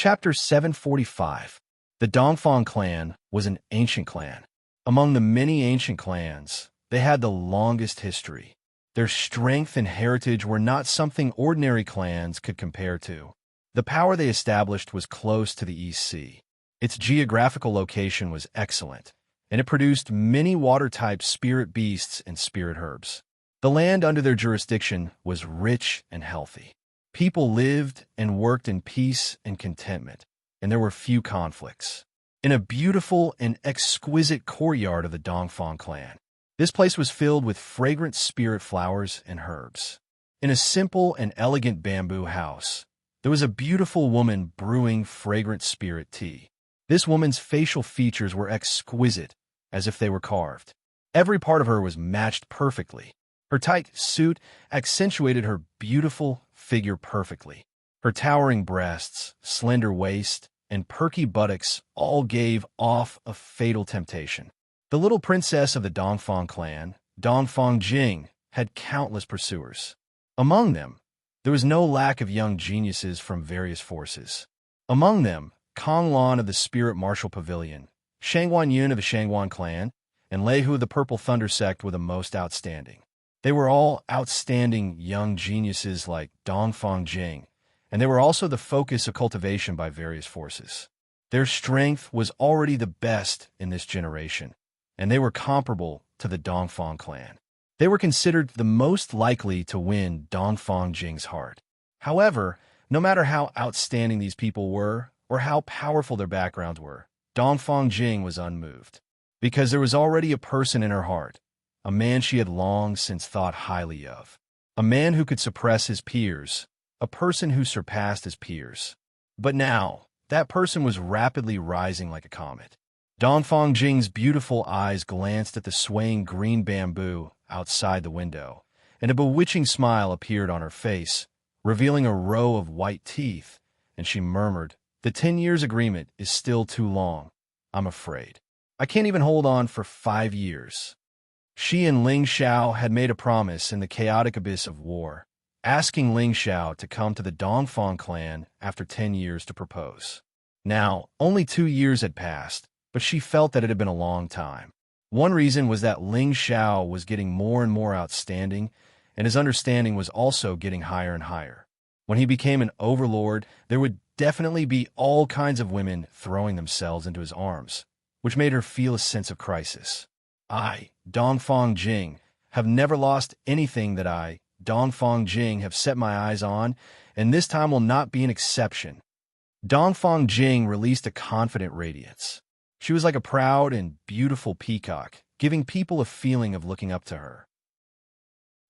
Chapter 745. The Dongfang clan was an ancient clan. Among the many ancient clans, they had the longest history. Their strength and heritage were not something ordinary clans could compare to. The power they established was close to the East Sea. Its geographical location was excellent, and it produced many water-type spirit beasts and spirit herbs. The land under their jurisdiction was rich and healthy. People lived and worked in peace and contentment, and there were few conflicts. In a beautiful and exquisite courtyard of the Dongfang clan, this place was filled with fragrant spirit flowers and herbs. In a simple and elegant bamboo house, there was a beautiful woman brewing fragrant spirit tea. This woman's facial features were exquisite, as if they were carved. Every part of her was matched perfectly. Her tight suit accentuated her beautiful figure perfectly. Her towering breasts, slender waist, and perky buttocks all gave off a fatal temptation. The little princess of the Dongfang clan, Dongfang Jing, had countless pursuers. Among them, there was no lack of young geniuses from various forces. Among them, Kong Lan of the Spirit Martial Pavilion, Shangwan Yun of the Shangwan clan, and Lei Hu of the Purple Thunder sect were the most outstanding. They were all outstanding young geniuses like Dongfang Jing, and they were also the focus of cultivation by various forces. Their strength was already the best in this generation, and they were comparable to the Dongfang clan. They were considered the most likely to win Dongfang Jing's heart. However, no matter how outstanding these people were, or how powerful their backgrounds were, Dongfang Jing was unmoved, because there was already a person in her heart, a man she had long since thought highly of, a man who could suppress his peers, a person who surpassed his peers. But now, that person was rapidly rising like a comet. Dongfang Jing's beautiful eyes glanced at the swaying green bamboo outside the window, and a bewitching smile appeared on her face, revealing a row of white teeth, and she murmured, "The 10 years agreement is still too long, I'm afraid. I can't even hold on for 5 years." She and Ling Xiao had made a promise in the chaotic abyss of war, asking Ling Xiao to come to the Dongfang clan after 10 years to propose. Now, only 2 years had passed, but she felt that it had been a long time. One reason was that Ling Xiao was getting more and more outstanding, and his understanding was also getting higher and higher. When he became an overlord, there would definitely be all kinds of women throwing themselves into his arms, which made her feel a sense of crisis. I, Dongfang Jing, have never lost anything that I, Dongfang Jing, have set my eyes on, and this time will not be an exception. Dongfang Jing released a confident radiance. She was like a proud and beautiful peacock, giving people a feeling of looking up to her.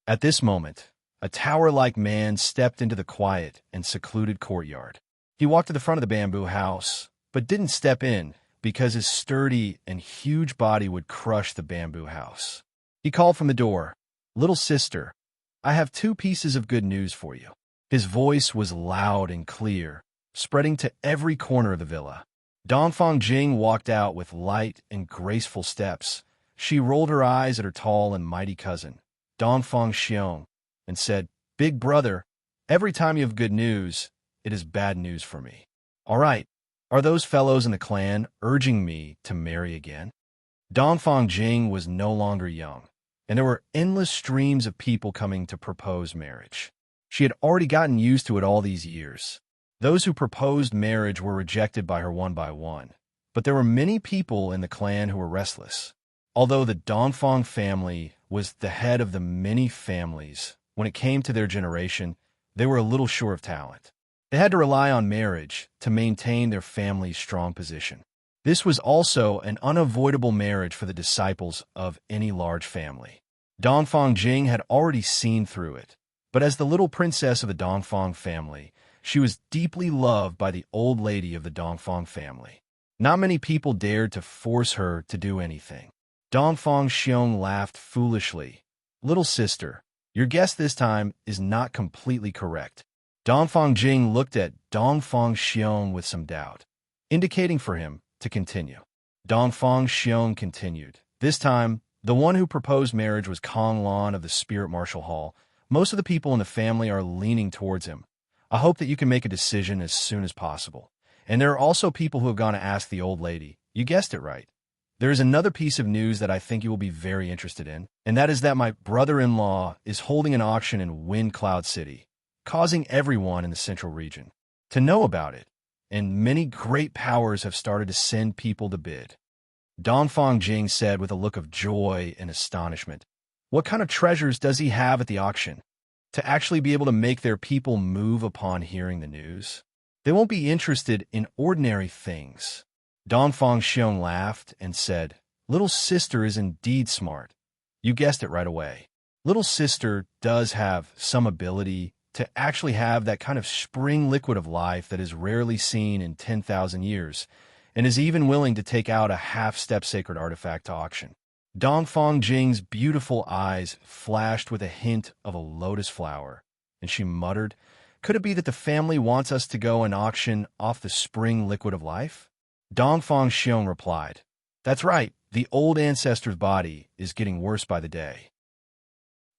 At this moment, a tower-like man stepped into the quiet and secluded courtyard. He walked to the front of the bamboo house, but didn't step in because his sturdy and huge body would crush the bamboo house. He called from the door, "Little sister, I have 2 pieces of good news for you." His voice was loud and clear, spreading to every corner of the villa. Dongfang Jing walked out with light and graceful steps. She rolled her eyes at her tall and mighty cousin, Dongfang Xiong, and said, "Big brother, every time you have good news, it is bad news for me. All right, are those fellows in the clan urging me to marry again?" Dongfang Jing was no longer young, and there were endless streams of people coming to propose marriage. She had already gotten used to it all these years. Those who proposed marriage were rejected by her one by one, but there were many people in the clan who were restless. Although the Dongfang family was the head of the many families, when it came to their generation, they were a little short of talent. They had to rely on marriage to maintain their family's strong position. This was also an unavoidable marriage for the disciples of any large family. Dongfang Jing had already seen through it, but as the little princess of the Dongfang family, she was deeply loved by the old lady of the Dongfang family. Not many people dared to force her to do anything. Dongfang Xiong laughed foolishly. "Little sister, your guess this time is not completely correct." Dongfang Jing looked at Dongfang Xiong with some doubt, indicating for him to continue. Dongfang Xiong continued. "This time, the one who proposed marriage was Kong Lan of the Spirit Martial Hall. Most of the people in the family are leaning towards him. I hope that you can make a decision as soon as possible. And there are also people who have gone to ask the old lady. You guessed it right. There is another piece of news that I think you will be very interested in, and that is that my brother-in-law is holding an auction in Wind Cloud City, causing everyone in the central region to know about it, and many great powers have started to send people to bid. Dongfang Jing said with a look of joy and astonishment. What kind of treasures does he have at the auction? To actually be able to make their people move upon hearing the news? They won't be interested in ordinary things. Dongfang Xiong laughed and said, Little sister is indeed smart. You guessed it right away. Little sister does have some ability to actually have that kind of spring liquid of life that is rarely seen in 10,000 years, and is even willing to take out a half-step sacred artifact to auction. Dongfang Jing's beautiful eyes flashed with a hint of a lotus flower, and she muttered, Could it be that the family wants us to go and auction off the spring liquid of life? Dongfang Xiong replied, That's right, the old ancestor's body is getting worse by the day.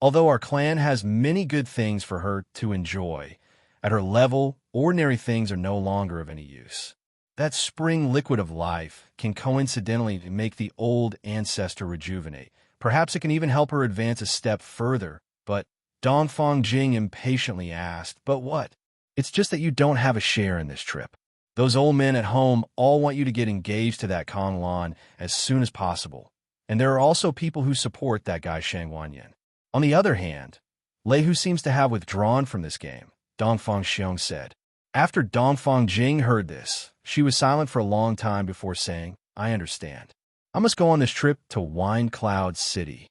Although our clan has many good things for her to enjoy, at her level, ordinary things are no longer of any use. That spring liquid of life can coincidentally make the old ancestor rejuvenate. Perhaps it can even help her advance a step further, but Dongfang Jing impatiently asked, But what? It's just that you don't have a share in this trip. Those old men at home all want you to get engaged to that Kong Lan as soon as possible. And there are also people who support that guy Shang Wanyan. On the other hand, Lei Hu seems to have withdrawn from this game, Dongfang Xiong said. After Dongfang Jing heard this, she was silent for a long time before saying, I understand. I must go on this trip to Wind Cloud City.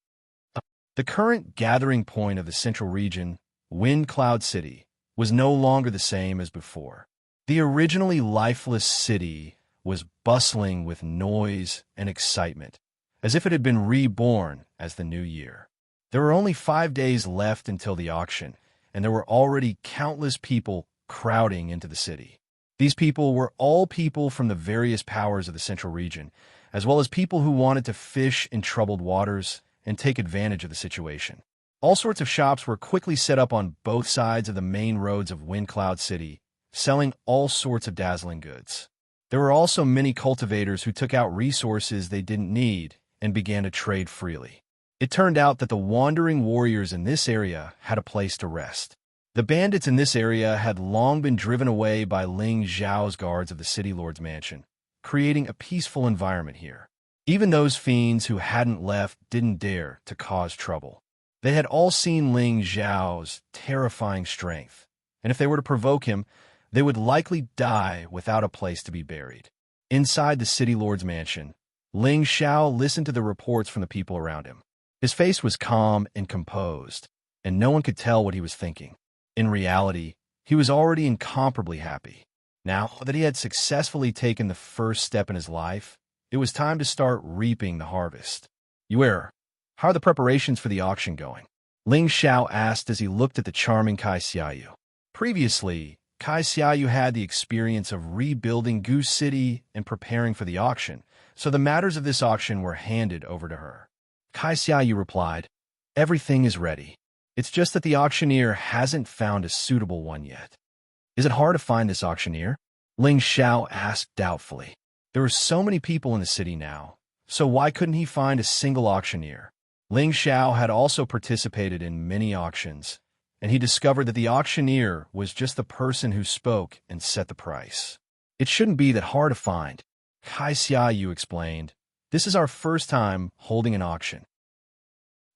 The current gathering point of the central region, Wind Cloud City, was no longer the same as before. The originally lifeless city was bustling with noise and excitement, as if it had been reborn as the new year. There were only 5 days left until the auction, and there were already countless people crowding into the city. These people were all people from the various powers of the central region, as well as people who wanted to fish in troubled waters and take advantage of the situation. All sorts of shops were quickly set up on both sides of the main roads of Wind Cloud City, selling all sorts of dazzling goods. There were also many cultivators who took out resources they didn't need and began to trade freely. It turned out that the wandering warriors in this area had a place to rest. The bandits in this area had long been driven away by Ling Zhao's guards of the city lord's mansion, creating a peaceful environment here. Even those fiends who hadn't left didn't dare to cause trouble. They had all seen Ling Zhao's terrifying strength, and if they were to provoke him, they would likely die without a place to be buried. Inside the city lord's mansion, Ling Zhao listened to the reports from the people around him. His face was calm and composed, and no one could tell what he was thinking. In reality, he was already incomparably happy. Now that he had successfully taken the first step in his life, it was time to start reaping the harvest. Yuer, how are the preparations for the auction going? Ling Zhao asked as he looked at the charming Kai Xiaoyu. Previously, Kai Xiaoyu had the experience of rebuilding Goose City and preparing for the auction, so the matters of this auction were handed over to her. Kai Xiaoyu replied, Everything is ready. It's just that the auctioneer hasn't found a suitable one yet. Is it hard to find this auctioneer? Ling Zhao asked doubtfully. There are so many people in the city now, so why couldn't he find a single auctioneer? Ling Zhao had also participated in many auctions, and he discovered that the auctioneer was just the person who spoke and set the price. It shouldn't be that hard to find. Kai Xiaoyu explained, This is our first time holding an auction.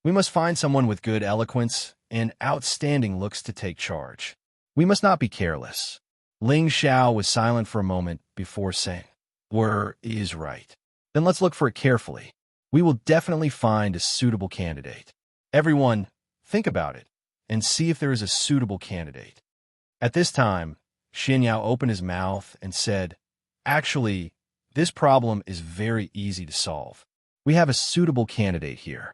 We must find someone with good eloquence and outstanding looks to take charge. We must not be careless. Ling Zhao was silent for a moment before saying, is right. Then let's look for it carefully. We will definitely find a suitable candidate. Everyone, think about it and see if there is a suitable candidate. At this time, Xin Yao opened his mouth and said, Actually, this problem is very easy to solve. We have a suitable candidate here.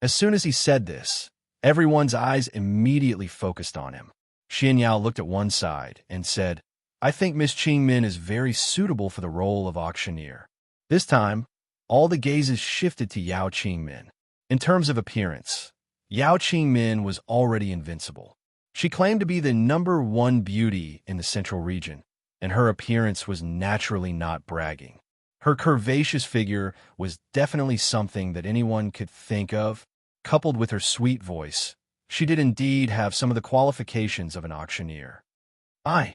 As soon as he said this, everyone's eyes immediately focused on him. Xin Yao looked at one side and said, I think Miss Qingmin is very suitable for the role of auctioneer. This time, all the gazes shifted to Yao Qingmin. In terms of appearance, Yao Qingmin was already invincible. She claimed to be the #1 beauty in the central region, and her appearance was naturally not bragging. Her curvaceous figure was definitely something that anyone could think of. Coupled with her sweet voice, she did indeed have some of the qualifications of an auctioneer. Can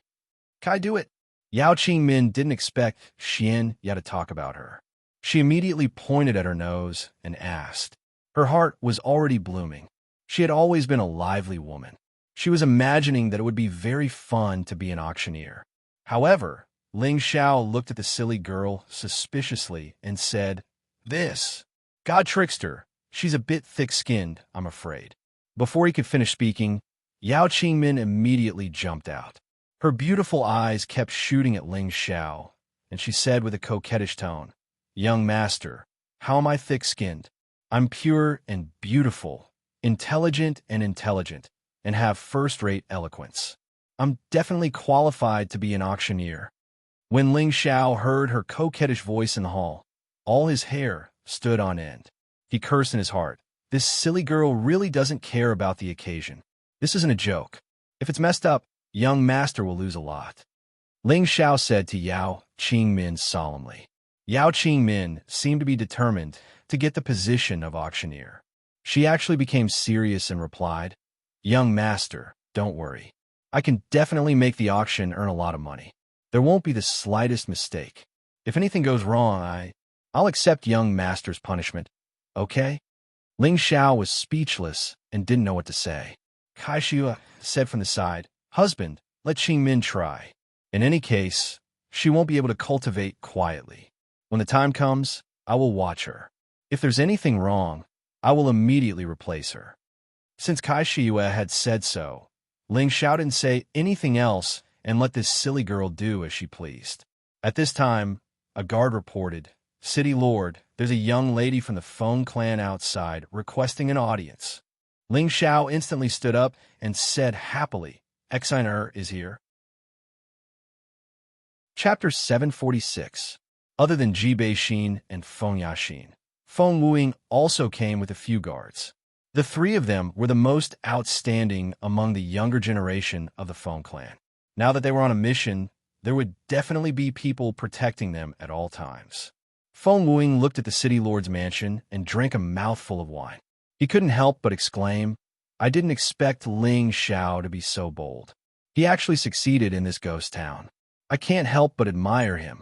I do it? Yao Qingmin didn't expect Xian Ya to talk about her. She immediately pointed at her nose and asked. Her heart was already blooming. She had always been a lively woman. She was imagining that it would be very fun to be an auctioneer. However, Ling Xiao looked at the silly girl suspiciously and said, "This God trickster. She's a bit thick-skinned, I'm afraid." Before he could finish speaking, Yao Qingmin immediately jumped out. Her beautiful eyes kept shooting at Ling Xiao, and she said with a coquettish tone, "Young master, how am I thick-skinned? I'm pure and beautiful, intelligent, and have first-rate eloquence. I'm definitely qualified to be an auctioneer." When Ling Xiao heard her coquettish voice in the hall, all his hair stood on end. He cursed in his heart. This silly girl really doesn't care about the occasion. This isn't a joke. If it's messed up, young master will lose a lot. Ling Xiao said to Yao Qingmin solemnly. Yao Qingmin seemed to be determined to get the position of auctioneer. She actually became serious and replied, "Young master, don't worry. I can definitely make the auction earn a lot of money. There won't be the slightest mistake. If anything goes wrong, I'll accept young master's punishment. Okay?" Ling Xiao was speechless and didn't know what to say. Kai Shua said from the side, "Husband, let Qingmin try. In any case, she won't be able to cultivate quietly. When the time comes, I will watch her. If there's anything wrong, I will immediately replace her." Since Kai Shua had said so, Ling Xiao didn't say anything else and let this silly girl do as she pleased. At this time, a guard reported, "City Lord, there's a young lady from the Feng clan outside requesting an audience." Ling Xiao instantly stood up and said happily, "Exiner is here." Chapter 746. Other than Ji Beixin and Feng Yaxin, Feng Wuing also came with a few guards. The three of them were the most outstanding among the younger generation of the Feng clan. Now that they were on a mission, there would definitely be people protecting them at all times. Feng Wuing looked at the city lord's mansion and drank a mouthful of wine. He couldn't help but exclaim, "I didn't expect Ling Xiao to be so bold. He actually succeeded in this ghost town. I can't help but admire him."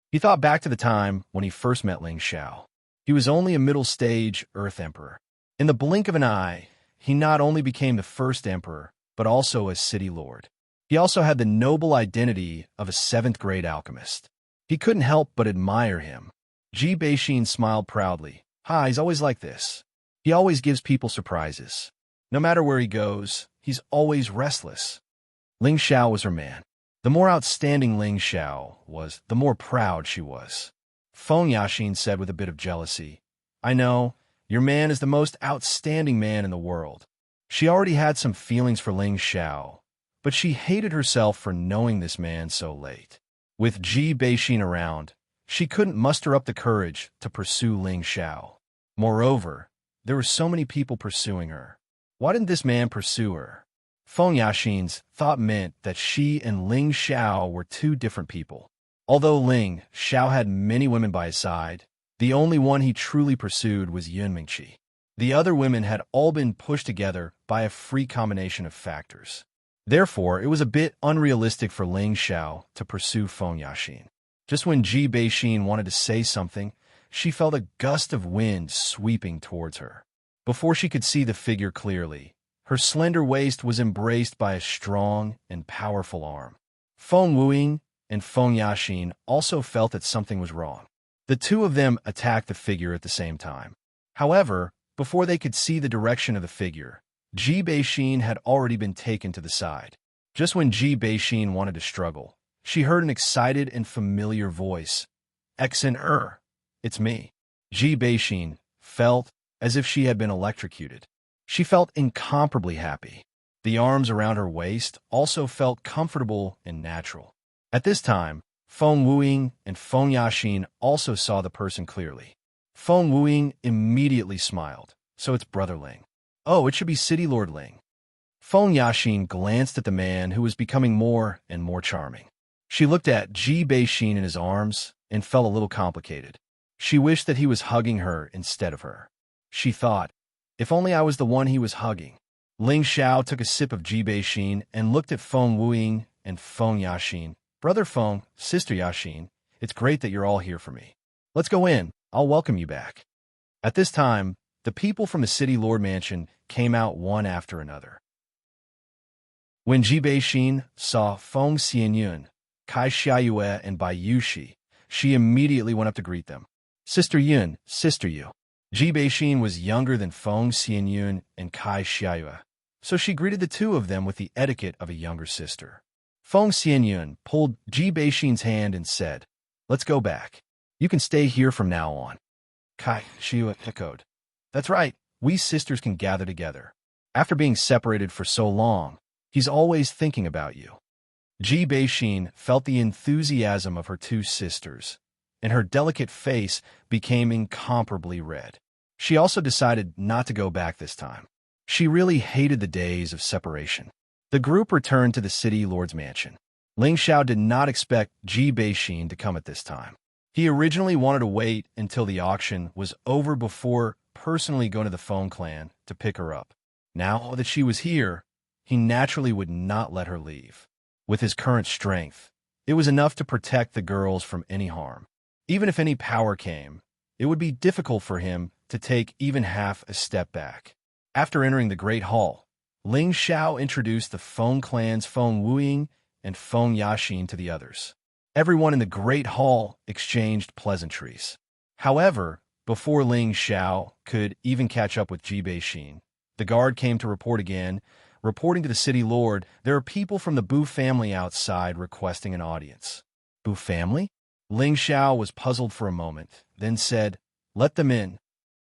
He thought back to the time when he first met Ling Xiao. He was only a middle-stage Earth Emperor. In the blink of an eye, he not only became the first emperor, but also a city lord. He also had the noble identity of a seventh-grade alchemist. He couldn't help but admire him. Ji Beixin smiled proudly. He's always like this. He always gives people surprises. No matter where he goes, he's always restless. Ling Xiao was her man. The more outstanding Ling Xiao was, the more proud she was. Feng Yaxin said with a bit of jealousy, "I know, your man is the most outstanding man in the world." She already had some feelings for Ling Xiao, but she hated herself for knowing this man so late. With Ji Beixin around, she couldn't muster up the courage to pursue Ling Xiao. Moreover, there were so many people pursuing her. Why didn't this man pursue her? Feng Yaxin's thought meant that she and Ling Xiao were two different people. Although Ling Xiao had many women by his side, the only one he truly pursued was Yun Mingqi. The other women had all been pushed together by a free combination of factors. Therefore, it was a bit unrealistic for Ling Xiao to pursue Feng Yaxin. Just when Ji Beixin wanted to say something, she felt a gust of wind sweeping towards her. Before she could see the figure clearly, her slender waist was embraced by a strong and powerful arm. Feng Wuing and Feng Yaxin also felt that something was wrong. The two of them attacked the figure at the same time. However, before they could see the direction of the figure, Ji Beixin had already been taken to the side. Just when Ji Beixin wanted to struggle, she heard an excited and familiar voice. "Exiner, it's me." Ji Beixin felt as if she had been electrocuted. She felt incomparably happy. The arms around her waist also felt comfortable and natural. At this time, Feng Wuing and Feng Yaxin also saw the person clearly. Feng Wuing immediately smiled. "So it's Brother Ling. Oh, it should be City Lord Ling." Feng Yaxin glanced at the man who was becoming more and more charming. She looked at Ji Bei-shin in his arms and felt a little complicated. She wished that he was hugging her instead of her. She thought, if only I was the one he was hugging. Ling Xiao took a sip of Ji Bei-shin and looked at Feng Wuying and Feng Yaxin. Brother Feng, Sister Yaxin, it's great that you're all here for me. Let's go in. I'll welcome you back. At this time, the people from the city lord mansion came out one after another. When Ji Bei-shin saw Feng Xianyun, Kai Xiayue, and Bai Yushi, she immediately went up to greet them. Sister Yun, Sister Yu. Ji Bei-shin was younger than Feng Xianyun and Kai Xiayue, so she greeted the two of them with the etiquette of a younger sister. Feng Xianyun pulled Ji Bei-shin's hand and said, "Let's go back. You can stay here from now on." Kai Xiayue echoed, "That's right, we sisters can gather together. After being separated for so long, he's always thinking about you." Ji Bei-shin felt the enthusiasm of her two sisters, and her delicate face became incomparably red. She also decided not to go back this time. She really hated the days of separation. The group returned to the city lord's mansion. Ling Xiao did not expect Ji Bei-shin to come at this time. He originally wanted to wait until the auction was over before personally going to the Feng clan to pick her up. Now that she was here, he naturally would not let her leave. With his current strength, it was enough to protect the girls from any harm. Even if any power came, it would be difficult for him to take even half a step back. After entering the Great Hall, Ling Xiao introduced the Feng clan's Feng Wuying and Feng Yaxin to the others. Everyone in the Great Hall exchanged pleasantries. However, before Ling Xiao could even catch up with Ji Bei-shin, the guard came to report again. Reporting to the city lord, there are people from the Bu family outside requesting an audience. Bu family? Ling Xiao was puzzled for a moment, then said, "Let them in."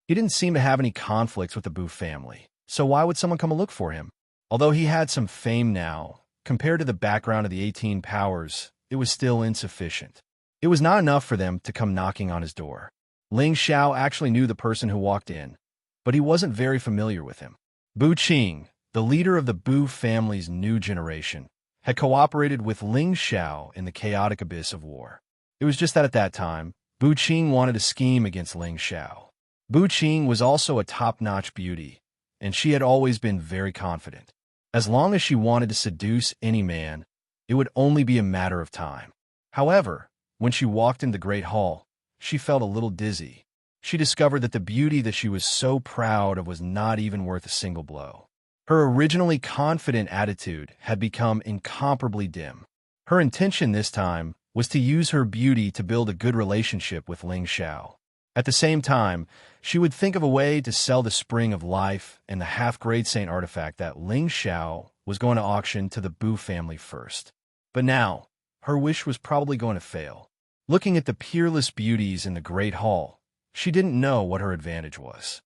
He didn't seem to have any conflicts with the Bu family, so why would someone come and look for him? Although he had some fame now, compared to the background of the 18 powers, it was still insufficient. It was not enough for them to come knocking on his door. Ling Xiao actually knew the person who walked in, but he wasn't very familiar with him. Bu Qing, the leader of the Bu family's new generation, had cooperated with Ling Xiao in the chaotic abyss of war. It was just that at that time, Bu Qing wanted to scheme against Ling Xiao. Bu Qing was also a top-notch beauty, and she had always been very confident. As long as she wanted to seduce any man, it would only be a matter of time. However, when she walked in the Great Hall, she felt a little dizzy. She discovered that the beauty that she was so proud of was not even worth a single blow. Her originally confident attitude had become incomparably dim. Her intention this time was to use her beauty to build a good relationship with Ling Xiao. At the same time, she would think of a way to sell the Spring of Life and the half-grade saint artifact that Ling Xiao was going to auction to the Bu family first. But now, her wish was probably going to fail. Looking at the peerless beauties in the Great Hall, she didn't know what her advantage was.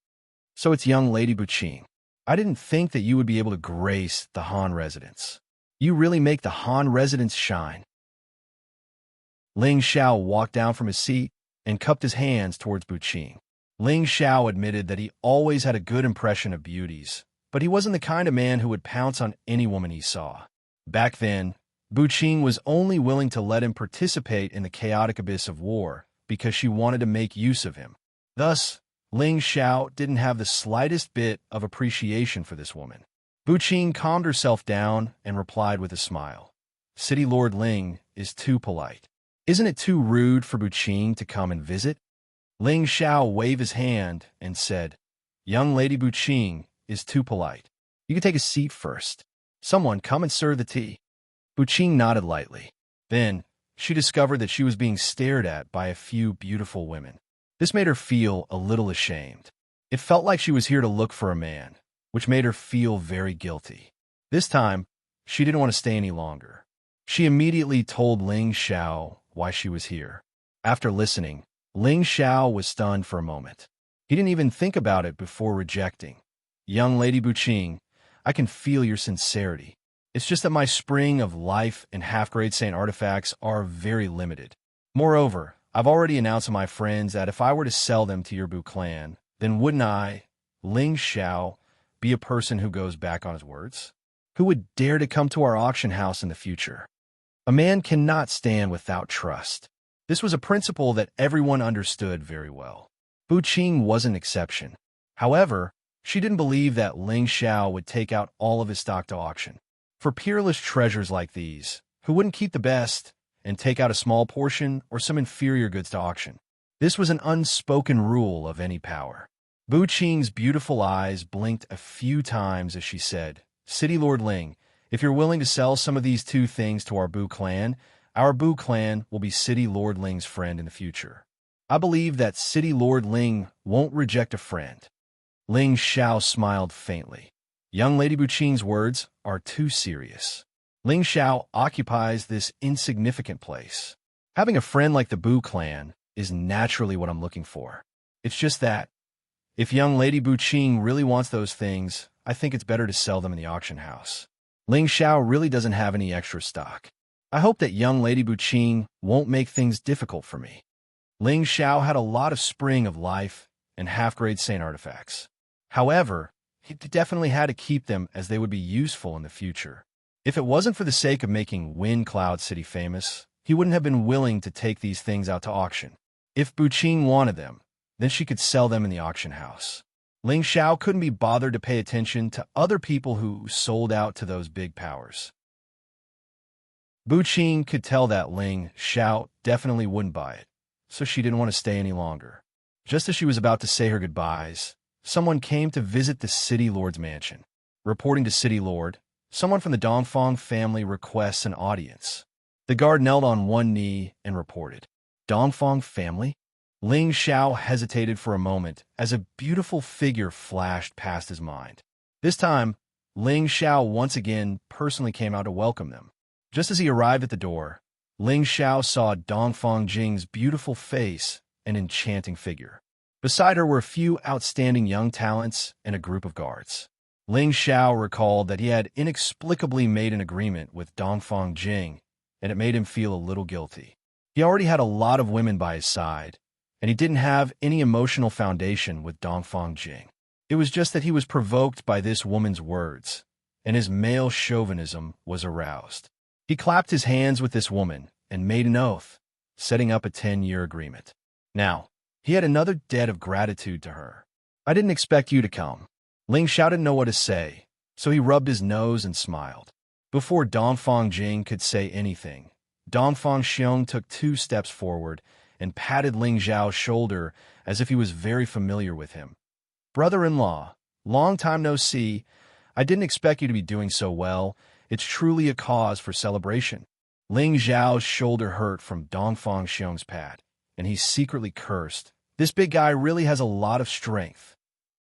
"So it's young Lady Bu Qing. I didn't think that you would be able to grace the Han residence. You really make the Han residence shine." Ling Xiao walked down from his seat and cupped his hands towards Bu Qing. Ling Xiao admitted that he always had a good impression of beauties, but he wasn't the kind of man who would pounce on any woman he saw. Back then, Bu Qing was only willing to let him participate in the chaotic abyss of war because she wanted to make use of him. Thus, Ling Xiao didn't have the slightest bit of appreciation for this woman. Bu Qing calmed herself down and replied with a smile. "City Lord Ling is too polite. Isn't it too rude for Bu Qing to come and visit?" Ling Xiao waved his hand and said, "Young Lady Bu Qing is too polite. You can take a seat first. Someone come and serve the tea." Bu Qing nodded lightly. Then, she discovered that she was being stared at by a few beautiful women. This made her feel a little ashamed. It felt like she was here to look for a man, which made her feel very guilty. This time, she didn't want to stay any longer. She immediately told Ling Xiao why she was here. After listening, Ling Xiao was stunned for a moment. He didn't even think about it before rejecting. "Young Lady Bu Qing, I can feel your sincerity. It's just that my Spring of Life and half-grade saint artifacts are very limited. Moreover, I've already announced to my friends that if I were to sell them to your Bu clan, then wouldn't I, Ling Xiao, be a person who goes back on his words? Who would dare to come to our auction house in the future?" A man cannot stand without trust. This was a principle that everyone understood very well. Bu Qing was an exception. However, she didn't believe that Ling Xiao would take out all of his stock to auction. For peerless treasures like these, who wouldn't keep the best and take out a small portion or some inferior goods to auction? This was an unspoken rule of any power. Bu Qing's beautiful eyes blinked a few times as she said, "City Lord Ling, if you're willing to sell some of these two things to our Bu clan will be City Lord Ling's friend in the future. I believe that City Lord Ling won't reject a friend." Ling Xiao smiled faintly. Young Lady Bu Qing's words are too serious. Ling Xiao occupies this insignificant place. Having a friend like the Bu clan is naturally what I'm looking for. It's just that, if young Lady Bu Qing really wants those things, I think it's better to sell them in the auction house. Ling Xiao really doesn't have any extra stock. I hope that young Lady Bu Qing won't make things difficult for me. Ling Xiao had a lot of Spring of Life and half-grade Saint artifacts. However, he definitely had to keep them as they would be useful in the future. If it wasn't for the sake of making Wind Cloud City famous, he wouldn't have been willing to take these things out to auction. If Bu Qing wanted them, then she could sell them in the auction house. Ling Xiao couldn't be bothered to pay attention to other people who sold out to those big powers. Bu Qing could tell that Ling Xiao definitely wouldn't buy it, so she didn't want to stay any longer. Just as she was about to say her goodbyes, someone came to visit the City Lord's mansion. Reporting to City Lord, someone from the Dongfang family requests an audience. The guard knelt on one knee and reported, "Dongfang family?" Ling Xiao hesitated for a moment as a beautiful figure flashed past his mind. This time, Ling Xiao once again personally came out to welcome them. Just as he arrived at the door, Ling Xiao saw Dongfang Jing's beautiful face and enchanting figure. Beside her were a few outstanding young talents and a group of guards. Ling Xiao recalled that he had inexplicably made an agreement with Dongfang Jing, and it made him feel a little guilty. He already had a lot of women by his side, and he didn't have any emotional foundation with Dongfang Jing. It was just that he was provoked by this woman's words, and his male chauvinism was aroused. He clapped his hands with this woman and made an oath, setting up a 10-year agreement. Now, he had another debt of gratitude to her. "I didn't expect you to come." Ling Xiao didn't know what to say, so he rubbed his nose and smiled. Before Dongfang Jing could say anything, Dongfang Xiong took 2 steps forward and patted Ling Xiao's shoulder as if he was very familiar with him. "Brother-in-law, long time no see. I didn't expect you to be doing so well. It's truly a cause for celebration." Ling Xiao's shoulder hurt from Dongfang Xiong's pat, and he secretly cursed. "This big guy really has a lot of strength."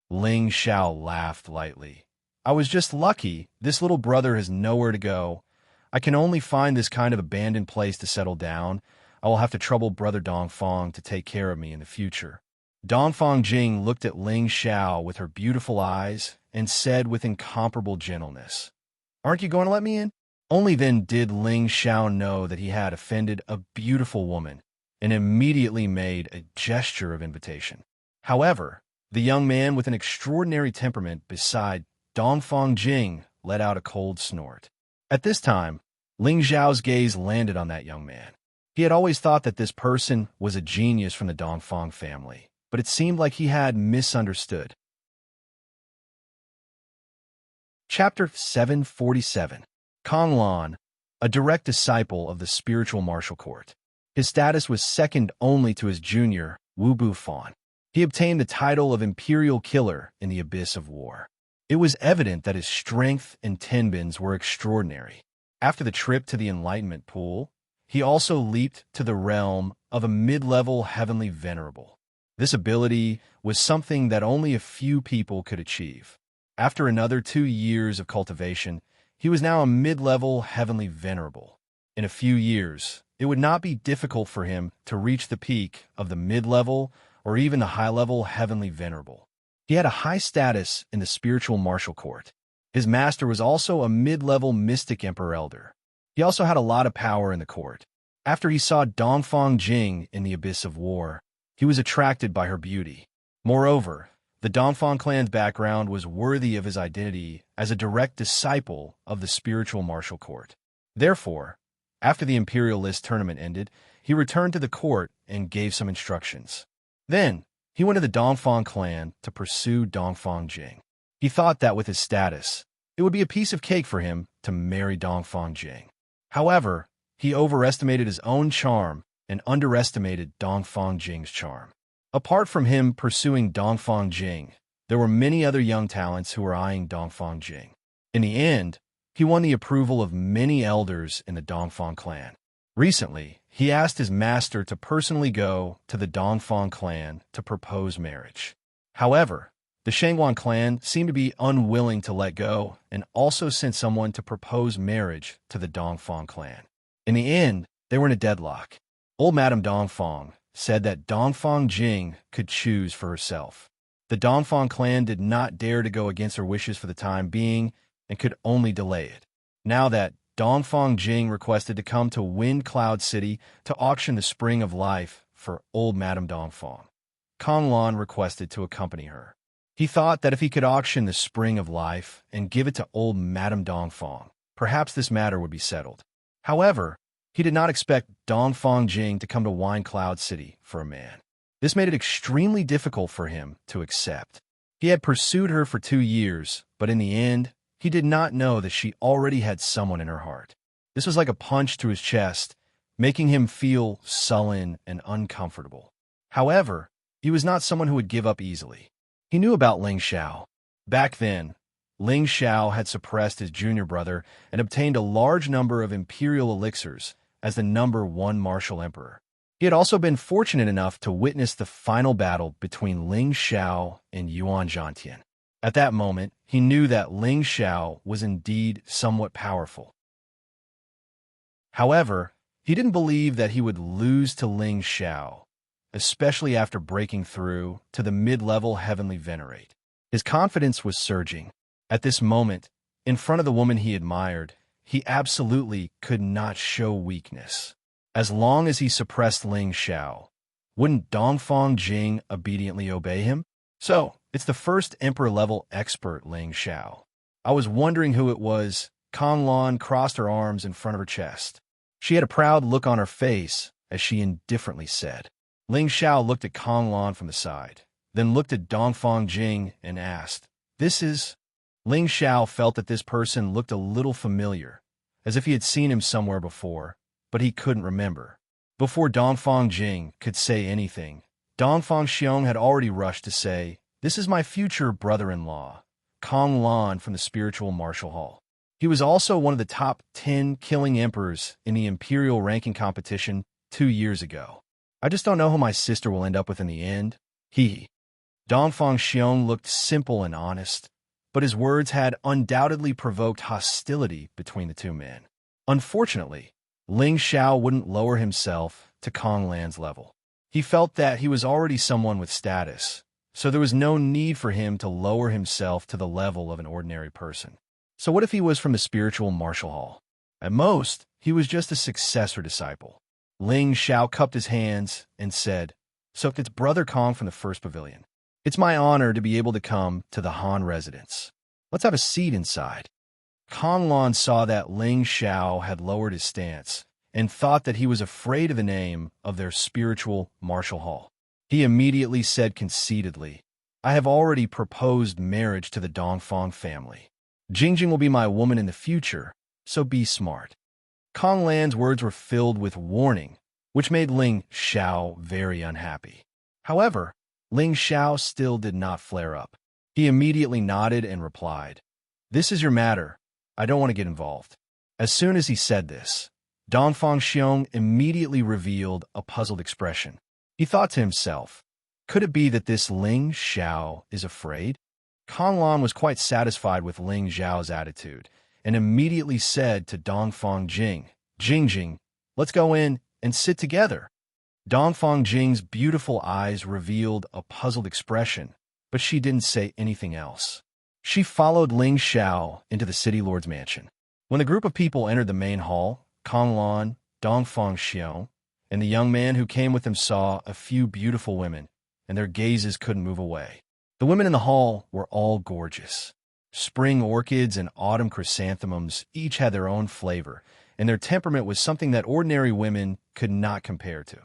Ling Xiao laughed lightly. "I was just lucky. This little brother has nowhere to go. I can only find this kind of abandoned place to settle down. I will have to trouble Brother Dongfang to take care of me in the future." Dongfang Jing looked at Ling Xiao with her beautiful eyes and said with incomparable gentleness, "Aren't you going to let me in?" Only then did Ling Xiao know that he had offended a beautiful woman and immediately made a gesture of invitation. However, the young man with an extraordinary temperament beside Dongfang Jing let out a cold snort. At this time, Ling Xiao's gaze landed on that young man. He had always thought that this person was a genius from the Dongfang family, but it seemed like he had misunderstood. Chapter 747. Kong Lan, a direct disciple of the spiritual martial court. His status was second only to his junior, Wu Bufan. He obtained the title of Imperial Killer in the Abyss of War. It was evident that his strength and tenbins were extraordinary. After the trip to the Enlightenment Pool, he also leaped to the realm of a mid-level Heavenly Venerable. This ability was something that only a few people could achieve. After another 2 years of cultivation, he was now a mid-level Heavenly Venerable. In a few years, it would not be difficult for him to reach the peak of the mid-level or even the high-level Heavenly Venerable. He had a high status in the spiritual martial court. His master was also a mid-level mystic Emperor Elder. He also had a lot of power in the court. After he saw Dongfang Jing in the Abyss of War, he was attracted by her beauty. Moreover, the Dongfang clan's background was worthy of his identity as a direct disciple of the spiritual martial court. Therefore, After the Imperial List tournament ended, he returned to the court and gave some instructions. Then, he went to the Dongfang clan to pursue Dongfang Jing. He thought that with his status, it would be a piece of cake for him to marry Dongfang Jing. However, he overestimated his own charm and underestimated Dongfang Jing's charm. Apart from him pursuing Dongfang Jing, there were many other young talents who were eyeing Dongfang Jing. In the end, he won the approval of many elders in the Dongfang clan. Recently, he asked his master to personally go to the Dongfang clan to propose marriage. However, the Shangguan clan seemed to be unwilling to let go and also sent someone to propose marriage to the Dongfang clan. In the end, they were in a deadlock. Old Madame Dongfang said that Dongfang Jing could choose for herself. The Dongfang clan did not dare to go against her wishes for the time being and could only delay it. Now that Dongfang Jing requested to come to Wind Cloud City to auction the Spring of Life for old Madame Dongfang, Kong Lan requested to accompany her. He thought that if he could auction the Spring of Life and give it to old Madame Dongfang, perhaps this matter would be settled. However, he did not expect Dongfang Jing to come to Wind Cloud City for a man. This made it extremely difficult for him to accept. He had pursued her for 2 years, but in the end, he did not know that she already had someone in her heart. This was like a punch to his chest, making him feel sullen and uncomfortable. However, he was not someone who would give up easily. He knew about Ling Xiao. Back then, Ling Xiao had suppressed his junior brother and obtained a large number of imperial elixirs as the #1 martial emperor. He had also been fortunate enough to witness the final battle between Ling Xiao and Yuan Zhantian. At that moment, he knew that Ling Xiao was indeed somewhat powerful. However, he didn't believe that he would lose to Ling Xiao, especially after breaking through to the mid-level Heavenly Venerate. His confidence was surging. At this moment, in front of the woman he admired, he absolutely could not show weakness. As long as he suppressed Ling Xiao, wouldn't Dongfang Jing obediently obey him? So, it's the first Emperor-level expert, Ling Xiao. I was wondering who it was. Kong Lan crossed her arms in front of her chest. She had a proud look on her face as she indifferently said. Ling Xiao looked at Kong Lan from the side, then looked at Dongfang Jing and asked, "This is—" Ling Xiao felt that this person looked a little familiar, as if he had seen him somewhere before, but he couldn't remember. Before Dongfang Jing could say anything, Dongfang Xiong had already rushed to say, "This is my future brother-in-law, Kong Lan from the Spiritual Martial Hall." He was also one of the top 10 killing emperors in the imperial ranking competition 2 years ago. I just don't know who my sister will end up with in the end. Dongfang Xiong looked simple and honest, but his words had undoubtedly provoked hostility between the two men. Unfortunately, Ling Xiao wouldn't lower himself to Kong Lan's level. He felt that he was already someone with status, so there was no need for him to lower himself to the level of an ordinary person. So what if he was from the Spiritual Martial Hall? At most, he was just a successor disciple. Ling Xiao cupped his hands and said, "So it's Brother Kong from the First Pavilion. It's my honor to be able to come to the Han residence. Let's have a seat inside." Kong Lan saw that Ling Xiao had lowered his stance and thought that he was afraid of the name of their Spiritual Martial Hall. He immediately said conceitedly, "I have already proposed marriage to the Dongfang family. Jingjing will be my woman in the future, so be smart." Kong Lan's words were filled with warning, which made Ling Xiao very unhappy. However, Ling Xiao still did not flare up. He immediately nodded and replied, "This is your matter. I don't want to get involved." As soon as he said this, Dongfang Xiong immediately revealed a puzzled expression. He thought to himself, could it be that this Ling Xiao is afraid? Kong Lan was quite satisfied with Ling Xiao's attitude and immediately said to Dongfang Jing, "Jingjing, let's go in and sit together." Dongfang Jing's beautiful eyes revealed a puzzled expression, but she didn't say anything else. She followed Ling Xiao into the city lord's mansion. When the group of people entered the main hall, Kong Lan, Dongfang Xiong, and the young man who came with them saw a few beautiful women, and their gazes couldn't move away. The women in the hall were all gorgeous. Spring orchids and autumn chrysanthemums each had their own flavor, and their temperament was something that ordinary women could not compare to.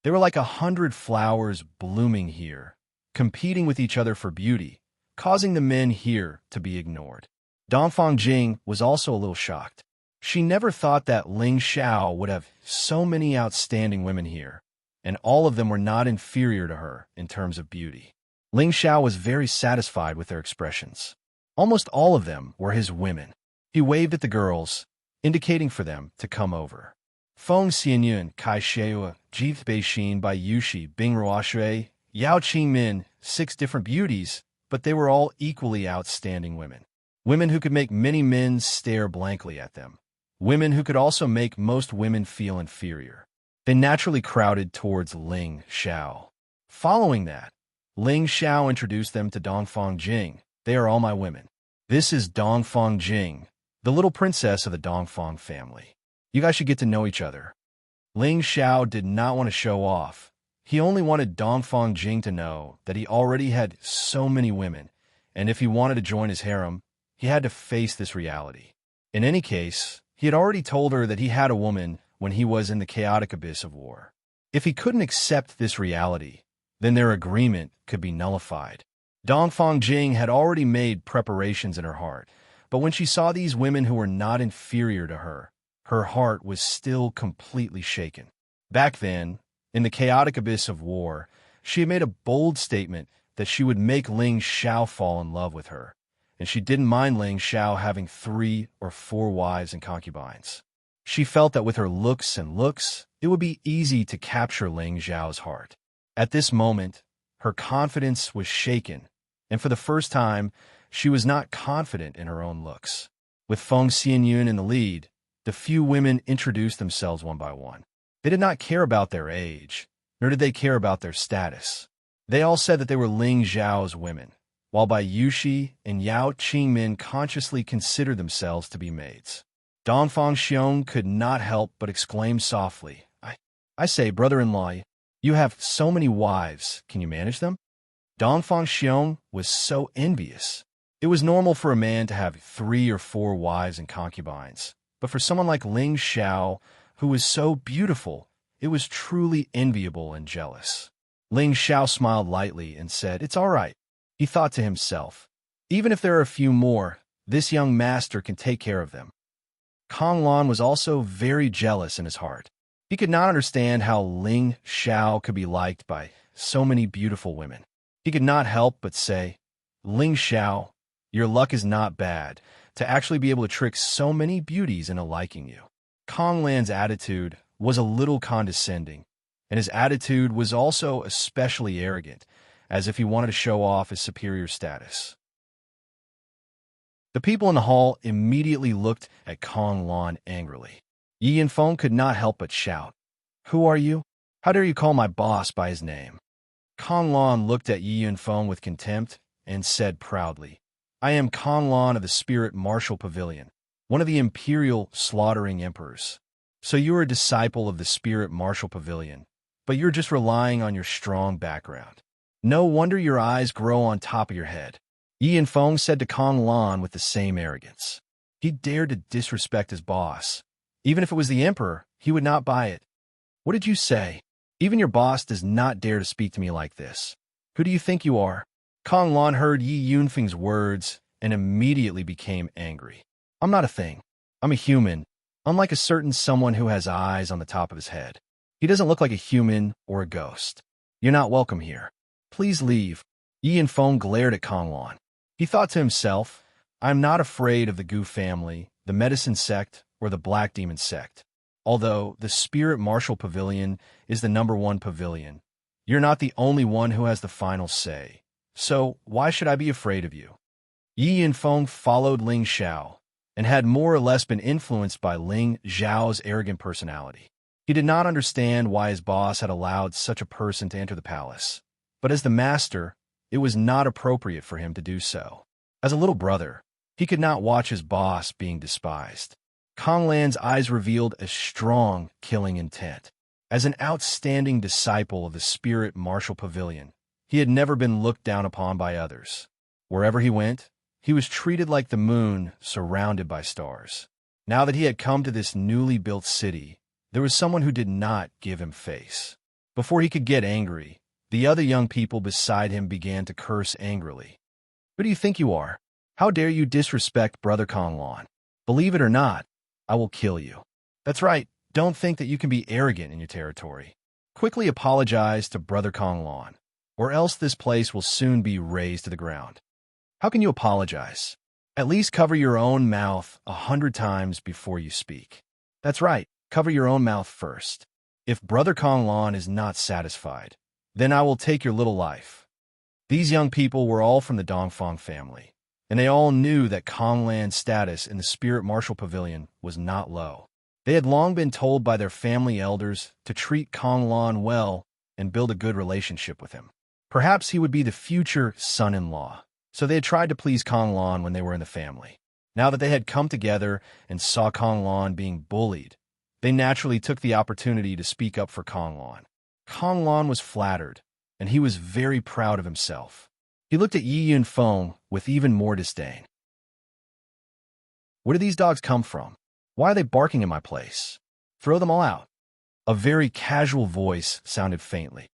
They were like 100 flowers blooming here, competing with each other for beauty, causing the men here to be ignored. Dongfang Jing was also a little shocked. She never thought that Ling Xiao would have so many outstanding women here, and all of them were not inferior to her in terms of beauty. Ling Xiao was very satisfied with their expressions. Almost all of them were his women. He waved at the girls, indicating for them to come over. Feng Xianyun, Kai Sheua, Jith Beixin, Bai Yushi, Bing Ruoshui, Yao Qingmin, 6 different beauties, but they were all equally outstanding women. Women who could make many men stare blankly at them. Women who could also make most women feel inferior. They naturally crowded towards Ling Xiao. Following that, Ling Xiao introduced them to Dongfang Jing. They are all my women. This is Dongfang Jing, the little princess of the Dongfang family. You guys should get to know each other. Ling Xiao did not want to show off. He only wanted Dongfang Jing to know that he already had so many women, and if he wanted to join his harem, he had to face this reality. In any case, he had already told her that he had a woman when he was in the chaotic abyss of war. If he couldn't accept this reality, then their agreement could be nullified. Dongfang Jing had already made preparations in her heart, but when she saw these women who were not inferior to her, her heart was still completely shaken. Back then, in the chaotic abyss of war, she had made a bold statement that she would make Ling Xiao fall in love with her, and she didn't mind Ling Xiao having 3 or 4 wives and concubines. She felt that with her looks, it would be easy to capture Ling Xiao's heart. At this moment, her confidence was shaken, and for the first time, she was not confident in her own looks. With Feng Xianyun in the lead, the few women introduced themselves one by one. They did not care about their age, nor did they care about their status. They all said that they were Ling Xiao's women, while Bai Yushi and Yao Qingmin consciously considered themselves to be maids. Dongfang Xiong could not help but exclaim softly, I say, brother-in-law, you have so many wives, can you manage them? Dongfang Xiong was so envious. It was normal for a man to have 3 or 4 wives and concubines, but for someone like Ling Xiao, who was so beautiful, it was truly enviable and jealous. Ling Xiao smiled lightly and said, it's all right. He thought to himself, even if there are a few more, this young master can take care of them. Kong Lan was also very jealous in his heart. He could not understand how Ling Xiao could be liked by so many beautiful women. He could not help but say, Ling Xiao, your luck is not bad to actually be able to trick so many beauties into liking you. Kong Lan's attitude was a little condescending, and his attitude was also especially arrogant, as if he wanted to show off his superior status. The people in the hall immediately looked at Kong Lan angrily. Yi Yinfeng could not help but shout, who are you? How dare you call my boss by his name? Kong Lan looked at Yi Yinfeng with contempt and said proudly, I am Kong Lan of the Spirit Martial Pavilion, one of the imperial slaughtering emperors. So you are a disciple of the Spirit Martial Pavilion, but you're just relying on your strong background. No wonder your eyes grow on top of your head. Yi Yinfeng said to Kong Lan with the same arrogance. He dared to disrespect his boss. Even if it was the emperor, he would not buy it. What did you say? Even your boss does not dare to speak to me like this. Who do you think you are? Kong Lan heard Yi Yunfeng's words and immediately became angry. I'm not a thing. I'm a human, unlike a certain someone who has eyes on the top of his head. He doesn't look like a human or a ghost. You're not welcome here. Please leave. Yi Yinfeng glared at Kong Lan. He thought to himself, I'm not afraid of the Gu family, the medicine sect, or the Black Demon sect. Although the Spirit Martial Pavilion is the #1 pavilion, you're not the only one who has the final say. So why should I be afraid of you? Yi Yinfeng followed Ling Xiao and had more or less been influenced by Ling Xiao's arrogant personality. He did not understand why his boss had allowed such a person to enter the palace, but as the master, it was not appropriate for him to do so. As a little brother, he could not watch his boss being despised. Kong Lan's eyes revealed a strong killing intent. As an outstanding disciple of the Spirit Martial Pavilion, he had never been looked down upon by others. Wherever he went, he was treated like the moon surrounded by stars. Now that he had come to this newly built city, there was someone who did not give him face. Before he could get angry, the other young people beside him began to curse angrily. Who do you think you are? How dare you disrespect Brother Konglan? Believe it or not, I will kill you. That's right, don't think that you can be arrogant in your territory. Quickly apologize to Brother Konglan, or else this place will soon be razed to the ground. How can you apologize? At least cover your own mouth 100 times before you speak. That's right, cover your own mouth first. If Brother Konglan is not satisfied, then I will take your little life. These young people were all from the Dongfang family, and they all knew that Konglan's status in the Spirit Martial Pavilion was not low. They had long been told by their family elders to treat Konglan well and build a good relationship with him. Perhaps he would be the future son-in-law, so they had tried to please Konglan when they were in the family. Now that they had come together and saw Konglan being bullied, they naturally took the opportunity to speak up for Konglan. Konglan was flattered, and he was very proud of himself. He looked at Yi Yunfeng with even more disdain. Where do these dogs come from? Why are they barking in my place? Throw them all out. A very casual voice sounded faintly.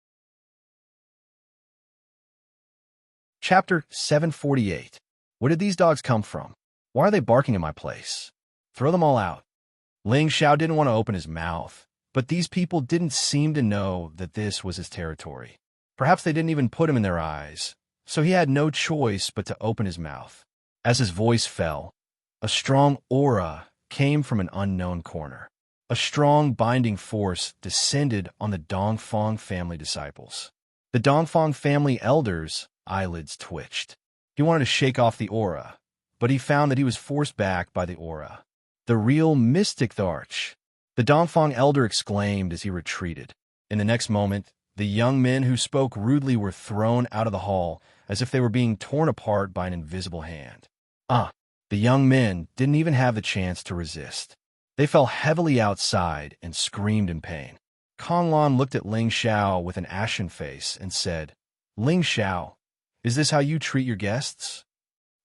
Chapter 748. Where did these dogs come from? Why are they barking in my place? Throw them all out. Ling Xiao didn't want to open his mouth, but these people didn't seem to know that this was his territory. Perhaps they didn't even put him in their eyes, so he had no choice but to open his mouth. As his voice fell, a strong aura came from an unknown corner. A strong binding force descended on the Dongfang family disciples. The Dongfang family elders' eyelids twitched. He wanted to shake off the aura, but he found that he was forced back by the aura. The real mystic Tharch, the Dongfang elder exclaimed as he retreated. In the next moment, the young men who spoke rudely were thrown out of the hall as if they were being torn apart by an invisible hand. The young men didn't even have the chance to resist. They fell heavily outside and screamed in pain. Konglan looked at Ling Xiao with an ashen face and said, "Ling Xiao, is this how you treat your guests?"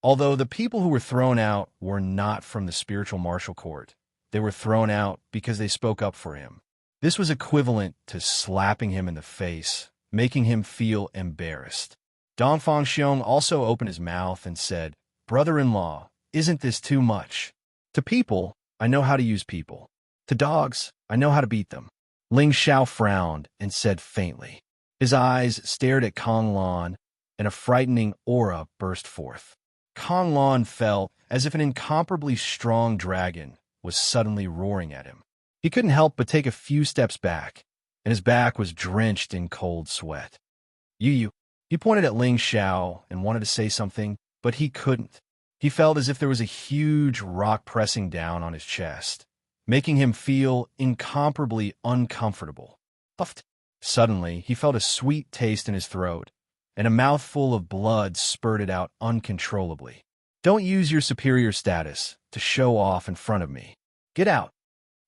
Although the people who were thrown out were not from the spiritual martial court, they were thrown out because they spoke up for him. This was equivalent to slapping him in the face, making him feel embarrassed. Dongfang Xiong also opened his mouth and said, "Brother-in-law, isn't this too much? To people, I know how to use people. To dogs, I know how to beat them." Ling Xiao frowned and said faintly. His eyes stared at Konglan, and a frightening aura burst forth. Konglan felt as if an incomparably strong dragon was suddenly roaring at him. He couldn't help but take a few steps back, and his back was drenched in cold sweat. Yu. He pointed at Ling Xiao and wanted to say something, but he couldn't. He felt as if there was a huge rock pressing down on his chest, making him feel incomparably uncomfortable. Puffed. Suddenly, he felt a sweet taste in his throat, and a mouthful of blood spurted out uncontrollably. "Don't use your superior status to show off in front of me. Get out."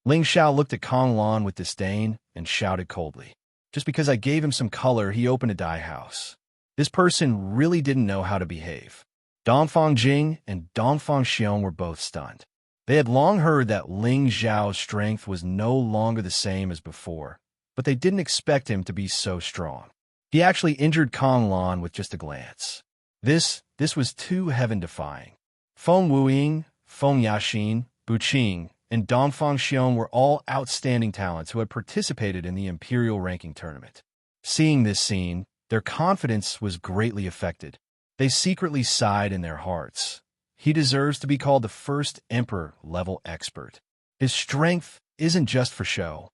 Ling Xiao looked at Konglan with disdain and shouted coldly. Just because I gave him some color, he opened a dye house. This person really didn't know how to behave. Dongfang Jing and Dongfang Xiong were both stunned. They had long heard that Ling Xiao's strength was no longer the same as before, but they didn't expect him to be so strong. He actually injured Konglan with just a glance. This was too heaven-defying. Feng Wuying, Feng Yaxin, Bu Qing, and Dongfang Xiong were all outstanding talents who had participated in the Imperial Ranking Tournament. Seeing this scene, their confidence was greatly affected. They secretly sighed in their hearts. He deserves to be called the first Emperor-level expert. His strength isn't just for show.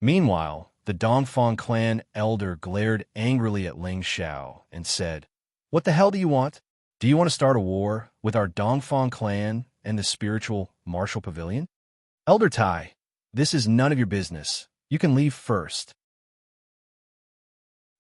Meanwhile, the Dongfang clan elder glared angrily at Ling Xiao and said, "What the hell do you want? Do you want to start a war with our Dongfang clan and the spiritual martial pavilion?" "Elder Tai, this is none of your business. You can leave first."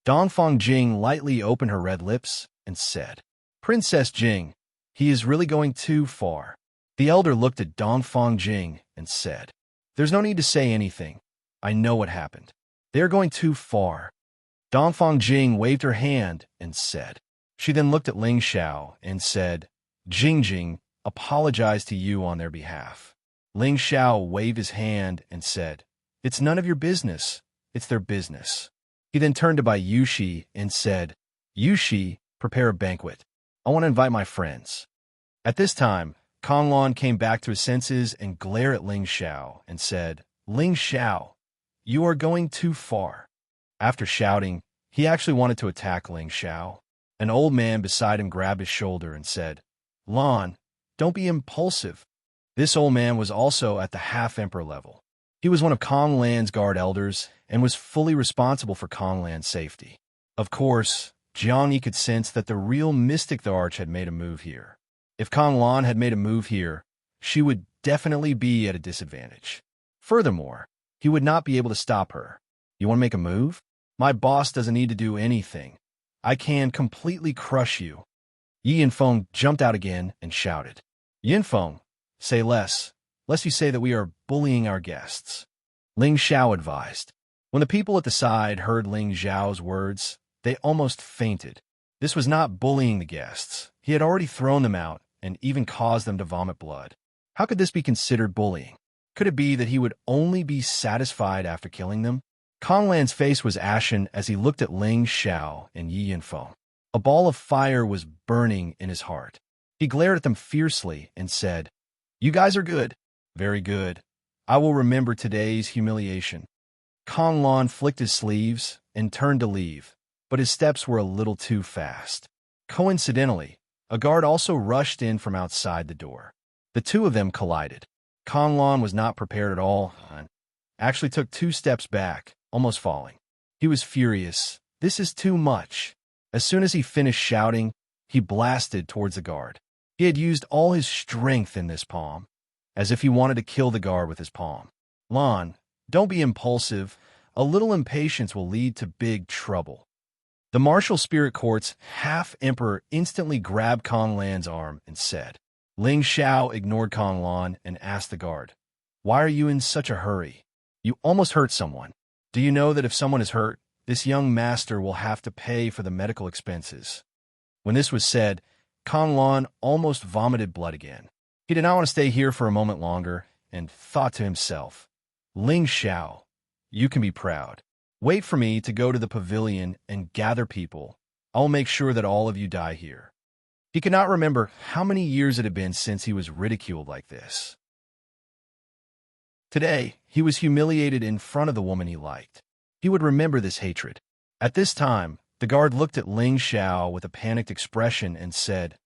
Dongfang Jing lightly opened her red lips and said, "Princess Jing, he is really going too far." The elder looked at Dongfang Jing and said, "There's no need to say anything. I know what happened. They are going too far." Dongfang Jing waved her hand and said. She then looked at Ling Xiao and said, "Jing, apologize to you on their behalf." Ling Xiao waved his hand and said, "It's none of your business. It's their business." He then turned to Bai Yushi and said, "Yushi, prepare a banquet. I want to invite my friends." At this time, Kong Lan came back to his senses and glared at Ling Xiao and said, "Ling Xiao, you are going too far." After shouting, he actually wanted to attack Ling Xiao. An old man beside him grabbed his shoulder and said, "Lan, don't be impulsive." This old man was also at the half-emperor level. He was one of Kong Lan's guard elders and was fully responsible for Kong Lan's safety. Of course, Jiang Yi could sense that the real mystic the Arch had made a move here. If Kong Lan had made a move here, she would definitely be at a disadvantage. Furthermore, he would not be able to stop her. "You want to make a move? My boss doesn't need to do anything. I can completely crush you." Yi Yinfeng jumped out again and shouted, "Yinfeng, say less, lest you say that we are bullying our guests." Ling Xiao advised. When the people at the side heard Ling Xiao's words, they almost fainted. This was not bullying the guests. He had already thrown them out and even caused them to vomit blood. How could this be considered bullying? Could it be that he would only be satisfied after killing them? Kong Lan's face was ashen as he looked at Ling Xiao and Yi Yinfeng. A ball of fire was burning in his heart. He glared at them fiercely and said, "You guys are good. Very good. I will remember today's humiliation." Kong Lan flicked his sleeves and turned to leave, but his steps were a little too fast. Coincidentally, a guard also rushed in from outside the door. The two of them collided. Kong Lan was not prepared at all and actually took 2 steps back, almost falling. He was furious. This is too much. As soon as he finished shouting, he blasted towards the guard. He had used all his strength in this palm, as if he wanted to kill the guard with his palm. "Lan, don't be impulsive. A little impatience will lead to big trouble." The martial spirit court's half-emperor instantly grabbed Kong Lan's arm and said. Ling Xiao ignored Kong Lan and asked the guard, "Why are you in such a hurry? You almost hurt someone. Do you know that if someone is hurt, this young master will have to pay for the medical expenses?" When this was said, Kong Lan almost vomited blood again. He did not want to stay here for a moment longer and thought to himself, "Ling Xiao, you can be proud. Wait for me to go to the pavilion and gather people. I will make sure that all of you die here." He could not remember how many years it had been since he was ridiculed like this. Today, he was humiliated in front of the woman he liked. He would remember this hatred. At this time, the guard looked at Ling Xiao with a panicked expression and said,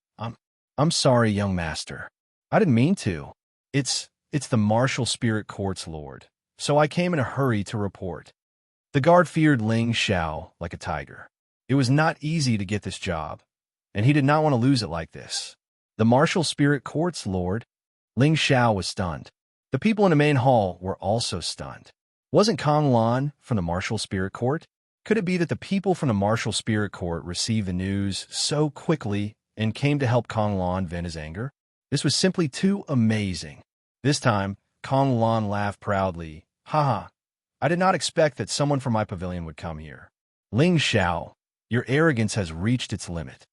I'm sorry, young master. I didn't mean to. It's the martial spirit court's lord, so I came in a hurry to report." The guard feared Ling Xiao like a tiger. It was not easy to get this job, and he did not want to lose it like this. The martial spirit court's lord? Ling Xiao was stunned. The people in the main hall were also stunned. Wasn't Kong Lan from the martial spirit court? Could it be that the people from the martial spirit court received the news so quickly and came to help Kong Lan vent his anger? This was simply too amazing. This time, Kong Lan laughed proudly. "Haha, I did not expect that someone from my pavilion would come here. Ling Xiao, your arrogance has reached its limit."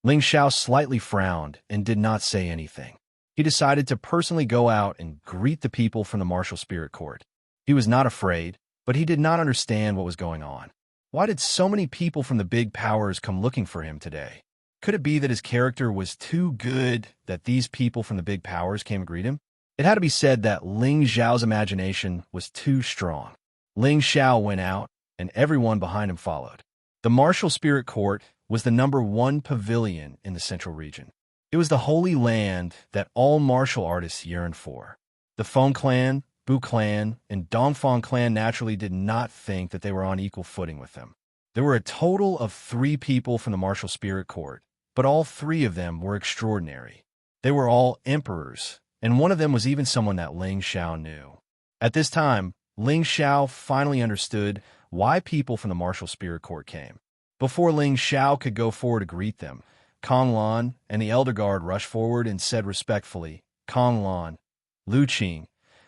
Ling Xiao slightly frowned and did not say anything. He decided to personally go out and greet the people from the martial spirit court. He was not afraid, but he did not understand what was going on. Why did so many people from the big powers come looking for him today? Could it be that his character was too good that these people from the big powers came to greet him? It had to be said that Ling Xiao's imagination was too strong. Ling Xiao went out, and everyone behind him followed. The martial spirit court was the #1 pavilion in the central region. It was the holy land that all martial artists yearned for. The Feng clan, Bu clan, and Dongfang clan naturally did not think that they were on equal footing with them. There were a total of 3 people from the martial spirit court, but all 3 of them were extraordinary. They were all emperors, and one of them was even someone that Ling Xiao knew. At this time, Ling Xiao finally understood why people from the martial spirit court came. Before Ling Xiao could go forward to greet them, Kong Lan and the elder guard rushed forward and said respectfully, "Kong Lan, Lu Qing,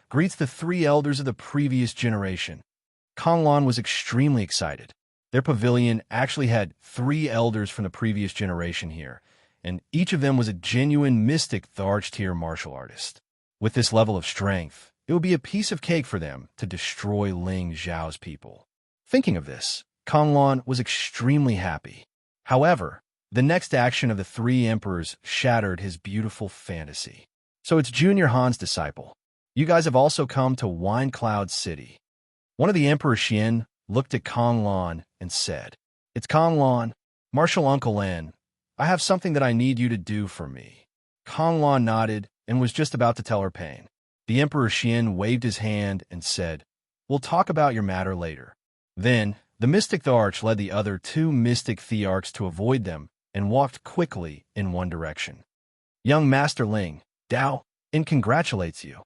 greets the 3 elders of the previous generation." Kong Lan was extremely excited. Their pavilion actually had 3 elders from the previous generation here, and each of them was a genuine mystic Tharj tier martial artist. With this level of strength, it would be a piece of cake for them to destroy Ling Zhao's people. Thinking of this, Konglan was extremely happy. However, the next action of the three emperors shattered his beautiful fantasy. So it's Junior Han's disciple. You guys have also come to Wine Cloud City. One of the Emperor Xian looked at Konglan and said, "It's Konglan, Martial Uncle Lin. I have something that I need you to do for me." Konglan nodded and was just about to tell her pain. The Emperor Xian waved his hand and said, "We'll talk about your matter later." Then, the Mystic Thearch led the other two Mystic Thearchs to avoid them and walked quickly in one direction. "Young Master Ling, Dao, and congratulates you."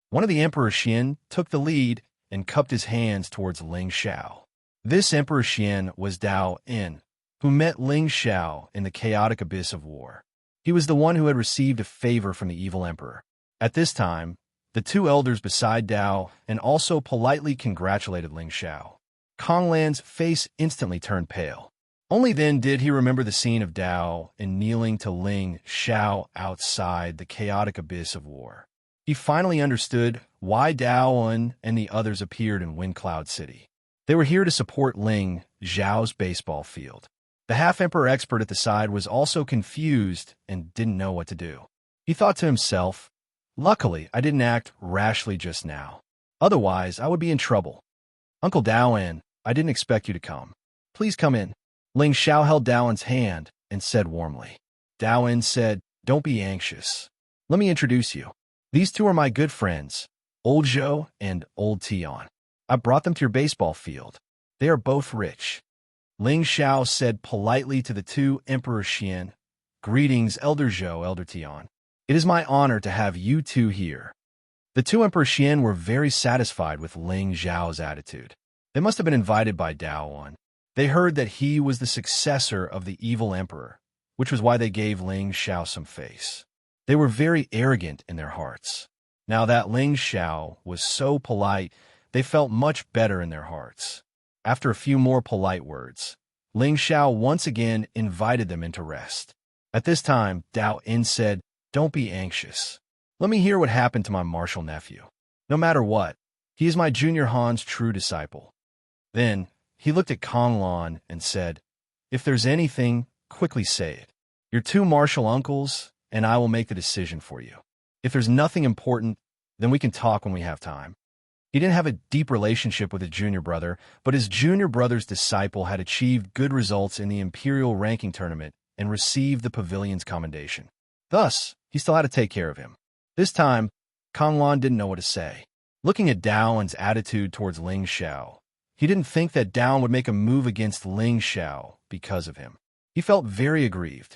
One of the Emperor Xian took the lead and cupped his hands towards Ling Xiao. This Emperor Xian was Dao In, who met Ling Xiao in the chaotic abyss of war. He was the one who had received a favor from the evil emperor. At this time, the two elders beside Dao and also politely congratulated Ling Xiao. Konglan's face instantly turned pale. Only then did he remember the scene of Dao in kneeling to Ling Xiao outside the chaotic abyss of war. He finally understood why Dao Un and the others appeared in Wind Cloud City. They were here to support Ling Xiao's baseball field. The half-emperor expert at the side was also confused and didn't know what to do. He thought to himself, "Luckily, I didn't act rashly just now. Otherwise, I would be in trouble. Uncle Daoan, I didn't expect you to come. Please come in." Ling Xiao held Daoan's hand and said warmly. Daoan said, "Don't be anxious. Let me introduce you. These two are my good friends, Old Zhou and Old Tian. I brought them to your baseball field. They are both rich." Ling Xiao said politely to the two Emperor Xian, "Greetings, Elder Zhou, Elder Tian. It is my honor to have you two here." The two Emperor Xian were very satisfied with Ling Xiao's attitude. They must have been invited by Daoan. They heard that he was the successor of the evil emperor, which was why they gave Ling Xiao some face. They were very arrogant in their hearts. Now that Ling Xiao was so polite, they felt much better in their hearts. After a few more polite words, Ling Xiao once again invited them into rest. At this time, Dao In said, "Don't be anxious. Let me hear what happened to my martial nephew. No matter what, he is my Junior Han's true disciple." Then, he looked at Konglan and said, "If there's anything, quickly say it. Your two martial uncles, and I will make the decision for you. If there's nothing important, then we can talk when we have time." He didn't have a deep relationship with his junior brother, but his junior brother's disciple had achieved good results in the Imperial ranking tournament and received the pavilion's commendation. Thus, he still had to take care of him. This time, Konglan didn't know what to say. Looking at Daoan's attitude towards Ling Xiao, he didn't think that Daoan would make a move against Ling Xiao because of him. He felt very aggrieved.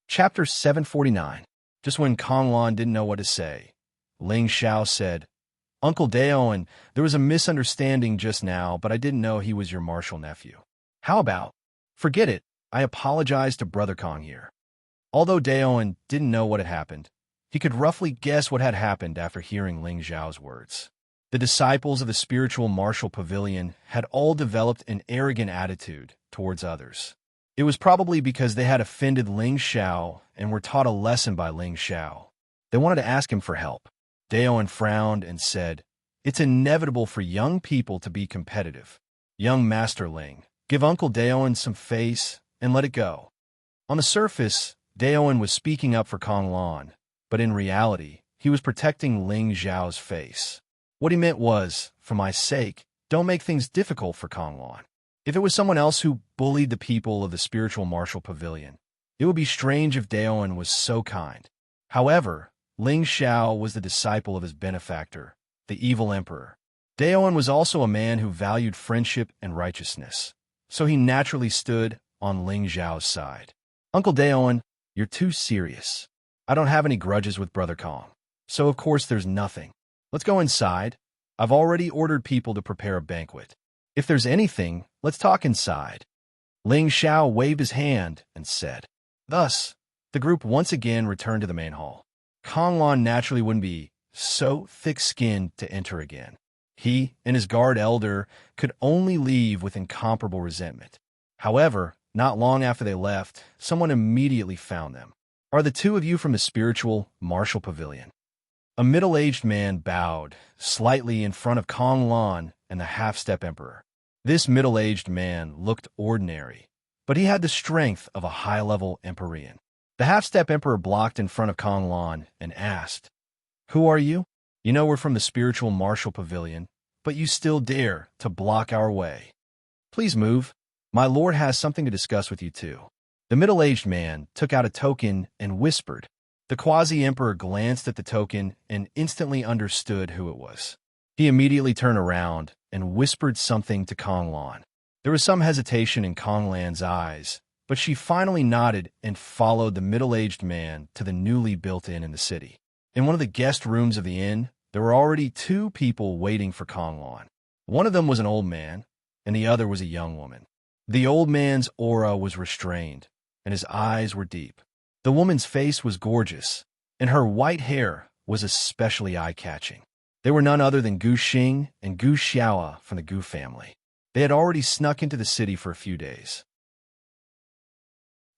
Chapter 749. Just when Konglan didn't know what to say, Ling Xiao said, "Uncle Daoan, there was a misunderstanding just now, but I didn't know he was your martial nephew. How about? Forget it. I apologize to Brother Kong here." Although Daoan didn't know what had happened, he could roughly guess what had happened after hearing Ling Xiao's words. The disciples of the spiritual martial pavilion had all developed an arrogant attitude towards others. It was probably because they had offended Ling Xiao and were taught a lesson by Ling Xiao. They wanted to ask him for help. Daoan frowned and said, "It's inevitable for young people to be competitive. Young Master Ling, give Uncle Daoan some face and let it go." On the surface, Daoan was speaking up for Konglan, but in reality, he was protecting Ling Xiao's face. What he meant was, for my sake, don't make things difficult for Konglan. If it was someone else who bullied the people of the spiritual martial pavilion, it would be strange if Daoan was so kind. However, Ling Xiao was the disciple of his benefactor, the evil emperor. Daoan was also a man who valued friendship and righteousness, so he naturally stood on Ling Xiao's side. "Uncle Daoan, you're too serious. I don't have any grudges with Brother Kong, so of course there's nothing. Let's go inside. I've already ordered people to prepare a banquet. If there's anything, let's talk inside." Ling Xiao waved his hand and said. Thus, the group once again returned to the main hall. Konglan naturally wouldn't be so thick-skinned to enter again. He and his guard elder could only leave with incomparable resentment. However, Not long after they left, someone immediately found them. "Are the two of you from the spiritual martial pavilion?" A middle-aged man bowed slightly in front of Kong Lan and the half-step emperor. This middle-aged man looked ordinary, but he had the strength of a high-level Empyrean. The half-step emperor blocked in front of Kong Lan and asked, "Who are you? You know we're from the spiritual martial pavilion, but you still dare to block our way. Please move. My lord has something to discuss with you too." The middle-aged man took out a token and whispered. The quasi-emperor glanced at the token and instantly understood who it was. He immediately turned around and whispered something to Kong Lan. There was some hesitation in Kong Lan's eyes, but she finally nodded and followed the middle-aged man to the newly built inn in the city. In one of the guest rooms of the inn, there were already two people waiting for Kong Lan. One of them was an old man, and the other was a young woman. The old man's aura was restrained, and his eyes were deep. The woman's face was gorgeous, and her white hair was especially eye-catching. They were none other than Gu Xing and Gu Xiao from the Gu family. They had already snuck into the city for a few days.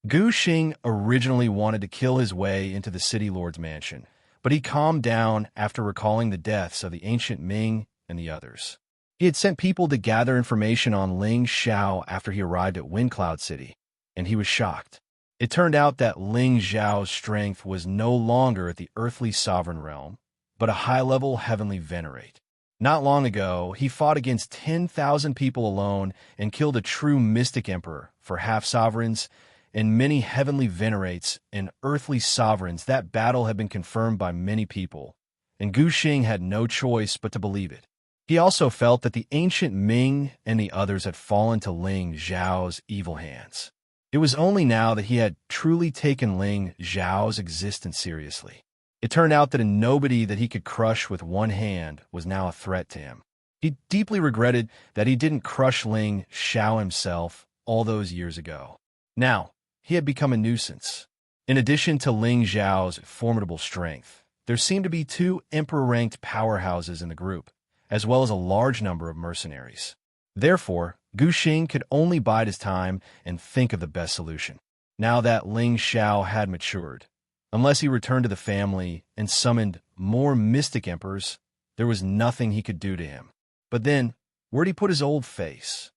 Gu Xing originally wanted to kill his way into the city lord's mansion, but he calmed down after recalling the deaths of the ancient Ming and the others. He had sent people to gather information on Ling Xiao after he arrived at Windcloud City, and he was shocked. It turned out that Ling Xiao's strength was no longer at the earthly sovereign realm, but a high-level heavenly venerate. Not long ago, he fought against 10,000 people alone and killed a true mystic emperor for half-sovereigns and many heavenly venerates and earthly sovereigns. That battle had been confirmed by many people, and Gu Xing had no choice but to believe it. He also felt that the ancient Ming and the others had fallen to Ling Xiao's evil hands. It was only now that he had truly taken Ling Xiao's existence seriously. It turned out that a nobody that he could crush with one hand was now a threat to him. He deeply regretted that he didn't crush Ling Xiao himself all those years ago. Now, he had become a nuisance. In addition to Ling Xiao's formidable strength, there seemed to be two emperor-ranked powerhouses in the group, as well as a large number of mercenaries. Therefore, Gu Xing could only bide his time and think of the best solution. Now that Ling Xiao had matured, unless he returned to the family and summoned more mystic emperors, there was nothing he could do to him. But then, where'd he put his old face?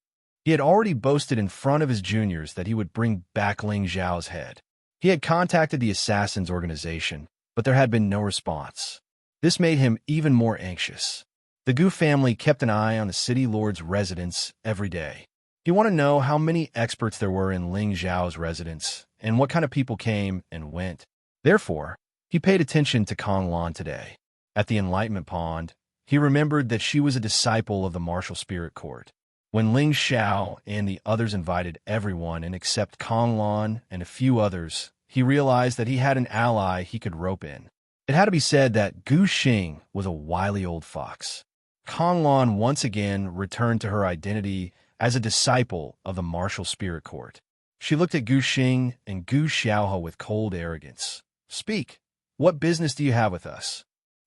He had already boasted in front of his juniors that he would bring back Ling Xiao's head. He had contacted the Assassins organization, but there had been no response. This made him even more anxious. The Gu family kept an eye on the city lord's residence every day. He wanted to know how many experts there were in Ling Xiao's residence and what kind of people came and went. Therefore, he paid attention to Kong Lan today. At the Enlightenment Pond, he remembered that she was a disciple of the martial spirit court. When Ling Xiao and the others invited everyone and except Kong Lan and a few others, he realized that he had an ally he could rope in. It had to be said that Gu Xing was a wily old fox. Kong Lan once again returned to her identity as a disciple of the martial spirit court. She looked at Gu Xing and Gu Xiaohe with cold arrogance. "Speak. What business do you have with us?"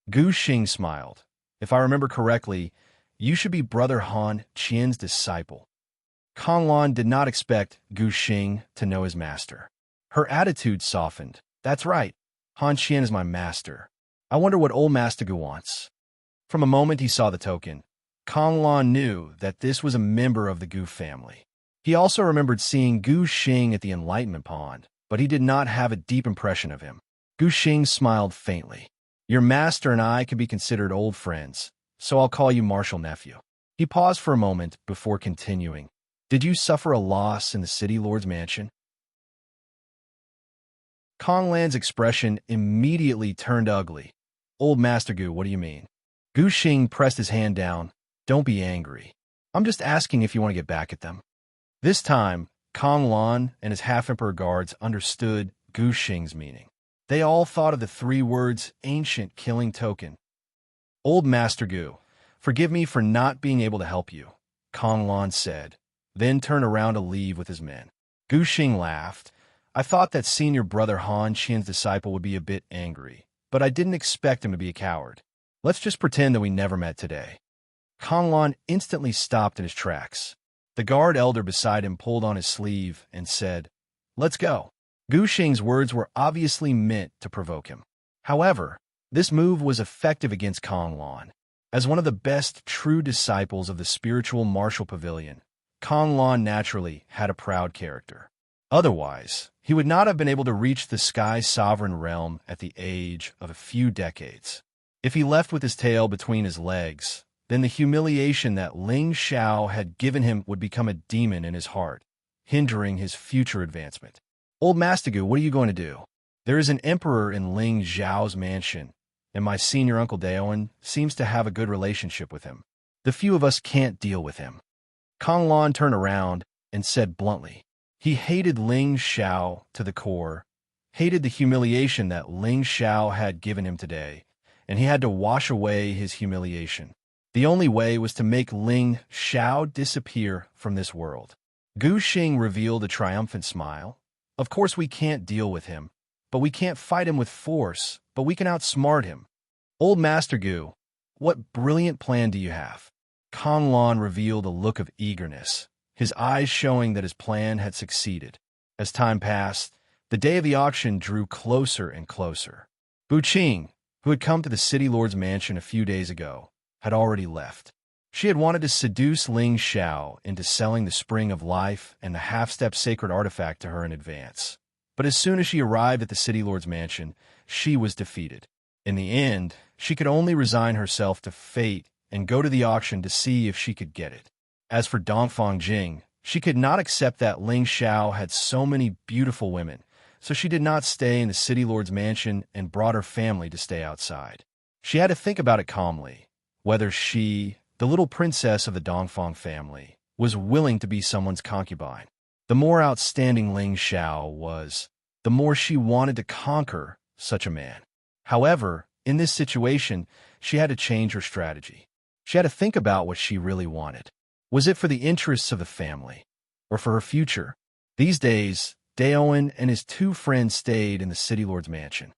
Gu Xing smiled. "If I remember correctly, you should be Brother Han Qian's disciple." Kong Lan did not expect Gu Xing to know his master. Her attitude softened. "That's right. Han Qian is my master. I wonder what old Master Gu wants." From the moment he saw the token, Kong Lan knew that this was a member of the Gu family. He also remembered seeing Gu Xing at the Enlightenment Pond, but he did not have a deep impression of him. Gu Xing smiled faintly. "Your master and I can be considered old friends, so I'll call you Martial Nephew." He paused for a moment before continuing. "Did you suffer a loss in the city lord's mansion?" Kong Lan's expression immediately turned ugly. "Old Master Gu, what do you mean?" Gu Xing pressed his hand down. "Don't be angry. I'm just asking if you want to get back at them." This time, Kong Lan and his half-emperor guards understood Gu Xing's meaning. They all thought of the three words ancient killing token. "Old Master Gu, forgive me for not being able to help you," Kong Lan said, then turned around to leave with his men. Gu Xing laughed. "I thought that senior brother Han Qian's disciple would be a bit angry, but I didn't expect him to be a coward. Let's just pretend that we never met today." Kong Lan instantly stopped in his tracks. The guard elder beside him pulled on his sleeve and said, "Let's go." Gu Xing's words were obviously meant to provoke him. However, this move was effective against Kong Lan. As one of the best true disciples of the spiritual martial pavilion, Kong Lan naturally had a proud character. Otherwise, he would not have been able to reach the sky sovereign realm at the age of a few decades. If he left with his tail between his legs, then the humiliation that Ling Xiao had given him would become a demon in his heart, hindering his future advancement. "Old Master Gu, what are you going to do? There is an emperor in Ling Xiao's mansion, and my senior uncle Daoan seems to have a good relationship with him. The few of us can't deal with him." Kong Lan turned around and said bluntly. He hated Ling Xiao to the core, hated the humiliation that Ling Xiao had given him today, and he had to wash away his humiliation. The only way was to make Ling Xiao disappear from this world. Gu Xing revealed a triumphant smile. "Of course we can't deal with him, but we can't fight him with force, but we can outsmart him. Old Master Gu, what brilliant plan do you have?" Kong Lan revealed a look of eagerness, his eyes showing that his plan had succeeded. As time passed, the day of the auction drew closer and closer. Bu Qing, who had come to the city lord's mansion a few days ago, had already left. She had wanted to seduce Ling Xiao into selling the Spring of Life and the half-step sacred artifact to her in advance. But as soon as she arrived at the city lord's mansion, she was defeated. In the end, she could only resign herself to fate and go to the auction to see if she could get it. As for Dongfang Jing, she could not accept that Ling Xiao had so many beautiful women, so she did not stay in the city lord's mansion and brought her family to stay outside. She had to think about it calmly, whether she, the little princess of the Dongfang family, was willing to be someone's concubine. The more outstanding Ling Xiao was, the more she wanted to conquer such a man. However, in this situation, she had to change her strategy. She had to think about what she really wanted. Was it for the interests of the family, or for her future? These days, Daoan and his two friends stayed in the city lord's mansion.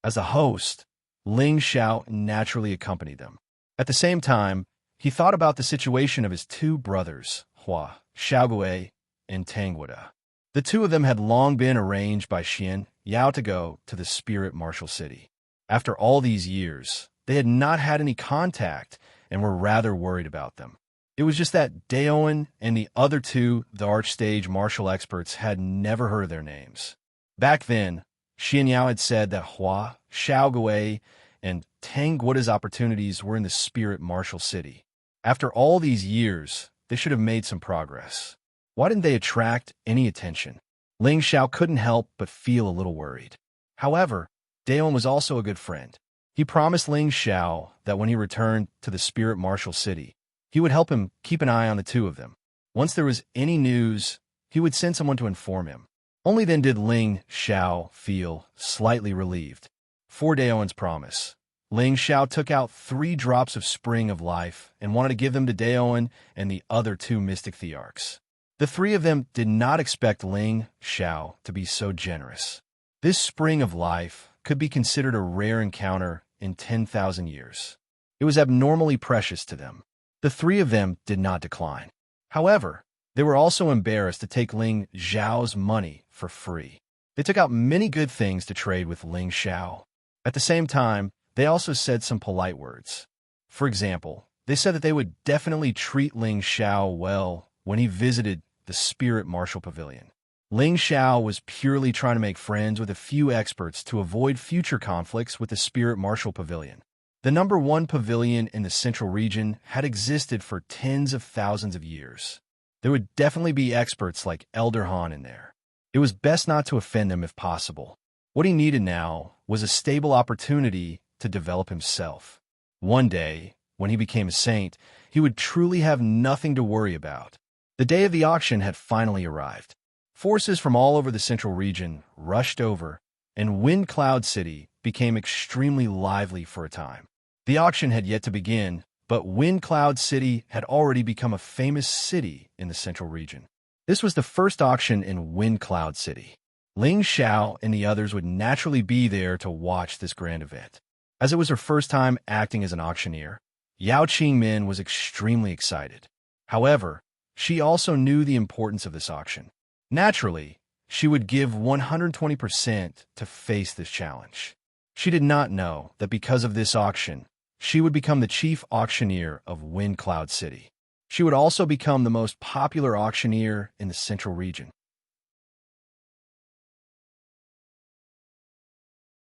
As a host, Ling Xiao naturally accompanied them. At the same time, he thought about the situation of his two brothers, Hua Xiaogui and Tangguda. The two of them had long been arranged by Xian Yao to go to the spirit martial city. After all these years, they had not had any contact and were rather worried about them. It was just that Daoan and the other two, the archstage martial experts, had never heard their names. Back then, Xian Yao had said that Hua Xiaogui and Tangguda's opportunities were in the spirit martial city. After all these years, they should have made some progress. Why didn't they attract any attention? Ling Xiao couldn't help but feel a little worried. However, Daoan was also a good friend. He promised Ling Xiao that when he returned to the spirit martial city, he would help him keep an eye on the two of them. Once there was any news, he would send someone to inform him. Only then did Ling Xiao feel slightly relieved. For Daoan's promise, Ling Xiao took out 3 drops of Spring of Life and wanted to give them to Daoan and the other 2 mystic thearchs. The 3 of them did not expect Ling Xiao to be so generous. This Spring of Life could be considered a rare encounter in 10,000 years. It was abnormally precious to them. The 3 of them did not decline. However, they were also embarrassed to take Ling Xiao's money for free. They took out many good things to trade with Ling Xiao. At the same time, they also said some polite words. For example, they said that they would definitely treat Ling Xiao well when he visited the Spirit Martial Pavilion. Ling Xiao was purely trying to make friends with a few experts to avoid future conflicts with the Spirit Martial Pavilion. The number 1 pavilion in the central region had existed for tens of thousands of years. There would definitely be experts like Elder Han in there. It was best not to offend them if possible. What he needed now was a stable opportunity to develop himself. One day, when he became a saint, he would truly have nothing to worry about. The day of the auction had finally arrived. Forces from all over the central region rushed over, and Wind Cloud City became extremely lively for a time. The auction had yet to begin, but Wind Cloud City had already become a famous city in the central region. This was the first auction in Wind Cloud City. Ling Xiao and the others would naturally be there to watch this grand event. As it was her first time acting as an auctioneer, Yao Qingmin was extremely excited. However, she also knew the importance of this auction. Naturally, she would give 120% to face this challenge. She did not know that because of this auction, she would become the chief auctioneer of Wind Cloud City. She would also become the most popular auctioneer in the central region.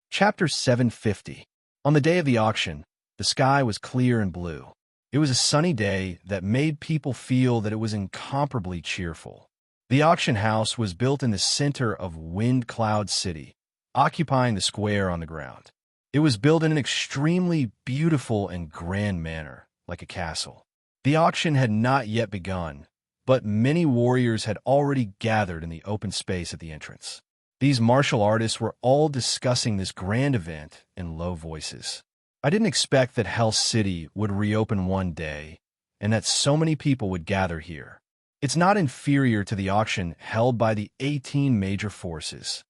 Chapter 750. On the day of the auction, the sky was clear and blue. It was a sunny day that made people feel that it was incomparably cheerful. The auction house was built in the center of Wind Cloud City, occupying the square on the ground. It was built in an extremely beautiful and grand manner, like a castle. The auction had not yet begun, but many warriors had already gathered in the open space at the entrance. These martial artists were all discussing this grand event in low voices. I didn't expect that Hell City would reopen one day, and that so many people would gather here. It's not inferior to the auction held by the 18 major forces.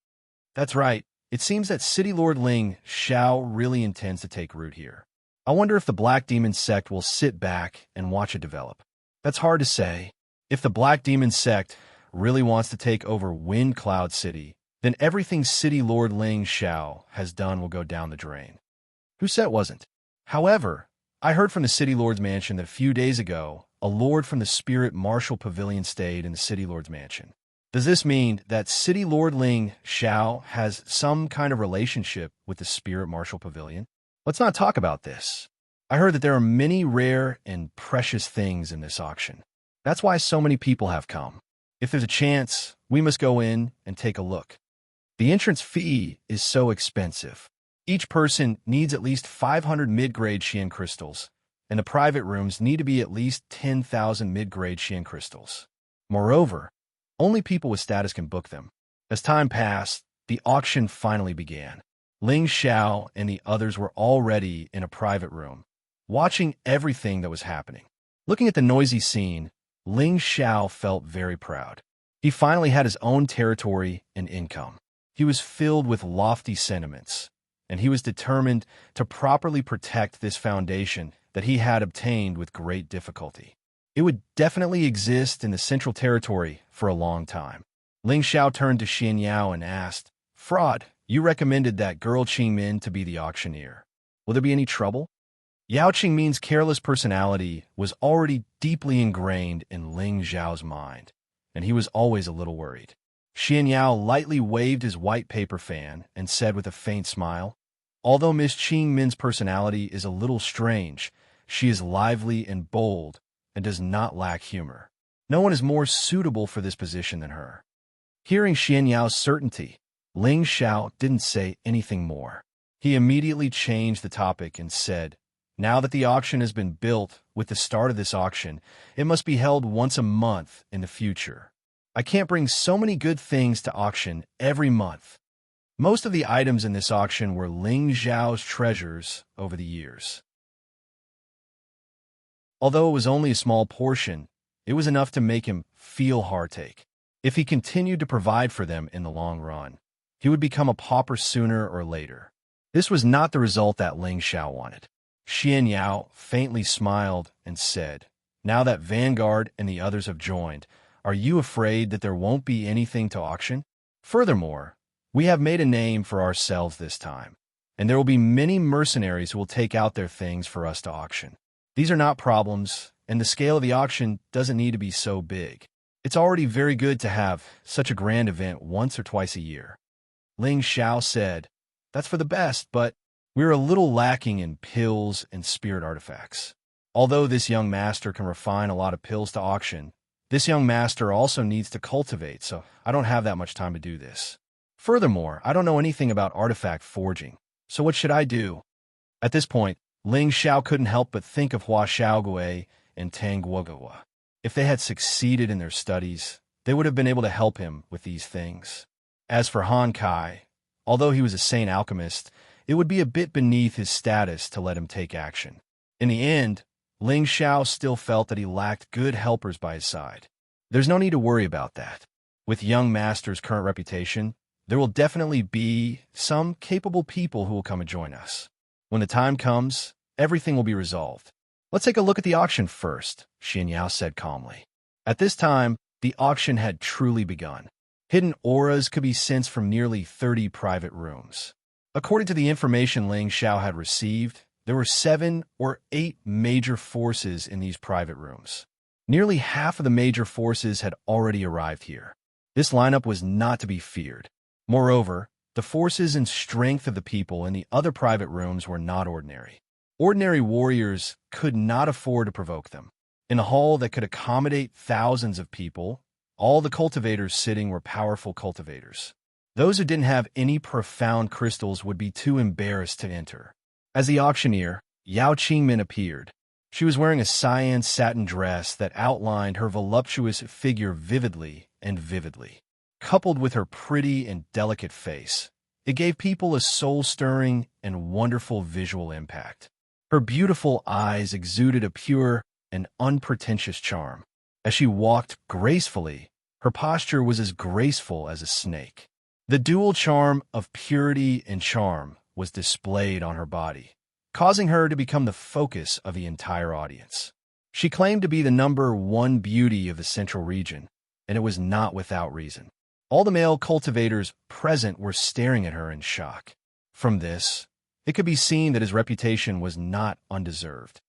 That's right, it seems that City Lord Ling Xiao really intends to take root here. I wonder if the Black Demon sect will sit back and watch it develop. That's hard to say. If the Black Demon sect really wants to take over Wind Cloud City, then everything City Lord Ling Xiao has done will go down the drain. Who said it wasn't? However, I heard from the City Lord's mansion that a few days ago, a lord from the Spirit Martial Pavilion stayed in the City Lord's mansion. Does this mean that City Lord Ling Xiao has some kind of relationship with the Spirit Martial Pavilion? Let's not talk about this. I heard that there are many rare and precious things in this auction. That's why so many people have come. If there's a chance, we must go in and take a look. The entrance fee is so expensive. Each person needs at least 500 mid-grade Xian crystals, and the private rooms need to be at least 10,000 mid-grade Xian crystals. Moreover, only people with status can book them. As time passed, the auction finally began. Ling Xiao and the others were already in a private room, watching everything that was happening. Looking at the noisy scene, Ling Xiao felt very proud. He finally had his own territory and income. He was filled with lofty sentiments, and he was determined to properly protect this foundation that he had obtained with great difficulty. It would definitely exist in the central territory for a long time. Ling Xiao turned to Xian Yao and asked, "Fraud, you recommended that girl Qingmin to be the auctioneer. Will there be any trouble?" Yao Qingmin's careless personality was already deeply ingrained in Ling Xiao's mind, and he was always a little worried. Xian Yao lightly waved his white paper fan and said with a faint smile, "Although Miss Qingmin's personality is a little strange, she is lively and bold and does not lack humor. No one is more suitable for this position than her." Hearing Xian Yao's certainty, Ling Xiao didn't say anything more. He immediately changed the topic and said, "Now that the auction has been built, with the start of this auction, it must be held once a month in the future. I can't bring so many good things to auction every month." Most of the items in this auction were Ling Xiao's treasures over the years. Although it was only a small portion, it was enough to make him feel heartache. If he continued to provide for them in the long run, he would become a pauper sooner or later. This was not the result that Ling Xiao wanted. Xian Yao faintly smiled and said, "Now that Vanguard and the others have joined, are you afraid that there won't be anything to auction? Furthermore, we have made a name for ourselves this time, and there will be many mercenaries who will take out their things for us to auction. These are not problems, and the scale of the auction doesn't need to be so big. It's already very good to have such a grand event once or twice a year." Ling Xiao said, "That's for the best, but we're a little lacking in pills and spirit artifacts. Although this young master can refine a lot of pills to auction, this young master also needs to cultivate, so I don't have that much time to do this. Furthermore, I don't know anything about artifact forging, so what should I do?" At this point, Ling Xiao couldn't help but think of Hua Xiaogui and Tang Guogawa. If they had succeeded in their studies, they would have been able to help him with these things. As for Han Kai, although he was a sane alchemist, it would be a bit beneath his status to let him take action. In the end, Ling Xiao still felt that he lacked good helpers by his side. There's no need to worry about that. With young master's current reputation, there will definitely be some capable people who will come and join us. When the time comes, everything will be resolved. Let's take a look at the auction first, Xianyao said calmly. At this time, the auction had truly begun. Hidden auras could be sensed from nearly 30 private rooms. According to the information Ling Xiao had received, there were 7 or 8 major forces in these private rooms. Nearly half of the major forces had already arrived here. This lineup was not to be feared. Moreover, the forces and strength of the people in the other private rooms were not ordinary. Ordinary warriors could not afford to provoke them. In a hall that could accommodate thousands of people, all the cultivators sitting were powerful cultivators. Those who didn't have any profound crystals would be too embarrassed to enter. As the auctioneer, Yao Qingmin appeared. She was wearing a cyan satin dress that outlined her voluptuous figure vividly and vividly. Coupled with her pretty and delicate face, it gave people a soul-stirring and wonderful visual impact. Her beautiful eyes exuded a pure and unpretentious charm. As she walked gracefully, her posture was as graceful as a snake. The dual charm of purity and charm was displayed on her body, causing her to become the focus of the entire audience. She claimed to be the #1 beauty of the central region, and it was not without reason. All the male cultivators present were staring at her in shock. From this, it could be seen that his reputation was not undeserved.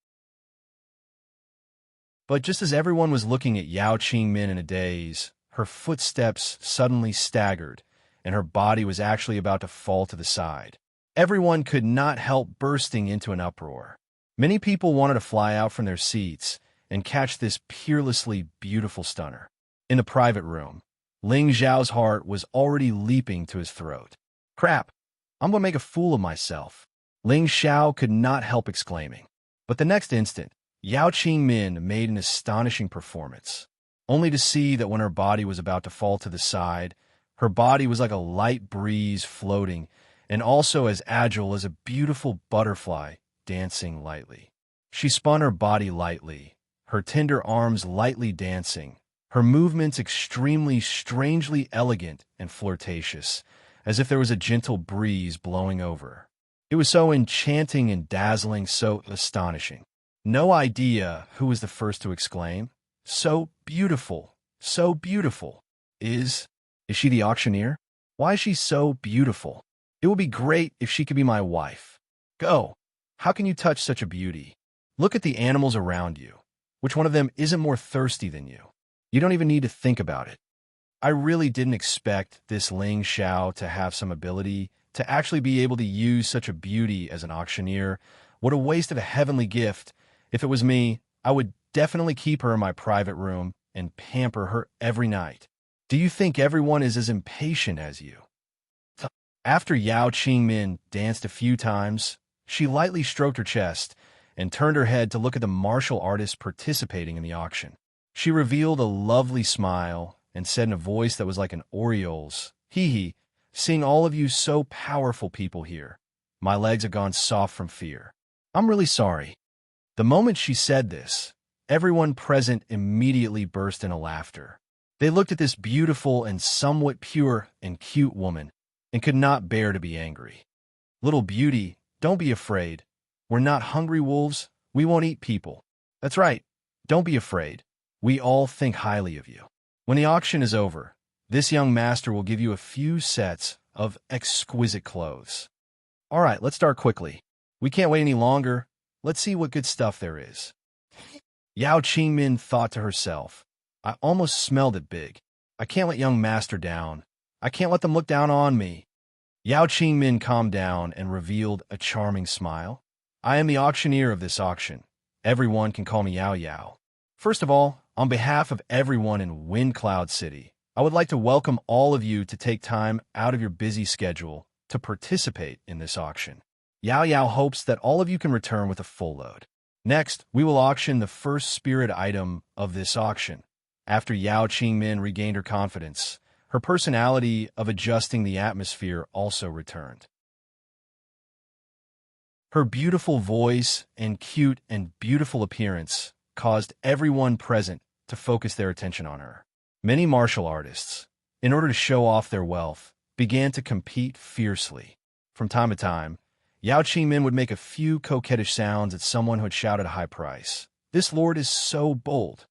But just as everyone was looking at Yao Qingmin in a daze, her footsteps suddenly staggered, and her body was actually about to fall to the side. Everyone could not help bursting into an uproar. Many people wanted to fly out from their seats and catch this peerlessly beautiful stunner. In the private room, Ling Xiao's heart was already leaping to his throat. Crap, I'm going to make a fool of myself, Ling Xiao could not help exclaiming. But the next instant, Yao Qingmin made an astonishing performance, only to see that when her body was about to fall to the side, her body was like a light breeze floating, and also as agile as a beautiful butterfly dancing lightly. She spun her body lightly, her tender arms lightly dancing, her movements extremely strangely elegant and flirtatious, as if there was a gentle breeze blowing over. It was so enchanting and dazzling, so astonishing. No idea who was the first to exclaim, "So beautiful, so beautiful." Is she the auctioneer? Why is she so beautiful? It would be great if she could be my wife. Go. How can you touch such a beauty? Look at the animals around you. Which one of them isn't more thirsty than you? You don't even need to think about it. I really didn't expect this Ling Xiao to have some ability to actually be able to use such a beauty as an auctioneer. What a waste of a heavenly gift. If it was me, I would definitely keep her in my private room and pamper her every night. Do you think everyone is as impatient as you? After Yao Qingmin danced a few times, she lightly stroked her chest and turned her head to look at the martial artists participating in the auction. She revealed a lovely smile and said in a voice that was like an oriole's, "Hee, seeing all of you so powerful people here, my legs have gone soft from fear. I'm really sorry." The moment she said this, everyone present immediately burst into laughter. They looked at this beautiful and somewhat pure and cute woman and could not bear to be angry. "Little beauty, don't be afraid. We're not hungry wolves. We won't eat people. That's right. Don't be afraid. We all think highly of you. When the auction is over, this young master will give you a few sets of exquisite clothes. All right, let's start quickly. We can't wait any longer. Let's see what good stuff there is." Yao Qingmin thought to herself, "I almost smelled it big. I can't let young master down. I can't let them look down on me." Yao Qingmin calmed down and revealed a charming smile. "I am the auctioneer of this auction. Everyone can call me Yao Yao. First of all, on behalf of everyone in Wind Cloud City, I would like to welcome all of you to take time out of your busy schedule to participate in this auction. Yao Yao hopes that all of you can return with a full load. Next, we will auction the first spirit item of this auction." After Yao Qingmin regained her confidence, her personality of adjusting the atmosphere also returned. Her beautiful voice and cute and beautiful appearance caused everyone present to focus their attention on her. Many martial artists, in order to show off their wealth, began to compete fiercely. From time to time, Yao Qingmin would make a few coquettish sounds at someone who had shouted a high price. This lord is so bold.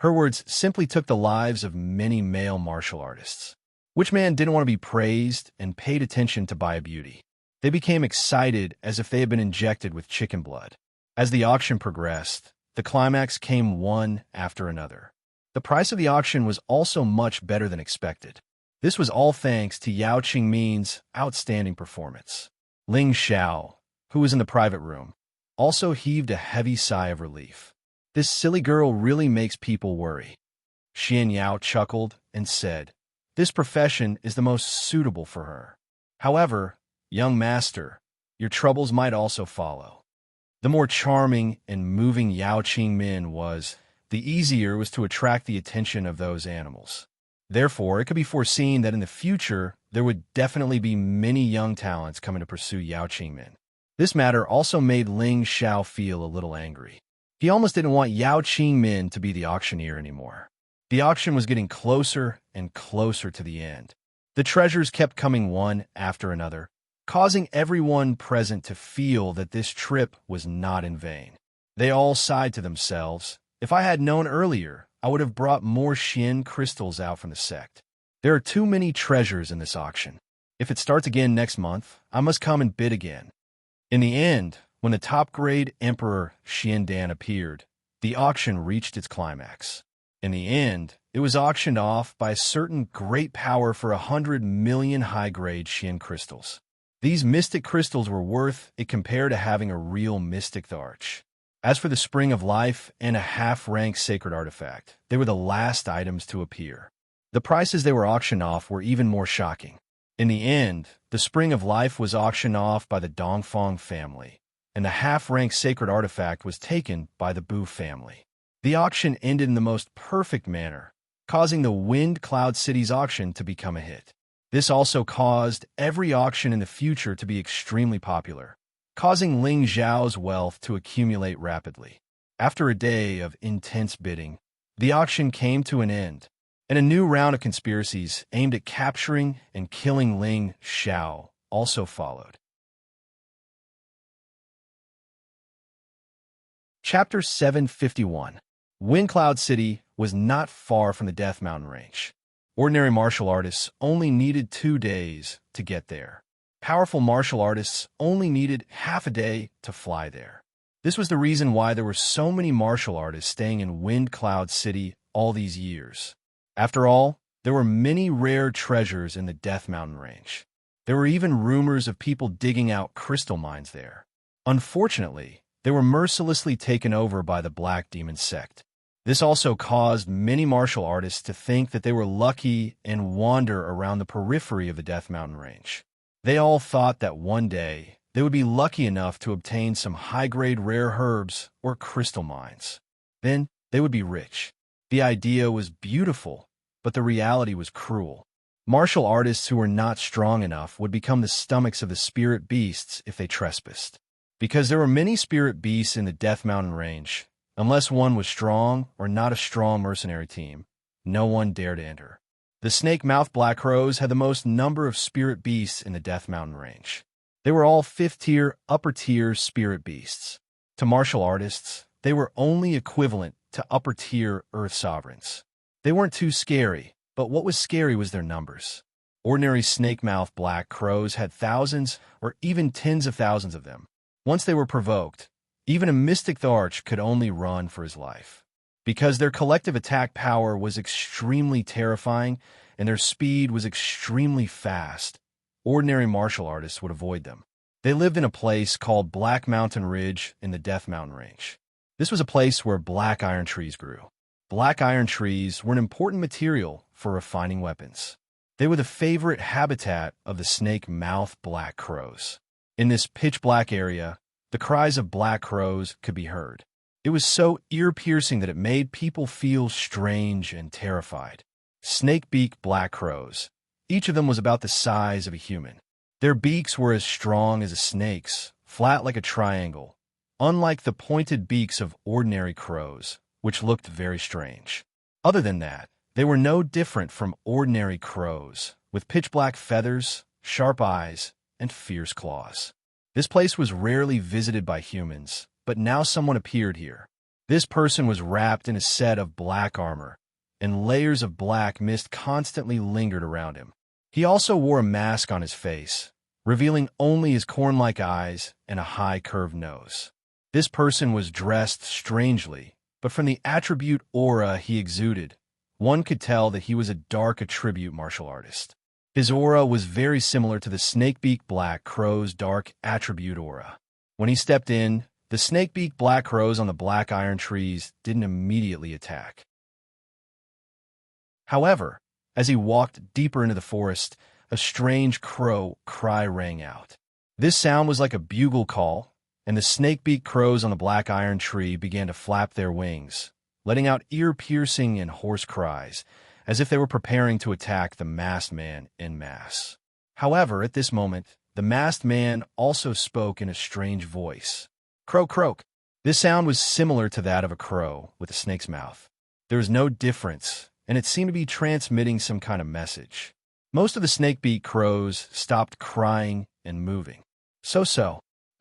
Her words simply took the lives of many male martial artists. Which man didn't want to be praised and paid attention to by a beauty? They became excited as if they had been injected with chicken blood. As the auction progressed, the climax came one after another. The price of the auction was also much better than expected. This was all thanks to Yao Qingmin's outstanding performance. Ling Xiao, who was in the private room, also heaved a heavy sigh of relief. This silly girl really makes people worry. Xian Yao chuckled and said, "This profession is the most suitable for her. However, young master, your troubles might also follow." The more charming and moving Yao Qingmin was, the easier it was to attract the attention of those animals. Therefore, it could be foreseen that in the future, there would definitely be many young talents coming to pursue Yao Qingmin. This matter also made Ling Xiao feel a little angry. He almost didn't want Yao Qingmin to be the auctioneer anymore. The auction was getting closer and closer to the end. The treasures kept coming one after another, causing everyone present to feel that this trip was not in vain. They all sighed to themselves, "If I had known earlier, I would have brought more Xian crystals out from the sect. There are too many treasures in this auction. If it starts again next month, I must come and bid again." In the end, when the top-grade Emperor Xian Dan appeared, the auction reached its climax. In the end, it was auctioned off by a certain great power for 100 million high-grade Xian crystals. These mystic crystals were worth it compared to having a real mystic arch. As for the Spring of Life and a half-rank sacred artifact, they were the last items to appear. The prices they were auctioned off were even more shocking. In the end, the Spring of Life was auctioned off by the Dongfang family, and the half-rank sacred artifact was taken by the Bu family. The auction ended in the most perfect manner, causing the Wind Cloud City's auction to become a hit. This also caused every auction in the future to be extremely popular, causing Ling Xiao's wealth to accumulate rapidly. After a day of intense bidding, the auction came to an end, and a new round of conspiracies aimed at capturing and killing Ling Xiao also followed. Chapter 751. Wind Cloud City was not far from the Death Mountain Range. Ordinary martial artists only needed 2 days to get there. Powerful martial artists only needed half a day to fly there. This was the reason why there were so many martial artists staying in Wind Cloud City all these years. After all, there were many rare treasures in the Death Mountain Range. There were even rumors of people digging out crystal mines there. Unfortunately, they were mercilessly taken over by the Black Demon sect. This also caused many martial artists to think that they were lucky and wander around the periphery of the Death Mountain Range. They all thought that one day they would be lucky enough to obtain some high-grade rare herbs or crystal mines. Then they would be rich. The idea was beautiful, but the reality was cruel. Martial artists who were not strong enough would become the stomachs of the spirit beasts if they trespassed. Because there were many spirit beasts in the Death Mountain Range, unless one was strong or not a strong mercenary team, no one dared enter. The snake-mouthed black crows had the most number of spirit beasts in the Death Mountain Range. They were all 5th-tier, upper-tier spirit beasts. To martial artists, they were only equivalent to upper-tier Earth sovereigns. They weren't too scary, but what was scary was their numbers. Ordinary snake-mouthed black crows had thousands or even tens of thousands of them. Once they were provoked, even a mystic Tharch could only run for his life. Because their collective attack power was extremely terrifying and their speed was extremely fast, ordinary martial artists would avoid them. They lived in a place called Black Mountain Ridge in the Death Mountain Range. This was a place where black iron trees grew. Black iron trees were an important material for refining weapons. They were the favorite habitat of the snake-mouthed black crows. In this pitch-black area, the cries of black crows could be heard. It was so ear-piercing that it made people feel strange and terrified. Snake-beaked black crows. Each of them was about the size of a human. Their beaks were as strong as a snake's, flat like a triangle, unlike the pointed beaks of ordinary crows, which looked very strange. Other than that, they were no different from ordinary crows, with pitch-black feathers, sharp eyes, and fierce claws. This place was rarely visited by humans, but now someone appeared here. This person was wrapped in a set of black armor, and layers of black mist constantly lingered around him. He also wore a mask on his face, revealing only his corn-like eyes and a high curved nose. This person was dressed strangely, but from the attribute aura he exuded, one could tell that he was a dark attribute martial artist. His aura was very similar to the snakebeak black crow's dark attribute aura. When he stepped in, the snakebeak black crows on the black iron trees didn't immediately attack. However, as he walked deeper into the forest, a strange crow cry rang out. This sound was like a bugle call, and the snakebeak crows on the black iron tree began to flap their wings, letting out ear-piercing and hoarse cries, as if they were preparing to attack the masked man en masse. However, at this moment, the masked man also spoke in a strange voice. Croak, croak. This sound was similar to that of a crow with a snake's mouth. There was no difference, and it seemed to be transmitting some kind of message. Most of the snakebeak crows stopped crying and moving. So.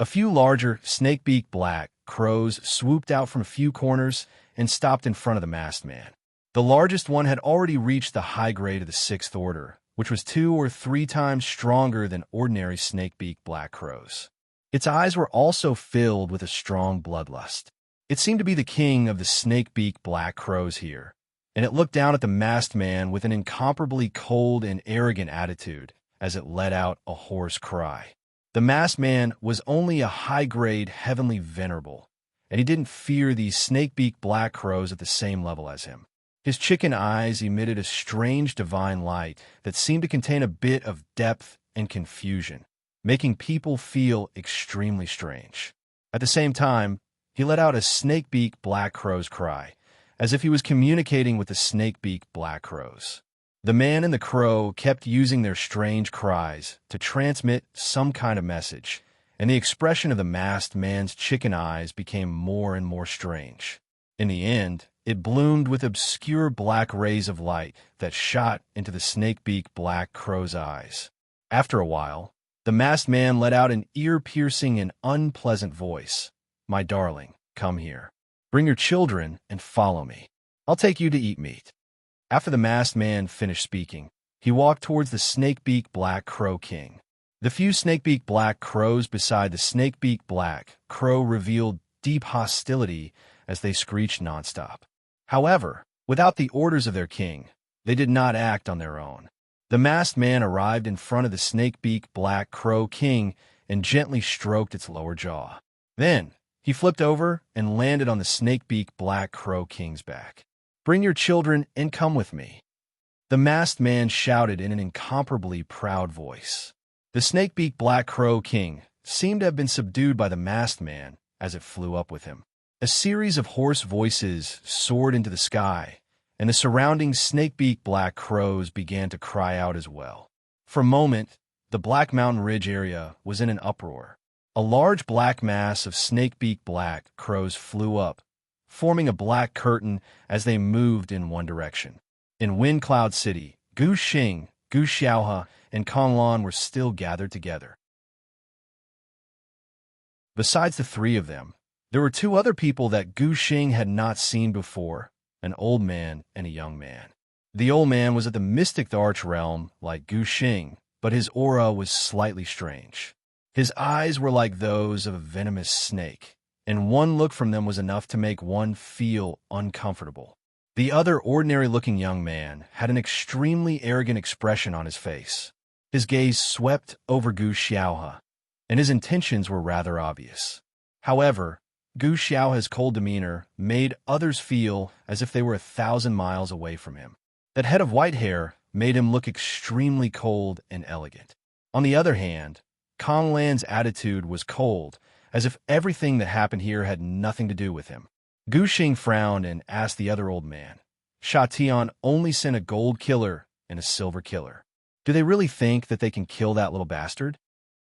A few larger snakebeak black crows swooped out from a few corners and stopped in front of the masked man. The largest one had already reached the high grade of the 6th order, which was 2 or 3 times stronger than ordinary snakebeak black crows. Its eyes were also filled with a strong bloodlust. It seemed to be the king of the snakebeak black crows here, and it looked down at the masked man with an incomparably cold and arrogant attitude as it let out a hoarse cry. The masked man was only a high-grade heavenly venerable, and he didn't fear these snakebeak black crows at the same level as him. His chicken eyes emitted a strange divine light that seemed to contain a bit of depth and confusion, making people feel extremely strange. At the same time, he let out a snakebeak black crow's cry, as if he was communicating with the snakebeak black crows. The man and the crow kept using their strange cries to transmit some kind of message, and the expression of the masked man's chicken eyes became more and more strange. In the end, it bloomed with obscure black rays of light that shot into the snakebeak black crow's eyes. After a while, the masked man let out an ear-piercing and unpleasant voice. My darling, come here. Bring your children and follow me. I'll take you to eat meat. After the masked man finished speaking, he walked towards the snakebeak black crow king. The few snakebeak black crows beside the snakebeak black crow revealed deep hostility as they screeched nonstop. However, without the orders of their king, they did not act on their own. The masked man arrived in front of the snakebeak black crow king and gently stroked its lower jaw. Then, he flipped over and landed on the snakebeak black crow king's back. Bring your children and come with me. The masked man shouted in an incomparably proud voice. The snakebeak black crow king seemed to have been subdued by the masked man as it flew up with him. A series of hoarse voices soared into the sky, and the surrounding snakebeak black crows began to cry out as well. For a moment, the Black Mountain Ridge area was in an uproar. A large black mass of snakebeak black crows flew up, forming a black curtain as they moved in one direction. In Wind Cloud City, Gu Xing, Gu Xiaohe, and Kong Lan were still gathered together. Besides the 3 of them, there were 2 other people that Gu Xing had not seen before, an old man and a young man. The old man was at the Mystic Arch realm like Gu Xing, but his aura was slightly strange. His eyes were like those of a venomous snake, and one look from them was enough to make one feel uncomfortable. The other ordinary-looking young man had an extremely arrogant expression on his face. His gaze swept over Gu Xiaohe, and his intentions were rather obvious. However, Gu Xiaohe's cold demeanor made others feel as if they were 1,000 miles away from him. That head of white hair made him look extremely cold and elegant. On the other hand, Kong Lan's attitude was cold, as if everything that happened here had nothing to do with him. Gu Xing frowned and asked the other old man, Sha Tian only sent a gold killer and a silver killer. Do they really think that they can kill that little bastard?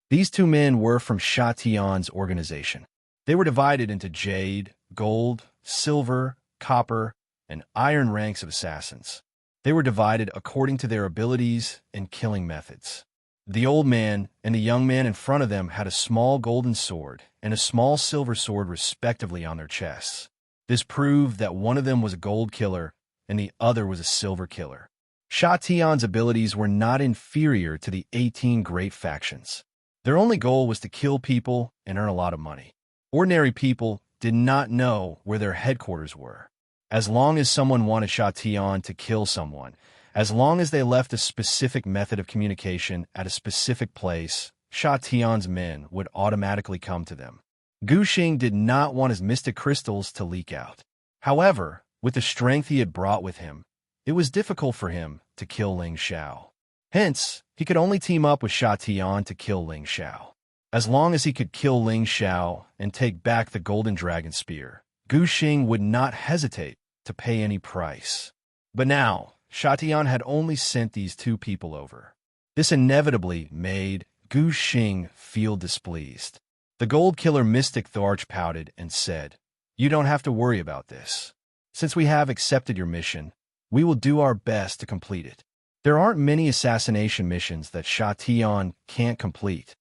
These 2 men were from Sha Tian's organization. They were divided into jade, gold, silver, copper, and iron ranks of assassins. They were divided according to their abilities and killing methods. The old man and the young man in front of them had a small golden sword and a small silver sword respectively on their chests. This proved that one of them was a gold killer and the other was a silver killer. Sha Tian's abilities were not inferior to the 18 great factions. Their only goal was to kill people and earn a lot of money. Ordinary people did not know where their headquarters were. As long as someone wanted Sha Tian to kill someone, as long as they left a specific method of communication at a specific place, Sha Tian's men would automatically come to them. Gu Xing did not want his mystic crystals to leak out. However, with the strength he had brought with him, it was difficult for him to kill Ling Xiao. Hence, he could only team up with Sha Tian to kill Ling Xiao. As long as he could kill Ling Xiao and take back the Golden Dragon Spear, Gu Xing would not hesitate to pay any price. But now, Sha Tian had only sent these two people over. This inevitably made Gu Xing feel displeased. The Gold Killer Mystic Tharch pouted and said, "You don't have to worry about this. Since we have accepted your mission, we will do our best to complete it. There aren't many assassination missions that Sha Tian can't complete."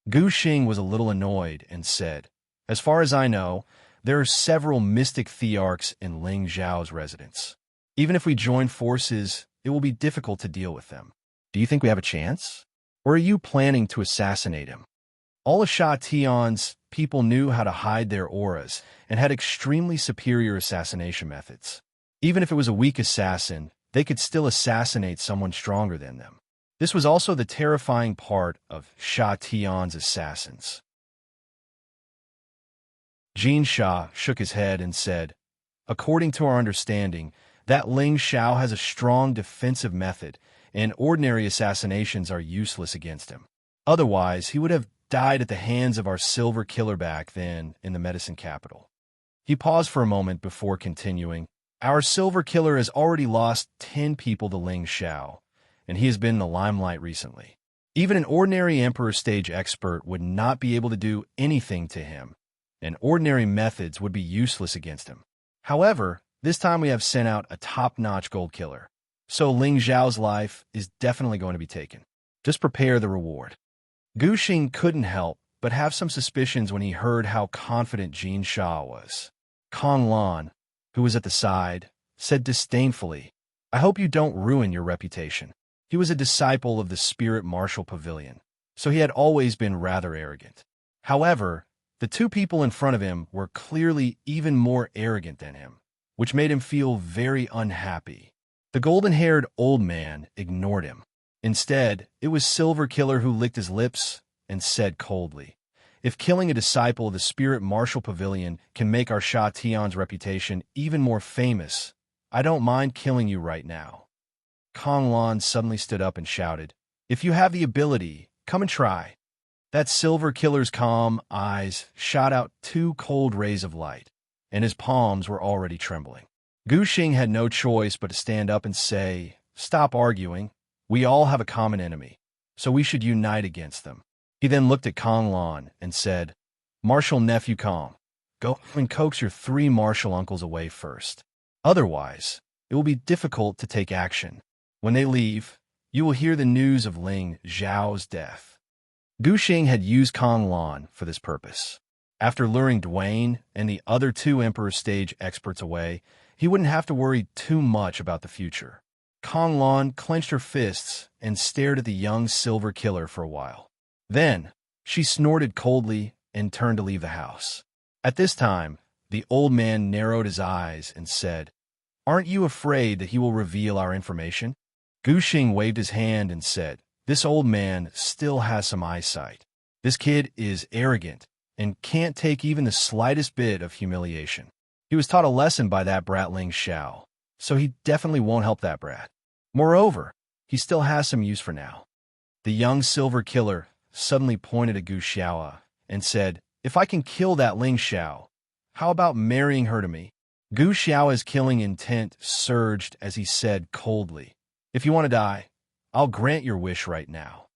Gu Xing was a little annoyed and said, "As far as I know, there are several mystic thearchs in Ling Xiao's residence. Even if we join forces, it will be difficult to deal with them. Do you think we have a chance? Or are you planning to assassinate him?" All of Sha Tian's people knew how to hide their auras and had extremely superior assassination methods. Even if it was a weak assassin, they could still assassinate someone stronger than them. This was also the terrifying part of Sha Tian's assassins. Jin Sha shook his head and said, "According to our understanding, that Ling Xiao has a strong defensive method, and ordinary assassinations are useless against him. Otherwise, he would have died at the hands of our silver killer back then in the medicine capital." He paused for a moment before continuing, "Our silver killer has already lost 10 people to Ling Xiao, and he has been in the limelight recently. Even an ordinary Emperor stage expert would not be able to do anything to him, and ordinary methods would be useless against him. However, this time we have sent out a top-notch gold killer, so Ling Xiao's life is definitely going to be taken. Just prepare the reward." Gu Xing couldn't help but have some suspicions when he heard how confident Jin Sha was. Kong Lan, who was at the side, said disdainfully, "I hope you don't ruin your reputation." He was a disciple of the Spirit Martial Pavilion, so he had always been rather arrogant. However, the two people in front of him were clearly even more arrogant than him, which made him feel very unhappy. The golden-haired old man ignored him. Instead, it was Silver Killer who licked his lips and said coldly, "If killing a disciple of the Spirit Martial Pavilion can make our Sha Tian's reputation even more famous, I don't mind killing you right now." Kong Lan suddenly stood up and shouted, "If you have the ability, come and try." That Silver Killer's calm eyes shot out 2 cold rays of light, and his palms were already trembling. Gu Xing had no choice but to stand up and say, "Stop arguing. We all have a common enemy, so we should unite against them." He then looked at Kong Lan and said, "Martial Nephew Kong, go and coax your 3 martial uncles away first. Otherwise, it will be difficult to take action. When they leave, you will hear the news of Ling Xiao's death." Gu Xing had used Kong Lan for this purpose. After luring Dwayne and the other 2 Emperor stage experts away, he wouldn't have to worry too much about the future. Kong Lan clenched her fists and stared at the young Silver Killer for a while. Then, she snorted coldly and turned to leave the house. At this time, the old man narrowed his eyes and said, "Aren't you afraid that he will reveal our information?" Gu Xing waved his hand and said, "This old man still has some eyesight. This kid is arrogant and can't take even the slightest bit of humiliation. He was taught a lesson by that brat Ling Xiao, so he definitely won't help that brat. Moreover, he still has some use for now." The young Silver Killer suddenly pointed at Gu Xiao and said, "If I can kill that Ling Xiao, how about marrying her to me?" Gu Xiao's killing intent surged as he said coldly, "If you want to die, I'll grant your wish right now."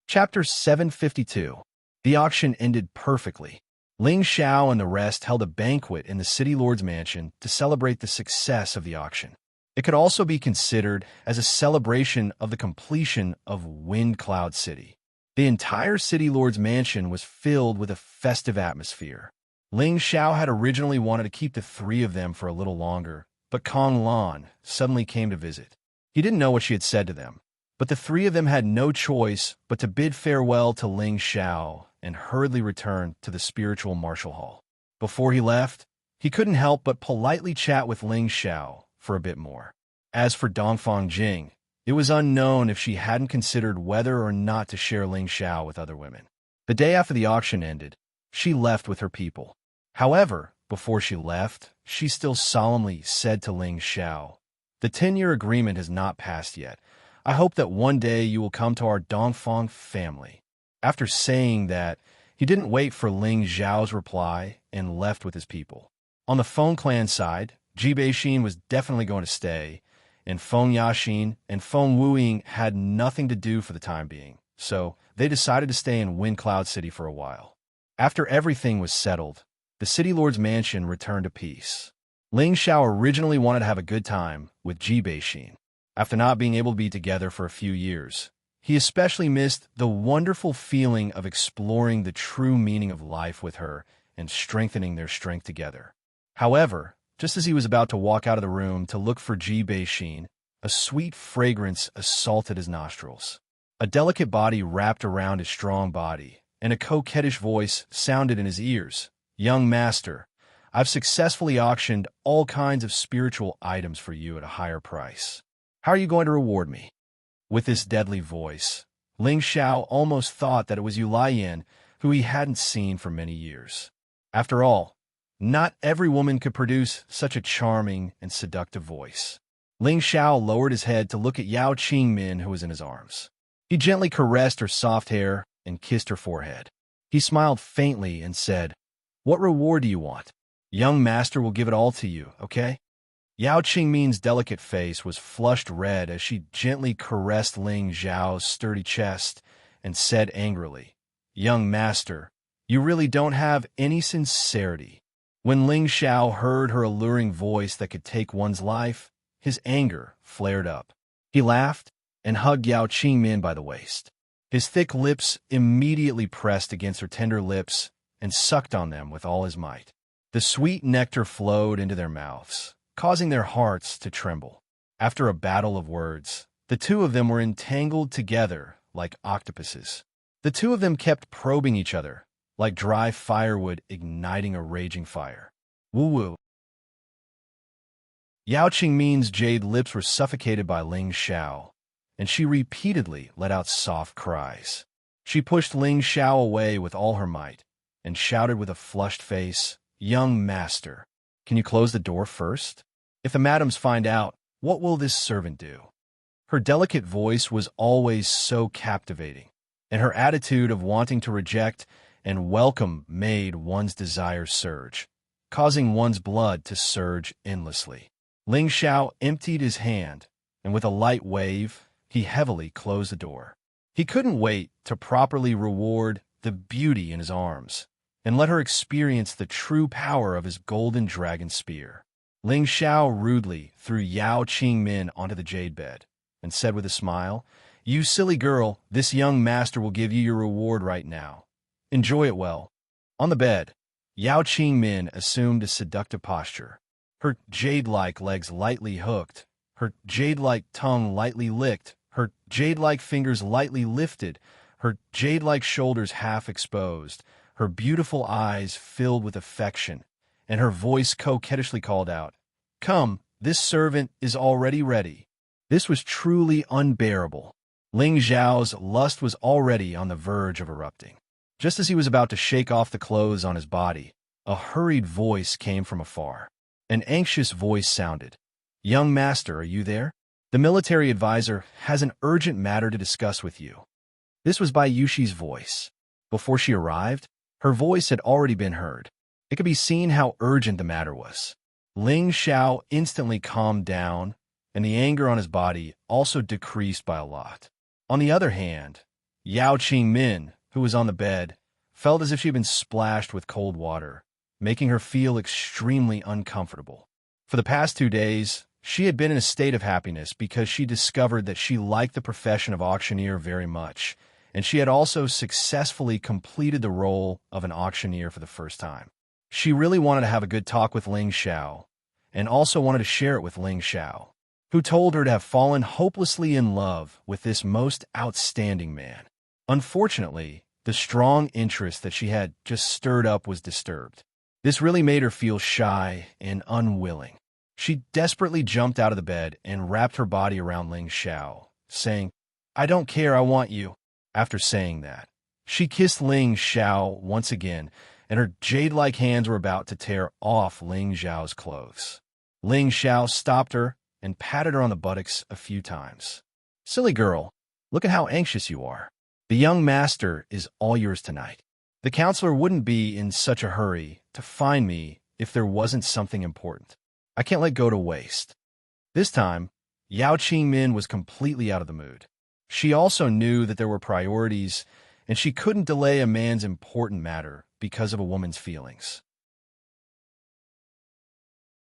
Chapter 752. The auction ended perfectly. Ling Xiao and the rest held a banquet in the City Lord's mansion to celebrate the success of the auction. It could also be considered as a celebration of the completion of Wind Cloud City. The entire City Lord's mansion was filled with a festive atmosphere. Ling Xiao had originally wanted to keep the three of them for a little longer, but Kong Lan suddenly came to visit. He didn't know what she had said to them, but the three of them had no choice but to bid farewell to Ling Xiao and hurriedly return to the spiritual martial hall. Before he left, he couldn't help but politely chat with Ling Xiao for a bit more. As for Dongfang Jing, it was unknown if she hadn't considered whether or not to share Ling Xiao with other women. The day after the auction ended, she left with her people. However, before she left, she still solemnly said to Ling Xiao, "The 10-year agreement has not passed yet. I hope that one day you will come to our Dongfang family." After saying that, he didn't wait for Ling Xiao's reply and left with his people. On the Feng clan side, Ji Beixin was definitely going to stay, and Feng Yaxin and Feng Wuying had nothing to do for the time being, so they decided to stay in Wind Cloud City for a while. After everything was settled, the City Lord's mansion returned to peace. Ling Xiao originally wanted to have a good time with Ji Beixin. After not being able to be together for a few years, he especially missed the wonderful feeling of exploring the true meaning of life with her and strengthening their strength together. However, just as he was about to walk out of the room to look for Ji Beixin, a sweet fragrance assaulted his nostrils. A delicate body wrapped around his strong body, and a coquettish voice sounded in his ears. "Young master, I've successfully auctioned all kinds of spiritual items for you at a higher price. How are you going to reward me?" With this deadly voice, Ling Xiao almost thought that it was Yu Laiyan, who he hadn't seen for many years. After all, not every woman could produce such a charming and seductive voice. Ling Xiao lowered his head to look at Yao Qingmin, who was in his arms. He gently caressed her soft hair and kissed her forehead. He smiled faintly and said, "What reward do you want? Young master will give it all to you, okay?" Yao Qingmin's delicate face was flushed red as she gently caressed Ling Xiao's sturdy chest and said angrily, "Young master, you really don't have any sincerity." When Ling Xiao heard her alluring voice that could take one's life, his anger flared up. He laughed and hugged Yao Qingmin by the waist. His thick lips immediately pressed against her tender lips and sucked on them with all his might. The sweet nectar flowed into their mouths, causing their hearts to tremble. After a battle of words, the two of them were entangled together like octopuses. The two of them kept probing each other, like dry firewood igniting a raging fire. Woo-woo. Yao Qingmin's jade lips were suffocated by Ling Xiao, and she repeatedly let out soft cries. She pushed Ling Xiao away with all her might, and shouted with a flushed face, "Young master, can you close the door first? If the madams find out, what will this servant do?" Her delicate voice was always so captivating, and her attitude of wanting to reject and welcome made one's desires surge, causing one's blood to surge endlessly. Ling Xiao emptied his hand, and with a light wave, he heavily closed the door. He couldn't wait to properly reward the beauty in his arms and let her experience the true power of his golden dragon spear. Ling Xiao rudely threw Yao Qingmin onto the jade bed and said with a smile, "You silly girl, this young master will give you your reward right now. Enjoy it well." On the bed, Yao Qingmin assumed a seductive posture. Her jade-like legs lightly hooked, her jade-like tongue lightly licked, her jade-like fingers lightly lifted, her jade-like shoulders half exposed, her beautiful eyes filled with affection, and her voice coquettishly called out, "Come, this servant is already ready." This was truly unbearable. Ling Xiao's lust was already on the verge of erupting. Just as he was about to shake off the clothes on his body, a hurried voice came from afar. An anxious voice sounded, "Young master, are you there? The military advisor has an urgent matter to discuss with you." This was Bai Yushi's voice. Before she arrived, her voice had already been heard. It could be seen how urgent the matter was. Ling Xiao instantly calmed down, and the anger on his body also decreased by a lot. On the other hand, Yao Qingmin, who was on the bed, felt as if she had been splashed with cold water, making her feel extremely uncomfortable. For the past 2 days, She had been in a state of happiness because she discovered that she liked the profession of auctioneer very much, and she had also successfully completed the role of an auctioneer for the first time. She really wanted to have a good talk with Ling Xiao, and also wanted to share it with Ling Xiao, who told her to have fallen hopelessly in love with this most outstanding man. Unfortunately, the strong interest that she had just stirred up was disturbed. This really made her feel shy and unwilling. She desperately jumped out of the bed and wrapped her body around Ling Xiao, saying, "I don't care, I want you." After saying that, she kissed Ling Xiao once again, and her jade-like hands were about to tear off Ling Xiao's clothes. Ling Xiao stopped her and patted her on the buttocks a few times. "Silly girl, look at how anxious you are. The young master is all yours tonight. The counselor wouldn't be in such a hurry to find me if there wasn't something important. I can't let go to waste." This time, Yao Qingmin was completely out of the mood. She also knew that there were priorities, and she couldn't delay a man's important matter because of a woman's feelings.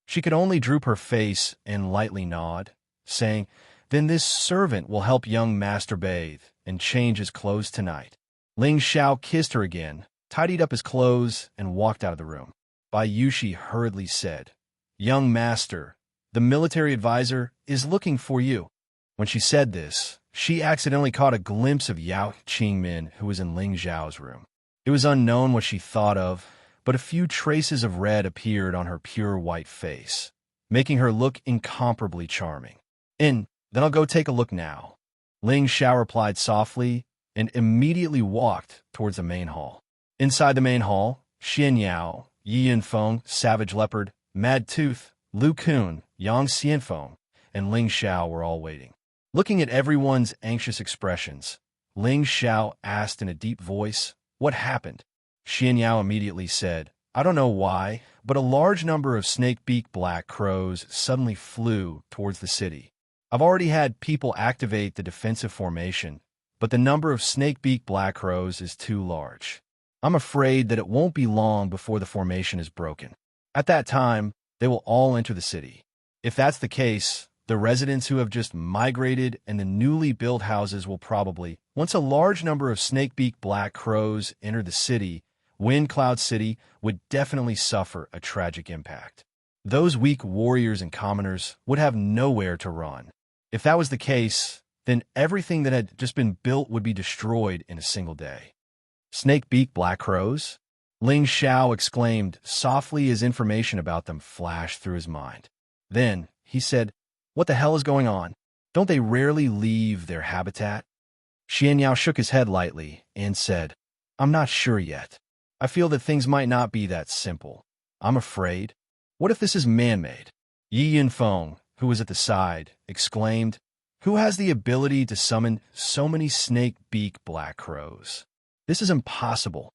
She could only droop her face and lightly nod, saying, "Then this servant will help young master bathe and change his clothes tonight." Ling Xiao kissed her again, tidied up his clothes, and walked out of the room. Bai Yushi hurriedly said, "Young master, the military advisor is looking for you." When she said this, she accidentally caught a glimpse of Yao Qingmin, who was in Ling Xiao's room. It was unknown what she thought of, but a few traces of red appeared on her pure white face, making her look incomparably charming. "Then I'll go take a look now." Ling Xiao replied softly and immediately walked towards the main hall. Inside the main hall, Xian Yao, Yi Yinfeng, Savage Leopard, Mad Tooth, Lu Kun, Yang Xianfeng, and Ling Xiao were all waiting. Looking at everyone's anxious expressions, Ling Xiao asked in a deep voice, "What happened?" Xian Yao immediately said, "I don't know why, but a large number of snake-beak black crows suddenly flew towards the city. I've already had people activate the defensive formation, but the number of snake-beak black crows is too large. I'm afraid that it won't be long before the formation is broken. At that time, they will all enter the city. If that's the case, the residents who have just migrated and the newly built houses will probably, once a large number of snake-beak black crows enter the city, Wind Cloud City would definitely suffer a tragic impact. Those weak warriors and commoners would have nowhere to run. If that was the case, then everything that had just been built would be destroyed in a single day." "Snake-beak black crows?" Ling Xiao exclaimed softly as information about them flashed through his mind. Then he said, "What the hell is going on? Don't they rarely leave their habitat?" Xian Yao shook his head lightly and said, "I'm not sure yet. I feel that things might not be that simple. I'm afraid. What if this is man-made?" Yi Yinfeng, who was at the side, exclaimed, "Who has the ability to summon so many snake-beak black crows? This is impossible."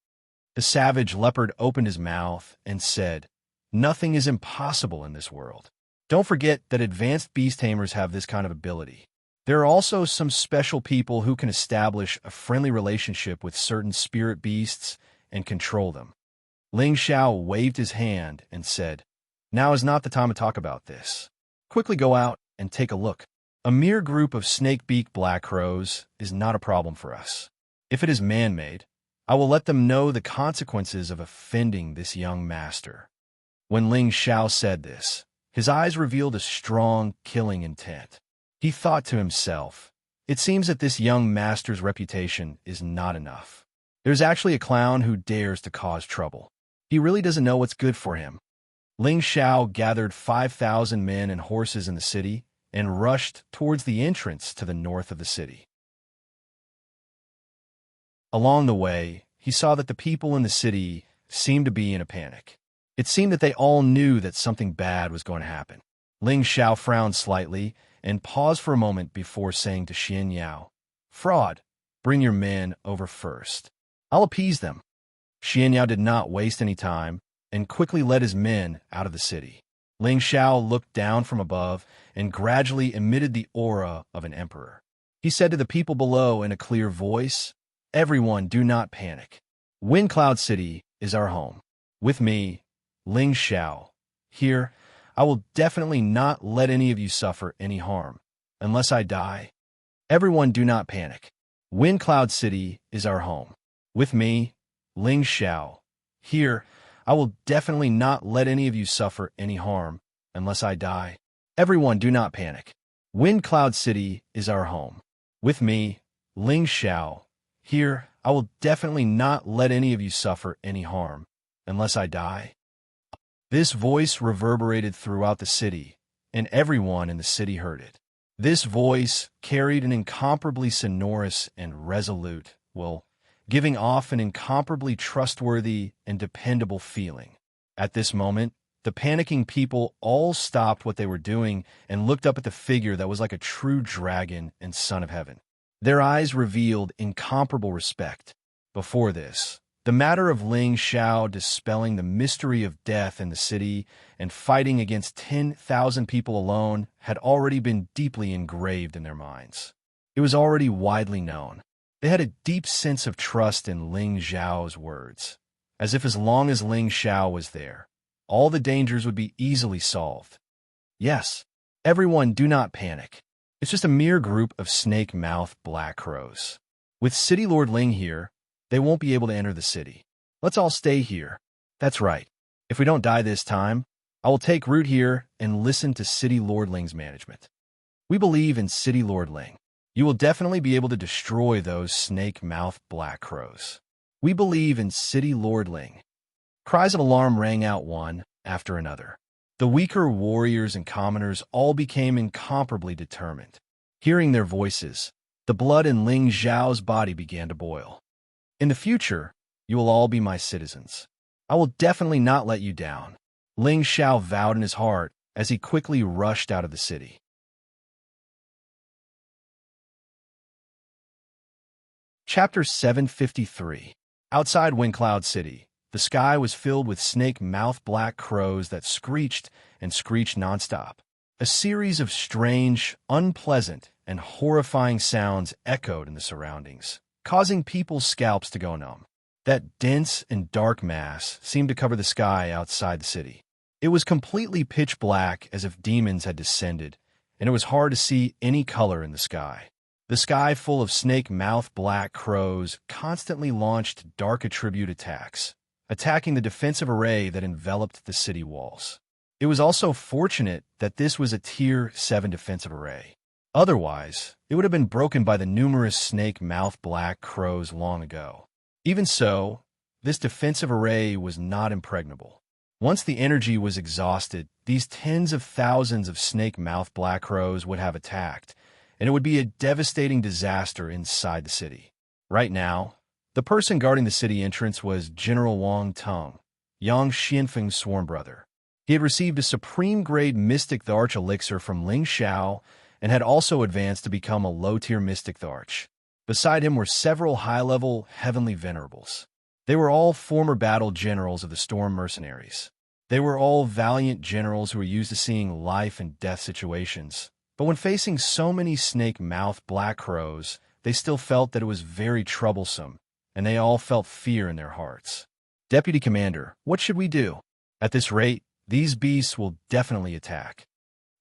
The savage leopard opened his mouth and said, "Nothing is impossible in this world. Don't forget that advanced beast tamers have this kind of ability. There are also some special people who can establish a friendly relationship with certain spirit beasts and control them." Ling Xiao waved his hand and said, "Now is not the time to talk about this. Quickly go out and take a look. A mere group of snake-beak black crows is not a problem for us. If it is man-made, I will let them know the consequences of offending this young master." When Ling Xiao said this, his eyes revealed a strong, killing intent. He thought to himself, "It seems that this young master's reputation is not enough. There's actually a clown who dares to cause trouble. He really doesn't know what's good for him." Ling Xiao gathered 5,000 men and horses in the city and rushed towards the entrance to the north of the city. Along the way, he saw that the people in the city seemed to be in a panic. It seemed that they all knew that something bad was going to happen. Ling Xiao frowned slightly and paused for a moment before saying to Xian Yao, "Fraud, bring your men over first. I'll appease them." Xian Yao did not waste any time and quickly led his men out of the city. Ling Xiao looked down from above and gradually emitted the aura of an emperor. He said to the people below in a clear voice, "Everyone, do not panic. Wind Cloud City is our home. With me, Ling Xiao. Here, I will definitely not let any of you suffer any harm, unless I die. Everyone do not panic. Wind Cloud City is our home. With me, Ling Xiao. Here, I will definitely not let any of you suffer any harm, unless I die. Everyone do not panic. Wind Cloud City is our home. With me, Ling Xiao. Here, I will definitely not let any of you suffer any harm, unless I die. This voice reverberated throughout the city, and everyone in the city heard it. This voice carried an incomparably sonorous and resolute, giving off an incomparably trustworthy and dependable feeling. At this moment, the panicking people all stopped what they were doing and looked up at the figure that was like a true dragon and son of heaven. Their eyes revealed incomparable respect. Before this, the matter of Ling Xiao dispelling the mystery of death in the city and fighting against 10,000 people alone had already been deeply engraved in their minds. It was already widely known. They had a deep sense of trust in Ling Xiao's words, as if as long as Ling Xiao was there, all the dangers would be easily solved. Yes, everyone do not panic. It's just a mere group of snake-mouthed black crows. With City Lord Ling here, they won't be able to enter the city. Let's all stay here. That's right. If we don't die this time, I will take root here and listen to City Lord Ling's management. We believe in City Lord Ling. You will definitely be able to destroy those snake-mouthed black crows. We believe in City Lord Ling. Cries of alarm rang out one after another. The weaker warriors and commoners all became incomparably determined. Hearing their voices, the blood in Ling Xiao's body began to boil. In the future, you will all be my citizens. I will definitely not let you down. Ling Xiao vowed in his heart as he quickly rushed out of the city. Chapter 753. Outside Windcloud City, the sky was filled with snake-mouthed black crows that screeched and screeched nonstop. A series of strange, unpleasant, and horrifying sounds echoed in the surroundings, causing people's scalps to go numb. That dense and dark mass seemed to cover the sky outside the city. It was completely pitch black, as if demons had descended, and it was hard to see any color in the sky. The sky full of snake-mouthed black crows constantly launched dark attribute attacks, attacking the defensive array that enveloped the city walls. It was also fortunate that this was a Tier 7 defensive array. Otherwise, it would have been broken by the numerous snake-mouthed black crows long ago. Even so, this defensive array was not impregnable. Once the energy was exhausted, these tens of thousands of snake-mouthed black crows would have attacked, and it would be a devastating disaster inside the city. Right now, the person guarding the city entrance was General Wang Teng, Yang Xianfeng's sworn brother. He had received a supreme-grade Mystic Tharch elixir from Ling Xiao and had also advanced to become a low-tier Mystic Tharch. Beside him were several high-level heavenly venerables. They were all former battle generals of the Storm Mercenaries. They were all valiant generals who were used to seeing life and death situations. But when facing so many snake-mouthed black crows, they still felt that it was very troublesome, and they all felt fear in their hearts. Deputy Commander, what should we do? At this rate, these beasts will definitely attack.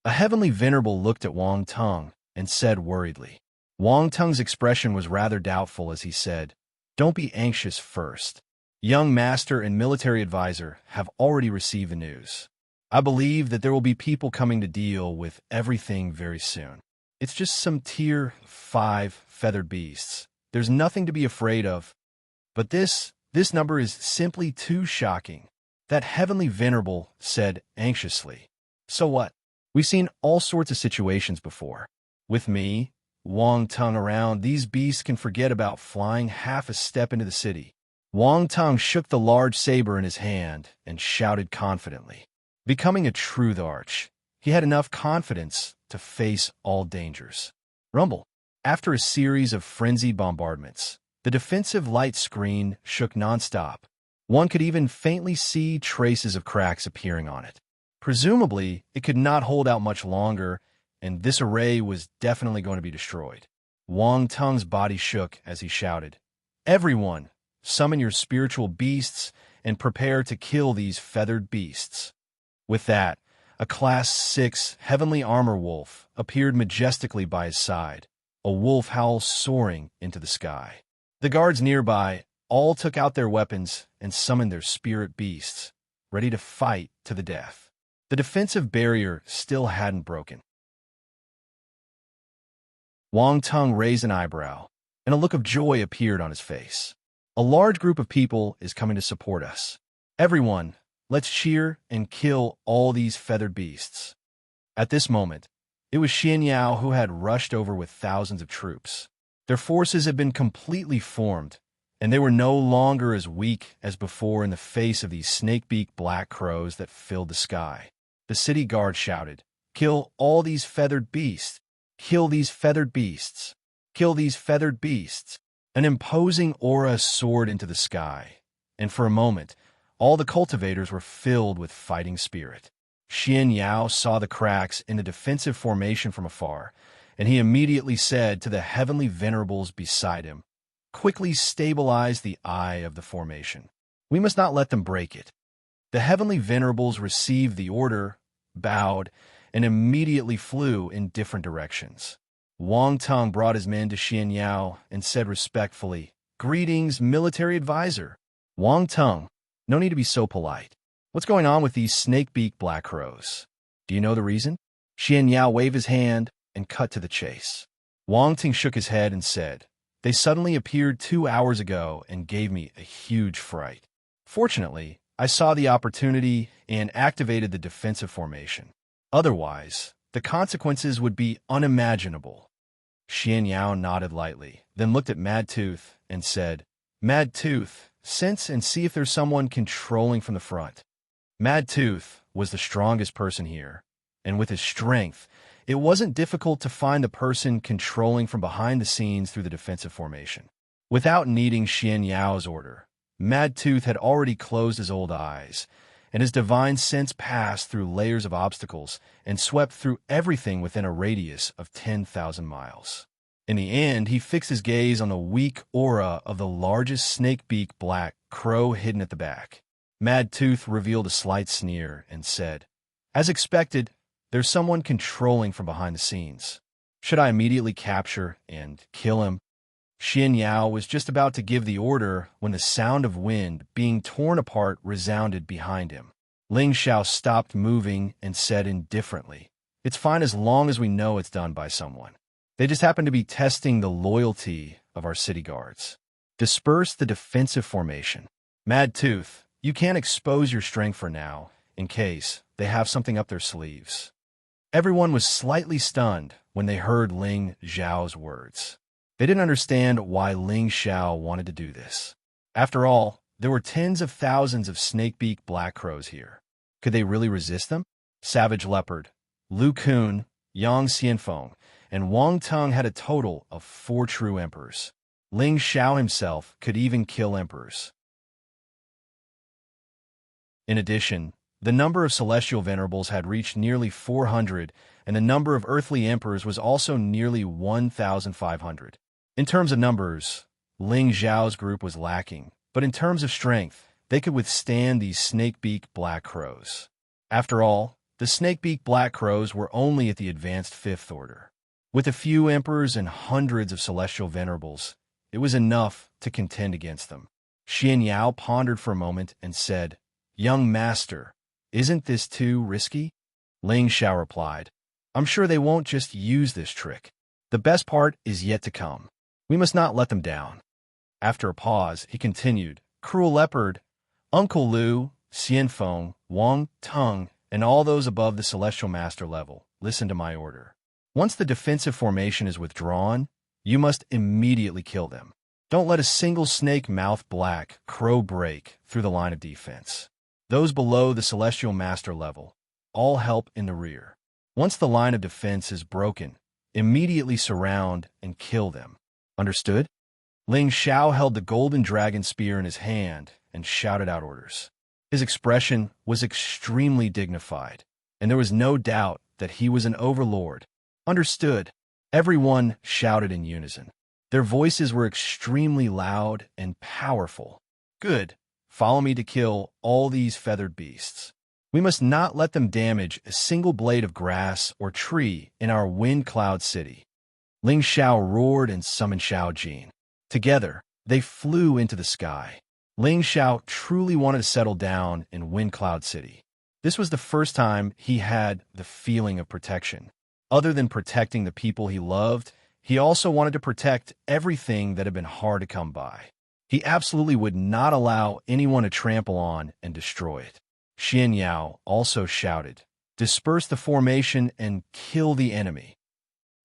A heavenly venerable looked at Wang Teng and said worriedly. Wang Teng's expression was rather doubtful as he said, "Don't be anxious first. Young Master and military advisor have already received the news. I believe that there will be people coming to deal with everything very soon. It's just some Tier 5 feathered beasts. There's nothing to be afraid of. But this number is simply too shocking." That heavenly venerable said anxiously. So what? We've seen all sorts of situations before. With me, Wang Teng around, these beasts can forget about flying half a step into the city. Wang Teng shook the large saber in his hand and shouted confidently. Becoming a true Tharch, he had enough confidence to face all dangers. Rumble. After a series of frenzied bombardments, the defensive light screen shook nonstop. One could even faintly see traces of cracks appearing on it. Presumably, it could not hold out much longer, and this array was definitely going to be destroyed. Wang Teng's body shook as he shouted, "Everyone, summon your spiritual beasts and prepare to kill these feathered beasts." With that, A Class 6 heavenly armor wolf appeared majestically by his side, a wolf howl soaring into the sky. The guards nearby all took out their weapons and summoned their spirit beasts, ready to fight to the death. The defensive barrier still hadn't broken. Wang Tung raised an eyebrow, and a look of joy appeared on his face. A large group of people is coming to support us. Everyone, let's cheer and kill all these feathered beasts. At this moment, it was Xian Yao who had rushed over with thousands of troops. Their forces had been completely formed, and they were no longer as weak as before in the face of these snake-beak black crows that filled the sky. The city guard shouted, "Kill all these feathered beasts! Kill these feathered beasts! Kill these feathered beasts!" An imposing aura soared into the sky, and for a moment, all the cultivators were filled with fighting spirit. Xian Yao saw the cracks in the defensive formation from afar, and he immediately said to the heavenly venerables beside him, "Quickly stabilize the eye of the formation. We must not let them break it." The heavenly venerables received the order, bowed, and immediately flew in different directions. Wang Tung brought his men to Xian Yao and said respectfully, "Greetings, military advisor." "Wang Tung, no need to be so polite. What's going on with these snake-beak black crows? Do you know the reason?" Xian Yao waved his hand and cut to the chase. Wang Tung shook his head and said, "They suddenly appeared 2 hours ago and gave me a huge fright. Fortunately, I saw the opportunity and activated the defensive formation. Otherwise, the consequences would be unimaginable." Xian Yao nodded lightly, then looked at Mad Tooth and said, "Mad Tooth, sense and see if there's someone controlling from the front." Mad Tooth was the strongest person here, and with his strength, it wasn't difficult to find the person controlling from behind the scenes through the defensive formation. Without needing Xian Yao's order, Mad Tooth had already closed his old eyes, and his divine sense passed through layers of obstacles and swept through everything within a radius of 10,000 miles. In the end, he fixed his gaze on the weak aura of the largest snake-beak black crow hidden at the back. Mad Tooth revealed a slight sneer and said, "As expected, there's someone controlling from behind the scenes. Should I immediately capture and kill him?" Xian Yao was just about to give the order when the sound of wind being torn apart resounded behind him. Ling Xiao stopped moving and said indifferently, "It's fine as long as we know it's done by someone. They just happen to be testing the loyalty of our city guards. Disperse the defensive formation. Mad Tooth, you can't expose your strength for now, in case they have something up their sleeves." Everyone was slightly stunned when they heard Ling Xiao's words. They didn't understand why Ling Xiao wanted to do this. After all, there were tens of thousands of snake-beak black crows here. Could they really resist them? Savage Leopard, Lu Kun, Yang Xianfeng, and Wang Tung had a total of 4 true emperors. Ling Xiao himself could even kill emperors. In addition, the number of celestial venerables had reached nearly 400, and the number of earthly emperors was also nearly 1,500. In terms of numbers, Ling Xiao's group was lacking, but in terms of strength, they could withstand these snake-beak black crows. After all, the snake-beak black crows were only at the advanced 5th order. With a few emperors and hundreds of celestial venerables, it was enough to contend against them. Xian Yao pondered for a moment and said, "Young master, isn't this too risky?" Ling Xiao replied, "I'm sure they won't just use this trick. The best part is yet to come. We must not let them down." After a pause, he continued, "Cruel Leopard, Uncle Lu, Xianfeng, Wang Tung, and all those above the Celestial Master level, listen to my order. Once the defensive formation is withdrawn, you must immediately kill them. Don't let a single snake-mouthed black crow break through the line of defense. Those below the Celestial Master level, all help in the rear. Once the line of defense is broken, immediately surround and kill them. Understood?" Ling Xiao held the golden dragon spear in his hand and shouted out orders. His expression was extremely dignified, and there was no doubt that he was an overlord. "Understood." Everyone shouted in unison. Their voices were extremely loud and powerful. "Good. Follow me to kill all these feathered beasts." We must not let them damage a single blade of grass or tree in our wind cloud city. Ling Xiao roared and summoned Xiao Jin. Together, they flew into the sky. Ling Xiao truly wanted to settle down in Wind Cloud City. This was the first time he had the feeling of protection. Other than protecting the people he loved, he also wanted to protect everything that had been hard to come by. He absolutely would not allow anyone to trample on and destroy it. Xian Yao also shouted, "Disperse the formation and kill the enemy."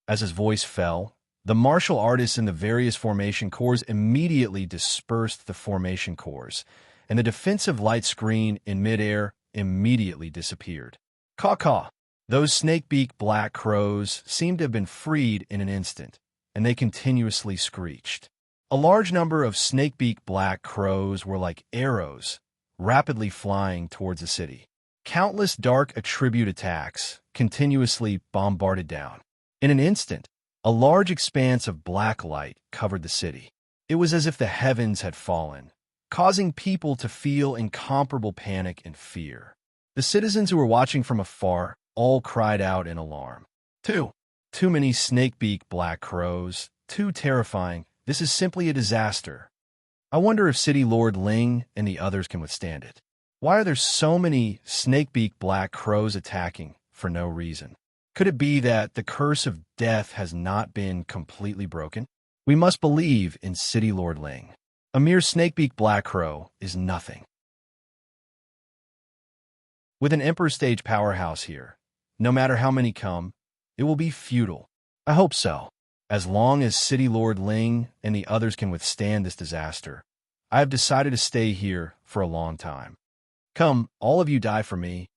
As his voice fell, the martial artists in the various formation corps immediately dispersed the formation corps, and the defensive light screen in midair immediately disappeared. Caw-caw! Those snake-beak black crows seemed to have been freed in an instant, and they continuously screeched. A large number of snake-beak black crows were like arrows, rapidly flying towards the city. Countless dark attribute attacks continuously bombarded down. In an instant, a large expanse of black light covered the city. It was as if the heavens had fallen, causing people to feel incomparable panic and fear. The citizens who were watching from afar all cried out in alarm. Too many snake-beak black crows, too terrifying. This is simply a disaster. I wonder if City Lord Ling and the others can withstand it. Why are there so many snake-beak black crows attacking for no reason? Could it be that the curse of death has not been completely broken? We must believe in City Lord Ling. A mere snakebeak black crow is nothing. With an Emperor Stage powerhouse here, no matter how many come, it will be futile. I hope so. As long as City Lord Ling and the others can withstand this disaster, I have decided to stay here for a long time. Come, all of you die for me.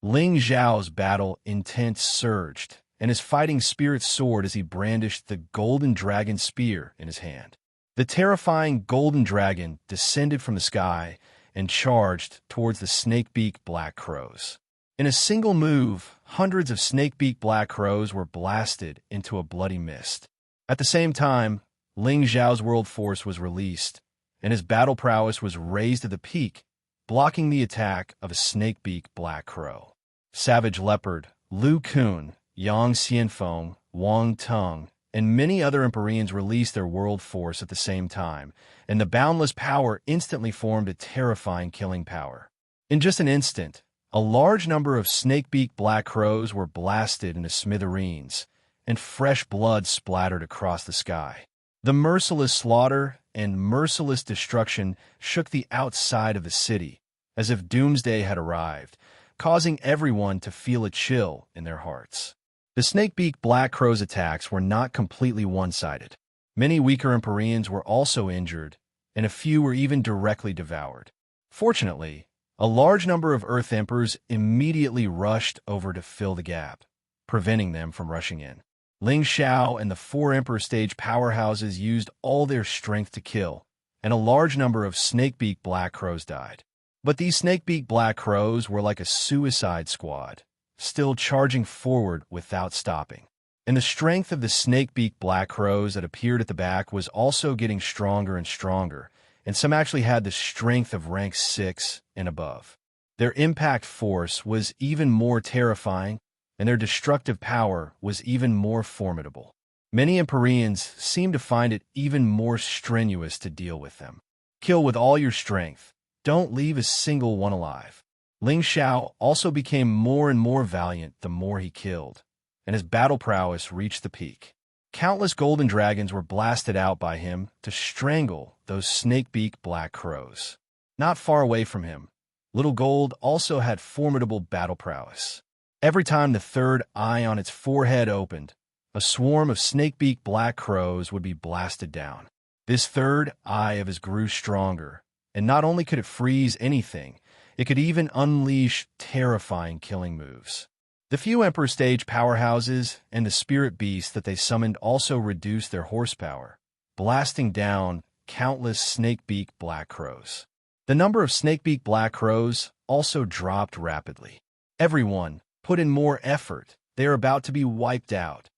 Ling Zhao's battle intent surged, and his fighting spirit soared as he brandished the golden dragon spear in his hand. The terrifying golden dragon descended from the sky and charged towards the snakebeak black crows. In a single move, hundreds of snakebeak black crows were blasted into a bloody mist. At the same time, Ling Zhao's world force was released, and his battle prowess was raised to the peak, blocking the attack of a snakebeak black crow. Savage Leopard, Lu Kun, Yang Xianfeng, Wang Tung, and many other Empyreans released their world force at the same time, and the boundless power instantly formed a terrifying killing power. In just an instant, a large number of snakebeak black crows were blasted into smithereens, and fresh blood splattered across the sky. The merciless slaughter and merciless destruction shook the outside of the city, as if doomsday had arrived, causing everyone to feel a chill in their hearts. The snakebeak black crow's attacks were not completely one-sided. Many weaker Empyreans were also injured, and a few were even directly devoured. Fortunately, a large number of Earth Emperors immediately rushed over to fill the gap, preventing them from rushing in. Ling Xiao and the 4 Emperor Stage powerhouses used all their strength to kill, and a large number of snakebeak black crows died. But these snakebeak black crows were like a suicide squad, still charging forward without stopping. And the strength of the snakebeak black crows that appeared at the back was also getting stronger and stronger, and some actually had the strength of rank 6 and above. Their impact force was even more terrifying, and their destructive power was even more formidable. Many Empyreans seemed to find it even more strenuous to deal with them. Kill with all your strength. Don't leave a single one alive. Ling Xiao also became more and more valiant the more he killed, and his battle prowess reached the peak. Countless golden dragons were blasted out by him to strangle those snakebeak black crows. Not far away from him, Little Gold also had formidable battle prowess. Every time the third eye on its forehead opened, a swarm of snakebeak black crows would be blasted down. This third eye of his grew stronger, and not only could it freeze anything, it could even unleash terrifying killing moves. The few Emperor Stage powerhouses and the spirit beasts that they summoned also reduced their horsepower, blasting down countless snakebeak black crows. The number of snakebeak black crows also dropped rapidly. Everyone put in more effort. They are about to be wiped out.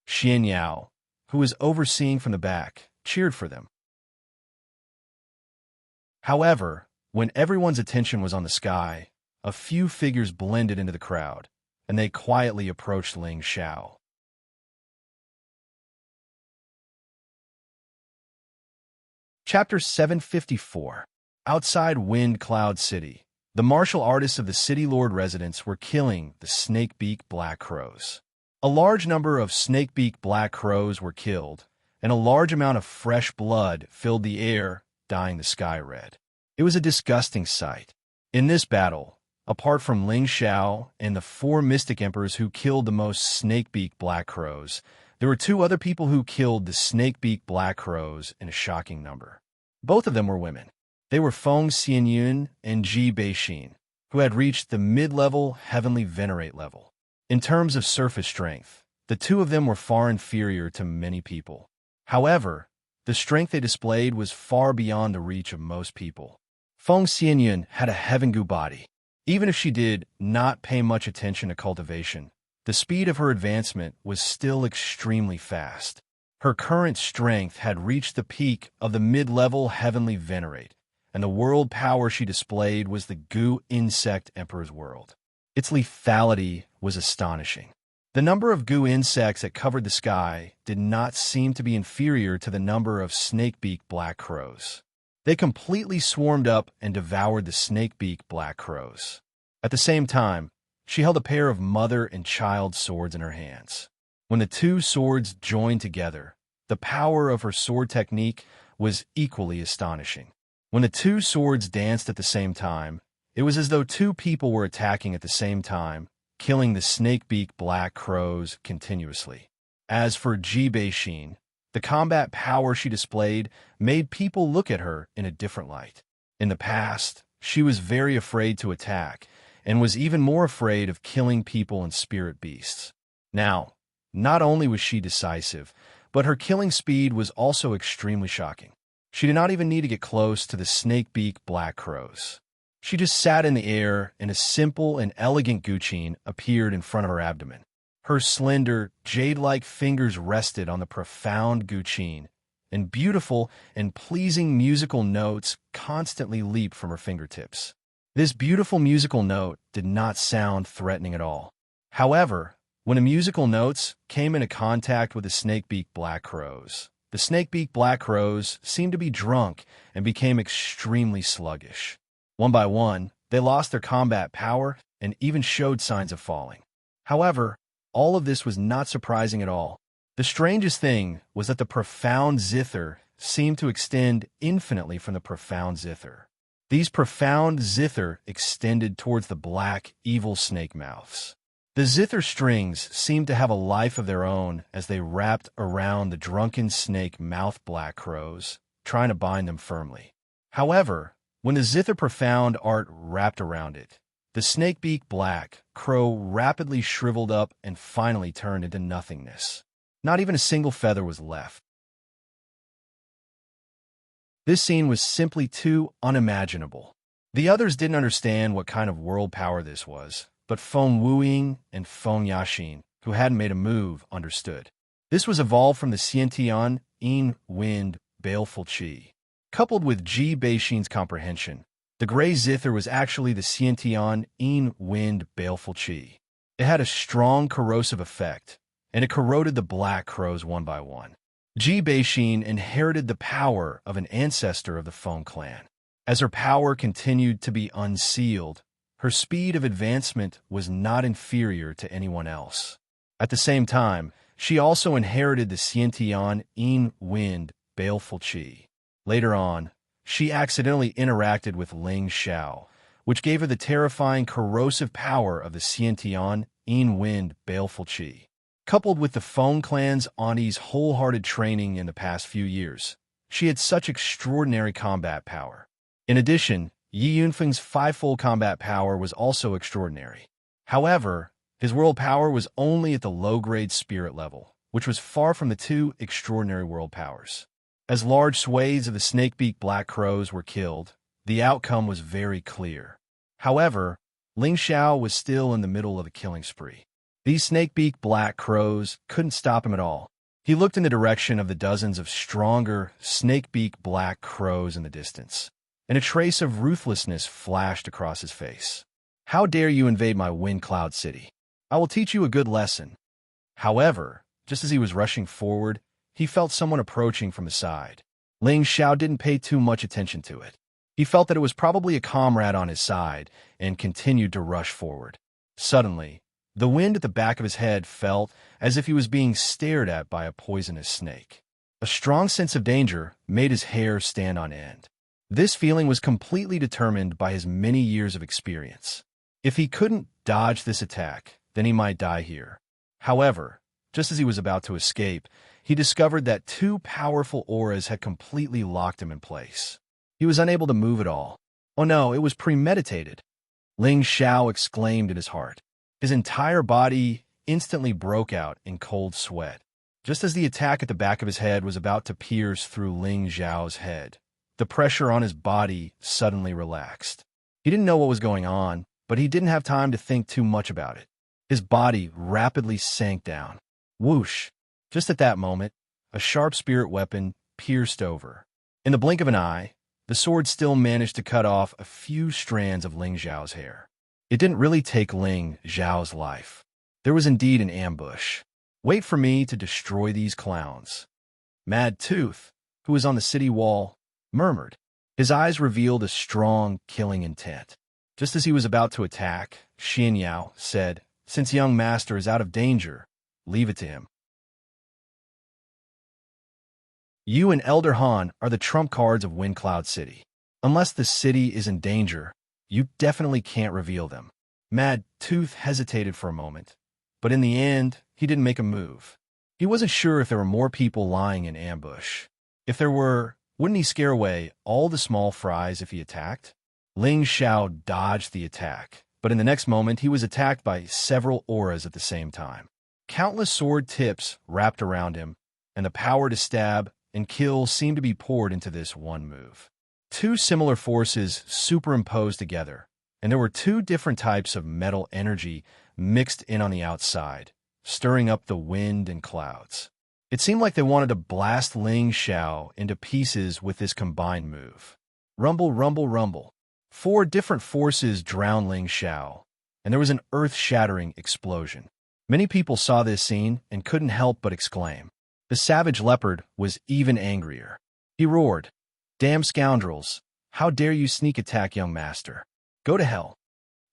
Xian Yao, who was overseeing from the back, cheered for them. However, when everyone's attention was on the sky, a few figures blended into the crowd, and they quietly approached Ling Xiao. Chapter 754. Outside Wind Cloud City, the martial artists of the city lord residents were killing the snakebeak black crows. A large number of snakebeak black crows were killed, and a large amount of fresh blood filled the air, dyeing the sky red. It was a disgusting sight. In this battle, apart from Ling Xiao and the 4 mystic emperors who killed the most snakebeak black crows, there were 2 other people who killed the snakebeak black crows in a shocking number. Both of them were women. They were Feng Xianyun and Ji Beixin, who had reached the mid-level heavenly venerate level. In terms of surface strength, the 2 of them were far inferior to many people. However, the strength they displayed was far beyond the reach of most people. Feng Xianyun had a heaven-gu body. Even if she did not pay much attention to cultivation, the speed of her advancement was still extremely fast. Her current strength had reached the peak of the mid-level heavenly venerate, and the world power she displayed was the Gu Insect Emperor's world. Its lethality was astonishing. The number of Gu insects that covered the sky did not seem to be inferior to the number of snakebeak black crows. They completely swarmed up and devoured the snakebeak black crows. At the same time, she held a pair of mother and child swords in her hands. When the 2 swords joined together, the power of her sword technique was equally astonishing. When the 2 swords danced at the same time, it was as though 2 people were attacking at the same time, killing the snakebeak black crows continuously. As for Ji Beixin, the combat power she displayed made people look at her in a different light. In the past, she was very afraid to attack, and was even more afraid of killing people and spirit beasts. Now, not only was she decisive, but her killing speed was also extremely shocking. She did not even need to get close to the snakebeak black crows. She just sat in the air, and a simple and elegant guqin appeared in front of her abdomen. Her slender, jade-like fingers rested on the profound guqin, and beautiful and pleasing musical notes constantly leaped from her fingertips. This beautiful musical note did not sound threatening at all. However, when the musical notes came into contact with the snakebeak black crows, the snakebeak black crows seemed to be drunk and became extremely sluggish. One by one, they lost their combat power and even showed signs of falling. However, all of this was not surprising at all. The strangest thing was that the profound zither seemed to extend infinitely from the profound zither. These profound zither extended towards the black, evil snake mouths. The zither strings seemed to have a life of their own as they wrapped around the drunken snake mouth black crows, trying to bind them firmly. However, when the zither profound art wrapped around it, the snakebeak black crow rapidly shriveled up and finally turned into nothingness. Not even a single feather was left. This scene was simply too unimaginable. The others didn't understand what kind of world power this was, but Feng Wuying and Feng Yaxin, who hadn't made a move, understood. This was evolved from the Xiantian, Yin, Wind, Baleful Qi. Coupled with Ji Beixin's comprehension, the gray zither was actually the Xiantian, Yin, Wind, Baleful Qi. It had a strong corrosive effect, and it corroded the black crows one by one. Ji Beixin inherited the power of an ancestor of the Feng clan. As her power continued to be unsealed, her speed of advancement was not inferior to anyone else. At the same time, she also inherited the Xiantian, Yin, Wind, Baleful Qi. Later on, she accidentally interacted with Ling Xiao, which gave her the terrifying corrosive power of the Xiantian, Yin, Wind, Baleful Qi. Coupled with the Feng clan's auntie's wholehearted training in the past few years, she had such extraordinary combat power. In addition, Yi Yunfeng's 5-fold combat power was also extraordinary. However, his world power was only at the low-grade spirit level, which was far from the 2 extraordinary world powers. As large swathes of the snakebeak black crows were killed, the outcome was very clear. However, Ling Xiao was still in the middle of a killing spree. These snakebeak black crows couldn't stop him at all. He looked in the direction of the dozens of stronger snakebeak black crows in the distance, and a trace of ruthlessness flashed across his face. How dare you invade my wind cloud city? I will teach you a good lesson. However, just as he was rushing forward, he felt someone approaching from the side. Ling Xiao didn't pay too much attention to it. He felt that it was probably a comrade on his side and continued to rush forward. Suddenly, the wind at the back of his head felt as if he was being stared at by a poisonous snake. A strong sense of danger made his hair stand on end. This feeling was completely determined by his many years of experience. If he couldn't dodge this attack, then he might die here. However, just as he was about to escape, he discovered that two powerful auras had completely locked him in place. He was unable to move at all. Oh no, it was premeditated. Ling Xiao exclaimed in his heart. His entire body instantly broke out in cold sweat. Just as the attack at the back of his head was about to pierce through Ling Xiao's head, the pressure on his body suddenly relaxed. He didn't know what was going on, but he didn't have time to think too much about it. His body rapidly sank down. Whoosh! Just at that moment, a sharp spirit weapon pierced over. In the blink of an eye, the sword still managed to cut off a few strands of Ling Xiao's hair. It didn't really take Ling Xiao's life. There was indeed an ambush. Wait for me to destroy these clowns. Mad Tooth, who was on the city wall, murmured. His eyes revealed a strong, killing intent. Just as he was about to attack, Xian Yao said, "Since young master is out of danger, leave it to him. You and Elder Han are the trump cards of Wind Cloud City. Unless the city is in danger, you definitely can't reveal them." Mad Tooth hesitated for a moment, but in the end, he didn't make a move. He wasn't sure if there were more people lying in ambush. If there were, wouldn't he scare away all the small fries if he attacked? Ling Xiao dodged the attack, but in the next moment he was attacked by several auras at the same time. Countless sword tips wrapped around him, and the power to stab and kill seemed to be poured into this one move. Two similar forces superimposed together, and there were two different types of metal energy mixed in on the outside, stirring up the wind and clouds. It seemed like they wanted to blast Ling Xiao into pieces with this combined move. Rumble, rumble, rumble. Four different forces drowned Ling Xiao, and there was an earth-shattering explosion. Many people saw this scene and couldn't help but exclaim. The savage leopard was even angrier. He roared, "Damn scoundrels! How dare you sneak attack young master? Go to hell!"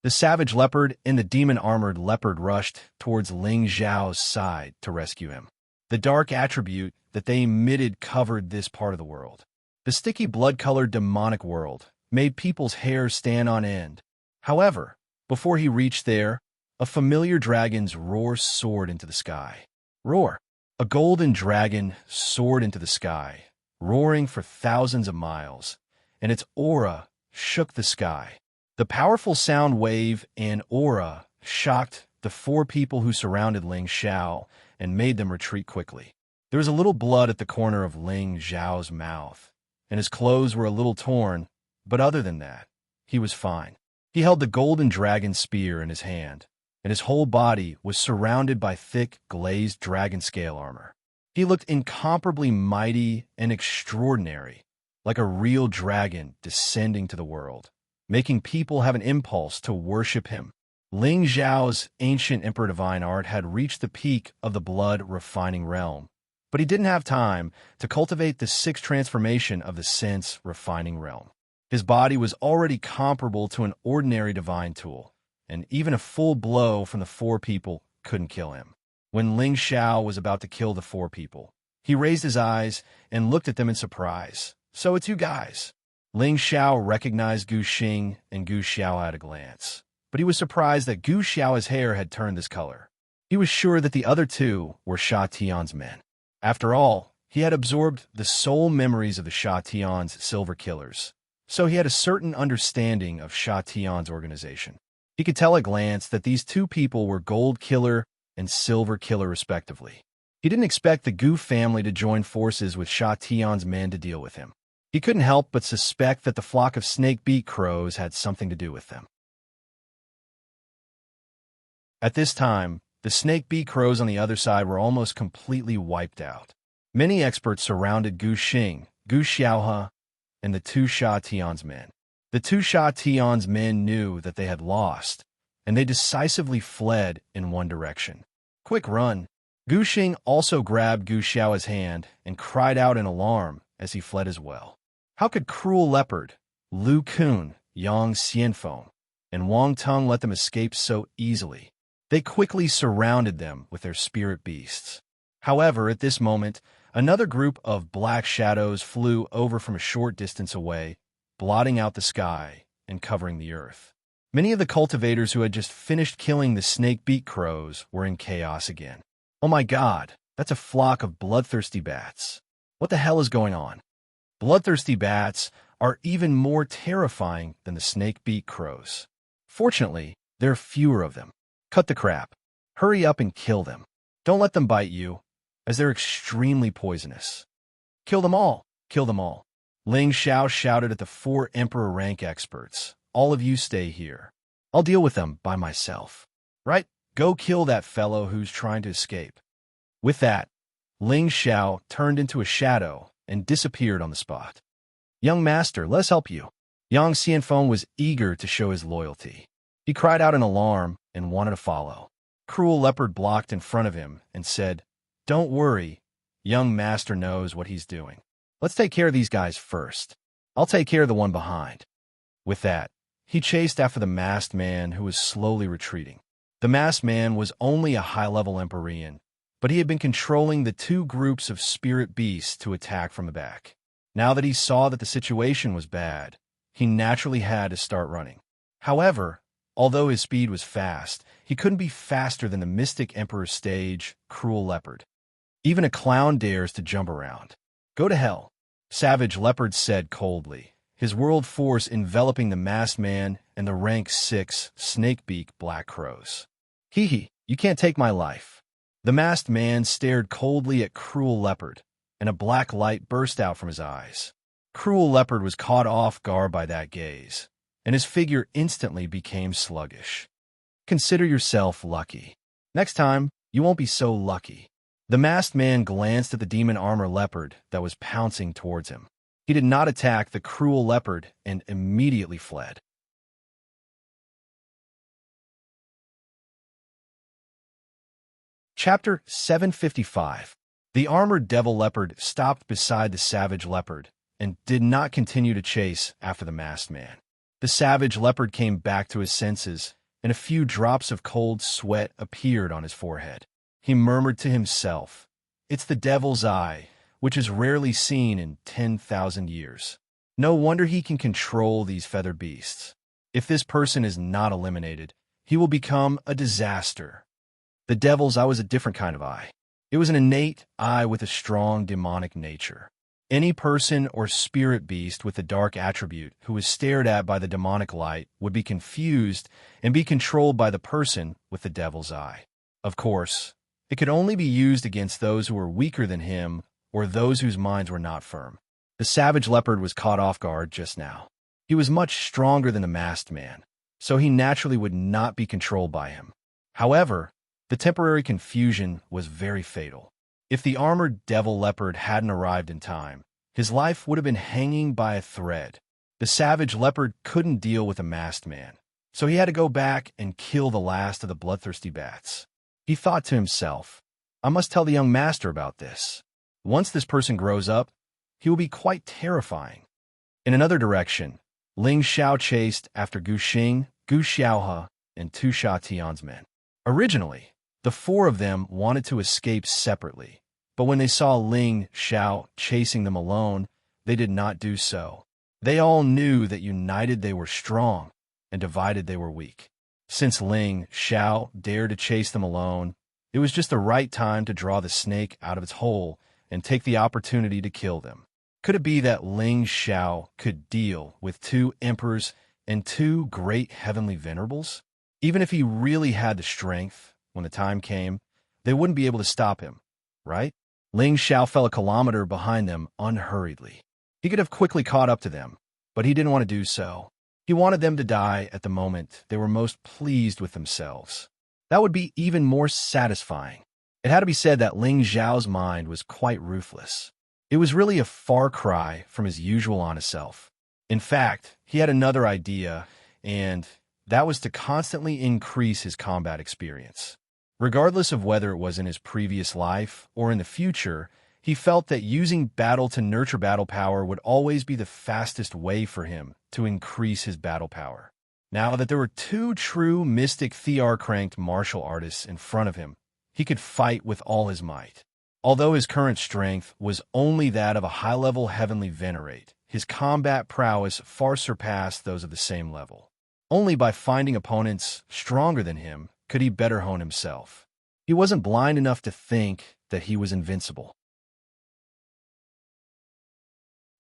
The savage leopard and the demon-armored leopard rushed towards Ling Xiao's side to rescue him. The dark attribute that they emitted covered this part of the world. The sticky blood-colored demonic world made people's hair stand on end. However, before he reached there, a familiar dragon's roar soared into the sky. Roar! A golden dragon soared into the sky, roaring for thousands of miles, and its aura shook the sky. The powerful sound wave and aura shocked the four people who surrounded Ling Xiao and made them retreat quickly. There was a little blood at the corner of Ling Xiao's mouth, and his clothes were a little torn, but other than that, he was fine. He held the golden dragon spear in his hand, and his whole body was surrounded by thick, glazed dragon scale armor. He looked incomparably mighty and extraordinary, like a real dragon descending to the world, making people have an impulse to worship him. Ling Xiao's ancient Emperor Divine art had reached the peak of the blood-refining realm, but he didn't have time to cultivate the sixth transformation of the sense-refining realm. His body was already comparable to an ordinary divine tool, and even a full blow from the four people couldn't kill him. When Ling Xiao was about to kill the four people, he raised his eyes and looked at them in surprise. "So it's you guys." Ling Xiao recognized Gu Xing and Gu Xiao at a glance, but he was surprised that Gu Xiao's hair had turned this color. He was sure that the other two were Sha Tian's men. After all, he had absorbed the soul memories of the Sha Tian's silver killers, so he had a certain understanding of Sha Tian's organization. He could tell at a glance that these two people were Gold Killer and Silver Killer respectively. He didn't expect the Gu family to join forces with Sha Tian's men to deal with him. He couldn't help but suspect that the flock of snake-beak crows had something to do with them. At this time, the snake-beak crows on the other side were almost completely wiped out. Many experts surrounded Gu Xing, Gu Xiaohe, and the two Sha Tian's men. The two Sha Tian's men knew that they had lost, and they decisively fled in one direction. Quick run! Gu Xing also grabbed Gu Xiao's hand and cried out in alarm as he fled as well. How could Cruel Leopard, Lu Kun, Yang Xianfeng, and Wang Tung let them escape so easily? They quickly surrounded them with their spirit beasts. However, at this moment, another group of black shadows flew over from a short distance away, blotting out the sky and covering the earth. Many of the cultivators who had just finished killing the snake-beak crows were in chaos again. Oh my god, that's a flock of bloodthirsty bats. What the hell is going on? Bloodthirsty bats are even more terrifying than the snake-beak crows. Fortunately, there are fewer of them. Cut the crap. Hurry up and kill them. Don't let them bite you, as they're extremely poisonous. Kill them all! Kill them all! Ling Xiao shouted at the 4 Emperor rank experts. All of you stay here. I'll deal with them by myself. Right? Go kill that fellow who's trying to escape. With that, Ling Xiao turned into a shadow and disappeared on the spot. Young master, let us help you. Yang Xianfeng was eager to show his loyalty. He cried out in alarm and wanted to follow. Cruel Leopard blocked in front of him and said, "Don't worry, young master knows what he's doing. Let's take care of these guys first. I'll take care of the one behind." With that, he chased after the masked man who was slowly retreating. The masked man was only a high-level Empyrean, but he had been controlling the 2 groups of spirit beasts to attack from the back. Now that he saw that the situation was bad, he naturally had to start running. However, although his speed was fast, he couldn't be faster than the Mystic Emperor stage, Cruel Leopard. Even a clown dares to jump around. Go to hell, Savage Leopard said coldly, his world force enveloping the masked man and the rank 6 snakebeak black crows. Hee, you can't take my life. The masked man stared coldly at Cruel Leopard, and a black light burst out from his eyes. Cruel Leopard was caught off guard by that gaze, and his figure instantly became sluggish. Consider yourself lucky. Next time, you won't be so lucky. The masked man glanced at the demon armor leopard that was pouncing towards him. He did not attack the Cruel Leopard and immediately fled. Chapter 755. The armored devil leopard stopped beside the savage leopard and did not continue to chase after the masked man. The savage leopard came back to his senses, and a few drops of cold sweat appeared on his forehead. He murmured to himself, "It's the devil's eye, which is rarely seen in 10,000 years. No wonder he can control these feathered beasts. If this person is not eliminated, he will become a disaster." The devil's eye was a different kind of eye. It was an innate eye with a strong demonic nature. Any person or spirit beast with a dark attribute who was stared at by the demonic light would be confused and be controlled by the person with the devil's eye. Of course, it could only be used against those who were weaker than him or those whose minds were not firm. The savage leopard was caught off guard just now. He was much stronger than the masked man, so he naturally would not be controlled by him. However, the temporary confusion was very fatal. If the armored devil leopard hadn't arrived in time, his life would have been hanging by a thread. The savage leopard couldn't deal with a masked man, so he had to go back and kill the last of the bloodthirsty bats. He thought to himself, "I must tell the young master about this. Once this person grows up, he will be quite terrifying." In another direction, Ling Xiao chased after Gu Xing, Gu Xiaohe, and Tu Sha Tian's men. Originally, the 4 of them wanted to escape separately, but when they saw Ling Xiao chasing them alone, they did not do so. They all knew that united they were strong, and divided they were weak. Since Ling Xiao dared to chase them alone, it was just the right time to draw the snake out of its hole and take the opportunity to kill them. Could it be that Ling Xiao could deal with 2 emperors and 2 great heavenly venerables? Even if he really had the strength, when the time came, they wouldn't be able to stop him, right? Ling Xiao fell a kilometer behind them unhurriedly. He could have quickly caught up to them, but he didn't want to do so. He wanted them to die at the moment they were most pleased with themselves. That would be even more satisfying. It had to be said that Ling Xiao's mind was quite ruthless. It was really a far cry from his usual honest self. In fact, he had another idea, and That was to constantly increase his combat experience. Regardless of whether it was in his previous life or in the future, he felt that using battle to nurture battle power would always be the fastest way for him to increase his battle power. Now that there were two true mystic Thearch-ranked martial artists in front of him, he could fight with all his might. Although his current strength was only that of a high-level heavenly venerate, his combat prowess far surpassed those of the same level. Only by finding opponents stronger than him could he better hone himself. He wasn't blind enough to think that he was invincible.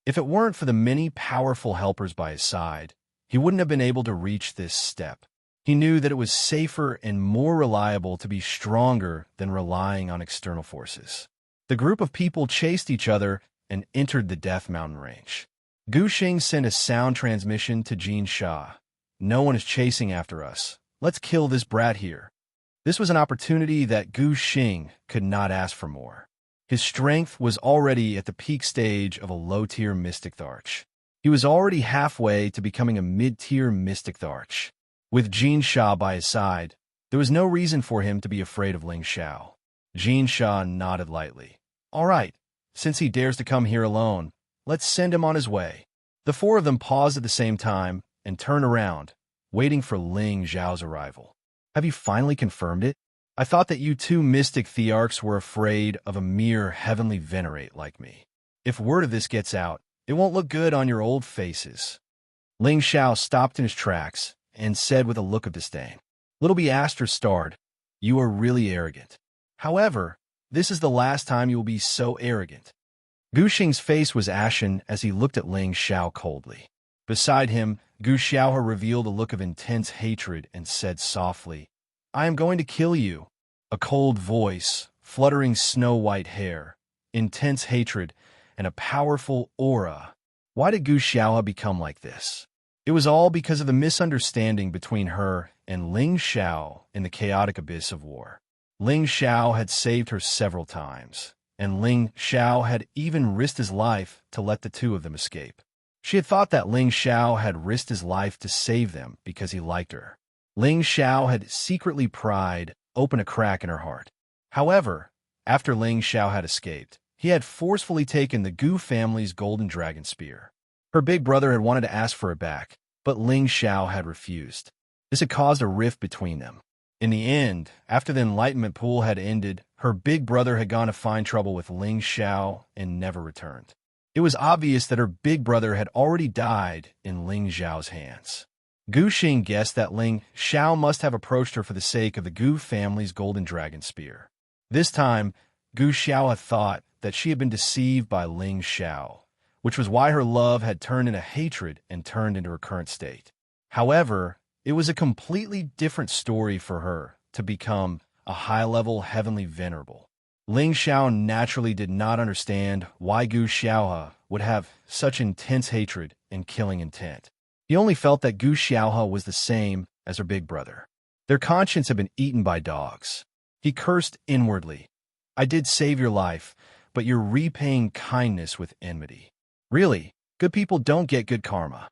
If it weren't for the many powerful helpers by his side, he wouldn't have been able to reach this step. He knew that it was safer and more reliable to be stronger than relying on external forces. The group of people chased each other and entered the Death Mountain range. Gu Xing sent a sound transmission to Jin Sha. "No one is chasing after us. Let's kill this brat here." This was an opportunity that Gu Xing could not ask for more. His strength was already at the peak stage of a low-tier Mystic Tharch. He was already halfway to becoming a mid-tier Mystic Tharch. With Jin Sha by his side, there was no reason for him to be afraid of Ling Xiao. Jin Sha nodded lightly. "All right, since he dares to come here alone, let's send him on his way." The four of them paused at the same time and turned around, waiting for Ling Xiao's arrival. "Have you finally confirmed it? I thought that you two mystic Thearchs were afraid of a mere heavenly venerate like me. If word of this gets out, it won't look good on your old faces." Ling Xiao stopped in his tracks and said with a look of disdain, "Little B Aster starred, you are really arrogant. However, this is the last time you will be so arrogant." Gu Xing's face was ashen as he looked at Ling Xiao coldly. Beside him, Gu Xiaohe revealed a look of intense hatred and said softly, "I am going to kill you." A cold voice, fluttering snow-white hair, intense hatred, and a powerful aura. Why did Gu Xiaohe become like this? It was all because of the misunderstanding between her and Ling Xiao in the chaotic abyss of war. Ling Xiao had saved her several times, and Ling Xiao had even risked his life to let the two of them escape. She had thought that Ling Xiao had risked his life to save them because he liked her. Ling Xiao had secretly pried open a crack in her heart. However, after Ling Xiao had escaped, he had forcefully taken the Gu family's golden dragon spear. Her big brother had wanted to ask for it back, but Ling Xiao had refused. This had caused a rift between them. In the end, after the enlightenment pool had ended, her big brother had gone to find trouble with Ling Xiao and never returned. It was obvious that her big brother had already died in Ling Xiao's hands. Gu Xing guessed that Ling Xiao must have approached her for the sake of the Gu family's golden dragon spear. This time, Gu Xiao had thought that she had been deceived by Ling Xiao, which was why her love had turned into hatred and turned into her current state. However, it was a completely different story for her to become a high-level heavenly venerable. Ling Xiao naturally did not understand why Gu Xiaohe would have such intense hatred and killing intent. He only felt that Gu Xiaohe was the same as her big brother. Their conscience had been eaten by dogs. He cursed inwardly. "I did save your life, but you're repaying kindness with enmity. Really, good people don't get good karma."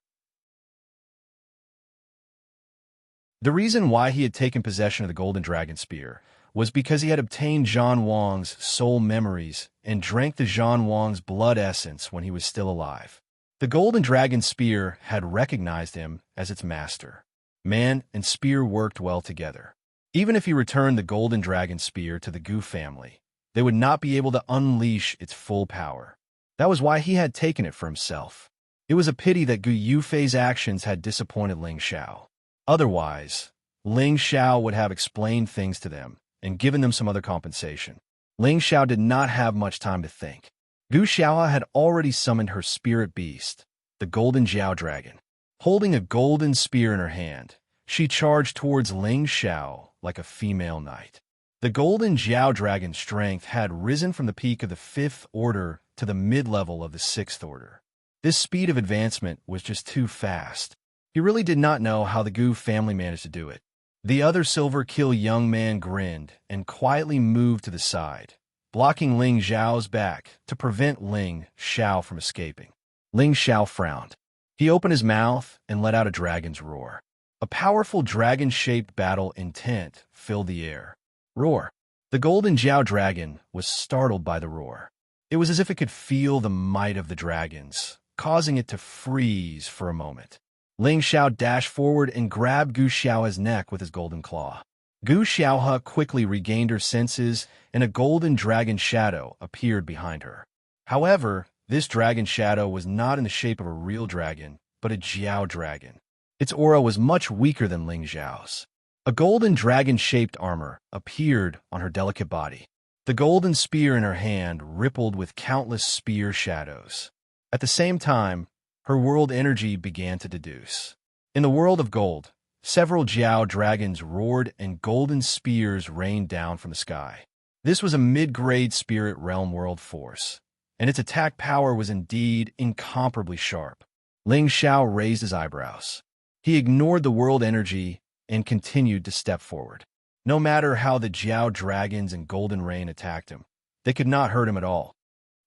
The reason why he had taken possession of the Golden Dragon Spear was because he had obtained Zhan Wang's soul memories and drank the Zhan Wang's blood essence when he was still alive. The Golden Dragon Spear had recognized him as its master. Man and spear worked well together. Even if he returned the Golden Dragon Spear to the Gu family, they would not be able to unleash its full power. That was why he had taken it for himself. It was a pity that Gu Yufei's actions had disappointed Ling Xiao. Otherwise, Ling Xiao would have explained things to them and given them some other compensation. Ling Xiao did not have much time to think. Gu Xiaohe had already summoned her spirit beast, the Golden Jiao Dragon. Holding a golden spear in her hand, she charged towards Ling Xiao like a female knight. The Golden Jiao Dragon's strength had risen from the peak of the 5th Order to the mid-level of the 6th Order. This speed of advancement was just too fast. He really did not know how the Gu family managed to do it. The other Silver Kill young man grinned and quietly moved to the side, blocking Ling Xiao's back to prevent Ling Xiao from escaping. Ling Xiao frowned. He opened his mouth and let out a dragon's roar. A powerful dragon-shaped battle intent filled the air. Roar! The golden Jiao dragon was startled by the roar. It was as if it could feel the might of the dragons, causing it to freeze for a moment. Ling Xiao dashed forward and grabbed Gu Xiaohe's neck with his golden claw. Gu Xiaohe quickly regained her senses, and a golden dragon shadow appeared behind her. However, this dragon shadow was not in the shape of a real dragon, but a Jiao dragon. Its aura was much weaker than Ling Xiao's. A golden dragon-shaped armor appeared on her delicate body. The golden spear in her hand rippled with countless spear shadows. At the same time, her world energy began to deduce. In the world of gold, several Jiao dragons roared and golden spears rained down from the sky. This was a mid-grade spirit realm world force, and its attack power was indeed incomparably sharp. Ling Xiao raised his eyebrows. He ignored the world energy and continued to step forward. No matter how the Jiao dragons and golden rain attacked him, they could not hurt him at all.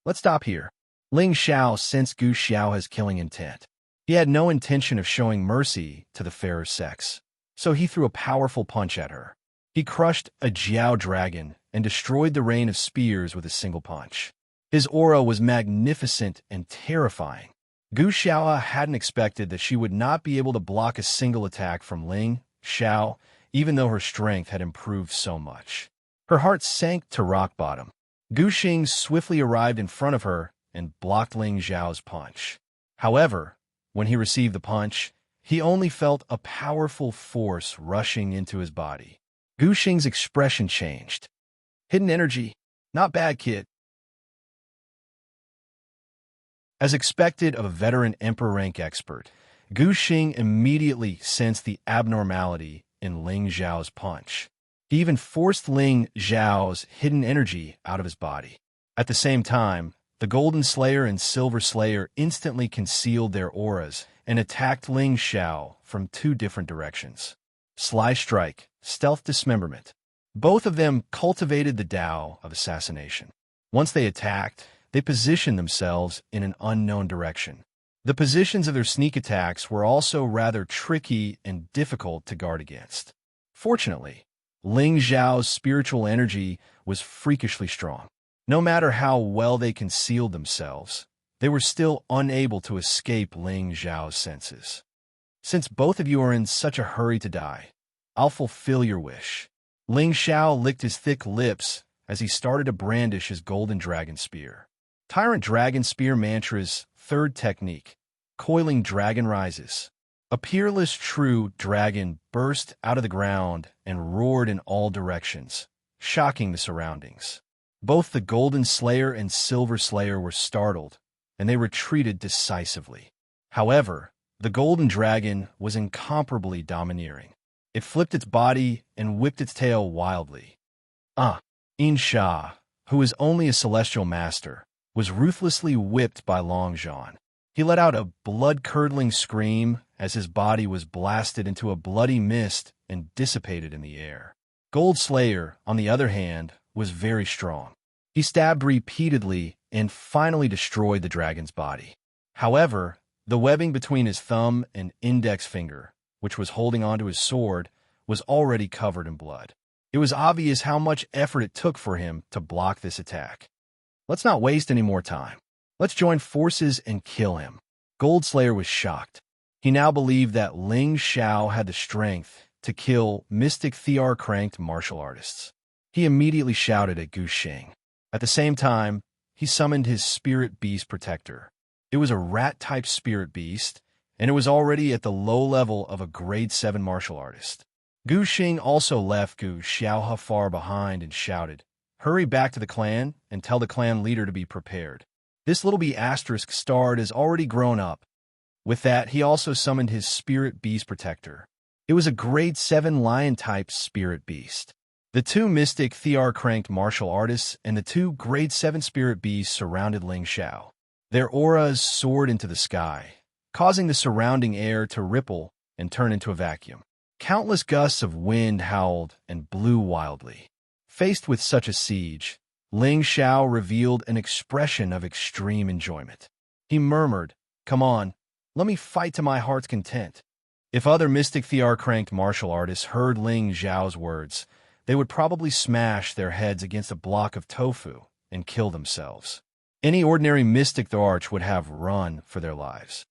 Let's stop here. Ling Xiao sensed Gu Xiaohe's killing intent. He had no intention of showing mercy to the fairer sex, so he threw a powerful punch at her. He crushed a Jiao dragon and destroyed the rain of spears with a single punch. His aura was magnificent and terrifying. Gu Xiaohe hadn't expected that she would not be able to block a single attack from Ling Xiao, even though her strength had improved so much. Her heart sank to rock bottom. Gu Xing swiftly arrived in front of her and blocked Ling Xiao's punch. However, when he received the punch, he only felt a powerful force rushing into his body. Gu Xing's expression changed. Hidden energy. Not bad, kid. As expected of a veteran Emperor rank expert, Gu Xing immediately sensed the abnormality in Ling Xiao's punch. He even forced Ling Xiao's hidden energy out of his body. At the same time, the Golden Slayer and Silver Slayer instantly concealed their auras and attacked Ling Xiao from two different directions. Sly Strike, Stealth Dismemberment. Both of them cultivated the Tao of assassination. Once they attacked, they positioned themselves in an unknown direction. The positions of their sneak attacks were also rather tricky and difficult to guard against. Fortunately, Ling Xiao's spiritual energy was freakishly strong. No matter how well they concealed themselves, they were still unable to escape Ling Xiao's senses. Since both of you are in such a hurry to die, I'll fulfill your wish. Ling Xiao licked his thick lips as he started to brandish his golden dragon spear. Tyrant Dragon Spear Mantra's third technique, Coiling Dragon Rises. A peerless true dragon burst out of the ground and roared in all directions, shocking the surroundings. Both the Golden Slayer and Silver Slayer were startled, and they retreated decisively. However, the Golden Dragon was incomparably domineering. It flipped its body and whipped its tail wildly. Insha, who was only a celestial master, was ruthlessly whipped by Long Zhan. He let out a blood-curdling scream as his body was blasted into a bloody mist and dissipated in the air. Gold Slayer, on the other hand, was very strong. He stabbed repeatedly and finally destroyed the dragon's body. However, the webbing between his thumb and index finger, which was holding onto his sword, was already covered in blood. It was obvious how much effort it took for him to block this attack. Let's not waste any more time. Let's join forces and kill him. Gold Slayer was shocked. He now believed that Ling Xiao had the strength to kill Mystic Thear-cranked martial artists. He immediately shouted at Gu Xing. At the same time, he summoned his Spirit Beast Protector. It was a rat-type spirit beast, and it was already at the low level of a grade 7 martial artist. Gu Xing also left Gu Xiaohe far behind and shouted, "Hurry back to the clan and tell the clan leader to be prepared. This little B** starred is already grown up." With that, he also summoned his Spirit Beast Protector. It was a grade 7 lion-type spirit beast. The two Mystic Thear-cranked martial artists and the two grade 7 spirit beasts surrounded Ling Xiao. Their auras soared into the sky, causing the surrounding air to ripple and turn into a vacuum. Countless gusts of wind howled and blew wildly. Faced with such a siege, Ling Xiao revealed an expression of extreme enjoyment. He murmured, "Come on, let me fight to my heart's content." If other mystic Thear-cranked martial artists heard Ling Zhao's words, they would probably smash their heads against a block of tofu and kill themselves. Any ordinary mystic Thearch would have run for their lives.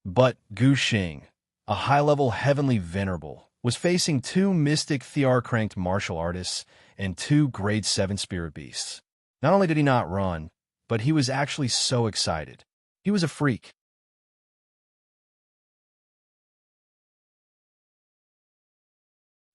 But Gu Xing, a high-level heavenly venerable, was facing two mystic Thear-cranked martial artists and two grade 7 spirit beasts. Not only did he not run, but he was actually so excited. He was a freak.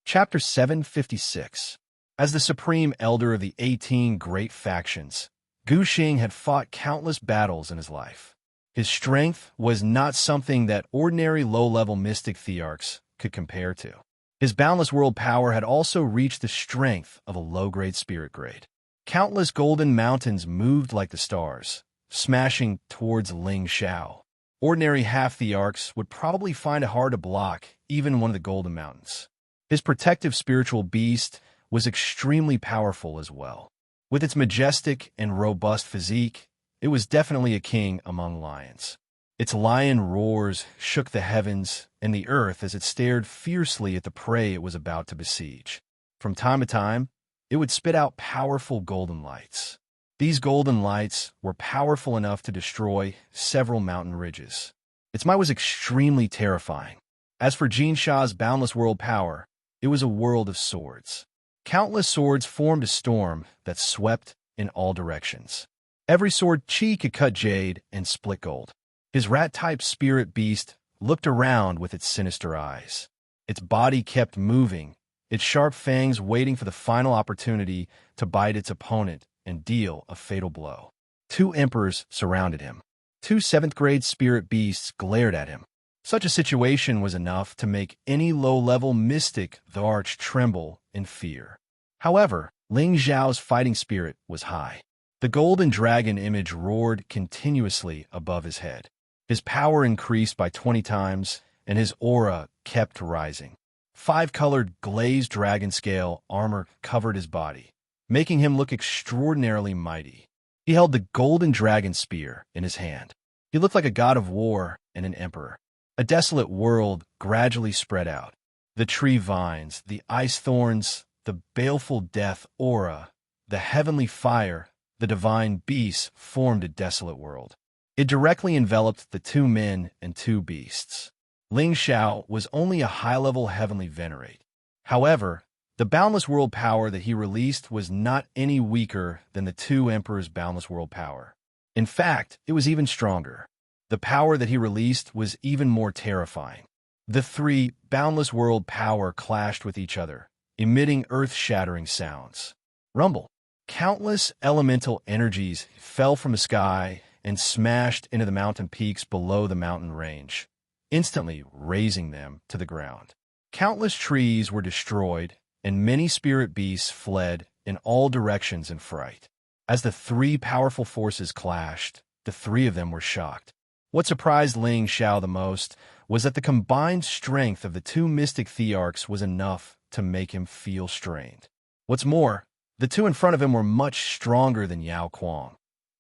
Chapter 756. As the supreme elder of the 18 great factions, Gu Xing had fought countless battles in his life. His strength was not something that ordinary low-level mystic Thearchs could compare to. His boundless world power had also reached the strength of a low-grade spirit grade. Countless golden mountains moved like the stars, smashing towards Ling Zhao. Ordinary half-Thearchs would probably find it hard to block even one of the golden mountains. His protective spiritual beast was extremely powerful as well. With its majestic and robust physique, it was definitely a king among lions. Its lion roars shook the heavens and the earth as it stared fiercely at the prey it was about to besiege. From time to time, it would spit out powerful golden lights. These golden lights were powerful enough to destroy several mountain ridges. Its might was extremely terrifying. As for Jinsha's boundless world power, it was a world of swords. Countless swords formed a storm that swept in all directions. Every sword chi could cut jade and split gold. His rat-type spirit beast looked around with its sinister eyes. Its body kept moving, its sharp fangs waiting for the final opportunity to bite its opponent and deal a fatal blow. Two emperors surrounded him. Two 7th-grade spirit beasts glared at him. Such a situation was enough to make any low-level mystic Thearch tremble in fear. However, Ling Zhao's fighting spirit was high. The golden dragon image roared continuously above his head. His power increased by 20 times, and his aura kept rising. 5-colored glazed dragon scale armor covered his body, making him look extraordinarily mighty. He held the golden dragon spear in his hand. He looked like a god of war and an emperor. A desolate world gradually spread out. The tree vines, the ice thorns, the baleful death aura, the heavenly fire, the divine beasts formed a desolate world. It directly enveloped the two men and two beasts. Ling Zhao was only a high-level heavenly venerate. However, the boundless world power that he released was not any weaker than the two emperors' boundless world power. In fact, it was even stronger. The power that he released was even more terrifying. The three boundless world power clashed with each other, emitting earth-shattering sounds. Rumble. Countless elemental energies fell from the sky and smashed into the mountain peaks below the mountain range, instantly razing them to the ground. Countless trees were destroyed, and many spirit beasts fled in all directions in fright. As the three powerful forces clashed, the three of them were shocked. What surprised Ling Zhao the most was that the combined strength of the two mystic Thearchs was enough to make him feel strained. What's more, the two in front of him were much stronger than Yao Kuang,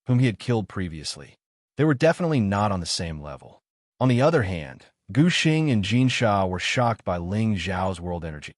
whom he had killed previously. They were definitely not on the same level. On the other hand, Gu Xing and Jinsha were shocked by Ling Zhao's world energy.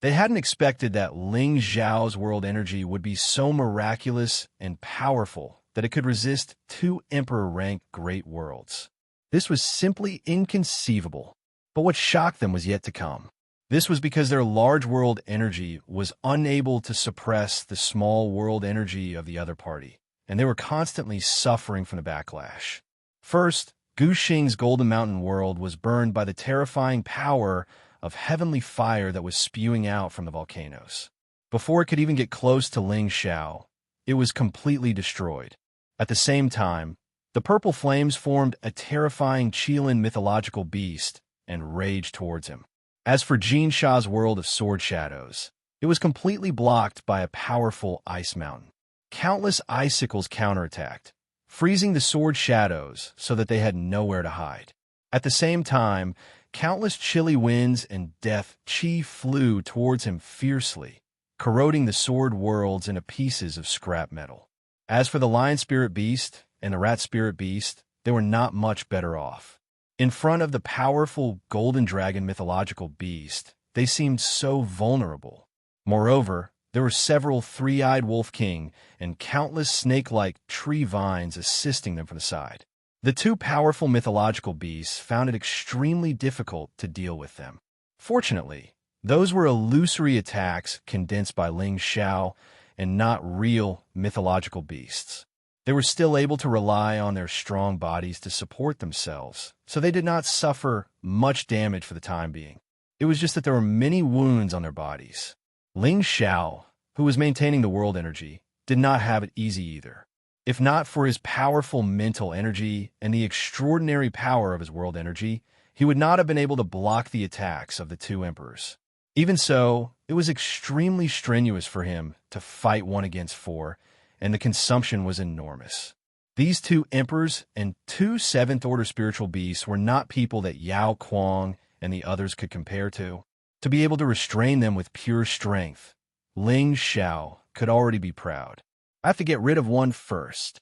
They hadn't expected that Ling Zhao's world energy would be so miraculous and powerful that it could resist two emperor-ranked great worlds. This was simply inconceivable. But what shocked them was yet to come. This was because their large world energy was unable to suppress the small world energy of the other party, and they were constantly suffering from the backlash. First, Gu Xing's Golden Mountain world was burned by the terrifying power of heavenly fire that was spewing out from the volcanoes. Before it could even get close to Ling Zhao, it was completely destroyed. At the same time, the purple flames formed a terrifying Qilin mythological beast and raged towards him. As for Jinsha's world of sword shadows, it was completely blocked by a powerful ice mountain. Countless icicles counterattacked, freezing the sword shadows so that they had nowhere to hide. At the same time, countless chilly winds and death chi flew towards him fiercely, corroding the sword worlds into pieces of scrap metal. As for the lion spirit beast, and the rat spirit beast, they were not much better off. In front of the powerful golden dragon mythological beast, they seemed so vulnerable. Moreover, there were several three-eyed wolf king and countless snake-like tree vines assisting them from the side. The two powerful mythological beasts found it extremely difficult to deal with them. Fortunately, those were illusory attacks condensed by Ling Xiao and not real mythological beasts. They were still able to rely on their strong bodies to support themselves, so they did not suffer much damage for the time being. It was just that there were many wounds on their bodies. Ling Xiao, who was maintaining the world energy, did not have it easy either. If not for his powerful mental energy and the extraordinary power of his world energy, he would not have been able to block the attacks of the two emperors. Even so, it was extremely strenuous for him to fight 1 against 4, and the consumption was enormous. These two emperors and 2 seventh-order spiritual beasts were not people that Yao Kuang and the others could compare to. To be able to restrain them with pure strength, Ling Xiao could already be proud. I have to get rid of one first.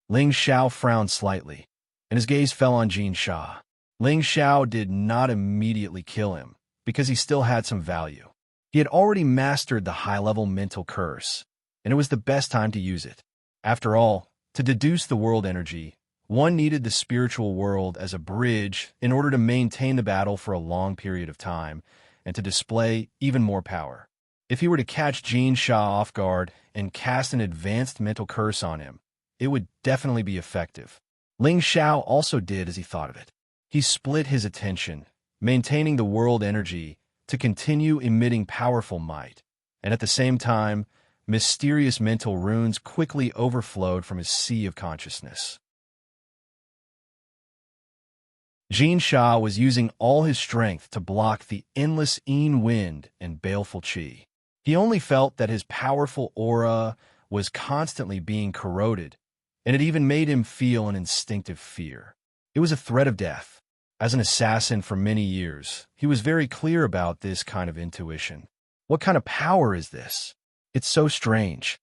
Ling Xiao frowned slightly, and his gaze fell on Jin Sha. Ling Xiao did not immediately kill him, because he still had some value. He had already mastered the high-level mental curse, and it was the best time to use it. After all, to deduce the world energy, one needed the spiritual world as a bridge in order to maintain the battle for a long period of time, and to display even more power. If he were to catch Jin Sha off guard and cast an advanced mental curse on him, it would definitely be effective. Ling Xiao also did as he thought of it. He split his attention, maintaining the world energy to continue emitting powerful might, and at the same time, mysterious mental runes quickly overflowed from his sea of consciousness. Jin Sha was using all his strength to block the endless Yin wind and baleful qi. He only felt that his powerful aura was constantly being corroded, and it even made him feel an instinctive fear. It was a threat of death. As an assassin for many years, he was very clear about this kind of intuition. What kind of power is this? It's so strange.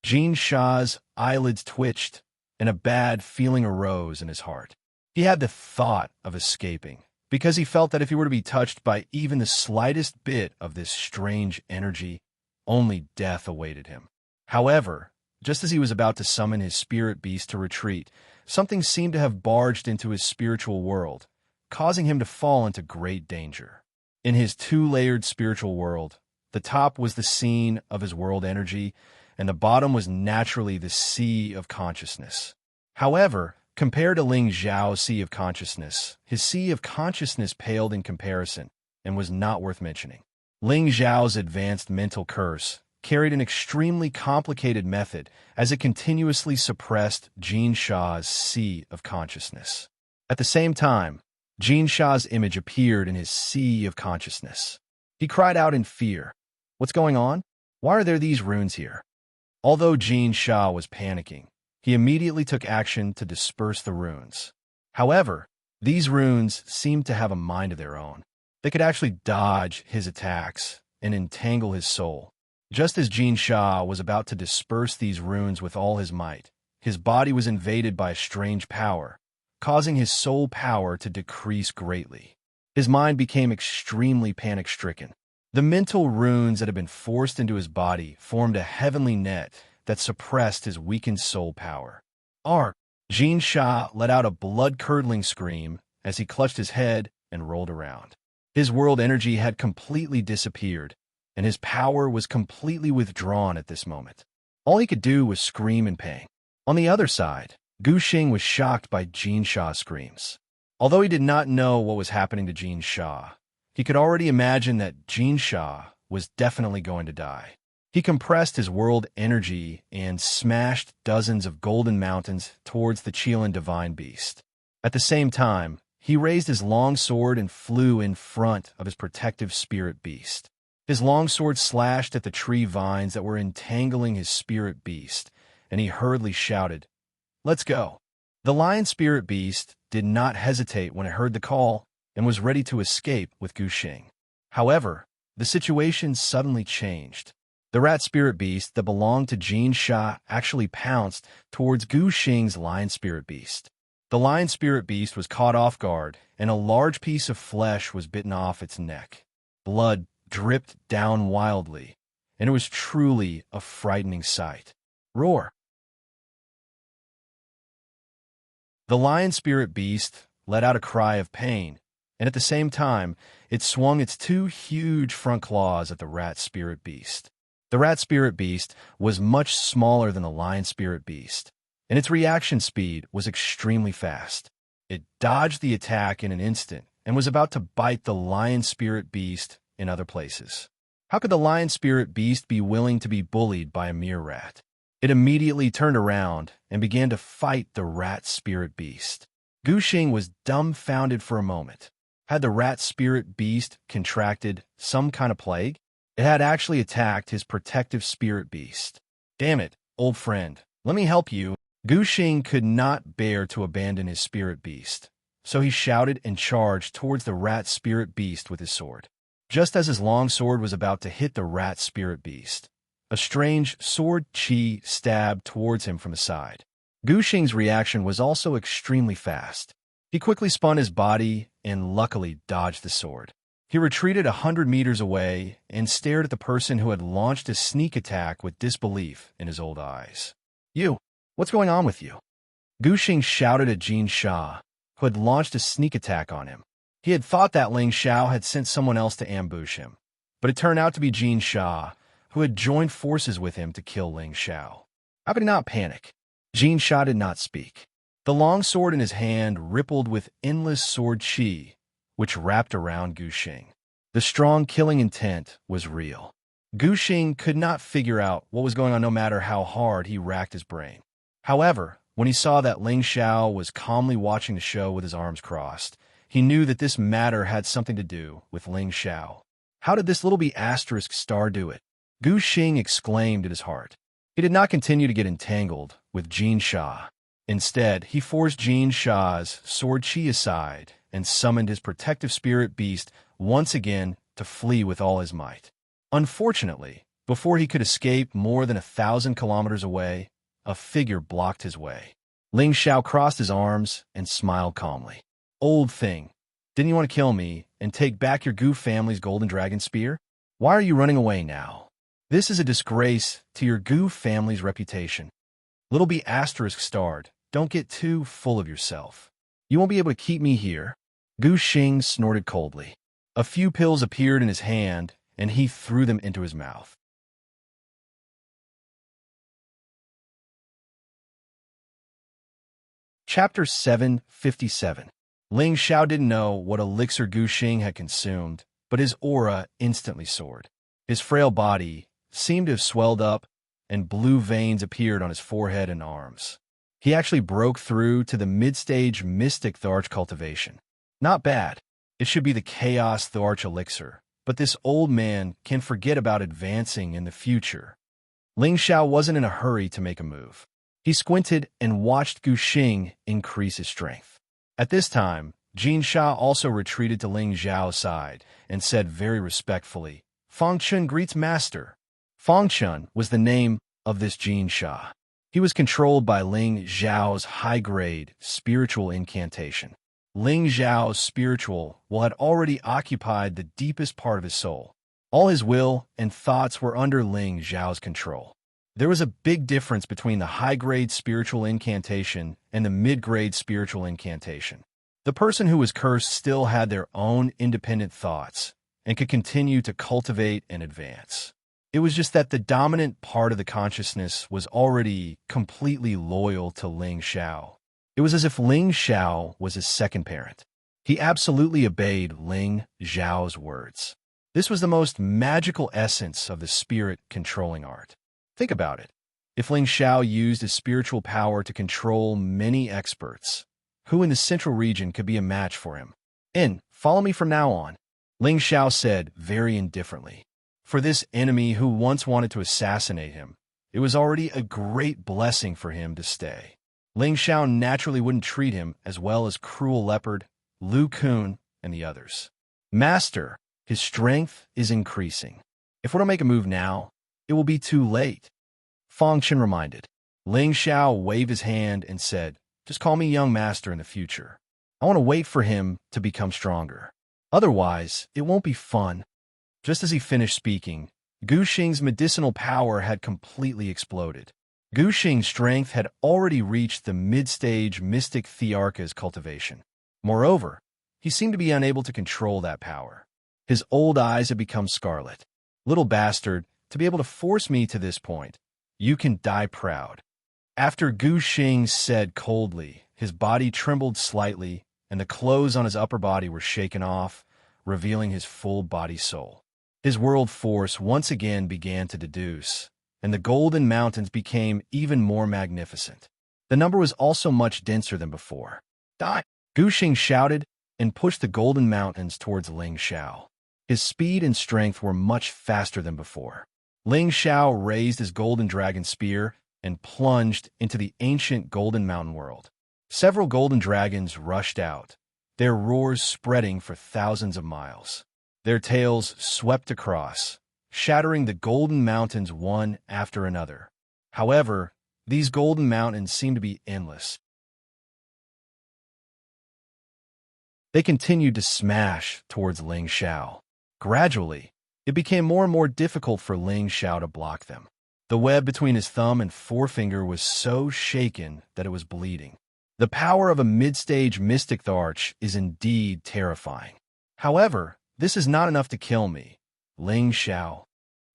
Jin Sha's eyelids twitched, and a bad feeling arose in his heart. He had the thought of escaping, because he felt that if he were to be touched by even the slightest bit of this strange energy, only death awaited him. However, just as he was about to summon his spirit beast to retreat, something seemed to have barged into his spiritual world, causing him to fall into great danger. In his 2-layered spiritual world, the top was the scene of his world energy, and the bottom was naturally the sea of consciousness. However, compared to Ling Xiao's sea of consciousness, his sea of consciousness paled in comparison and was not worth mentioning. Ling Xiao's advanced mental curse carried an extremely complicated method as it continuously suppressed Jin Sha's sea of consciousness. At the same time, Jin Sha's image appeared in his sea of consciousness. He cried out in fear. What's going on? Why are there these runes here? Although Jin Sha was panicking, he immediately took action to disperse the runes. However, these runes seemed to have a mind of their own. They could actually dodge his attacks and entangle his soul. Just as Jin Sha was about to disperse these runes with all his might, his body was invaded by a strange power, causing his soul power to decrease greatly. His mind became extremely panic-stricken. The mental runes that had been forced into his body formed a heavenly net that suppressed his weakened soul power. Ark! Jin Sha let out a blood-curdling scream as he clutched his head and rolled around. His world energy had completely disappeared, and his power was completely withdrawn at this moment. All he could do was scream in pain. On the other side, Gu Xing was shocked by Jin Sha's screams. Although he did not know what was happening to Jin Sha, he could already imagine that Jin Sha was definitely going to die. He compressed his world energy and smashed dozens of golden mountains towards the Qilin divine beast. At the same time, he raised his long sword and flew in front of his protective spirit beast. His long sword slashed at the tree vines that were entangling his spirit beast, and he hurriedly shouted, "Let's go!" The lion spirit beast did not hesitate when it heard the call and was ready to escape with Gu Xing. However, the situation suddenly changed. The rat spirit beast that belonged to Jin Sha actually pounced towards Gu Xing's lion spirit beast. The lion spirit beast was caught off guard, and a large piece of flesh was bitten off its neck. Blood dripped down wildly, and it was truly a frightening sight. Roar! The lion spirit beast let out a cry of pain, and at the same time, it swung its two huge front claws at the rat spirit beast. The rat spirit beast was much smaller than the lion spirit beast, and its reaction speed was extremely fast. It dodged the attack in an instant and was about to bite the lion spirit beast in other places. How could the lion spirit beast be willing to be bullied by a mere rat? It immediately turned around and began to fight the rat spirit beast. Gu Xing was dumbfounded for a moment. Had the rat spirit beast contracted some kind of plague? It had actually attacked his protective spirit beast. Damn it, old friend, let me help you. Gu Xing could not bear to abandon his spirit beast, so he shouted and charged towards the rat spirit beast with his sword. Just as his long sword was about to hit the rat spirit beast, a strange sword chi stabbed towards him from the side. Gu Xing's reaction was also extremely fast. He quickly spun his body and luckily dodged the sword. He retreated 100 meters away and stared at the person who had launched a sneak attack with disbelief in his old eyes. You, what's going on with you? Gu Xing shouted at Jin Sha, who had launched a sneak attack on him. He had thought that Ling Xiao had sent someone else to ambush him, but it turned out to be Jin Sha, who had joined forces with him to kill Ling Xiao. How could he not panic? Jin Sha did not speak. The long sword in his hand rippled with endless sword chi, which wrapped around Gu Xing. The strong killing intent was real. Gu Xing could not figure out what was going on no matter how hard he racked his brain. However, when he saw that Ling Xiao was calmly watching the show with his arms crossed, he knew that this matter had something to do with Ling Xiao. How did this little asterisk star do it? Gu Xing exclaimed in his heart. He did not continue to get entangled with Jin Sha. Instead, he forced Jin Sha's sword chi aside and summoned his protective spirit beast once again to flee with all his might. Unfortunately, before he could escape more than 1,000 kilometers away, a figure blocked his way. Ling Xiao crossed his arms and smiled calmly. Old thing, didn't you want to kill me and take back your Gu family's golden dragon spear? Why are you running away now? This is a disgrace to your Gu family's reputation. Little asterisk starred, don't get too full of yourself. You won't be able to keep me here. Gu Xing snorted coldly. A few pills appeared in his hand, and he threw them into his mouth. Chapter 757. Ling Xiao didn't know what elixir Gu Xing had consumed, but his aura instantly soared. His frail body seemed to have swelled up, and blue veins appeared on his forehead and arms. He actually broke through to the mid-stage mystic Tharch cultivation. Not bad. It should be the chaos Tharch elixir, but this old man can forget about advancing in the future. Ling Xiao wasn't in a hurry to make a move. He squinted and watched Gu Xing increase his strength. At this time, Jin Sha also retreated to Ling Xiao's side and said very respectfully, Fang Chun greets master. Fang Chun was the name of this Jin Sha. He was controlled by Ling Xiao's high-grade spiritual incantation. Ling Xiao's spiritual will had already occupied the deepest part of his soul. All his will and thoughts were under Ling Xiao's control. There was a big difference between the high-grade spiritual incantation and the mid-grade spiritual incantation. The person who was cursed still had their own independent thoughts and could continue to cultivate and advance. It was just that the dominant part of the consciousness was already completely loyal to Ling Xiao. It was as if Ling Xiao was his second parent. He absolutely obeyed Ling Xiao's words. This was the most magical essence of the spirit controlling art. Think about it. If Ling Xiao used his spiritual power to control many experts, who in the central region could be a match for him? Follow me from now on, Ling Xiao said very indifferently. For this enemy who once wanted to assassinate him, it was already a great blessing for him to stay. Ling Xiao naturally wouldn't treat him as well as Cruel Leopard, Lu Kun, and the others. Master, his strength is increasing. If we don't make a move now, it will be too late. Fang Chen reminded. Ling Xiao waved his hand and said, just call me young master in the future. I want to wait for him to become stronger. Otherwise, it won't be fun. Just as he finished speaking, Gu Xing's medicinal power had completely exploded. Gu Xing's strength had already reached the mid-stage mystic Thearka's cultivation. Moreover, he seemed to be unable to control that power. His old eyes had become scarlet. Little bastard, to be able to force me to this point. You can die proud. After Gu Xing said coldly, his body trembled slightly, and the clothes on his upper body were shaken off, revealing his full body soul. His world force once again began to deduce, and the golden mountains became even more magnificent. The number was also much denser than before. Die! Gu Xing shouted and pushed the golden mountains towards Ling Xiao. His speed and strength were much faster than before. Ling Xiao raised his golden dragon spear and plunged into the ancient golden mountain world. Several golden dragons rushed out, their roars spreading for thousands of miles. Their tails swept across, shattering the golden mountains one after another. However, these golden mountains seemed to be endless. They continued to smash towards Ling Xiao. Gradually, it became more and more difficult for Ling Xiao to block them. The web between his thumb and forefinger was so shaken that it was bleeding. The power of a mid-stage mystic Thearch is indeed terrifying. However, this is not enough to kill me, Ling Xiao.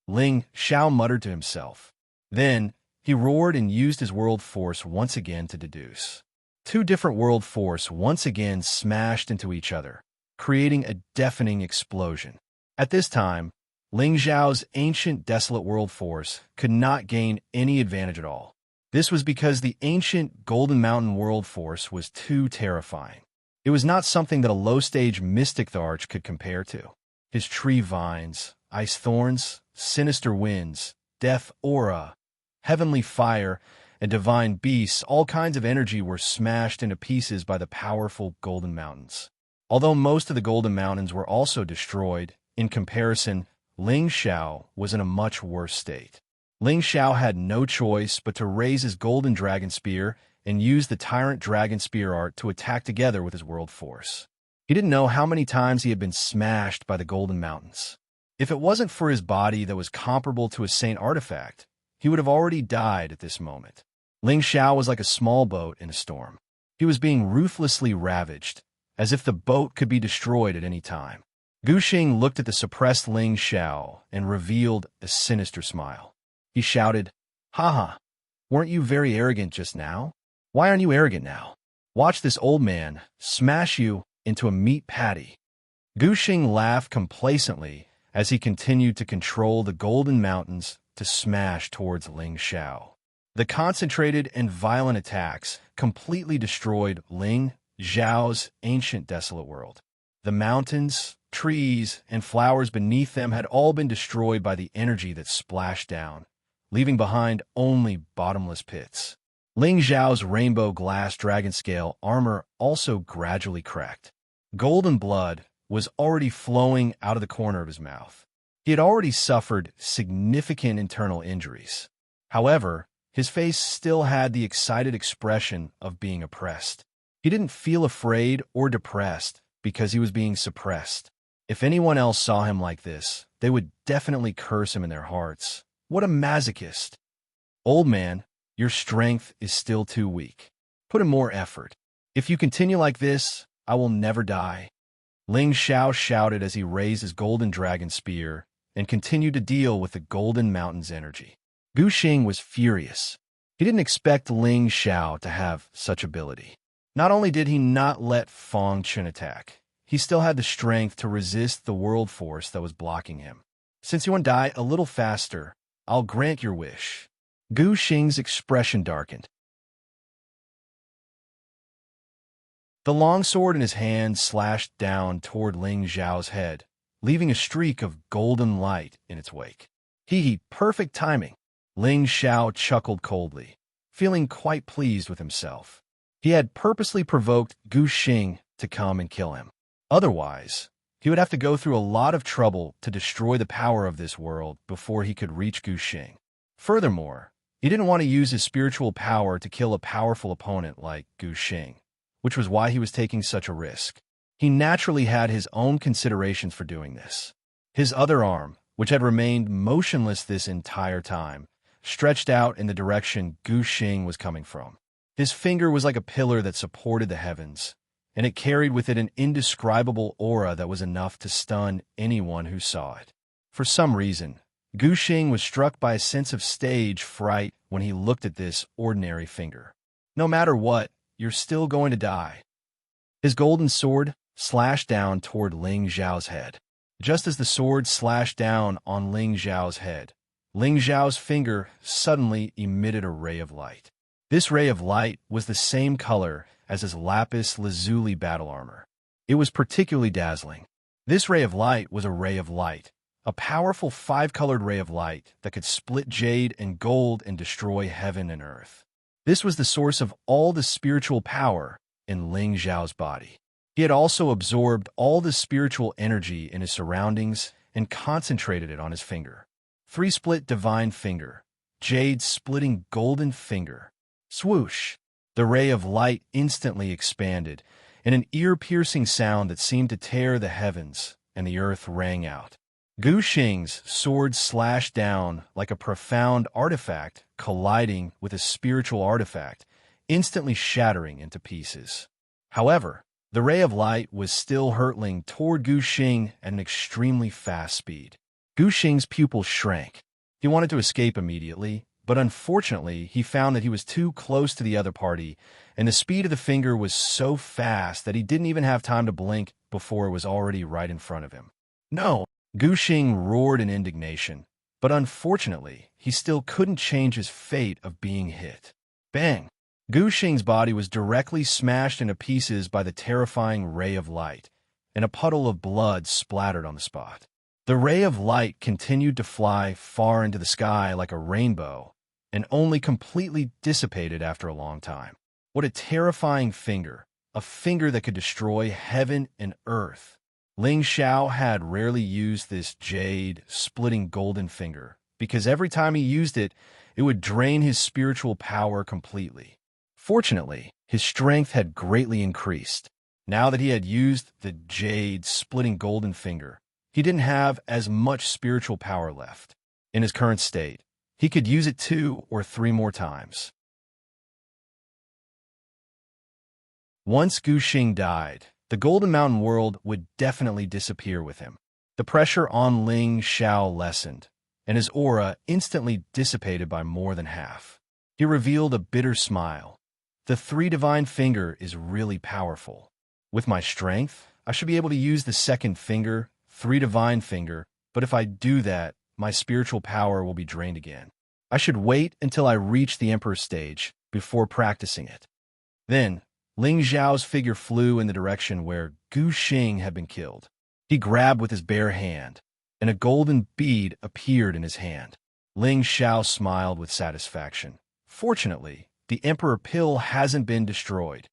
Ling Xiao muttered to himself. Then, he roared and used his world force once again to deduce. Two different world force once again smashed into each other, creating a deafening explosion. At this time, Ling Xiao's ancient desolate world force could not gain any advantage at all. This was because the ancient Golden Mountain world force was too terrifying. It was not something that a low-stage mystic Thearch could compare to. His tree vines, ice thorns, sinister winds, death aura, heavenly fire, and divine beasts, all kinds of energy were smashed into pieces by the powerful Golden Mountains. Although most of the Golden Mountains were also destroyed, in comparison, Ling Xiao was in a much worse state. Ling Xiao had no choice but to raise his golden dragon spear and use the tyrant dragon spear art to attack together with his world force. He didn't know how many times he had been smashed by the Golden Mountains. If it wasn't for his body that was comparable to a saint artifact, he would have already died at this moment. Ling Xiao was like a small boat in a storm. He was being ruthlessly ravaged, as if the boat could be destroyed at any time. Gu Xing looked at the suppressed Ling Xiao and revealed a sinister smile. He shouted, "Haha, weren't you very arrogant just now? Why aren't you arrogant now? Watch this old man smash you into a meat patty." Gu Xing laughed complacently as he continued to control the Golden Mountains to smash towards Ling Xiao. The concentrated and violent attacks completely destroyed Ling Xiao's ancient desolate world. The mountains, trees, and flowers beneath them had all been destroyed by the energy that splashed down, leaving behind only bottomless pits. Ling Xiao's rainbow glass dragon scale armor also gradually cracked. Golden blood was already flowing out of the corner of his mouth. He had already suffered significant internal injuries. However, his face still had the excited expression of being oppressed. He didn't feel afraid or depressed because he was being suppressed. If anyone else saw him like this, they would definitely curse him in their hearts. What a masochist! Old man, your strength is still too weak. Put in more effort. If you continue like this, I will never die. Ling Xiao shouted as he raised his golden dragon spear and continued to deal with the Golden Mountain's energy. Gu Xing was furious. He didn't expect Ling Xiao to have such ability. Not only did he not let Fang Chen attack, he still had the strength to resist the world force that was blocking him. Since you want to die a little faster, I'll grant your wish. Gu Xing's expression darkened. The longsword in his hand slashed down toward Ling Xiao's head, leaving a streak of golden light in its wake. Hee, perfect timing. Ling Xiao chuckled coldly, feeling quite pleased with himself. He had purposely provoked Gu Xing to come and kill him. Otherwise, He would have to go through a lot of trouble to destroy the power of this world before he could reach Guxing. Furthermore, he didn't want to use his spiritual power to kill a powerful opponent like Guxing, which was why he was taking such a risk. He naturally had his own considerations for doing this. His other arm, which had remained motionless this entire time, stretched out in the direction Guxing was coming from. His finger was like a pillar that supported the heavens, and it carried with it an indescribable aura that was enough to stun anyone who saw it. For some reason, Guxing was struck by a sense of stage fright when he looked at this ordinary finger. No matter what, you're still going to die. His golden sword slashed down toward Ling Zhao's head. Just as the sword slashed down on Ling Zhao's head, Ling Zhao's finger suddenly emitted a ray of light. This ray of light was the same color as his lapis lazuli battle armor. It was particularly dazzling. This ray of light was a ray of light, a powerful five-colored ray of light that could split jade and gold and destroy heaven and earth. This was the source of all the spiritual power in Ling Zhao's body. He had also absorbed all the spiritual energy in his surroundings and concentrated it on his finger. Three-split divine finger, jade splitting golden finger. Swoosh! The ray of light instantly expanded, and an ear-piercing sound that seemed to tear the heavens and the earth rang out. Guxing's sword slashed down like a profound artifact colliding with a spiritual artifact, instantly shattering into pieces. However, the ray of light was still hurtling toward Guxing at an extremely fast speed. Guxing's pupils shrank. He wanted to escape immediately, but unfortunately, he found that he was too close to the other party, and the speed of the finger was so fast that he didn't even have time to blink before it was already right in front of him. No! Guxing roared in indignation, but unfortunately, he still couldn't change his fate of being hit. Bang! Guxing's body was directly smashed into pieces by the terrifying ray of light, and a puddle of blood splattered on the spot. The ray of light continued to fly far into the sky like a rainbow, and only completely dissipated after a long time. What a terrifying finger, a finger that could destroy heaven and earth. Ling Zhao had rarely used this jade-splitting golden finger, because every time he used it, it would drain his spiritual power completely. Fortunately, his strength had greatly increased. Now that he had used the jade-splitting golden finger, he didn't have as much spiritual power left. In his current state, he could use it 2 or 3 more times. Once Guxing died, the Golden Mountain world would definitely disappear with him. The pressure on Ling Zhao lessened, and his aura instantly dissipated by more than half. He revealed a bitter smile. The 3 divine finger is really powerful. With my strength, I should be able to use the second finger, 3 divine finger, but if I do that, my spiritual power will be drained again. I should wait until I reach the Emperor stage before practicing it. Then, Ling Zhao's figure flew in the direction where Guxing had been killed. He grabbed with his bare hand, and a golden bead appeared in his hand. Ling Zhao smiled with satisfaction. Fortunately, the Emperor Pill hasn't been destroyed.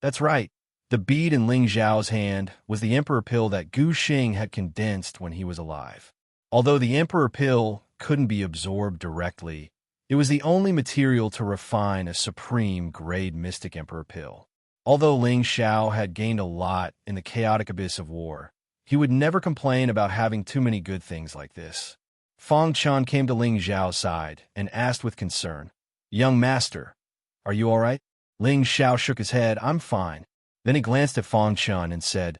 That's right. The bead in Ling Zhao's hand was the Emperor Pill that Guxing had condensed when he was alive. Although the Emperor Pill couldn't be absorbed directly, it was the only material to refine a supreme grade mystic Emperor Pill. Although Ling Zhao had gained a lot in the chaotic abyss of war, he would never complain about having too many good things like this. Fang Chun came to Ling Zhao's side and asked with concern, "Young master, are you all right?" Ling Zhao shook his head. "I'm fine." Then he glanced at Fang Chun and said,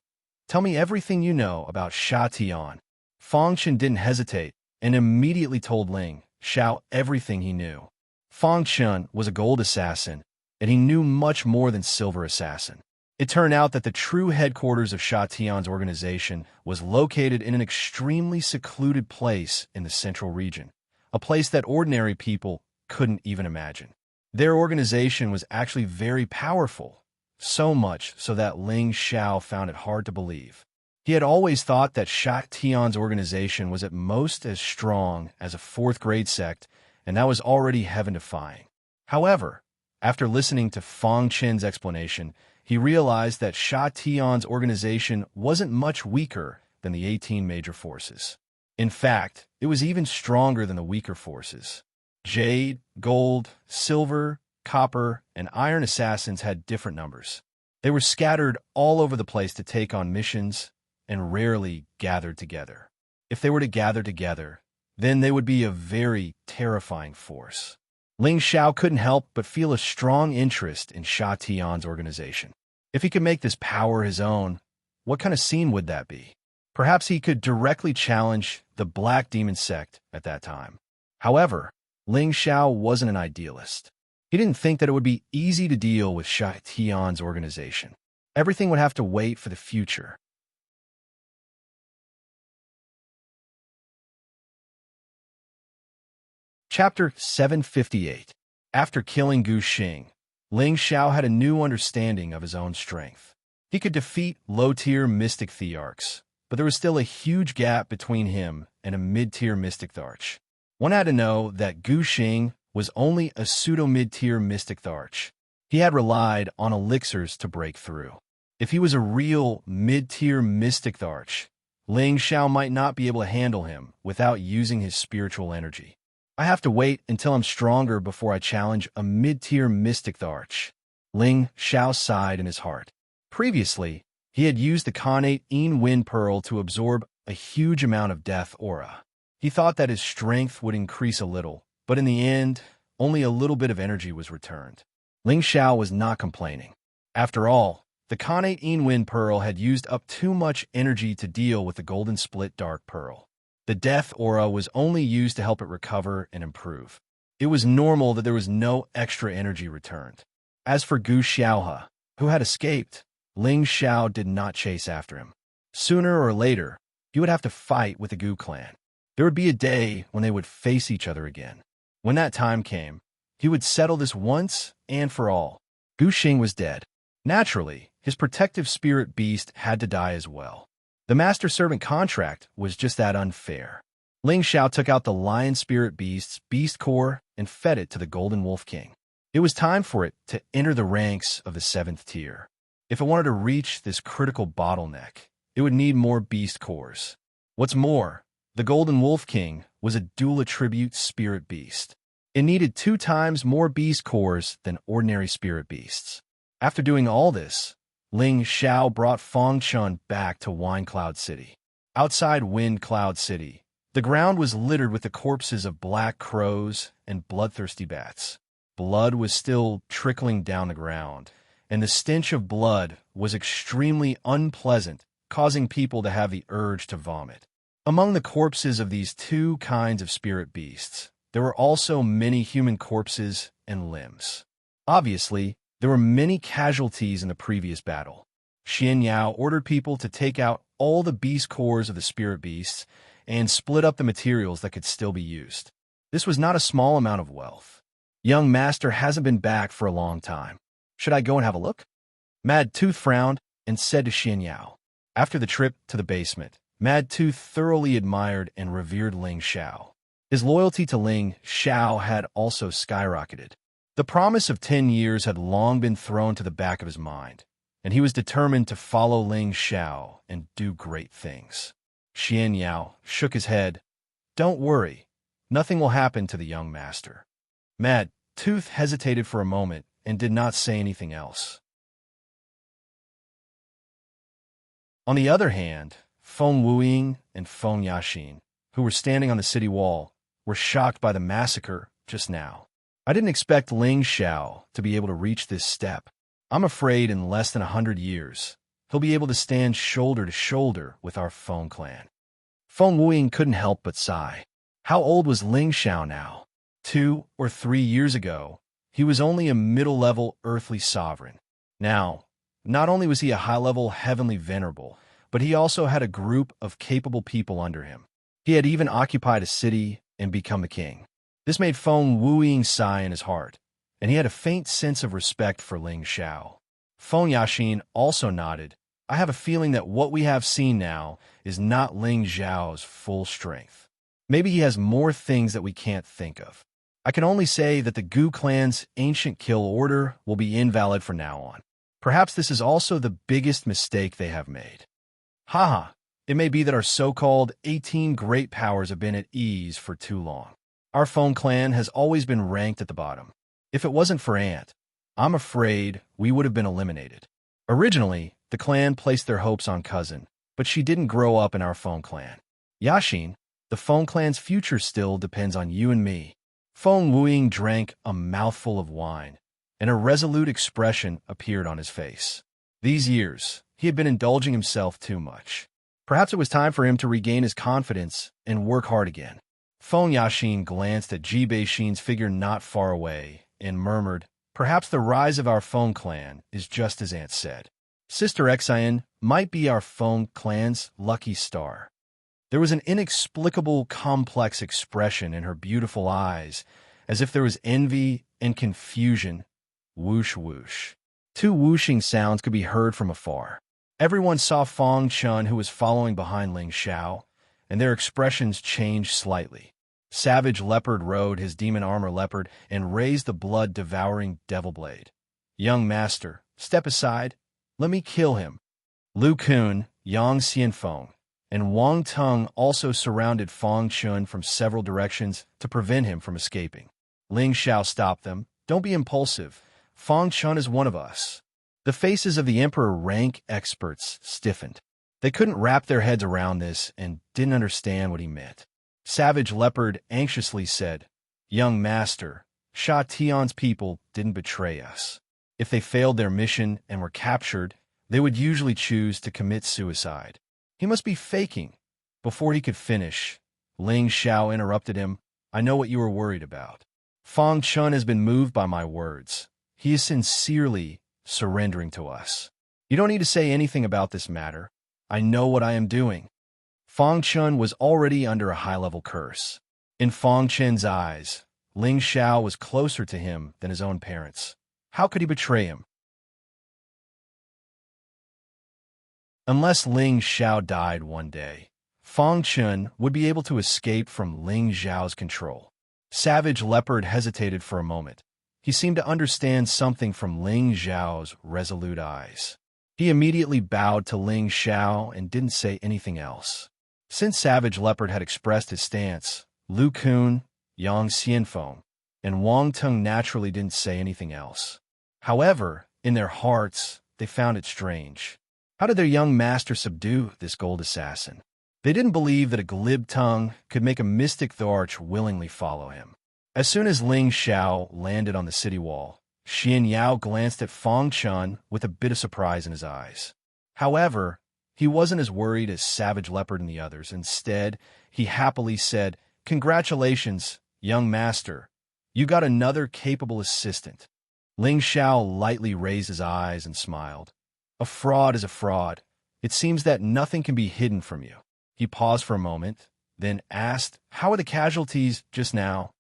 "Tell me everything you know about Sha Tian." Fang Chun didn't hesitate and immediately told Ling Zhao everything he knew. Fang Chun was a gold assassin, and he knew much more than silver assassin. It turned out that the true headquarters of Sha Tian's organization was located in an extremely secluded place in the central region, a place that ordinary people couldn't even imagine. Their organization was actually very powerful, so much so that Ling Zhao found it hard to believe. He had always thought that Sha Tian's organization was at most as strong as a 4th-grade sect, and that was already heaven-defying. However, after listening to Fang Chen's explanation, he realized that Sha Tian's organization wasn't much weaker than the 18 major forces. In fact, it was even stronger than the weaker forces. Jade, gold, silver, copper, and iron assassins had different numbers. They were scattered all over the place to take on missions and rarely gathered together. If they were to gather together, then they would be a very terrifying force. Ling Xiao couldn't help but feel a strong interest in Sha Tian's organization. If he could make this power his own, what kind of scene would that be? Perhaps he could directly challenge the Black Demon sect at that time. However, Ling Xiao wasn't an idealist. He didn't think that it would be easy to deal with Sha Tian's organization. Everything would have to wait for the future. Chapter 758. After killing Gu Xing, Ling Xiao had a new understanding of his own strength. He could defeat low-tier mystic thearchs, but there was still a huge gap between him and a mid-tier mystic thearch. One had to know that Gu Xing was only a pseudo-mid-tier mystic thearch. He had relied on elixirs to break through. If he was a real mid-tier mystic thearch, Ling Xiao might not be able to handle him without using his spiritual energy. I have to wait until I'm stronger before I challenge a mid-tier mystic thearch. Ling Xiao sighed in his heart. Previously, he had used the Connate Wind Pearl to absorb a huge amount of death aura. He thought that his strength would increase a little, but in the end, only a little bit of energy was returned. Ling Xiao was not complaining. After all, the Connate Wind Pearl had used up too much energy to deal with the Golden Split Dark Pearl. The death aura was only used to help it recover and improve. It was normal that there was no extra energy returned. As for Gu Xiaohe, who had escaped, Ling Xiao did not chase after him. Sooner or later, he would have to fight with the Gu clan. There would be a day when they would face each other again. When that time came, he would settle this once and for all. Gu Xing was dead. Naturally, his protective spirit beast had to die as well. The master-servant contract was just that unfair. Ling Xiao took out the lion spirit beast's beast core and fed it to the Golden Wolf King. It was time for it to enter the ranks of the 7th tier. If it wanted to reach this critical bottleneck, it would need more beast cores. What's more, the Golden Wolf King was a dual attribute spirit beast. It needed 2 times more beast cores than ordinary spirit beasts. After doing all this, Ling Xiao brought Feng Chun back to Wine Cloud City. Outside Wind Cloud City, the ground was littered with the corpses of black crows and bloodthirsty bats. Blood was still trickling down the ground, and the stench of blood was extremely unpleasant, causing people to have the urge to vomit. Among the corpses of these 2 kinds of spirit beasts, there were also many human corpses and limbs. Obviously, there were many casualties in the previous battle. Xian Yao ordered people to take out all the beast cores of the spirit beasts and split up the materials that could still be used. This was not a small amount of wealth. Young Master hasn't been back for a long time. Should I go and have a look? Mad Tooth frowned and said to Xian Yao. After the trip to the basement, Mad Tooth thoroughly admired and revered Ling Xiao. His loyalty to Ling Xiao had also skyrocketed. The promise of 10 years had long been thrown to the back of his mind, and he was determined to follow Ling Xiao and do great things. Xian Yao shook his head. Don't worry, nothing will happen to the young master. Mad Tooth hesitated for a moment and did not say anything else. On the other hand, Feng Wuying and Feng Yaxin, who were standing on the city wall, were shocked by the massacre just now. I didn't expect Ling Xiao to be able to reach this step. I'm afraid in less than 100 years, he'll be able to stand shoulder to shoulder with our Feng clan. Feng Wuying couldn't help but sigh. How old was Ling Xiao now? 2 or 3 years ago, he was only a middle-level earthly sovereign. Now, not only was he a high-level heavenly venerable, but he also had a group of capable people under him. He had even occupied a city and become a king. This made Feng Wuying sigh in his heart, and he had a faint sense of respect for Ling Xiao. Feng Yaxin also nodded. I have a feeling that what we have seen now is not Ling Xiao's full strength. Maybe he has more things that we can't think of. I can only say that the Gu clan's ancient kill order will be invalid from now on. Perhaps this is also the biggest mistake they have made. Haha, It may be that our so-called 18 great powers have been at ease for too long. Our phone clan has always been ranked at the bottom. If it wasn't for Ant, I'm afraid we would have been eliminated. Originally, the clan placed their hopes on Cousin, but she didn't grow up in our phone clan. Yashin, the phone clan's future still depends on you and me. Feng Wuing drank a mouthful of wine, and a resolute expression appeared on his face. These years, he had been indulging himself too much. Perhaps it was time for him to regain his confidence and work hard again. Feng Yashin glanced at Ji Beixin's figure not far away and murmured, "Perhaps the rise of our phone clan is just as Aunt said. Sister Xian might be our phone clan's lucky star." There was an inexplicable, complex expression in her beautiful eyes, as if there was envy and confusion. Whoosh whoosh. Two whooshing sounds could be heard from afar. Everyone saw Fong Chun, who was following behind Ling Xiao, and their expressions changed slightly. Savage Leopard rode his demon armor leopard and raised the blood-devouring devil blade. "Young master, step aside. Let me kill him." Lu Kun, Yang Xianfeng, and Wang Tung also surrounded Fong Chun from several directions to prevent him from escaping. Ling Xiao stopped them. "Don't be impulsive. Fong Chun is one of us." The faces of the Emperor rank experts stiffened. They couldn't wrap their heads around this and didn't understand what he meant. Savage Leopard anxiously said, "Young master, Sha Tian's people didn't betray us. If they failed their mission and were captured, they would usually choose to commit suicide. He must be faking." Before he could finish, Ling Xiao interrupted him. "I know what you are worried about. Fong Chun has been moved by my words. He is sincerely surrendering to us. You don't need to say anything about this matter. I know what I am doing." Fong Chun was already under a high-level curse. In Fong Chen's eyes, Ling Xiao was closer to him than his own parents. How could he betray him? Unless Ling Xiao died one day, Fong Chun would be able to escape from Ling Xiao's control. Savage Leopard hesitated for a moment. He seemed to understand something from Ling Xiao's resolute eyes. He immediately bowed to Ling Xiao and didn't say anything else. Since Savage Leopard had expressed his stance, Lu Kun, Yang Xianfeng, and Wang Tung naturally didn't say anything else. However, in their hearts, they found it strange. How did their young master subdue this gold assassin? They didn't believe that a glib tongue could make a mystic the arch willingly follow him. As soon as Ling Xiao landed on the city wall, Xian Yao glanced at Fong Chun with a bit of surprise in his eyes. However, he wasn't as worried as Savage Leopard and the others. Instead, he happily said, "Congratulations, young master. You got another capable assistant." Ling Xiao lightly raised his eyes and smiled. "A fraud is a fraud. It seems that nothing can be hidden from you." He paused for a moment, then asked, "How are the casualties just now?"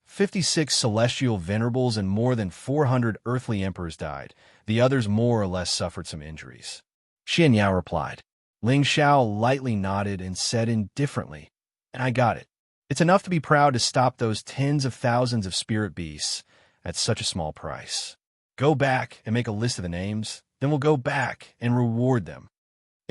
56 celestial venerables and more than 400 earthly emperors died. The others more or less suffered some injuries. Xian Yao replied. Ling Xiao lightly nodded and said indifferently, "And I got it. It's enough to be proud to stop those tens of thousands of spirit beasts at such a small price. Go back and make a list of the names, then we'll go back and reward them."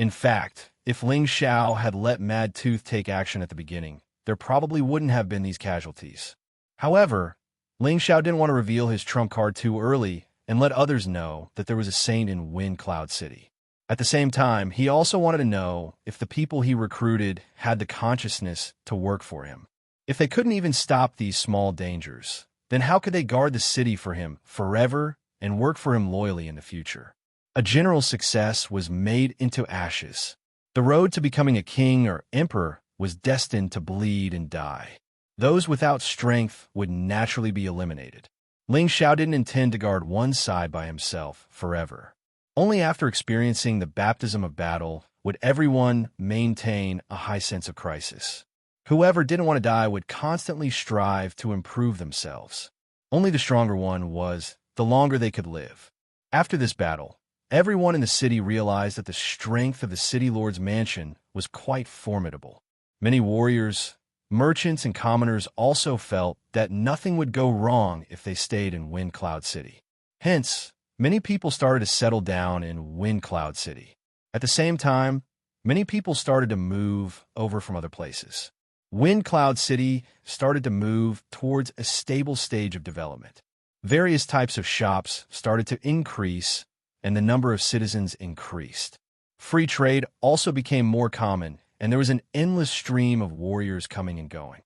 In fact, if Ling Xiao had let Mad Tooth take action at the beginning, there probably wouldn't have been these casualties. However, Ling Xiao didn't want to reveal his trump card too early and let others know that there was a saint in Wind Cloud City. At the same time, he also wanted to know if the people he recruited had the consciousness to work for him. If they couldn't even stop these small dangers, then how could they guard the city for him forever and work for him loyally in the future? A general success was made into ashes. The road to becoming a king or emperor was destined to bleed and die. Those without strength would naturally be eliminated. Ling Xiao didn't intend to guard one side by himself forever. Only after experiencing the baptism of battle would everyone maintain a high sense of crisis. Whoever didn't want to die would constantly strive to improve themselves. Only the stronger one was, the longer they could live. After this battle, everyone in the city realized that the strength of the city lord's mansion was quite formidable. Many warriors, merchants, and commoners also felt that nothing would go wrong if they stayed in Wind Cloud City. Hence, many people started to settle down in Wind Cloud City. At the same time, many people started to move over from other places. Wind Cloud City started to move towards a stable stage of development. Various types of shops started to increase, and the number of citizens increased. Free trade also became more common, and there was an endless stream of warriors coming and going.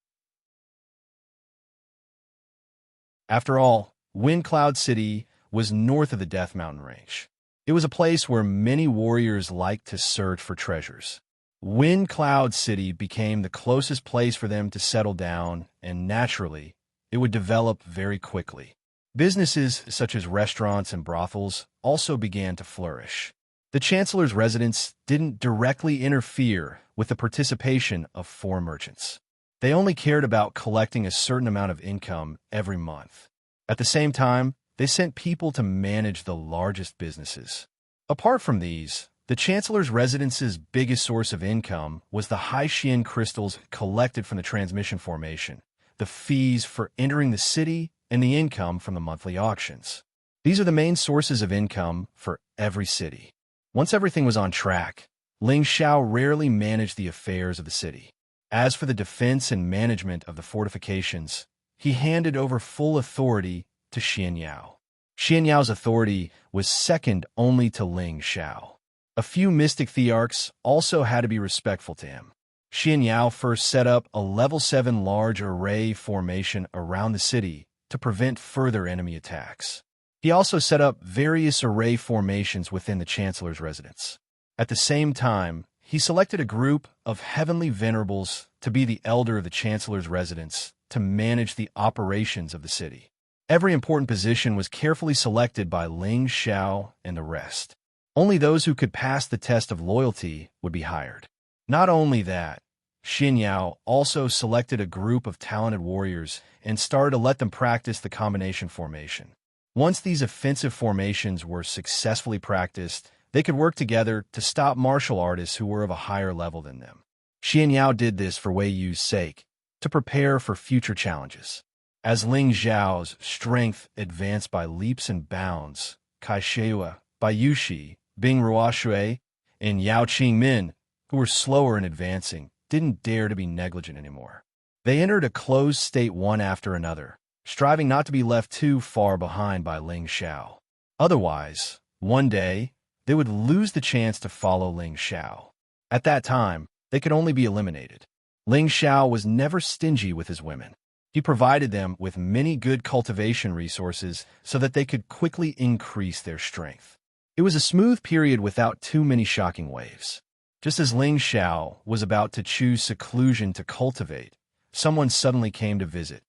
After all, Wind Cloud City was north of the Death Mountain Range. It was a place where many warriors liked to search for treasures. Wind Cloud City became the closest place for them to settle down, and naturally, it would develop very quickly. Businesses such as restaurants and brothels also began to flourish. The Chancellor's residence didn't directly interfere with the participation of foreign merchants. They only cared about collecting a certain amount of income every month. At the same time, they sent people to manage the largest businesses. Apart from these, the Chancellor's residence's biggest source of income was the Haitian crystals collected from the transmission formation, the fees for entering the city, and the income from the monthly auctions. These are the main sources of income for every city. Once everything was on track, Ling Xiao rarely managed the affairs of the city. As for the defense and management of the fortifications, he handed over full authority to Xian Yao. Xian Yao's authority was second only to Ling Xiao. A few mystic thearchs also had to be respectful to him. Xian Yao first set up a level 7 large array formation around the city to prevent further enemy attacks. He also set up various array formations within the Chancellor's residence. At the same time, he selected a group of heavenly venerables to be the elder of the Chancellor's residence to manage the operations of the city. Every important position was carefully selected by Ling Xiao and the rest. Only those who could pass the test of loyalty would be hired. Not only that, Xian Yao also selected a group of talented warriors and started to let them practice the combination formation. Once these offensive formations were successfully practiced, they could work together to stop martial artists who were of a higher level than them. Xian Yao did this for Wei Yu's sake, to prepare for future challenges. As Ling Xiao's strength advanced by leaps and bounds, Kai Shihua, Bai Yushi, Bing Ruoshui, and Yao Qingmin, who were slower in advancing, didn't dare to be negligent anymore. They entered a closed state one after another, striving not to be left too far behind by Ling Xiao. Otherwise, one day, they would lose the chance to follow Ling Xiao. At that time, they could only be eliminated. Ling Xiao was never stingy with his women. He provided them with many good cultivation resources so that they could quickly increase their strength. It was a smooth period without too many shocking waves. Just as Ling Xiao was about to choose seclusion to cultivate, someone suddenly came to visit.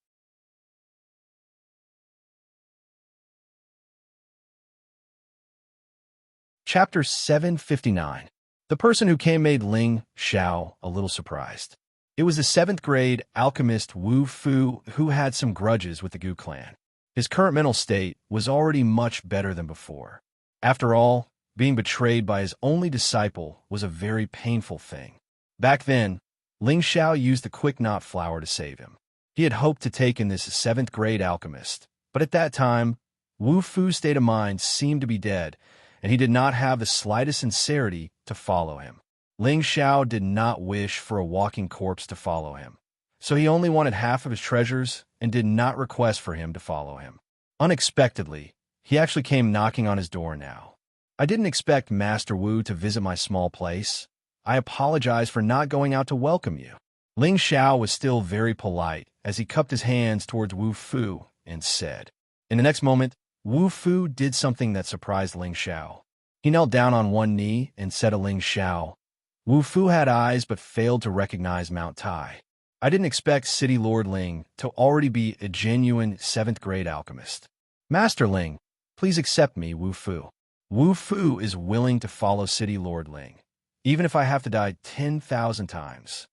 Chapter 759. The person who came made Ling Xiao a little surprised. It was the 7th grade alchemist Wu Fu who had some grudges with the Gu clan. His current mental state was already much better than before. After all, being betrayed by his only disciple was a very painful thing. Back then, Ling Xiao used the quick knot flower to save him. He had hoped to take in this 7th grade alchemist, but at that time, Wu Fu's state of mind seemed to be dead, and he did not have the slightest sincerity to follow him. Ling Xiao did not wish for a walking corpse to follow him, so he only wanted half of his treasures and did not request for him to follow him. Unexpectedly, he actually came knocking on his door now. I didn't expect Master Wu to visit my small place. I apologize for not going out to welcome you. Ling Xiao was still very polite as he cupped his hands towards Wu Fu and said. In the next moment, Wu Fu did something that surprised Ling Xiao. He knelt down on one knee and said to Ling Xiao, Wu Fu had eyes but failed to recognize Mount Tai. I didn't expect City Lord Ling to already be a genuine 7th grade alchemist. Master Ling, please accept me, Wu Fu. Wu Fu is willing to follow City Lord Ling, even if I have to die 10,000 times.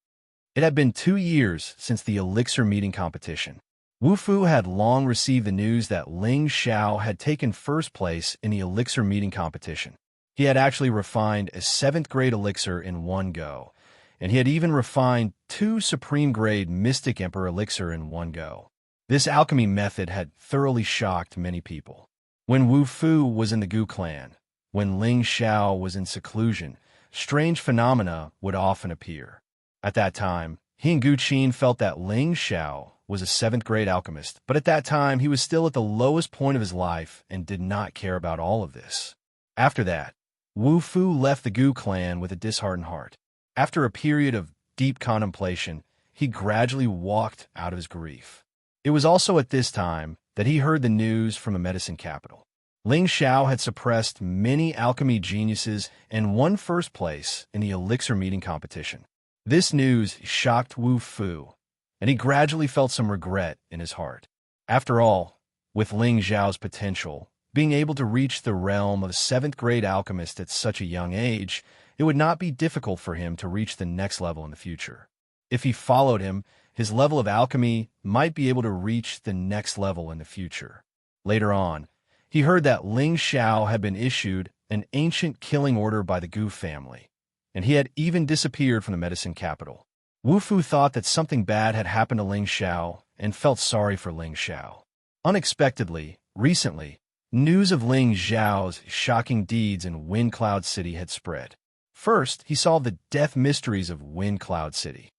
It had been 2 years since the elixir meeting competition. Wu Fu had long received the news that Ling Xiao had taken first place in the elixir meeting competition. He had actually refined a 7th grade elixir in one go, and he had even refined 2 supreme grade Mystic Emperor elixir in one go. This alchemy method had thoroughly shocked many people. When Wu Fu was in the Gu clan, when Ling Xiao was in seclusion, strange phenomena would often appear. At that time, he and Gu Qin felt that Ling Xiao was a seventh-grade alchemist, but at that time he was still at the lowest point of his life and did not care about all of this. After that, Wu Fu left the Gu clan with a disheartened heart. After a period of deep contemplation, he gradually walked out of his grief. It was also at this time that he heard the news from the medicine capital. Ling Xiao had suppressed many alchemy geniuses and won first place in the elixir meeting competition. This news shocked Wu Fu, and he gradually felt some regret in his heart. After all, with Ling Xiao's potential, being able to reach the realm of a seventh-grade alchemist at such a young age, it would not be difficult for him to reach the next level in the future. If he followed him, his level of alchemy might be able to reach the next level in the future. Later on, he heard that Ling Xiao had been issued an ancient killing order by the Gu family, and he had even disappeared from the medicine capital. Wu Fu thought that something bad had happened to Ling Xiao and felt sorry for Ling Xiao. Unexpectedly, recently, news of Ling Xiao's shocking deeds in Wind Cloud City had spread. First, he solved the death mysteries of Wind Cloud City.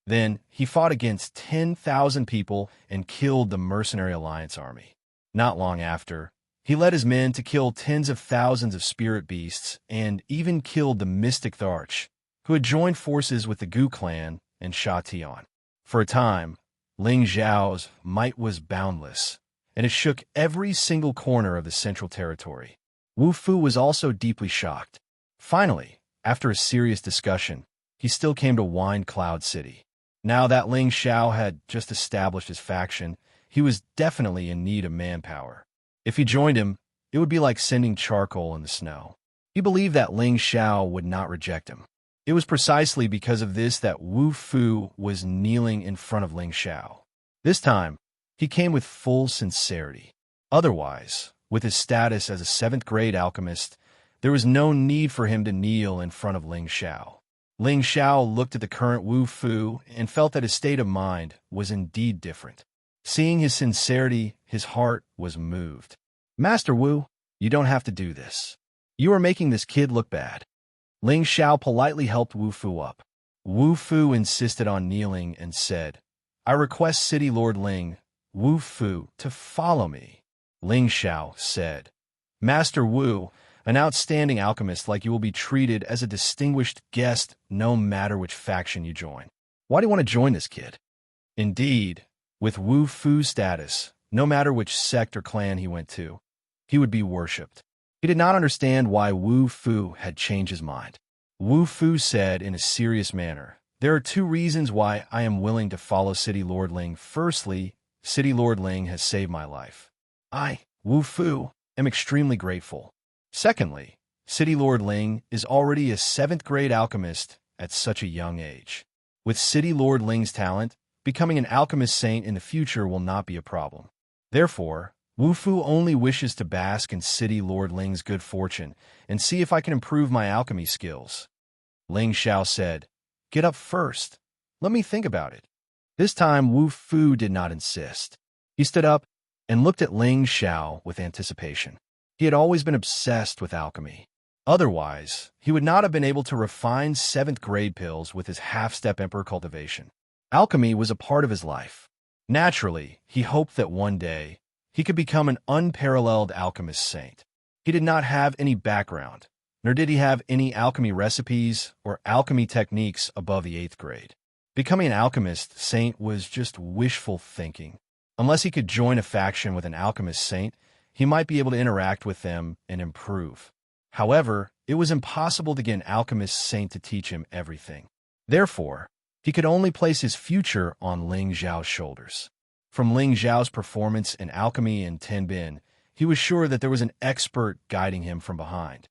Then, he fought against 10,000 people and killed the Mercenary Alliance army. Not long after, he led his men to kill tens of thousands of spirit beasts and even killed the Mystic Tharch, who had joined forces with the Gu clan and Sha Tian. For a time, Ling Xiao's might was boundless, and it shook every single corner of the Central Territory. Wu Fu was also deeply shocked. Finally, after a serious discussion, he still came to Wind Cloud City. Now that Ling Xiao had just established his faction, he was definitely in need of manpower. If he joined him, it would be like sending charcoal in the snow. He believed that Ling Xiao would not reject him. It was precisely because of this that Wu Fu was kneeling in front of Ling Xiao. This time, he came with full sincerity. Otherwise, with his status as a seventh-grade alchemist, there was no need for him to kneel in front of Ling Xiao. Ling Xiao looked at the current Wu Fu and felt that his state of mind was indeed different. Seeing his sincerity, his heart was moved. "Master Wu, you don't have to do this. You are making this kid look bad." Ling Xiao politely helped Wu Fu up. Wu Fu insisted on kneeling and said, "I request City Lord Ling, Wu Fu, to follow me." Ling Xiao said, "Master Wu, an outstanding alchemist like you will be treated as a distinguished guest no matter which faction you join. Why do you want to join this kid?" Indeed, with Wu Fu's status, no matter which sect or clan he went to, he would be worshipped. He did not understand why Wu Fu had changed his mind. Wu Fu said in a serious manner, "There are two reasons why I am willing to follow City Lord Ling. Firstly, City Lord Ling has saved my life. I, Wu Fu, am extremely grateful. Secondly, City Lord Ling is already a seventh-grade alchemist at such a young age. With City Lord Ling's talent, becoming an alchemist saint in the future will not be a problem. Therefore, Wu Fu only wishes to bask in City Lord Ling's good fortune and see if I can improve my alchemy skills." Ling Xiao said, "Get up first. Let me think about it." This time, Wu Fu did not insist. He stood up and looked at Ling Xiao with anticipation. He had always been obsessed with alchemy. Otherwise, he would not have been able to refine seventh-grade pills with his half-step emperor cultivation. Alchemy was a part of his life. Naturally, he hoped that one day, he could become an unparalleled alchemist saint. He did not have any background, nor did he have any alchemy recipes or alchemy techniques above the 8th grade. Becoming an alchemist saint was just wishful thinking. Unless he could join a faction with an alchemist saint, he might be able to interact with them and improve. However, it was impossible to get an alchemist saint to teach him everything. Therefore, he could only place his future on Ling Xiao's shoulders. From Ling Xiao's performance in alchemy in Tenbin, he was sure that there was an expert guiding him from behind.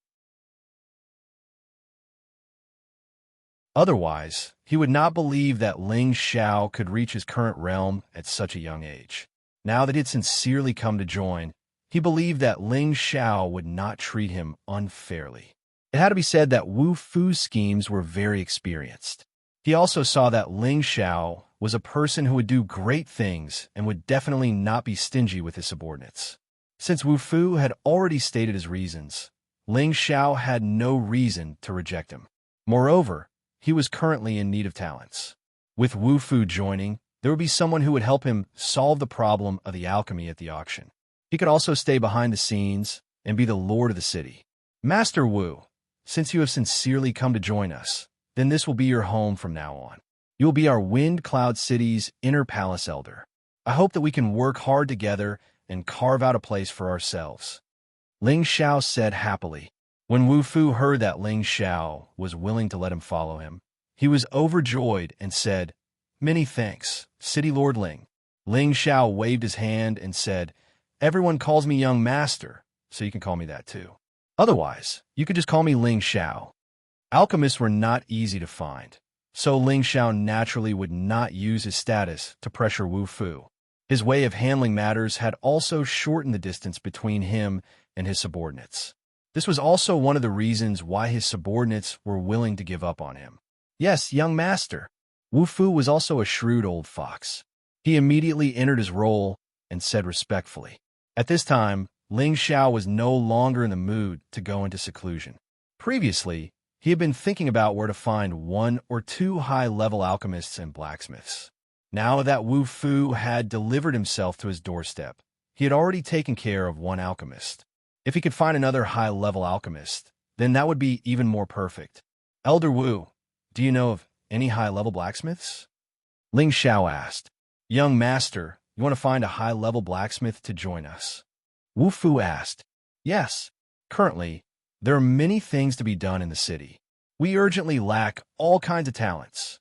Otherwise, he would not believe that Ling Xiao could reach his current realm at such a young age. Now that he had sincerely come to join, he believed that Ling Xiao would not treat him unfairly. It had to be said that Wu Fu's schemes were very experienced. He also saw that Ling Xiao was a person who would do great things and would definitely not be stingy with his subordinates. Since Wu Fu had already stated his reasons, Ling Xiao had no reason to reject him. Moreover, he was currently in need of talents. With Wu Fu joining, there would be someone who would help him solve the problem of the alchemy at the auction. He could also stay behind the scenes and be the lord of the city. Master Wu, since you have sincerely come to join us, then this will be your home from now on. You will be our Wind Cloud City's inner palace elder. I hope that we can work hard together and carve out a place for ourselves. Ling Xiao said happily. When Wu Fu heard that Ling Xiao was willing to let him follow him, he was overjoyed and said, "Many thanks, City Lord Ling." Ling Xiao waved his hand and said, "Everyone calls me young master, so you can call me that too. Otherwise, you could just call me Ling Xiao." Alchemists were not easy to find, so Ling Xiao naturally would not use his status to pressure Wu Fu. His way of handling matters had also shortened the distance between him and his subordinates. This was also one of the reasons why his subordinates were willing to give up on him. "Yes, young master." Wu Fu was also a shrewd old fox. He immediately entered his role and said respectfully. At this time, Ling Xiao was no longer in the mood to go into seclusion. Previously, he had been thinking about where to find one or two high-level alchemists and blacksmiths. Now that Wu Fu had delivered himself to his doorstep, he had already taken care of one alchemist. If he could find another high-level alchemist, then that would be even more perfect. "Elder Wu, do you know of any high-level blacksmiths?" Ling Xiao asked. "Young master, you want to find a high-level blacksmith to join us?" Wu Fu asked. "Yes. Currently, there are many things to be done in the city. We urgently lack all kinds of talents."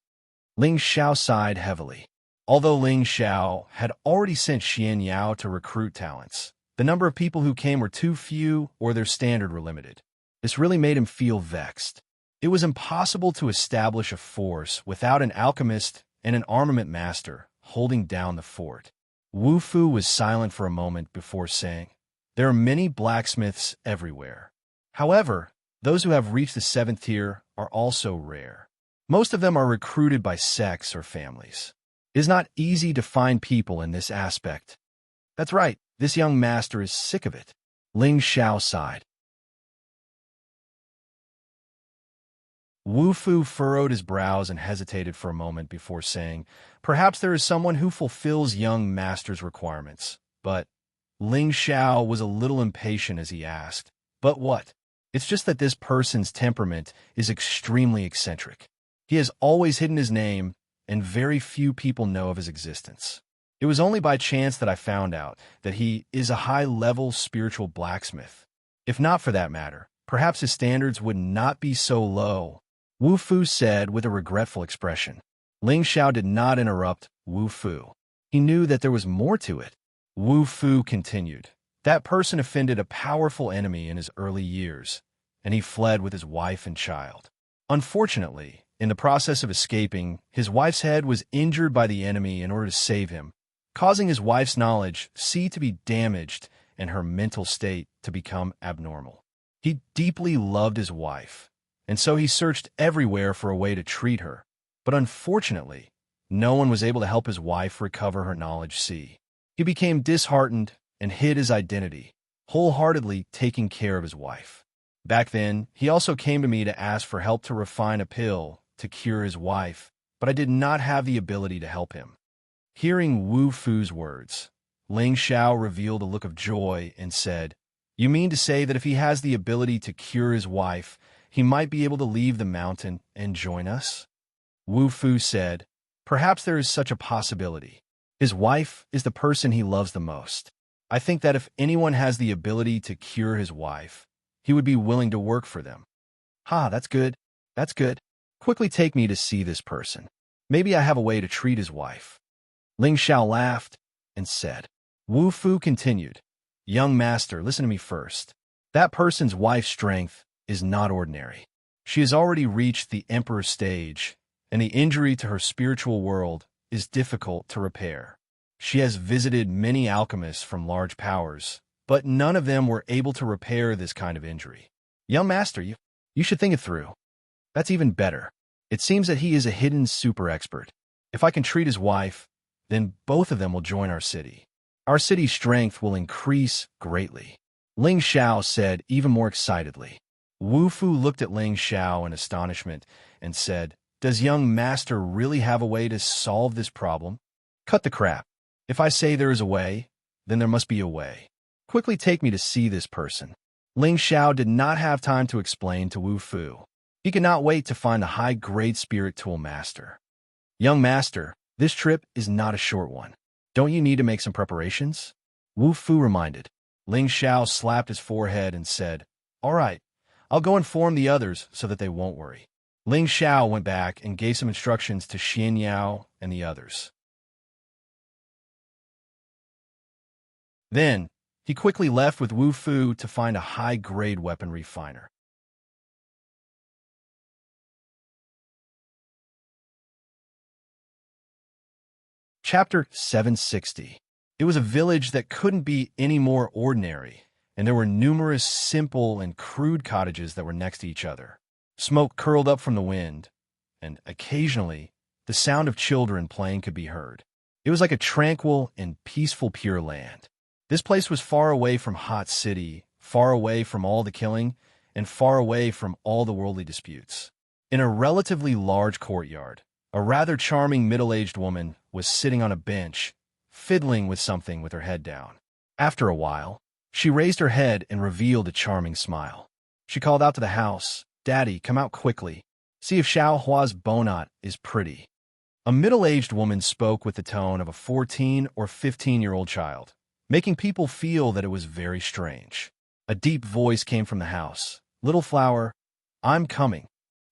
Ling Xiao sighed heavily. Although Ling Xiao had already sent Xian Yao to recruit talents, the number of people who came were too few or their standard were limited. This really made him feel vexed. It was impossible to establish a force without an alchemist and an armament master holding down the fort. Wu Fu was silent for a moment before saying, "There are many blacksmiths everywhere. However, those who have reached the 7th tier are also rare. Most of them are recruited by sects or families. It is not easy to find people in this aspect." "That's right. This young master is sick of it." Ling Xiao sighed. Wu Fu furrowed his brows and hesitated for a moment before saying, "Perhaps there is someone who fulfills young master's requirements." But Ling Xiao was a little impatient as he asked, "But what?" "It's just that this person's temperament is extremely eccentric. He has always hidden his name, and very few people know of his existence. It was only by chance that I found out that he is a high-level spiritual blacksmith. If not for that matter, perhaps his standards would not be so low," Wu Fu said with a regretful expression. Ling Xiao did not interrupt Wu Fu. He knew that there was more to it. Wu Fu continued. "That person offended a powerful enemy in his early years, and he fled with his wife and child. Unfortunately, in the process of escaping, his wife's head was injured by the enemy in order to save him, causing his wife's knowledge to be damaged and her mental state to become abnormal. He deeply loved his wife, and so he searched everywhere for a way to treat her, but unfortunately, no one was able to help his wife recover her knowledge. He became disheartened and hid his identity, wholeheartedly taking care of his wife. Back then, he also came to me to ask for help to refine a pill to cure his wife, but I did not have the ability to help him." Hearing Wu Fu's words, Ling Xiao revealed a look of joy and said, "You mean to say that if he has the ability to cure his wife, he might be able to leave the mountain and join us?" Wu Fu said, "Perhaps there is such a possibility. His wife is the person he loves the most. I think that if anyone has the ability to cure his wife, he would be willing to work for them." "Ha, that's good. That's good. Quickly take me to see this person. Maybe I have a way to treat his wife." Ling Xiao laughed and said. Wu Fu continued, "Young master, listen to me first. That person's wife's strength is not ordinary. She has already reached the emperor stage, and the injury to her spiritual world is difficult to repair. She has visited many alchemists from large powers, but none of them were able to repair this kind of injury. Young master, you should think it through. That's even better. It seems that he is a hidden super expert. If I can treat his wife, then both of them will join our city. Our city's strength will increase greatly. Ling Xiao said even more excitedly. Wu Fu looked at Ling Xiao in astonishment and said, "Does young master really have a way to solve this problem?" "Cut the crap. If I say there is a way, then there must be a way. Quickly take me to see this person." Ling Xiao did not have time to explain to Wu Fu. He could not wait to find the high-grade spirit tool master. "Young master, this trip is not a short one. Don't you need to make some preparations?" Wu Fu reminded. Ling Xiao slapped his forehead and said, "All right, I'll go inform the others so that they won't worry." Ling Xiao went back and gave some instructions to Xian Yao and the others. Then, he quickly left with Wu Fu to find a high-grade weapon refiner. Chapter 760. It was a village that couldn't be any more ordinary, and there were numerous simple and crude cottages that were next to each other. Smoke curled up from the wind, and occasionally, the sound of children playing could be heard. It was like a tranquil and peaceful Pure Land. This place was far away from Hot City, far away from all the killing, and far away from all the worldly disputes. In a relatively large courtyard, a rather charming middle-aged woman was sitting on a bench, fiddling with something with her head down. After a while, she raised her head and revealed a charming smile. She called out to the house, "Daddy, come out quickly. See if Xiao Hua's bonnet is pretty." A middle-aged woman spoke with the tone of a 14 or 15-year-old child, making people feel that it was very strange. A deep voice came from the house. "Little flower, I'm coming."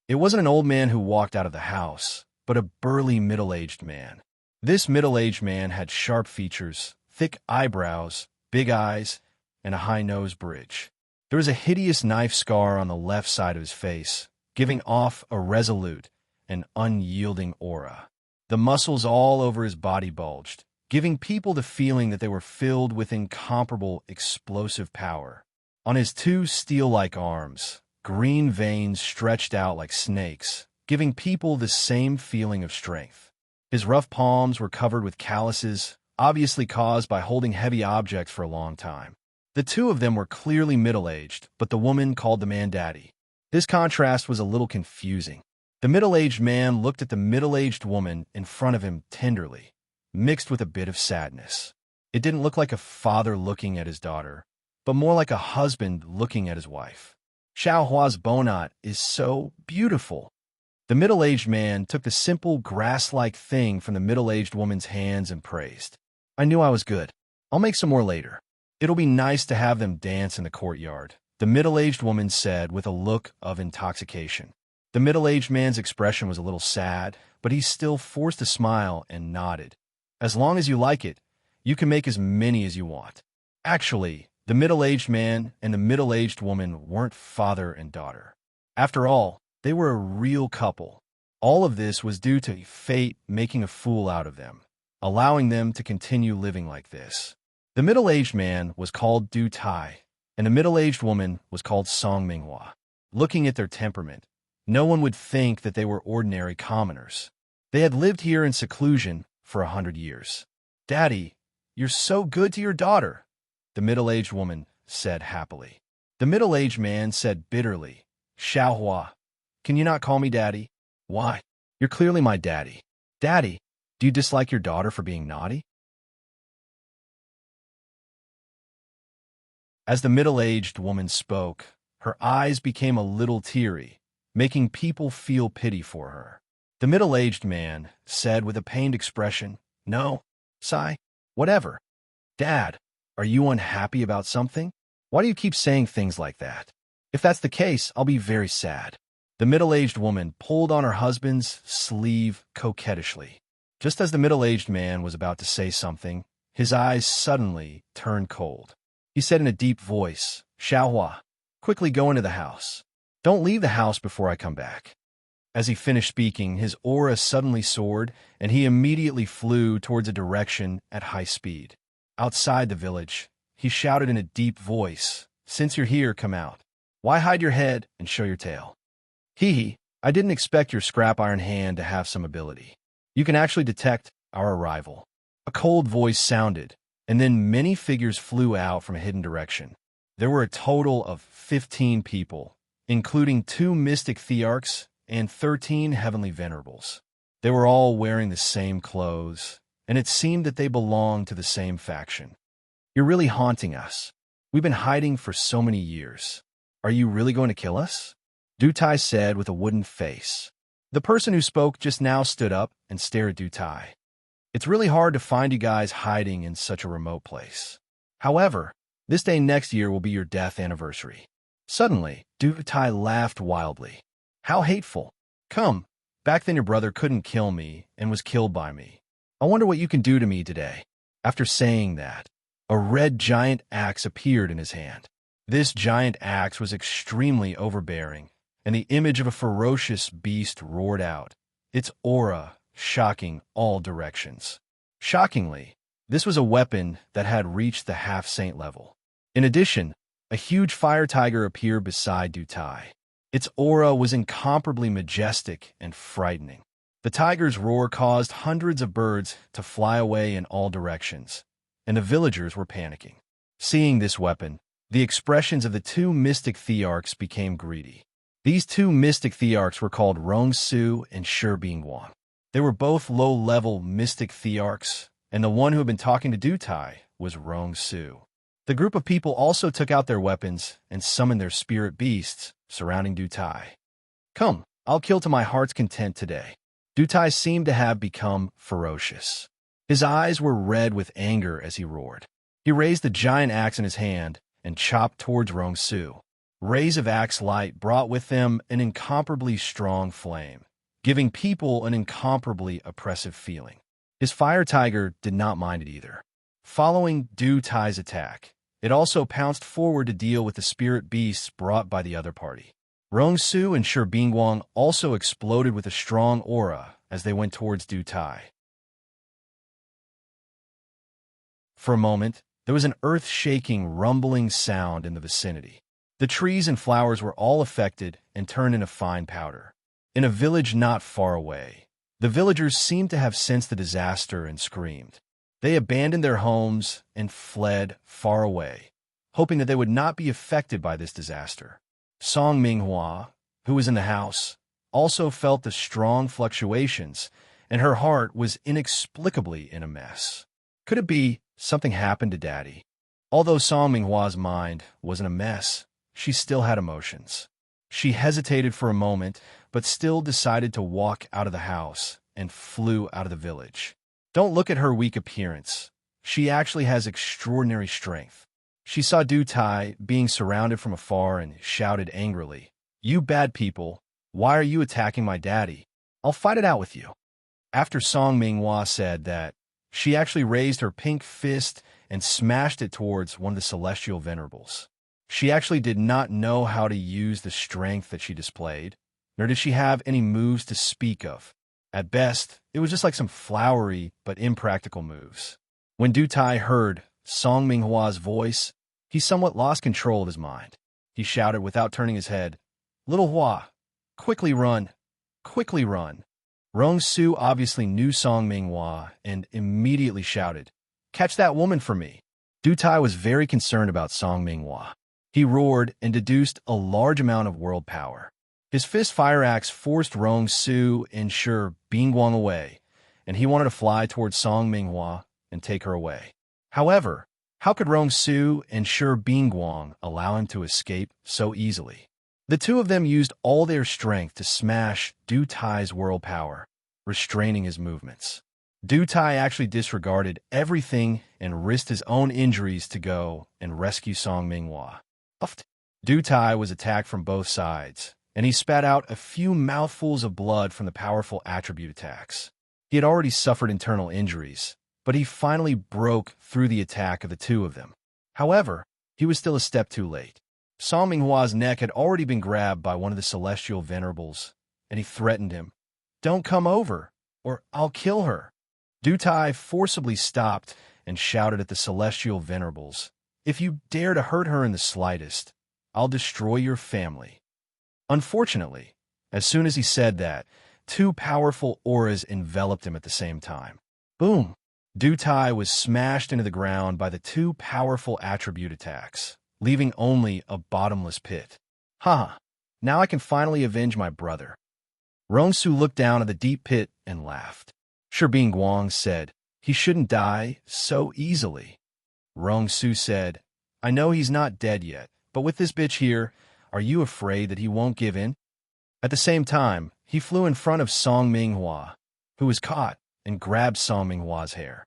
It wasn't an old man who walked out of the house, but a burly middle-aged man. This middle-aged man had sharp features, thick eyebrows, big eyes, and a high nose bridge. There was a hideous knife scar on the left side of his face, giving off a resolute and unyielding aura. The muscles all over his body bulged, giving people the feeling that they were filled with incomparable explosive power. On his two steel-like arms, green veins stretched out like snakes, giving people the same feeling of strength. His rough palms were covered with calluses, obviously caused by holding heavy objects for a long time. The two of them were clearly middle-aged, but the woman called the man Daddy. This contrast was a little confusing. The middle-aged man looked at the middle-aged woman in front of him tenderly, mixed with a bit of sadness. It didn't look like a father looking at his daughter, but more like a husband looking at his wife. "Xiao Hua's bonnet is so beautiful." The middle-aged man took the simple grass-like thing from the middle-aged woman's hands and praised. "I knew I was good. I'll make some more later. It'll be nice to have them dance in the courtyard," the middle-aged woman said with a look of intoxication. The middle-aged man's expression was a little sad, but he still forced a smile and nodded. "As long as you like it, you can make as many as you want." Actually, the middle-aged man and the middle-aged woman weren't father and daughter. After all, they were a real couple. All of this was due to fate making a fool out of them, allowing them to continue living like this. The middle-aged man was called Du Tai, and the middle-aged woman was called Song Minghua. Looking at their temperament, no one would think that they were ordinary commoners. They had lived here in seclusion for 100 years. "Daddy, you're so good to your daughter," the middle-aged woman said happily. The middle-aged man said bitterly, "Xiao Hua, can you not call me Daddy?" "Why? You're clearly my daddy." "Daddy, do you dislike your daughter for being naughty?" As the middle-aged woman spoke, her eyes became a little teary, making people feel pity for her. The middle-aged man said with a pained expression, "No, Sai, whatever." "Dad, are you unhappy about something? Why do you keep saying things like that? If that's the case, I'll be very sad." The middle-aged woman pulled on her husband's sleeve coquettishly. Just as the middle-aged man was about to say something, his eyes suddenly turned cold. He said in a deep voice, "Xiao Hua, quickly go into the house. Don't leave the house before I come back." As he finished speaking, his aura suddenly soared, and he immediately flew towards a direction at high speed. Outside the village, he shouted in a deep voice, "Since you're here, come out. Why hide your head and show your tail?" "Hee, I didn't expect your scrap iron hand to have some ability. You can actually detect our arrival." A cold voice sounded, and then many figures flew out from a hidden direction. There were a total of 15 people, including 2 mystic thearchs and 13 heavenly venerables. They were all wearing the same clothes, and it seemed that they belonged to the same faction. "You're really haunting us. We've been hiding for so many years. Are you really going to kill us?" Dutai said with a wooden face. The person who spoke just now stood up and stared at Dutai. "It's really hard to find you guys hiding in such a remote place. However, this day next year will be your death anniversary." Suddenly, Dutai laughed wildly. "How hateful. Come, back then your brother couldn't kill me and was killed by me. I wonder what you can do to me today." After saying that, a red giant axe appeared in his hand. This giant axe was extremely overbearing, and the image of a ferocious beast roared out, its aura shocking all directions. Shockingly, this was a weapon that had reached the half-saint level. In addition, a huge fire tiger appeared beside Dutai. Its aura was incomparably majestic and frightening. The tiger's roar caused hundreds of birds to fly away in all directions, and the villagers were panicking. Seeing this weapon, the expressions of the 2 mystic thearchs became greedy. These 2 mystic thearchs were called Rongsu and Shibingguang. They were both low-level mystic thearchs, and the one who had been talking to Dutai was Rongsu. The group of people also took out their weapons and summoned their spirit beasts, surrounding Dutai. "Come, I'll kill to my heart's content today." Dutai seemed to have become ferocious. His eyes were red with anger as he roared. He raised the giant axe in his hand and chopped towards Rongsu. Rays of axe light brought with them an incomparably strong flame, giving people an incomparably oppressive feeling. His fire tiger did not mind it either. Following Dutai's attack, it also pounced forward to deal with the spirit beasts brought by the other party. Rongsu and Shibingguang also exploded with a strong aura as they went towards Dutai. For a moment, there was an earth-shaking, rumbling sound in the vicinity. The trees and flowers were all affected and turned into fine powder. In a village not far away, the villagers seemed to have sensed the disaster and screamed. They abandoned their homes and fled far away, hoping that they would not be affected by this disaster. Song Minghua, who was in the house, also felt the strong fluctuations, and her heart was inexplicably in a mess. Could it be something happened to Daddy? Although Song Minghua's mind was in a mess, she still had emotions. She hesitated for a moment, but still decided to walk out of the house and flew out of the village. Don't look at her weak appearance. She actually has extraordinary strength. She saw Dutai being surrounded from afar and shouted angrily, "You bad people, why are you attacking my daddy? I'll fight it out with you." After Song Minghua said that, she actually raised her pink fist and smashed it towards one of the celestial venerables. She actually did not know how to use the strength that she displayed, nor did she have any moves to speak of. At best, it was just like some flowery but impractical moves. When Dutai heard Song Minghua's voice, he somewhat lost control of his mind. He shouted without turning his head, "Little Hua, quickly run, quickly run." Rongsu obviously knew Song Minghua and immediately shouted, "Catch that woman for me." Dutai was very concerned about Song Minghua. He roared and deduced a large amount of world power. His fist fire axe forced Rongsu and Shibingguang away, and he wanted to fly towards Song Minghua and take her away. However, how could Rongsu and Shibingguang allow him to escape so easily? The two of them used all their strength to smash Dutai's world power, restraining his movements. Dutai actually disregarded everything and risked his own injuries to go and rescue Song Minghua. Dutai was attacked from both sides, and he spat out a few mouthfuls of blood from the powerful attribute attacks. He had already suffered internal injuries, but he finally broke through the attack of the two of them. However, he was still a step too late. Song Minghua's neck had already been grabbed by one of the celestial venerables, and he threatened him, "Don't come over, or I'll kill her." Dutai forcibly stopped and shouted at the celestial venerables, "If you dare to hurt her in the slightest, I'll destroy your family." Unfortunately, as soon as he said that, two powerful auras enveloped him at the same time. Boom! Du Tai was smashed into the ground by the two powerful attribute attacks, leaving only a bottomless pit. Haha, now I can finally avenge my brother. Rongsu looked down at the deep pit and laughed. Shibing Guang said, he shouldn't die so easily. Rongsu said, I know he's not dead yet, but with this bitch here, are you afraid that he won't give in? At the same time, he flew in front of Song Minghua, who was caught, and grabbed Song Minghua's hair.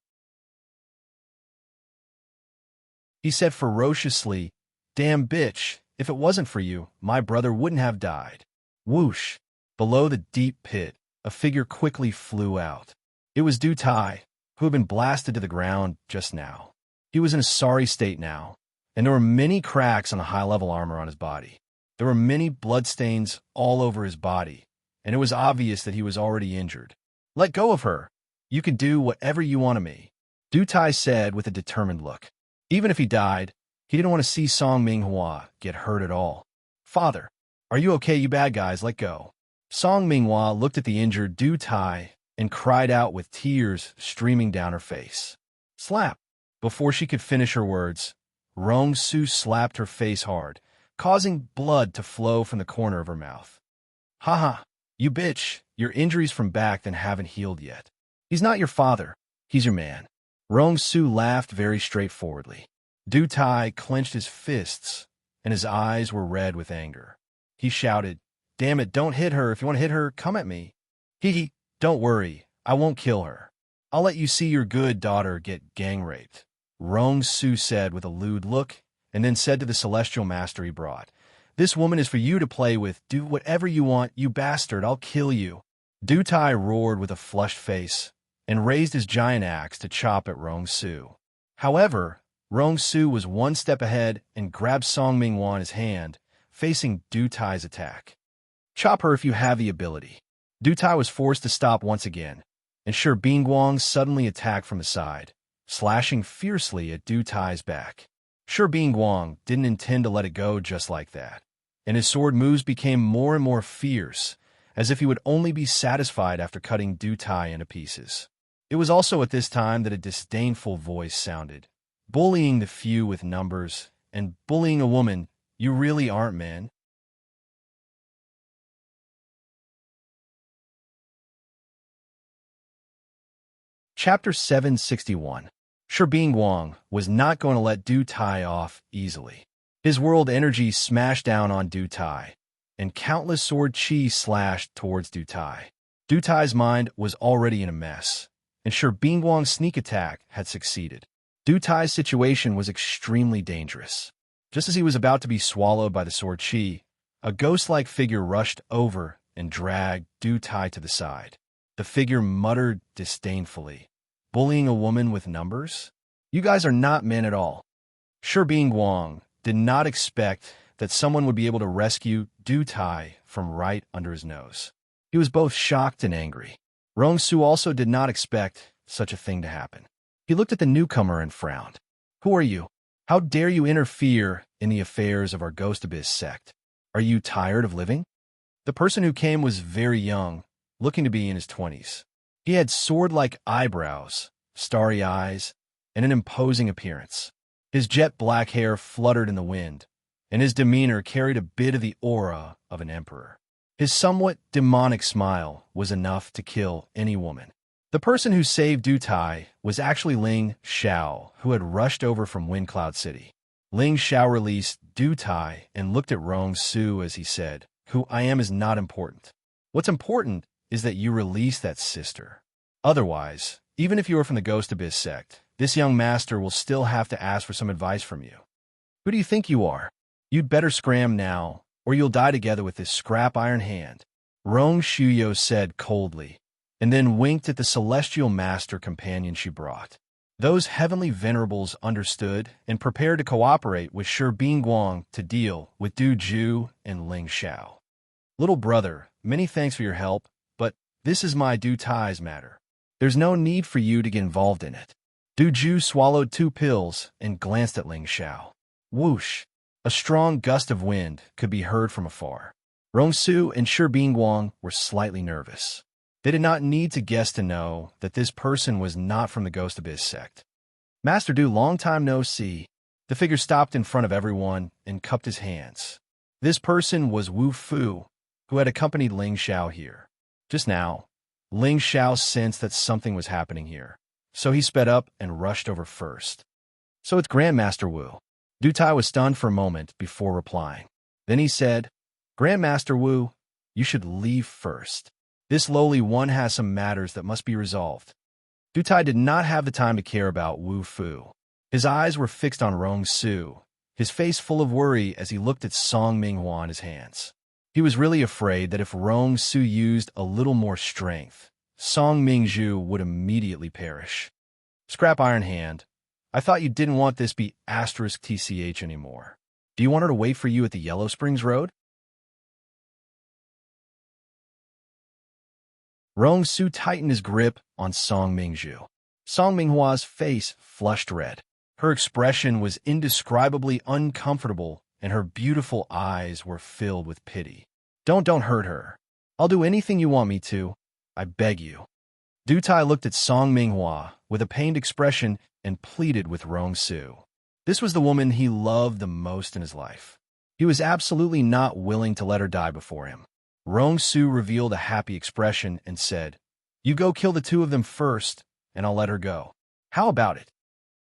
He said ferociously, damn bitch, if it wasn't for you, my brother wouldn't have died. Whoosh! Below the deep pit, a figure quickly flew out. It was Du Tai, who had been blasted to the ground just now. He was in a sorry state now, and there were many cracks on the high-level armor on his body. There were many bloodstains all over his body, and it was obvious that he was already injured. Let go of her. You can do whatever you want to me, Du Tai said with a determined look. Even if he died, he didn't want to see Song Minghua get hurt at all. Father, are you okay, you bad guys? Let go. Song Minghua looked at the injured Du Tai and cried out with tears streaming down her face. Slap! Before she could finish her words, Rongsu slapped her face hard, causing blood to flow from the corner of her mouth. Haha, you bitch, your injuries from back then haven't healed yet. He's not your father, he's your man. Rongsu laughed very straightforwardly. Du Tai clenched his fists, and his eyes were red with anger. He shouted, damn it, don't hit her. If you want to hit her, come at me. Hee, don't worry, I won't kill her. I'll let you see your good daughter get gang-raped, Rongsu said with a lewd look, and then said to the celestial master he brought, this woman is for you to play with. Do whatever you want, you bastard, I'll kill you. Du Tai roared with a flushed face, and raised his giant axe to chop at Rongsu. However, Rongsu was one step ahead and grabbed Song Minghua in his hand, facing Du Tai's attack. Chop her if you have the ability. Du Tai was forced to stop once again, and Shibing Guang suddenly attacked from the side, slashing fiercely at Du Tai's back. Shibing Guang didn't intend to let it go just like that, and his sword moves became more and more fierce, as if he would only be satisfied after cutting Du Tai into pieces. It was also at this time that a disdainful voice sounded. Bullying the few with numbers, and bullying a woman, you really aren't, man. Chapter 761. Shibing Guang was not going to let Du Tai off easily. His world energy smashed down on Du Tai, and countless sword chi slashed towards Du Tai. Du Tai's mind was already in a mess, and Shibing Guang's sneak attack had succeeded. Du Tai's situation was extremely dangerous. Just as he was about to be swallowed by the sword chi, a ghost-like figure rushed over and dragged Du Tai to the side. The figure muttered disdainfully, bullying a woman with numbers? You guys are not men at all. Shibing Guang did not expect that someone would be able to rescue Du Tai from right under his nose. He was both shocked and angry. Rongsu also did not expect such a thing to happen. He looked at the newcomer and frowned. Who are you? How dare you interfere in the affairs of our Ghost Abyss sect? Are you tired of living? The person who came was very young, looking to be in his 20s. He had sword-like eyebrows, starry eyes, and an imposing appearance. His jet black hair fluttered in the wind, and his demeanor carried a bit of the aura of an emperor. His somewhat demonic smile was enough to kill any woman. The person who saved Du Tai was actually Ling Xiao, who had rushed over from Wind Cloud City. Ling Xiao released Du Tai and looked at Rongsu as he said, who I am is not important. What's important is that you release that sister. Otherwise, even if you are from the Ghost Abyss sect, this young master will still have to ask for some advice from you. Who do you think you are? You'd better scram now, or you'll die together with this scrap iron hand, Rongsu said coldly, and then winked at the celestial master companion she brought. Those heavenly venerables understood and prepared to cooperate with Shibing Guang to deal with Du Ju and Ling Xiao. Little brother, many thanks for your help, but this is my Du Tai's matter. There's no need for you to get involved in it. Du Ju swallowed 2 pills and glanced at Ling Xiao. Whoosh! A strong gust of wind could be heard from afar. Rongsu and Shibing Guang were slightly nervous. They did not need to guess to know that this person was not from the Ghost Abyss sect. Master Du, long time no see. The figure stopped in front of everyone and cupped his hands. This person was Wu Fu, who had accompanied Ling Xiao here. Just now, Ling Xiao sensed that something was happening here, so he sped up and rushed over first. So it's Grandmaster Wu. Du Tai was stunned for a moment before replying. Then he said, Grandmaster Wu, you should leave first. This lowly one has some matters that must be resolved. Du Tai did not have the time to care about Wu Fu. His eyes were fixed on Rong Su, his face full of worry as he looked at Song Minghua in his hands. He was really afraid that if Rong Su used a little more strength, Song Mingzhu would immediately perish. Scrap Iron Hand, I thought you didn't want this be *TCH anymore. Do you want her to wait for you at the Yellow Springs Road? Rong Su tightened his grip on Song Mingzhu. Song Minghua's face flushed red. Her expression was indescribably uncomfortable, and her beautiful eyes were filled with pity. Don't hurt her. I'll do anything you want me to. I beg you. Du Tai looked at Song Minghua with a pained expression and pleaded with Rong Su. This was the woman he loved the most in his life. He was absolutely not willing to let her die before him. Rong Su revealed a happy expression and said, You go kill the two of them first, and I'll let her go. How about it?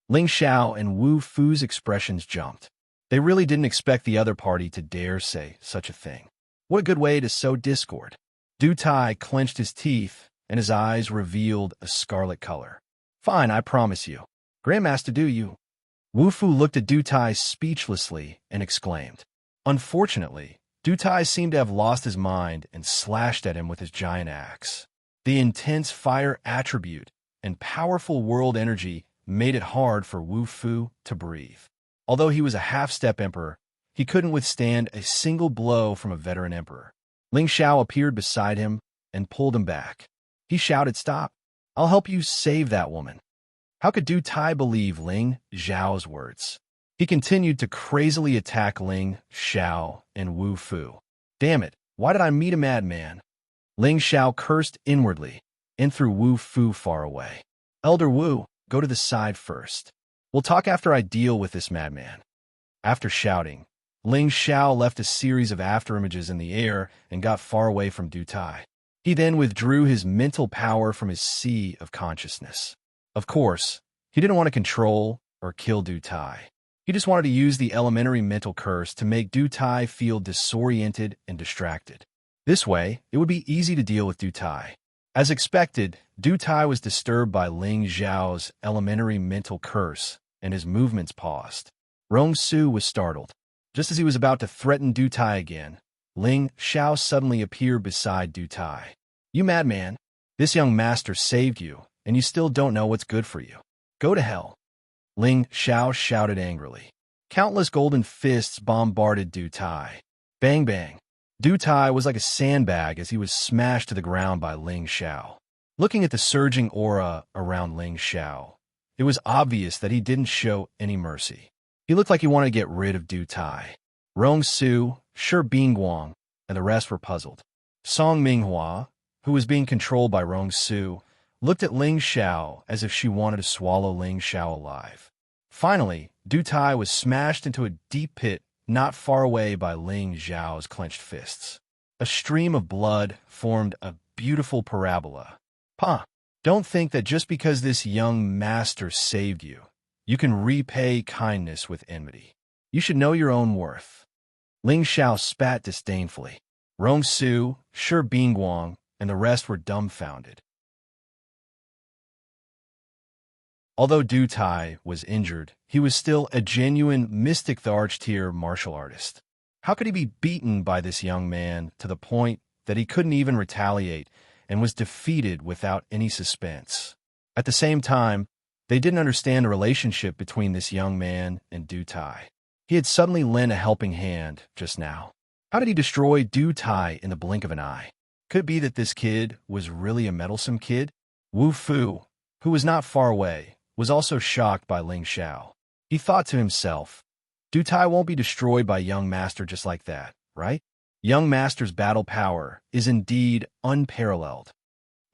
Ling Xiao and Wu Fu's expressions jumped. They really didn't expect the other party to dare say such a thing. What a good way to sow discord. Du Tai clenched his teeth, and his eyes revealed a scarlet color. Fine, I promise you. Grandmaster Du, you. Wu Fu looked at Du Tai speechlessly and exclaimed. Unfortunately, Du Tai seemed to have lost his mind and slashed at him with his giant axe. The intense fire attribute and powerful world energy made it hard for Wu Fu to breathe. Although he was a half-step emperor, he couldn't withstand a single blow from a veteran emperor. Ling Xiao appeared beside him and pulled him back. He shouted, Stop! I'll help you save that woman. How could Du Tai believe Ling Xiao's words? He continued to crazily attack Ling Xiao and Wu Fu. Damn it, why did I meet a madman? Ling Xiao cursed inwardly and threw Wu Fu far away. Elder Wu, go to the side first. We'll talk after I deal with this madman. After shouting, Ling Xiao left a series of afterimages in the air and got far away from Du Tai. He then withdrew his mental power from his sea of consciousness. Of course, he didn't want to control or kill Du Tai. He just wanted to use the elementary mental curse to make Du Tai feel disoriented and distracted. This way, it would be easy to deal with Du Tai. As expected, Du Tai was disturbed by Ling Xiao's elementary mental curse, and his movements paused. Rong Su was startled. Just as he was about to threaten Du Tai again, Ling Xiao suddenly appeared beside Du Tai. You madman! This young master saved you, and you still don't know what's good for you. Go to hell! Ling Xiao shouted angrily. Countless golden fists bombarded Du Tai. Bang bang! Du Tai was like a sandbag as he was smashed to the ground by Ling Xiao. Looking at the surging aura around Ling Xiao, it was obvious that he didn't show any mercy. He looked like he wanted to get rid of Du Tai. Rong Su, Shi Bingguang, and the rest were puzzled. Song Minghua, who was being controlled by Rong Su, looked at Ling Xiao as if she wanted to swallow Ling Xiao alive. Finally, Du Tai was smashed into a deep pit not far away by Ling Xiao's clenched fists. A stream of blood formed a beautiful parabola. Pa, don't think that just because this young master saved you, you can repay kindness with enmity. You should know your own worth. Ling Xiao spat disdainfully. Rong Su, Shi Bingguang, and the rest were dumbfounded. Although Du Tai was injured, he was still a genuine Mystic the Arch-tier martial artist. How could he be beaten by this young man to the point that he couldn't even retaliate and was defeated without any suspense? At the same time, they didn't understand the relationship between this young man and Du Tai. He had suddenly lent a helping hand just now. How did he destroy Du Tai in the blink of an eye? Could it be that this kid was really a meddlesome kid? Wu Fu, who was not far away, was also shocked by Ling Xiao. He thought to himself, Du Tai won't be destroyed by young master just like that, right? Young master's battle power is indeed unparalleled.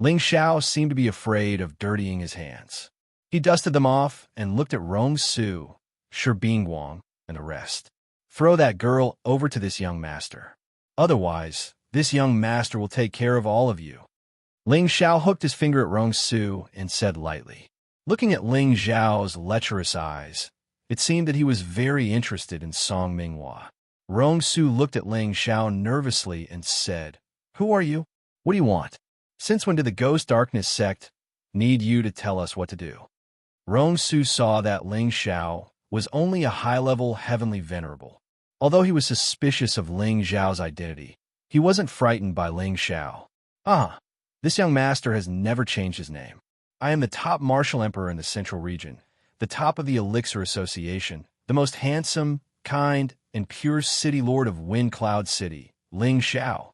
Ling Xiao seemed to be afraid of dirtying his hands. He dusted them off and looked at Rong Su, Shi Bingguang, and the rest. Throw that girl over to this young master. Otherwise, this young master will take care of all of you. Ling Xiao hooked his finger at Rong Su and said lightly. Looking at Ling Xiao's lecherous eyes, it seemed that he was very interested in Song Minghua. Rong Su looked at Ling Xiao nervously and said, Who are you? What do you want? Since when did the Ghost Darkness sect need you to tell us what to do? Rong Su saw that Ling Xiao was only a high-level heavenly venerable. Although he was suspicious of Ling Xiao's identity, he wasn't frightened by Ling Xiao. This young master has never changed his name. I am the top martial emperor in the central region, the top of the Elixir Association, the most handsome, kind, and pure city lord of Wind Cloud City, Ling Xiao.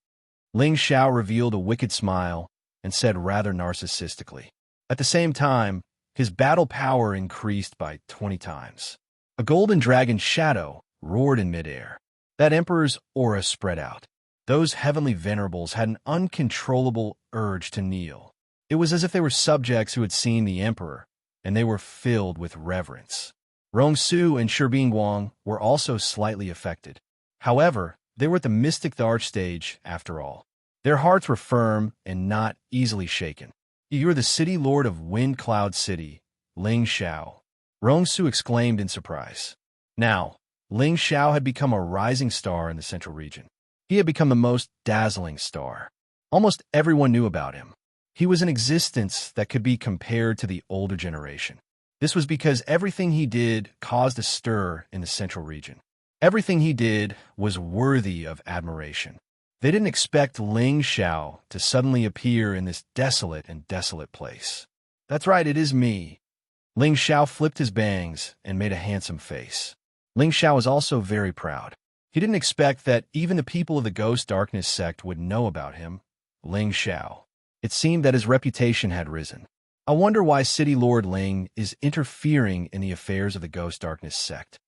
Ling Xiao revealed a wicked smile and said rather narcissistically. At the same time, his battle power increased by 20 times. A golden dragon shadow roared in midair. That emperor's aura spread out. Those heavenly venerables had an uncontrollable urge to kneel. It was as if they were subjects who had seen the emperor, and they were filled with reverence. Rong Su and Shi Bingguang were also slightly affected. However, they were at the mystic Arch stage after all. Their hearts were firm and not easily shaken. You are the city lord of Wind Cloud City, Ling Xiao. Rong Su exclaimed in surprise. Now, Ling Xiao had become a rising star in the central region. He had become the most dazzling star. Almost everyone knew about him. He was an existence that could be compared to the older generation. This was because everything he did caused a stir in the central region. Everything he did was worthy of admiration. They didn't expect Ling Xiao to suddenly appear in this desolate place. That's right, it is me. Ling Xiao flipped his bangs and made a handsome face. Ling Xiao was also very proud. He didn't expect that even the people of the Ghost Darkness sect would know about him, Ling Xiao. It seemed that his reputation had risen. I wonder why City Lord Ling is interfering in the affairs of the Ghost Darkness sect.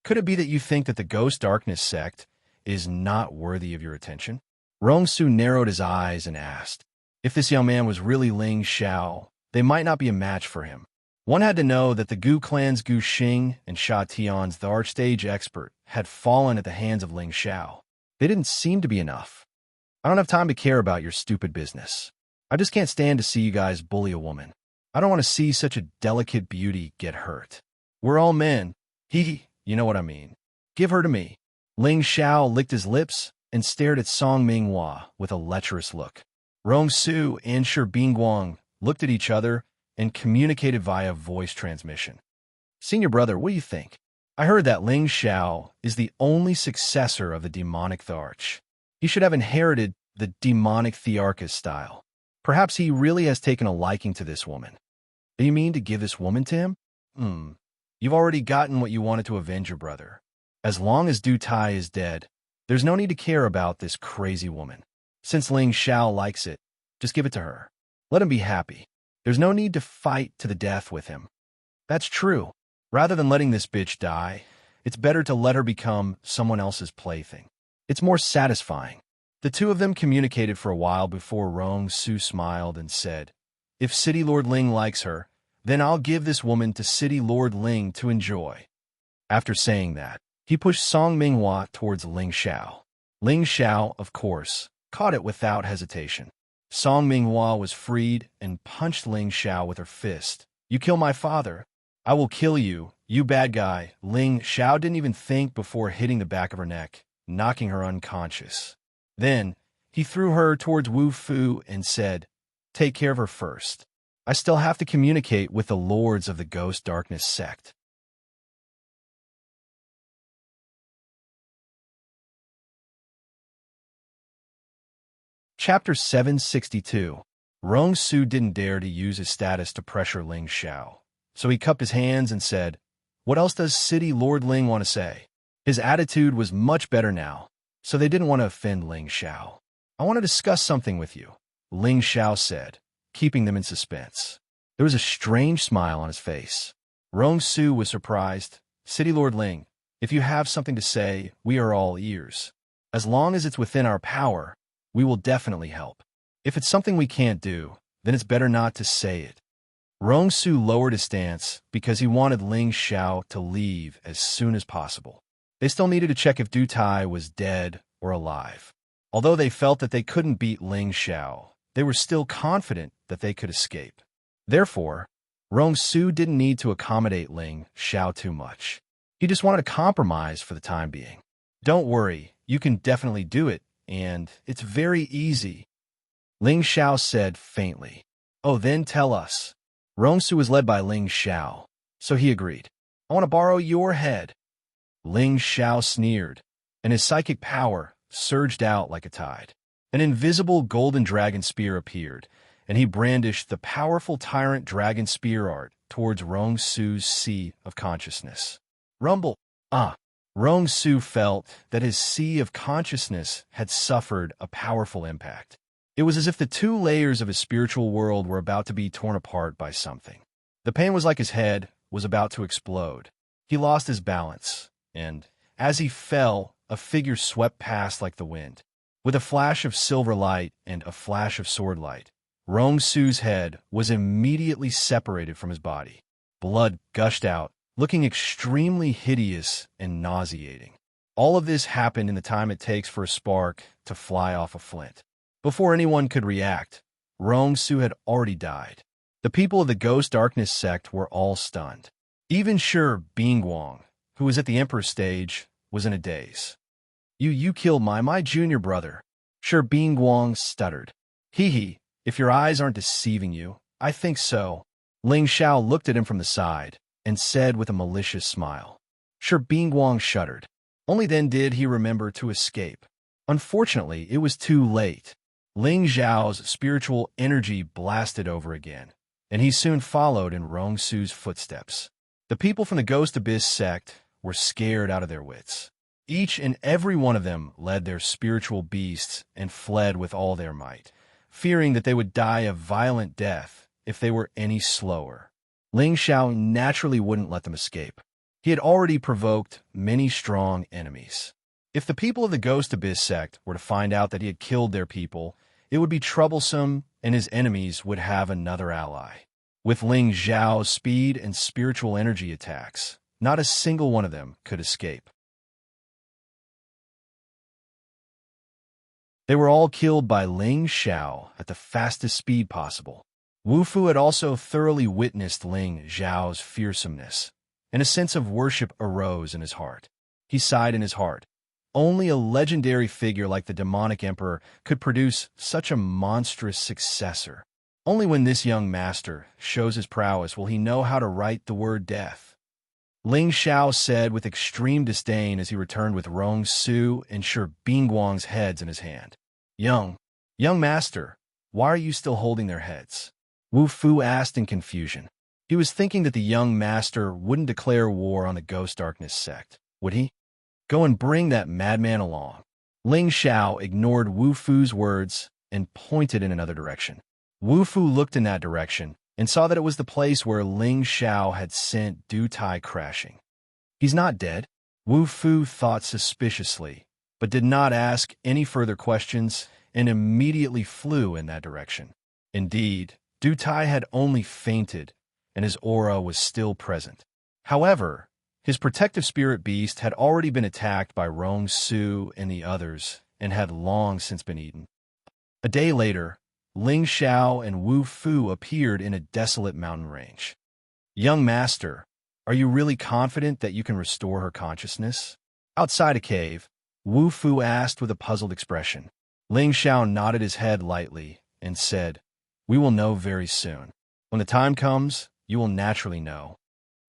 Could it be that you think that the Ghost Darkness sect is not worthy of your attention? Rong Su narrowed his eyes and asked. If this young man was really Ling Xiao, they might not be a match for him. One had to know that the Gu clan's Gu Xing and Sha Tian's the Archstage expert had fallen at the hands of Ling Xiao. They didn't seem to be enough. I don't have time to care about your stupid business. I just can't stand to see you guys bully a woman. I don't want to see such a delicate beauty get hurt. We're all men. You know what I mean. Give her to me. Ling Xiao licked his lips and stared at Song Minghua with a lecherous look. Rong Su and Shi Bingguang looked at each other and communicated via voice transmission. Senior brother, what do you think? I heard that Ling Xiao is the only successor of the demonic Tharch. He should have inherited the demonic Thearchus style. Perhaps he really has taken a liking to this woman. Do you mean to give this woman to him? You've already gotten what you wanted to avenge your brother. As long as Du Tai is dead, there's no need to care about this crazy woman. Since Ling Xiao likes it, just give it to her. Let him be happy. There's no need to fight to the death with him. That's true. Rather than letting this bitch die, it's better to let her become someone else's plaything. It's more satisfying. The two of them communicated for a while before Rong Su smiled and said, If City Lord Ling likes her, then I'll give this woman to City Lord Ling to enjoy. After saying that, he pushed Song Minghua towards Ling Xiao. Ling Xiao, of course, caught it without hesitation. Song Minghua was freed and punched Ling Xiao with her fist. You kill my father. I will kill you, you bad guy. Ling Xiao didn't even think before hitting the back of her neck, knocking her unconscious. Then, he threw her towards Wu Fu and said, Take care of her first. I still have to communicate with the lords of the Ghost Darkness sect. Chapter 762. Rong Su didn't dare to use his status to pressure Ling Xiao, so he cupped his hands and said, What else does City Lord Ling want to say? His attitude was much better now, so they didn't want to offend Ling Xiao. I want to discuss something with you, Ling Xiao said, keeping them in suspense. There was a strange smile on his face. Rong Su was surprised. City Lord Ling, if you have something to say, we are all ears. As long as it's within our power, we will definitely help. If it's something we can't do, then it's better not to say it. Rongsu lowered his stance because he wanted Ling Xiao to leave as soon as possible. They still needed to check if Du Tai was dead or alive. Although they felt that they couldn't beat Ling Xiao, they were still confident that they could escape. Therefore, Rongsu didn't need to accommodate Ling Xiao too much. He just wanted a compromise for the time being. Don't worry, you can definitely do it, and it's very easy, Ling Xiao said faintly. Oh, then tell us. Rongsu was led by Ling Xiao, so he agreed. I want to borrow your head. Ling Xiao sneered, and his psychic power surged out like a tide. An invisible golden dragon spear appeared, and he brandished the powerful tyrant dragon spear art towards Rongsu's sea of consciousness. Rumble! Rongsu felt that his sea of consciousness had suffered a powerful impact. It was as if the two layers of his spiritual world were about to be torn apart by something. The pain was like his head was about to explode. He lost his balance, and as he fell, a figure swept past like the wind. With a flash of silver light and a flash of sword light, Rongsu's head was immediately separated from his body. Blood gushed out, looking extremely hideous and nauseating. All of this happened in the time it takes for a spark to fly off a flint. Before anyone could react, Rongsu had already died. The people of the Ghost Darkness sect were all stunned. Even Shi Bingguang, who was at the Emperor stage, was in a daze. You killed my junior brother. Shi Bingguang stuttered. Hee, if your eyes aren't deceiving you, I think so. Ling Xiao looked at him from the side and said with a malicious smile. Shi Bingguang shuddered. Only then did he remember to escape. Unfortunately, it was too late. Ling Xiao's spiritual energy blasted over again, and he soon followed in Rongsu's footsteps. The people from the Ghost Abyss sect were scared out of their wits. Each and every one of them led their spiritual beasts and fled with all their might, fearing that they would die a violent death if they were any slower. Ling Xiao naturally wouldn't let them escape. He had already provoked many strong enemies. If the people of the Ghost Abyss sect were to find out that he had killed their people, it would be troublesome, and his enemies would have another ally. With Ling Xiao's speed and spiritual energy attacks, not a single one of them could escape. They were all killed by Ling Xiao at the fastest speed possible. Wu Fu had also thoroughly witnessed Ling Xiao's fearsomeness, and a sense of worship arose in his heart. He sighed in his heart. Only a legendary figure like the demonic emperor could produce such a monstrous successor. Only when this young master shows his prowess will he know how to write the word death. Ling Xiao said with extreme disdain as he returned with Rongsu and Shi Bingguang's heads in his hand. Young master, why are you still holding their heads? Wu Fu asked in confusion. He was thinking that the young master wouldn't declare war on the Ghost Darkness sect, would he? Go and bring that madman along. Ling Xiao ignored Wu Fu's words and pointed in another direction. Wu Fu looked in that direction and saw that it was the place where Ling Xiao had sent Du Tai crashing. He's not dead, Wu Fu thought suspiciously, but did not ask any further questions and immediately flew in that direction. Indeed, Du Tai had only fainted, and his aura was still present. However, his protective spirit beast had already been attacked by Rongsu and the others and had long since been eaten. A day later, Ling Xiao and Wu Fu appeared in a desolate mountain range. Young master, are you really confident that you can restore her consciousness? Outside a cave, Wu Fu asked with a puzzled expression. Ling Xiao nodded his head lightly and said, We will know very soon. When the time comes, you will naturally know.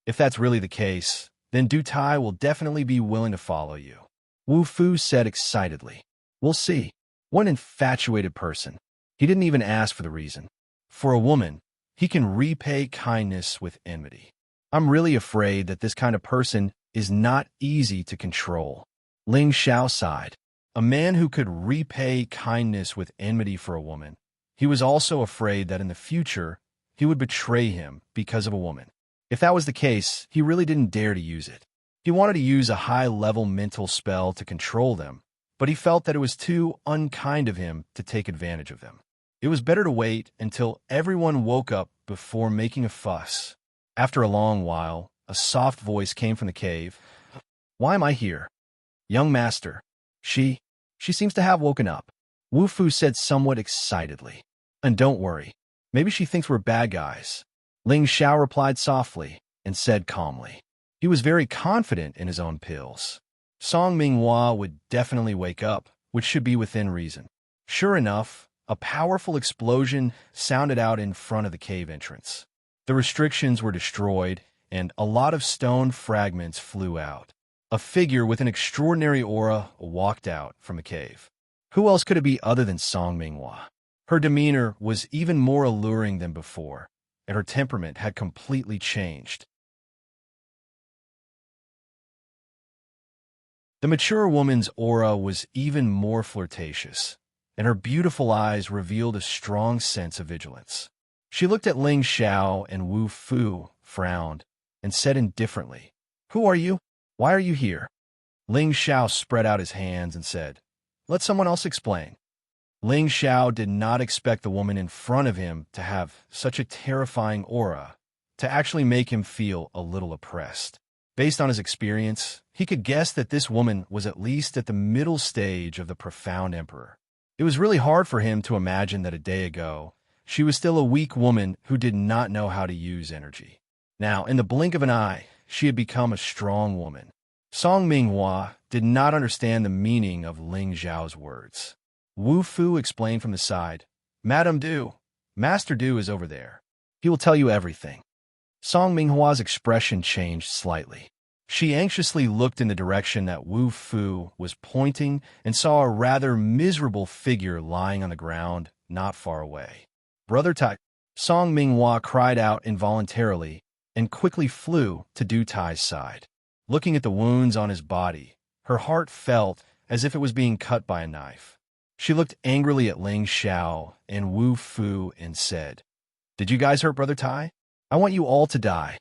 If that's really the case, then Du Tai will definitely be willing to follow you. Wu Fu said excitedly. We'll see. What an infatuated person. He didn't even ask for the reason. For a woman, he can repay kindness with enmity. I'm really afraid that this kind of person is not easy to control. Ling Xiao sighed. A man who could repay kindness with enmity for a woman. He was also afraid that in the future, he would betray him because of a woman. If that was the case, he really didn't dare to use it. He wanted to use a high-level mental spell to control them, but he felt that it was too unkind of him to take advantage of them. It was better to wait until everyone woke up before making a fuss. After a long while, a soft voice came from the cave. "Why am I here?" "Young master, she seems to have woken up," Wu Fu said somewhat excitedly. "And don't worry, maybe she thinks we're bad guys." Ling Xiao replied softly and said calmly. He was very confident in his own pills. Song Minghua would definitely wake up, which should be within reason. Sure enough, a powerful explosion sounded out in front of the cave entrance. The restrictions were destroyed, and a lot of stone fragments flew out. A figure with an extraordinary aura walked out from the cave. Who else could it be other than Song Minghua? Her demeanor was even more alluring than before, and her temperament had completely changed. The mature woman's aura was even more flirtatious, and her beautiful eyes revealed a strong sense of vigilance. She looked at Ling Xiao, and Wu Fu frowned and said indifferently, "Who are you? Why are you here?" Ling Xiao spread out his hands and said, "Let someone else explain." Ling Xiao did not expect the woman in front of him to have such a terrifying aura, to actually make him feel a little oppressed. Based on his experience, he could guess that this woman was at least at the middle stage of the profound emperor. It was really hard for him to imagine that a day ago, she was still a weak woman who did not know how to use energy. Now, in the blink of an eye, she had become a strong woman. Song Minghua did not understand the meaning of Ling Xiao's words. Wu Fu explained from the side, "Madame Du, Master Du is over there. He will tell you everything." Song Minghua's expression changed slightly. She anxiously looked in the direction that Wu Fu was pointing and saw a rather miserable figure lying on the ground not far away. "Brother Tai!" Song Minghua cried out involuntarily and quickly flew to Du Tai's side. Looking at the wounds on his body, her heart felt as if it was being cut by a knife. She looked angrily at Ling Xiao and Wu Fu and said, "Did you guys hurt Brother Tai? I want you all to die."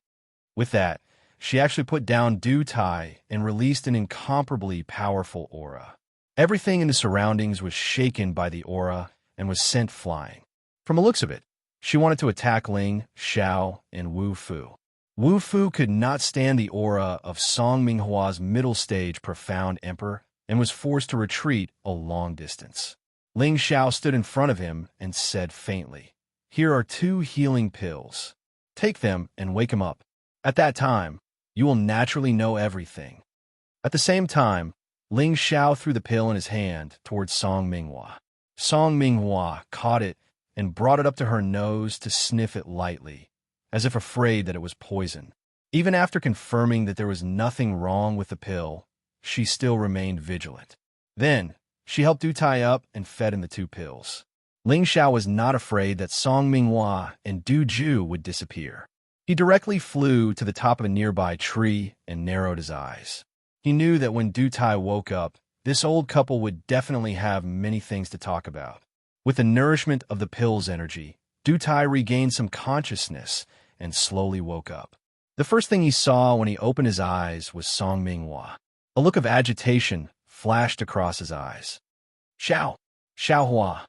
With that, she actually put down Du Tai and released an incomparably powerful aura. Everything in the surroundings was shaken by the aura and was sent flying. From the looks of it, she wanted to attack Ling Xiao and Wu Fu. Wu Fu could not stand the aura of Song Minghua's middle stage profound emperor and was forced to retreat a long distance. Ling Xiao stood in front of him and said faintly, "Here are 2 healing pills. Take them and wake him up. At that time, you will naturally know everything." At the same time, Ling Xiao threw the pill in his hand towards Song Minghua. Song Minghua caught it and brought it up to her nose to sniff it lightly, as if afraid that it was poison. Even after confirming that there was nothing wrong with the pill, she still remained vigilant. Then, she helped Du Tai up and fed him the 2 pills. Ling Xiao was not afraid that Song Minghua and Du Ju would disappear. He directly flew to the top of a nearby tree and narrowed his eyes. He knew that when Du Tai woke up, this old couple would definitely have many things to talk about. With the nourishment of the pill's energy, Du Tai regained some consciousness and slowly woke up. The first thing he saw when he opened his eyes was Song Minghua. A look of agitation flashed across his eyes. Xiao Hua,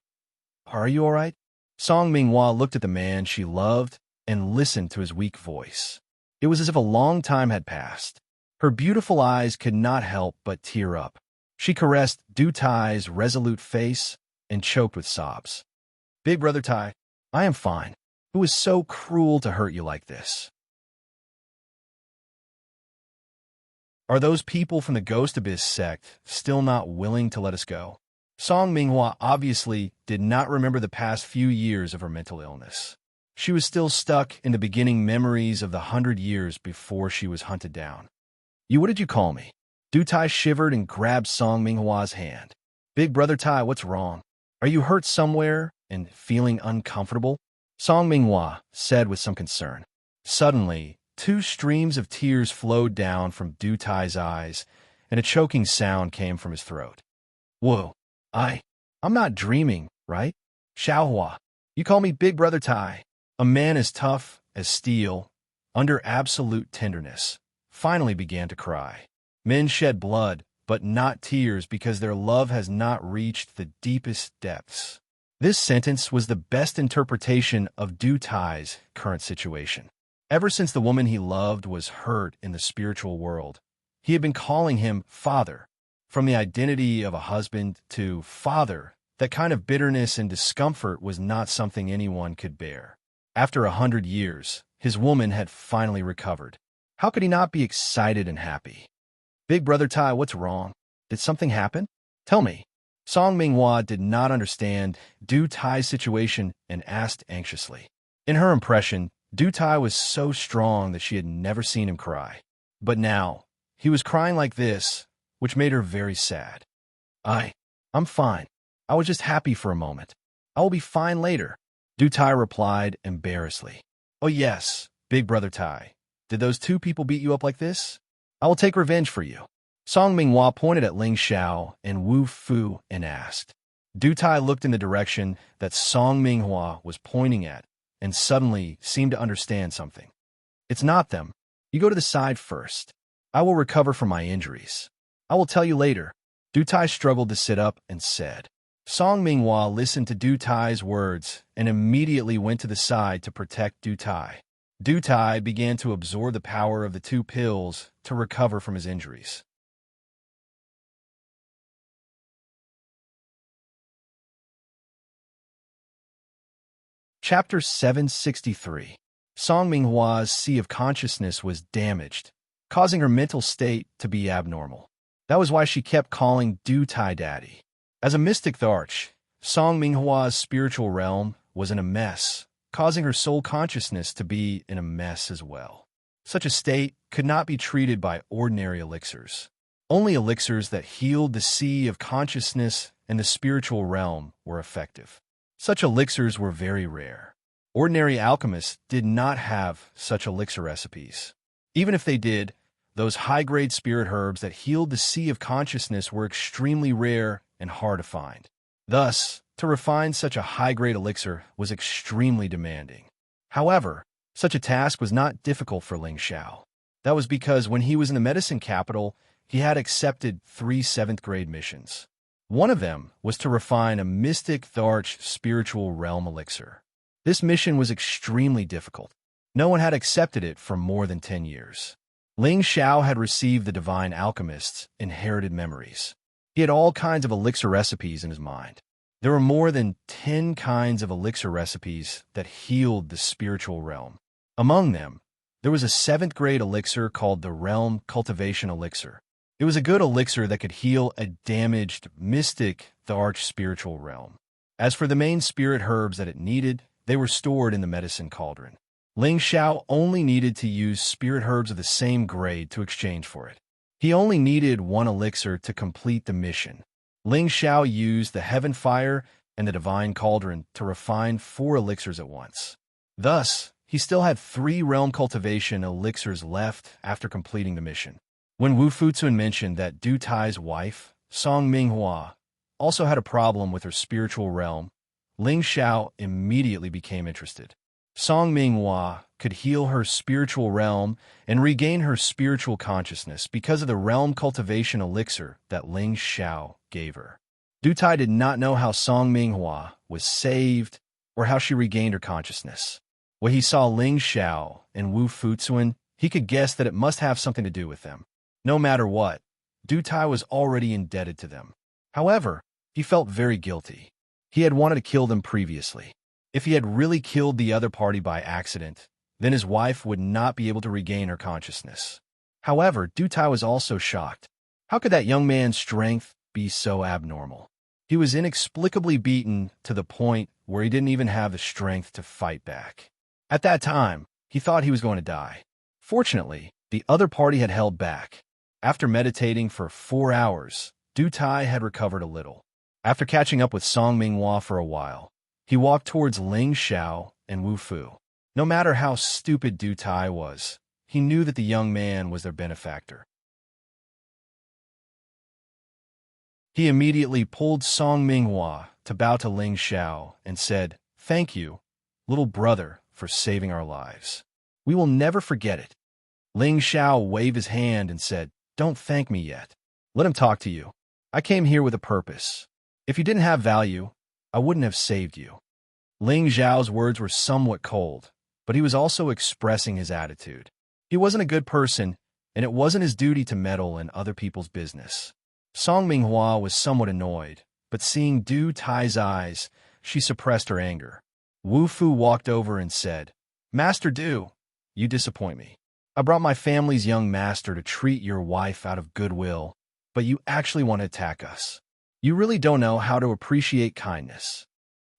are you all right?" Song Minghua looked at the man she loved and listened to his weak voice. It was as if a long time had passed. Her beautiful eyes could not help but tear up. She caressed Du Tai's resolute face and choked with sobs. "Big Brother Tai, I am fine. Who is so cruel to hurt you like this?" Are those people from the Ghost Abyss sect still not willing to let us go? Song Minghua obviously did not remember the past few years of her mental illness. She was still stuck in the beginning memories of the 100 years before she was hunted down. What did you call me?" Du Tai shivered and grabbed Song Minghua's hand. "Big Brother Tai, what's wrong? Are you hurt somewhere and feeling uncomfortable?" Song Minghua said with some concern. Suddenly, 2 streams of tears flowed down from Du Tai's eyes, and a choking sound came from his throat. "Whoa, I'm not dreaming, right? Xiaohua, you call me Big Brother Tai." A man as tough as steel, under absolute tenderness, finally began to cry. Men shed blood, but not tears because their love has not reached the deepest depths. This sentence was the best interpretation of Du Tai's current situation. Ever since the woman he loved was hurt in the spiritual world, he had been calling him father. From the identity of a husband to father, that kind of bitterness and discomfort was not something anyone could bear. After 100 years, his woman had finally recovered. How could he not be excited and happy? Big Brother Tai, what's wrong? Did something happen? Tell me. Song Minghua did not understand Du Tai's situation and asked anxiously. In her impression, Du Tai was so strong that she had never seen him cry. But now, he was crying like this, which made her very sad. I'm fine. I was just happy for a moment. I will be fine later, Du Tai replied embarrassedly. Oh yes, Big Brother Tai. Did those two people beat you up like this? I will take revenge for you. Song Minghua pointed at Ling Xiao and Wu Fu and asked. Du Tai looked in the direction that Song Minghua was pointing at and suddenly seemed to understand something. It's not them. You go to the side first. I will recover from my injuries. I will tell you later. Du Tai struggled to sit up and said. Song Minghua listened to Du Tai's words and immediately went to the side to protect Du Tai. Du Tai began to absorb the power of the two pills to recover from his injuries. Chapter 763. Song Minghua's sea of consciousness was damaged, causing her mental state to be abnormal. That was why she kept calling Du Tai Daddy. As a mystic Tharch, Song Minghua's spiritual realm was in a mess, causing her soul consciousness to be in a mess as well. Such a state could not be treated by ordinary elixirs. Only elixirs that healed the sea of consciousness and the spiritual realm were effective. Such elixirs were very rare. Ordinary alchemists did not have such elixir recipes. Even if they did, those high-grade spirit herbs that healed the sea of consciousness were extremely rare and hard to find. Thus, to refine such a high-grade elixir was extremely demanding. However, such a task was not difficult for Ling Xiao. That was because when he was in the medicine capital, he had accepted 3 7th-grade missions. One of them was to refine a mystic Tharch spiritual realm elixir. This mission was extremely difficult. No one had accepted it for more than 10 years. Ling Xiao had received the divine alchemist's inherited memories. He had all kinds of elixir recipes in his mind. There were more than 10 kinds of elixir recipes that healed the spiritual realm. Among them, there was a 7th-grade elixir called the Realm Cultivation Elixir. It was a good elixir that could heal a damaged, mystic Tharch spiritual realm. As for the main spirit herbs that it needed, they were stored in the medicine cauldron. Ling Xiao only needed to use spirit herbs of the same grade to exchange for it. He only needed 1 elixir to complete the mission. Ling Xiao used the Heaven Fire and the Divine Cauldron to refine 4 elixirs at once. Thus, he still had 3 realm cultivation elixirs left after completing the mission. When Wu Fucun mentioned that Du Tai's wife, Song Minghua, also had a problem with her spiritual realm, Ling Xiao immediately became interested. Song Minghua could heal her spiritual realm and regain her spiritual consciousness because of the realm cultivation elixir that Ling Xiao gave her. Du Tai did not know how Song Minghua was saved or how she regained her consciousness. When he saw Ling Xiao and Wu Fucun, he could guess that it must have something to do with them. No matter what, Du Tai was already indebted to them. However, he felt very guilty. He had wanted to kill them previously. If he had really killed the other party by accident, then his wife would not be able to regain her consciousness. However, Du Tai was also shocked. How could that young man's strength be so abnormal? He was inexplicably beaten to the point where he didn't even have the strength to fight back. At that time, he thought he was going to die. Fortunately, the other party had held back. After meditating for 4 hours, Du Tai had recovered a little. After catching up with Song Minghua for a while, he walked towards Ling Xiao and Wu Fu. No matter how stupid Du Tai was, he knew that the young man was their benefactor. He immediately pulled Song Minghua to bow to Ling Xiao and said, "Thank you, little brother, for saving our lives. We will never forget it." Ling Xiao waved his hand and said, "Don't thank me yet." Let him talk to you. I came here with a purpose. If you didn't have value, I wouldn't have saved you. Ling Zhao's words were somewhat cold, but he was also expressing his attitude. He wasn't a good person, and it wasn't his duty to meddle in other people's business. Song Minghua was somewhat annoyed, but seeing Du Tai's eyes, she suppressed her anger. Wu Fu walked over and said, Master Du, you disappoint me. I brought my family's young master to treat your wife out of goodwill, but you actually want to attack us. You really don't know how to appreciate kindness.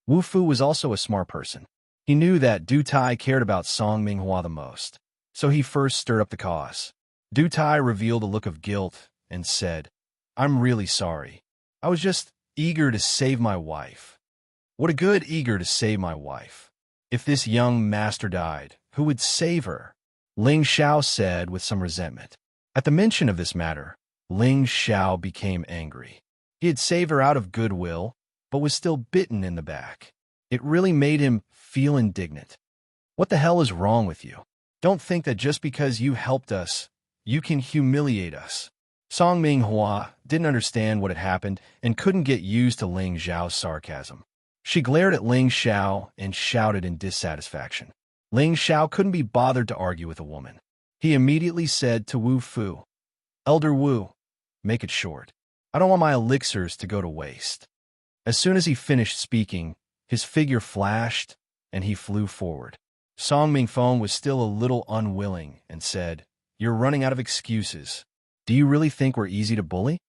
Wu Fu was also a smart person. He knew that Du Tai cared about Song Minghua the most, so he first stirred up the cause. Du Tai revealed a look of guilt and said, I'm really sorry. I was just eager to save my wife. What a good eager to save my wife. If this young master died, who would save her? Ling Xiao said with some resentment. At the mention of this matter, Ling Xiao became angry. He had saved her out of goodwill, but was still bitten in the back. It really made him feel indignant. What the hell is wrong with you? Don't think that just because you helped us, you can humiliate us. Song Minghua didn't understand what had happened and couldn't get used to Ling Xiao's sarcasm. She glared at Ling Xiao and shouted in dissatisfaction. Ling Xiao couldn't be bothered to argue with a woman. He immediately said to Wu Fu, Elder Wu, make it short. I don't want my elixirs to go to waste. As soon as he finished speaking, his figure flashed and he flew forward. Song Mingfeng was still a little unwilling and said, You're running out of excuses. Do you really think we're easy to bully?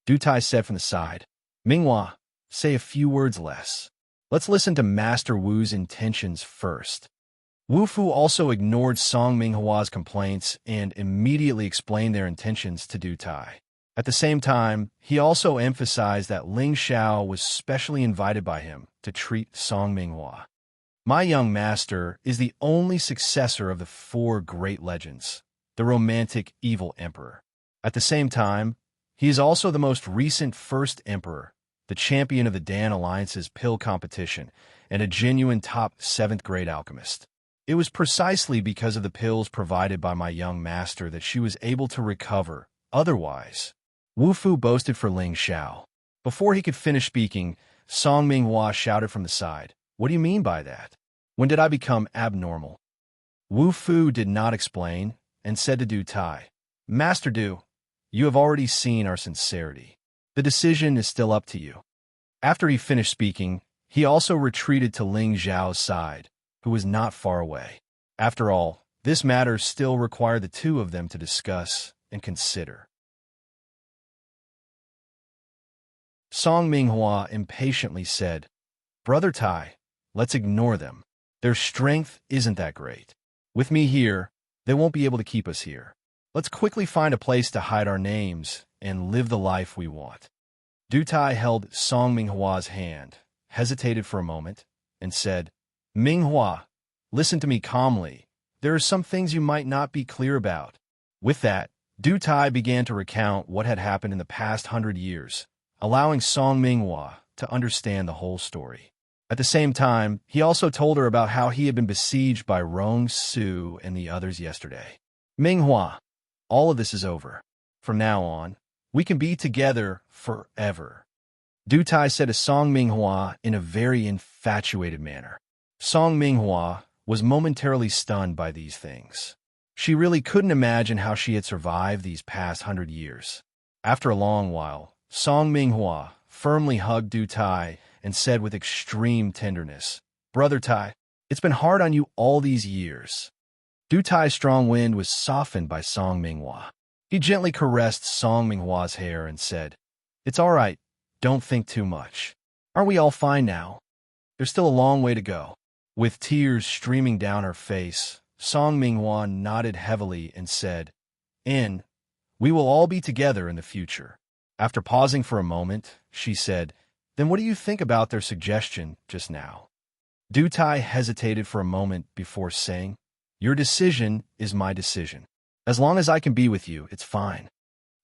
Du Tai said from the side, Minghua, say a few words less. Let's listen to Master Wu's intentions first. Wu Fu also ignored Song Minghua's complaints and immediately explained their intentions to Du Tai. At the same time, he also emphasized that Ling Xiao was specially invited by him to treat Song Minghua. My young master is the only successor of the four great legends, the romantic evil emperor. At the same time, he is also the most recent first emperor, the champion of the Dan Alliance's pill competition, and a genuine top 7th grade alchemist. It was precisely because of the pills provided by my young master that she was able to recover. Otherwise, Wu Fu boasted for Ling Xiao. Before he could finish speaking, Song Minghua shouted from the side, What do you mean by that? When did I become abnormal? Wu Fu did not explain and said to Du Tai, Master Du, you have already seen our sincerity. The decision is still up to you. After he finished speaking, he also retreated to Ling Xiao's side, who was not far away. After all, this matter still required the two of them to discuss and consider. Song Minghua impatiently said, Brother Tai, let's ignore them. Their strength isn't that great. With me here, they won't be able to keep us here. Let's quickly find a place to hide our names and live the life we want. Du Tai held Song Minghua's hand, hesitated for a moment, and said, Minghua, listen to me calmly. There are some things you might not be clear about. With that, Du Tai began to recount what had happened in the past 100 years, allowing Song Minghua to understand the whole story. At the same time, he also told her about how he had been besieged by Rong Su and the others yesterday. Minghua, all of this is over. From now on, we can be together forever. Du Tai said to Song Minghua in a very infatuated manner. Song Minghua was momentarily stunned by these things. She really couldn't imagine how she had survived these past 100 years. After a long while, Song Minghua firmly hugged Du Tai and said with extreme tenderness, Brother Tai, it's been hard on you all these years. Du Tai's strong wind was softened by Song Minghua. He gently caressed Song Minghua's hair and said, It's all right, don't think too much. Aren't we all fine now? There's still a long way to go. With tears streaming down her face, Song Minghua nodded heavily and said, We will all be together in the future. After pausing for a moment, she said, Then what do you think about their suggestion just now? Du Tai hesitated for a moment before saying, Your decision is my decision. As long as I can be with you, it's fine.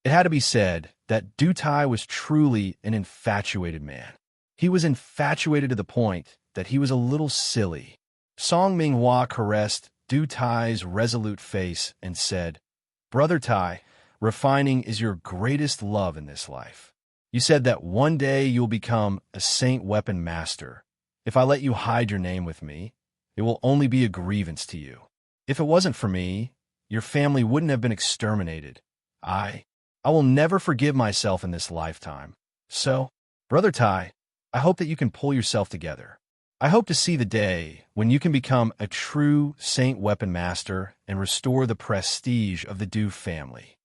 It had to be said that Du Tai was truly an infatuated man. He was infatuated to the point that he was a little silly. Song Minghua caressed Du Tai's resolute face and said, Brother Tai, refining is your greatest love in this life. You said that one day you'll become a saint weapon master. If I let you hide your name with me, it will only be a grievance to you. If it wasn't for me, your family wouldn't have been exterminated. I will never forgive myself in this lifetime. So, Brother Tai, I hope that you can pull yourself together. I hope to see the day when you can become a true saint weapon master and restore the prestige of the Du family.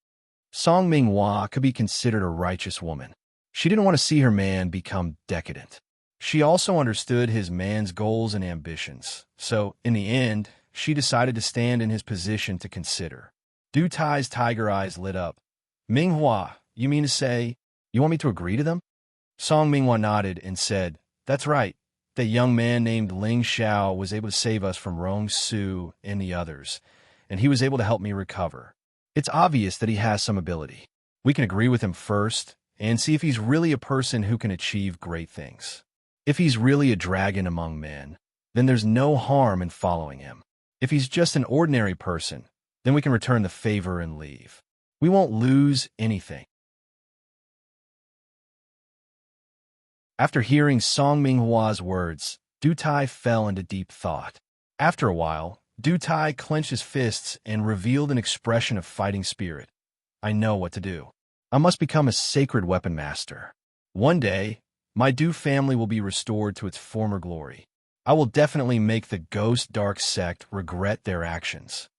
Song Minghua could be considered a righteous woman. She didn't want to see her man become decadent. She also understood his man's goals and ambitions. So, in the end, she decided to stand in his position to consider. Du Tai's tiger eyes lit up. Minghua, you mean to say you want me to agree to them? Song Minghua nodded and said, That's right. That young man named Ling Xiao was able to save us from Rong Su and the others, and he was able to help me recover. It's obvious that he has some ability. We can agree with him first and see if he's really a person who can achieve great things. If he's really a dragon among men, then there's no harm in following him. If he's just an ordinary person, then we can return the favor and leave. We won't lose anything. After hearing Song Minghua's words, Du Tai fell into deep thought. After a while, Du Tai clenched his fists and revealed an expression of fighting spirit. I know what to do. I must become a sacred weapon master. One day, my Du family will be restored to its former glory. I will definitely make the Ghost Dark sect regret their actions.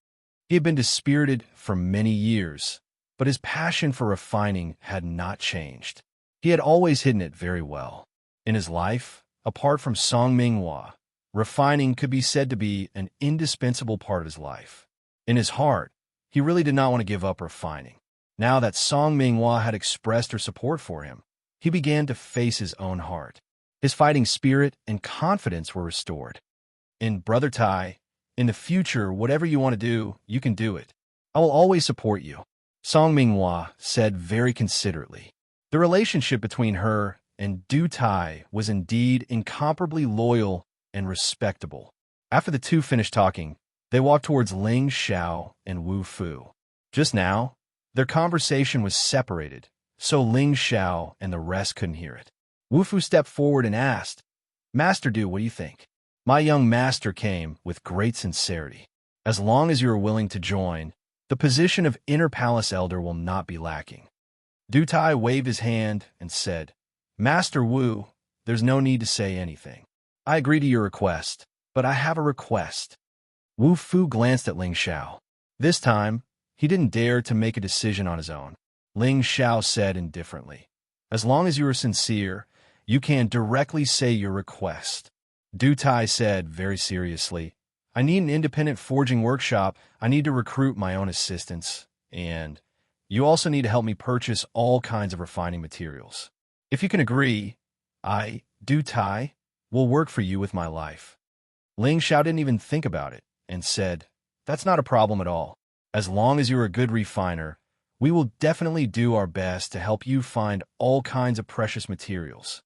He had been dispirited for many years, but his passion for refining had not changed. He had always hidden it very well. In his life, apart from Song Minghua, refining could be said to be an indispensable part of his life. In his heart, he really did not want to give up refining. Now that Song Minghua had expressed her support for him, he began to face his own heart. His fighting spirit and confidence were restored. In Brother Tai, in the future, whatever you want to do, you can do it. I will always support you, Song Minghua said very considerately. The relationship between her and Du Tai was indeed incomparably loyal and respectable. After the two finished talking, they walked towards Ling Xiao and Wu Fu. Just now, their conversation was separated, so Ling Xiao and the rest couldn't hear it. Wu Fu stepped forward and asked, Master Du, what do you think? My young master came with great sincerity. As long as you are willing to join, the position of Inner Palace Elder will not be lacking. Du Tai waved his hand and said, Master Wu, there's no need to say anything. I agree to your request, but I have a request. Wu Fu glanced at Ling Xiao. This time, he didn't dare to make a decision on his own. Ling Xiao said indifferently, As long as you are sincere, you can directly say your request. Du Tai said very seriously, I need an independent forging workshop. I need to recruit my own assistants, and you also need to help me purchase all kinds of refining materials. If you can agree, I, Du Tai, will work for you with my life. Ling Xiao didn't even think about it and said, That's not a problem at all. As long as you're a good refiner, we will definitely do our best to help you find all kinds of precious materials.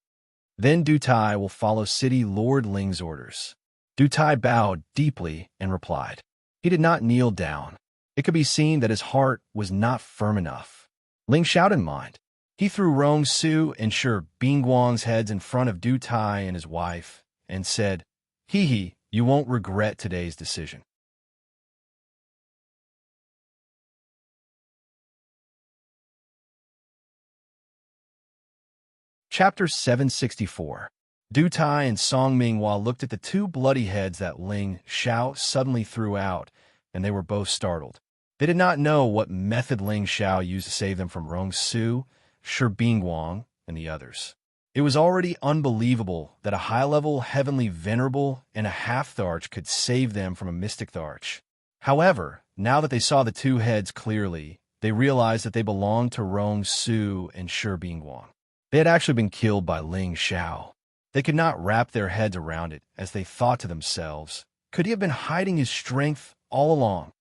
Then Du Tai will follow City Lord Ling's orders. Du Tai bowed deeply and replied. He did not kneel down. It could be seen that his heart was not firm enough. Ling Xiao didn't mind. He threw Rong Su and Shi Bingguang's heads in front of Du Tai and his wife and said, Hee, you won't regret today's decision. Chapter 764. Du Tai and Song Minghua looked at the two bloody heads that Ling Xiao suddenly threw out, and they were both startled. They did not know what method Ling Xiao used to save them from Rong Su, Shi Bingguang, and the others. It was already unbelievable that a high-level heavenly venerable and a half-tharch could save them from a mystic tharch. However, now that they saw the two heads clearly, they realized that they belonged to Rong Su and Shi Bingguang. They had actually been killed by Ling Xiao. They could not wrap their heads around it as they thought to themselves, could he have been hiding his strength all along?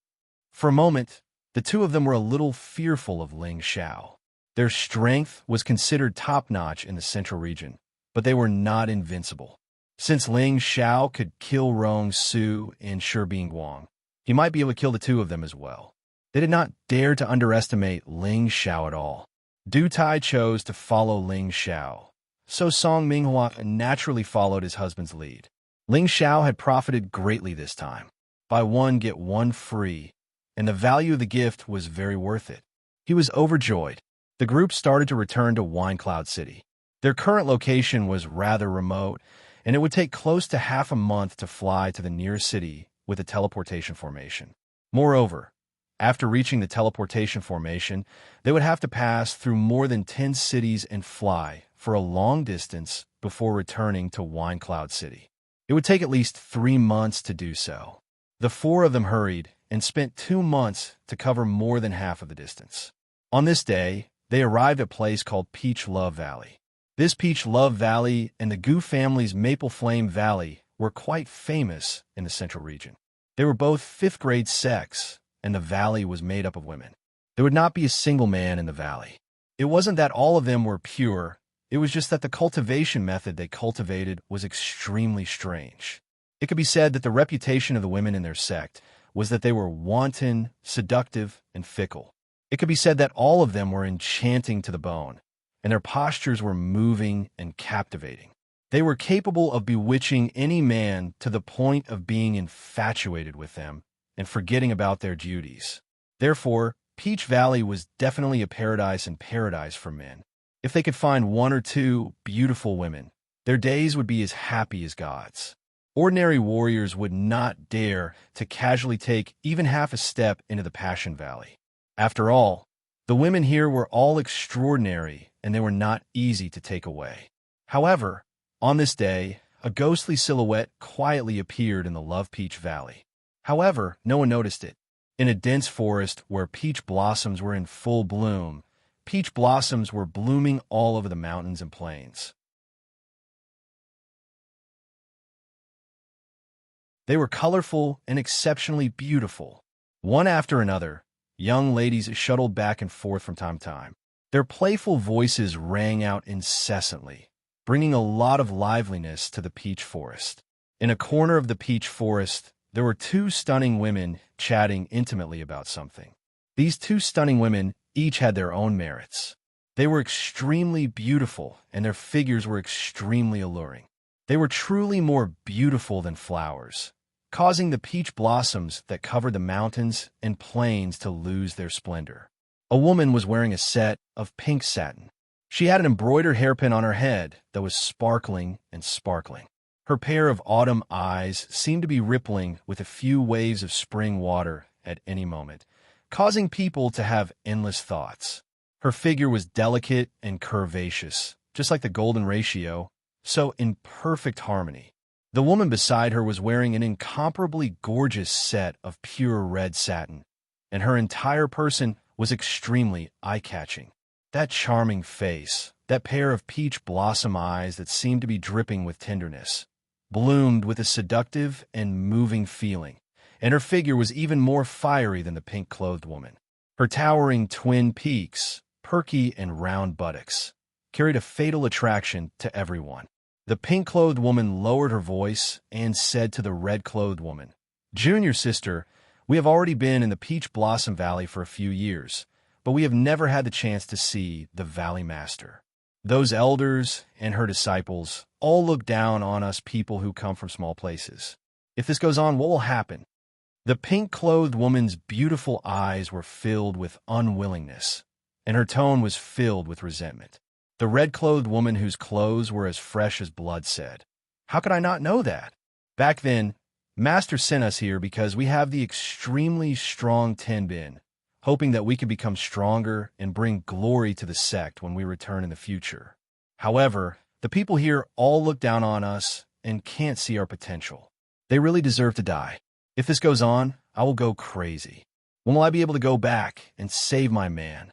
For a moment, the two of them were a little fearful of Ling Xiao. Their strength was considered top-notch in the central region, but they were not invincible. Since Ling Xiao could kill Rong Su and Shi Bingguang, he might be able to kill the two of them as well. They did not dare to underestimate Ling Xiao at all. Du Tai chose to follow Ling Xiao, so Song Minghua naturally followed his husband's lead. Ling Xiao had profited greatly this time. Buy one, get one free, and the value of the gift was very worth it. He was overjoyed. The group started to return to Winecloud City. Their current location was rather remote, and it would take close to half a month to fly to the nearest city with a teleportation formation. Moreover, after reaching the teleportation formation, they would have to pass through more than 10 cities and fly for a long distance before returning to Winecloud City. It would take at least 3 months to do so. The four of them hurried and spent 2 months to cover more than half of the distance. On this day, they arrived at a place called Peach Love Valley. This Peach Love Valley and the Gu family's Maple Flame Valley were quite famous in the central region. They were both 5th grade sex, and the valley was made up of women. There would not be a single man in the valley. It wasn't that all of them were pure, it was just that the cultivation method they cultivated was extremely strange. It could be said that the reputation of the women in their sect was that they were wanton, seductive, and fickle. It could be said that all of them were enchanting to the bone, and their postures were moving and captivating. They were capable of bewitching any man to the point of being infatuated with them and forgetting about their duties. Therefore, Peach Valley was definitely a paradise in paradise for men. If they could find 1 or 2 beautiful women, their days would be as happy as gods. Ordinary warriors would not dare to casually take even half a step into the Passion Valley. After all, the women here were all extraordinary, and they were not easy to take away. However, on this day, a ghostly silhouette quietly appeared in the Love Peach Valley. However, no one noticed it. In a dense forest where peach blossoms were in full bloom, peach blossoms were blooming all over the mountains and plains. They were colorful and exceptionally beautiful. One after another, young ladies shuttled back and forth from time to time. Their playful voices rang out incessantly, bringing a lot of liveliness to the peach forest. In a corner of the peach forest, there were 2 stunning women chatting intimately about something. These 2 stunning women each had their own merits. They were extremely beautiful, and their figures were extremely alluring. They were truly more beautiful than flowers, causing the peach blossoms that covered the mountains and plains to lose their splendor. A woman was wearing a set of pink satin. She had an embroidered hairpin on her head that was sparkling and sparkling. Her pair of autumn eyes seemed to be rippling with a few waves of spring water at any moment, causing people to have endless thoughts. Her figure was delicate and curvaceous, just like the golden ratio, so in perfect harmony. The woman beside her was wearing an incomparably gorgeous set of pure red satin, and her entire person was extremely eye-catching. That charming face, that pair of peach blossom eyes that seemed to be dripping with tenderness, bloomed with a seductive and moving feeling, and her figure was even more fiery than the pink-clothed woman. Her towering twin peaks, perky and round buttocks, carried a fatal attraction to everyone. The pink-clothed woman lowered her voice and said to the red-clothed woman, "Junior sister, we have already been in the Peach Blossom Valley for a few years, but we have never had the chance to see the Valley Master. Those elders and her disciples all look down on us people who come from small places. If this goes on, what will happen?" The pink-clothed woman's beautiful eyes were filled with unwillingness, and her tone was filled with resentment. The red-clothed woman whose clothes were as fresh as blood said, "How could I not know that? Back then, Master sent us here because we have the extremely strong Tenbin, hoping that we could become stronger and bring glory to the sect when we return in the future. However, the people here all look down on us and can't see our potential. They really deserve to die. If this goes on, I will go crazy. When will I be able to go back and save my man?"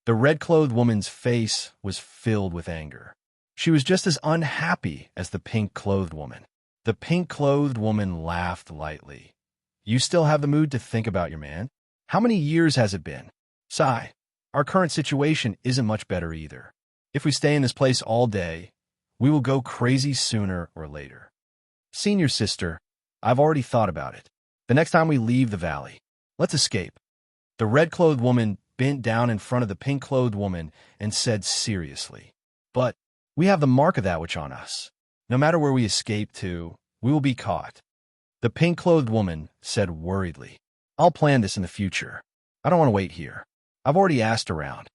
The red-clothed woman's face was filled with anger. She was just as unhappy as the pink-clothed woman. The pink-clothed woman laughed lightly. "You still have the mood to think about your man? How many years has it been? Sigh, our current situation isn't much better either. If we stay in this place all day, we will go crazy sooner or later. Senior sister, I've already thought about it. The next time we leave the valley, let's escape. The red-clothed woman bent down in front of the pink-clothed woman and said seriously, "But we have the mark of that witch on us. No matter where we escape to, we will be caught." The pink-clothed woman said worriedly, "I'll plan this in the future. I don't want to wait here. I've already asked around.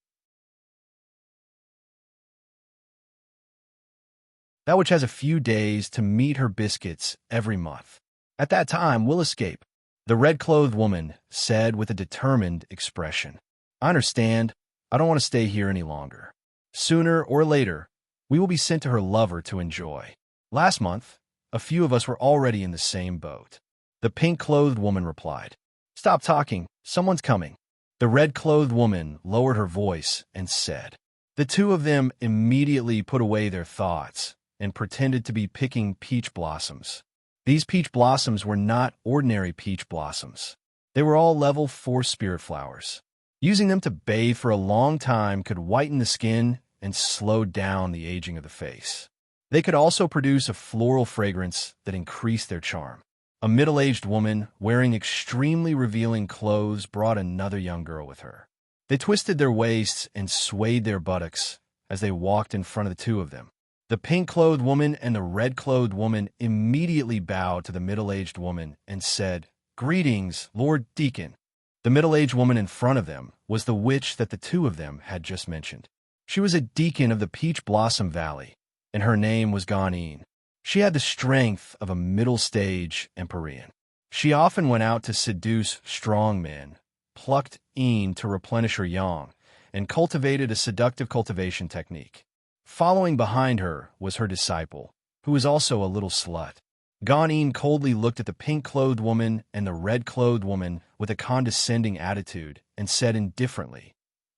That witch has a few days to meet her biscuits every month. At that time, we'll escape." The red-clothed woman said with a determined expression, "I understand. I don't want to stay here any longer. Sooner or later, we will be sent to her lover to enjoy. Last month, a few of us were already in the same boat." The pink-clothed woman replied, "Stop talking. Someone's coming." The red-clothed woman lowered her voice and said. The two of them immediately put away their thoughts and pretended to be picking peach blossoms. These peach blossoms were not ordinary peach blossoms. They were all level 4 spirit flowers. Using them to bathe for a long time could whiten the skin and slow down the aging of the face. They could also produce a floral fragrance that increased their charm. A middle-aged woman wearing extremely revealing clothes brought another young girl with her. They twisted their waists and swayed their buttocks as they walked in front of the two of them. The pink-clothed woman and the red-clothed woman immediately bowed to the middle-aged woman and said, "Greetings, Lord Deacon." The middle-aged woman in front of them was the witch that the two of them had just mentioned. She was a deacon of the Peach Blossom Valley, and her name was Ganin. She had the strength of a middle-stage Empyrean. She often went out to seduce strong men, plucked een to replenish her yang, and cultivated a seductive cultivation technique. Following behind her was her disciple, who was also a little slut. Ganin coldly looked at the pink-clothed woman and the red-clothed woman with a condescending attitude and said indifferently,